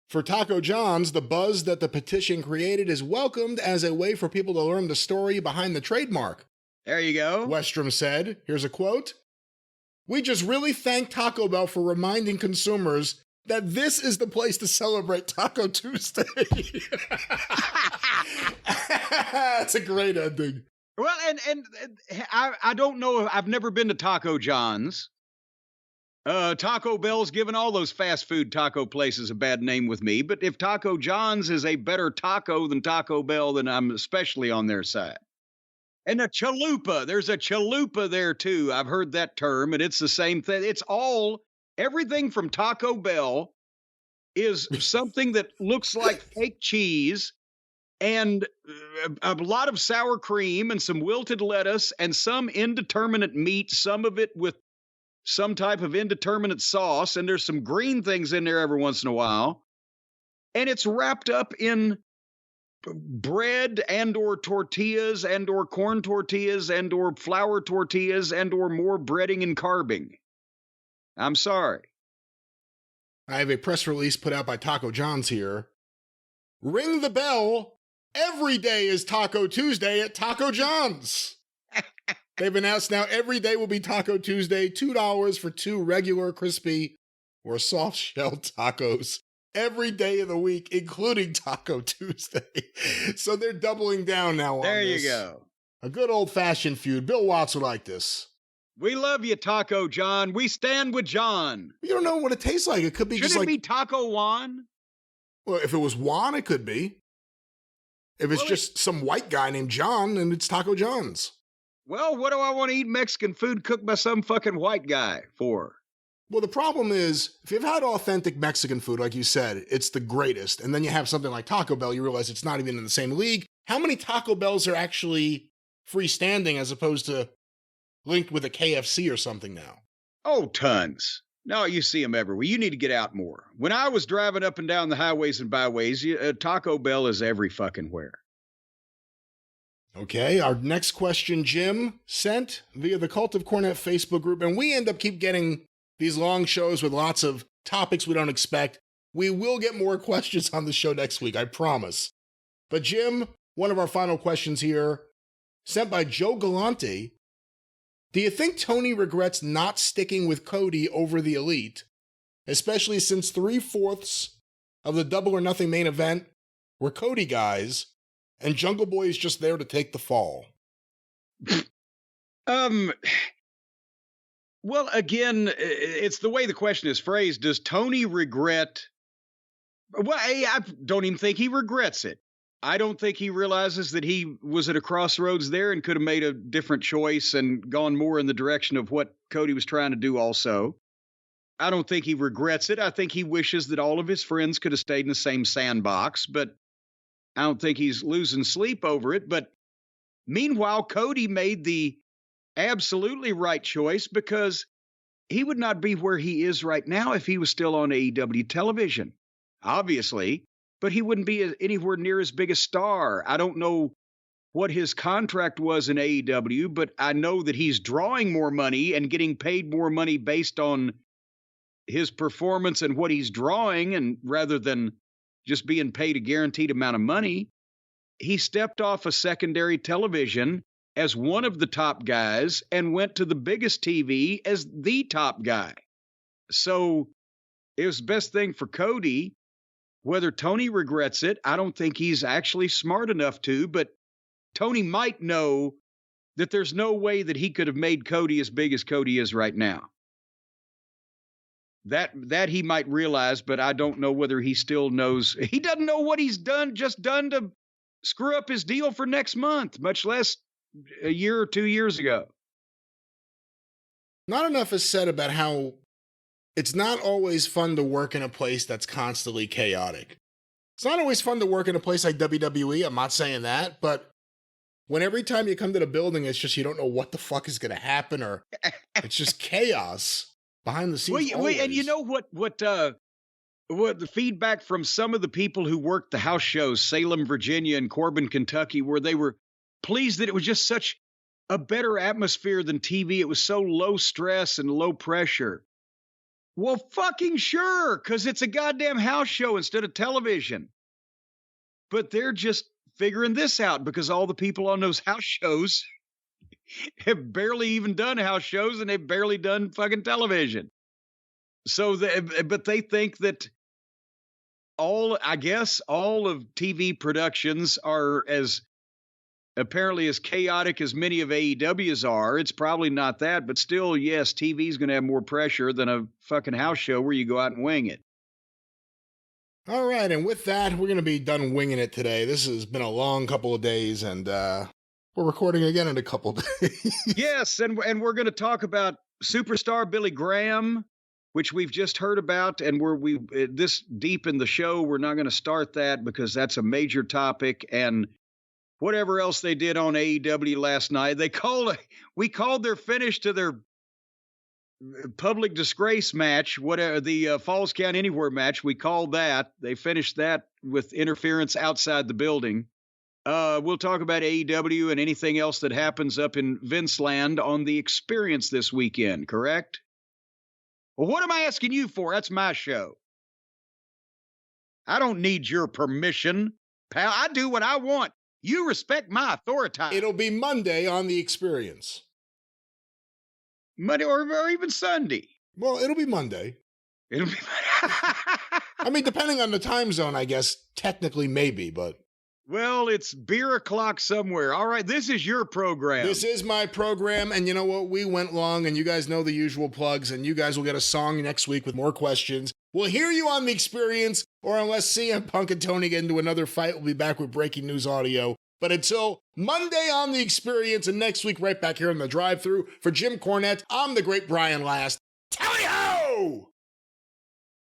[SPEAKER 1] For Taco John's, the buzz that the petition created is welcomed as a way for people to learn the story behind the trademark.
[SPEAKER 2] There you go.
[SPEAKER 1] Westrom said, here's a quote, "We just really thank Taco Bell for reminding consumers that this is the place to celebrate Taco Tuesday." That's a great ending.
[SPEAKER 2] Well, and I don't know. I've never been to Taco John's. Taco Bell's given all those fast food taco places a bad name with me. But if Taco John's is a better taco than Taco Bell, then I'm especially on their side. And a chalupa. There's a chalupa there, too. I've heard that term, and it's the same thing. It's all, everything from Taco Bell is something that looks like fake cheese and a lot of sour cream and some wilted lettuce and some indeterminate meat, some of it with some type of indeterminate sauce, and there's some green things in there every once in a while. And it's wrapped up in bread and or tortillas and or corn tortillas and or flour tortillas and or more breading and carbing. I'm sorry.
[SPEAKER 1] I have a press release put out by Taco John's here. Ring the bell. Every day is Taco Tuesday at Taco John's. They've announced now every day will be Taco Tuesday, $2 for 2 regular, crispy, or soft shell tacos. Every day of the week, including Taco Tuesday. So they're doubling down now on this.
[SPEAKER 2] There you go.
[SPEAKER 1] A good old-fashioned feud. Bill Watts would like this.
[SPEAKER 2] We love you, Taco John. We stand with John.
[SPEAKER 1] You don't know what it tastes like. It could be just like...
[SPEAKER 2] Should it be Taco Juan?
[SPEAKER 1] Well, if it was Juan, it could be. If it's just some white guy named John, then it's Taco John's.
[SPEAKER 2] Well, what do I want to eat Mexican food cooked by some fucking white guy for?
[SPEAKER 1] Well, the problem is, if you've had authentic Mexican food, like you said, it's the greatest. And then you have something like Taco Bell, you realize it's not even in the same league. How many Taco Bells are actually freestanding as opposed to linked with a KFC or something now?
[SPEAKER 2] Oh, tons. No, you see them everywhere. You need to get out more. When I was driving up and down the highways and byways, Taco Bell is every fucking where.
[SPEAKER 1] Okay, our next question, Jim, sent via the Cult of Cornette Facebook group, and we end up keep getting these long shows with lots of topics we don't expect. We will get more questions on the show next week, I promise. But Jim, one of our final questions here, sent by Joe Galante. Do you think Tony regrets not sticking with Cody over the Elite, especially since 3/4 of the Double or Nothing main event were Cody guys, and Jungle Boy is just there to take the fall?
[SPEAKER 2] Well, again, it's the way the question is phrased. Does Tony regret? Well, I don't even think he regrets it. I don't think he realizes that he was at a crossroads there and could have made a different choice and gone more in the direction of what Cody was trying to do also. I don't think he regrets it. I think he wishes that all of his friends could have stayed in the same sandbox, but I don't think he's losing sleep over it. But meanwhile, Cody made the absolutely right choice because he would not be where he is right now if he was still on AEW television, obviously, but he wouldn't be anywhere near as big a star. I don't know what his contract was in AEW, but I know that he's drawing more money and getting paid more money based on his performance and what he's drawing, and rather than just being paid a guaranteed amount of money. He stepped off of secondary television as one of the top guys and went to the biggest TV as the top guy. So it was the best thing for Cody. Whether Tony regrets it, I don't think he's actually smart enough to, but Tony might know that there's no way that he could have made Cody as big as Cody is right now. That he might realize, but I don't know whether he still knows. He doesn't know what he's done to screw up his deal for next month, much less a year or 2 years ago.
[SPEAKER 1] Not enough is said about how it's not always fun to work in a place that's constantly chaotic. It's not always fun to work in a place like WWE. I'm not saying that, but when every time you come to the building, it's just you don't know what the fuck is going to happen, or it's just chaos behind the scenes.
[SPEAKER 2] And you know what the feedback from some of the people who worked the house shows, Salem, Virginia, and Corbin, Kentucky, where they were pleased that it was just such a better atmosphere than TV. It was so low stress and low pressure. Well, fucking sure, because it's a goddamn house show instead of television. But they're just figuring this out because all the people on those house shows have barely even done house shows and they've barely done fucking television. So, but they think that all of TV productions are apparently as chaotic as many of AEW's are. It's probably not that, but still, yes, TV's going to have more pressure than a fucking house show where you go out and wing it.
[SPEAKER 1] All right, and with that, we're going to be done winging it today. This has been a long couple of days, and we're recording again in a couple of days.
[SPEAKER 2] Yes, and we're going to talk about superstar Billy Graham, which we've just heard about, and we this deep in the show, we're not going to start that because that's a major topic, and whatever else they did on AEW last night, we called their finish to their public disgrace match, whatever the Falls Count Anywhere match, we called that. They finished that with interference outside the building. We'll talk about AEW and anything else that happens up in Vince Land on the Experience this weekend, correct? Well, what am I asking you for? That's my show. I don't need your permission, pal. I do what I want. You respect my authority.
[SPEAKER 1] It'll be Monday on the Experience.
[SPEAKER 2] Monday or even Sunday.
[SPEAKER 1] Well, it'll be Monday.
[SPEAKER 2] It'll be
[SPEAKER 1] I mean, depending on the time zone, I guess, technically maybe, but.
[SPEAKER 2] Well, it's beer o'clock somewhere. All right, this is your program.
[SPEAKER 1] This is my program, and you know what? We went long, and you guys know the usual plugs, and you guys will get a song next week with more questions. We'll hear you on the Experience, or unless CM Punk and Tony get into another fight, we'll be back with breaking news audio. But until Monday on the Experience, and next week right back here on the Drive Thru, for Jim Cornette, I'm the great Brian Last. Tally-ho!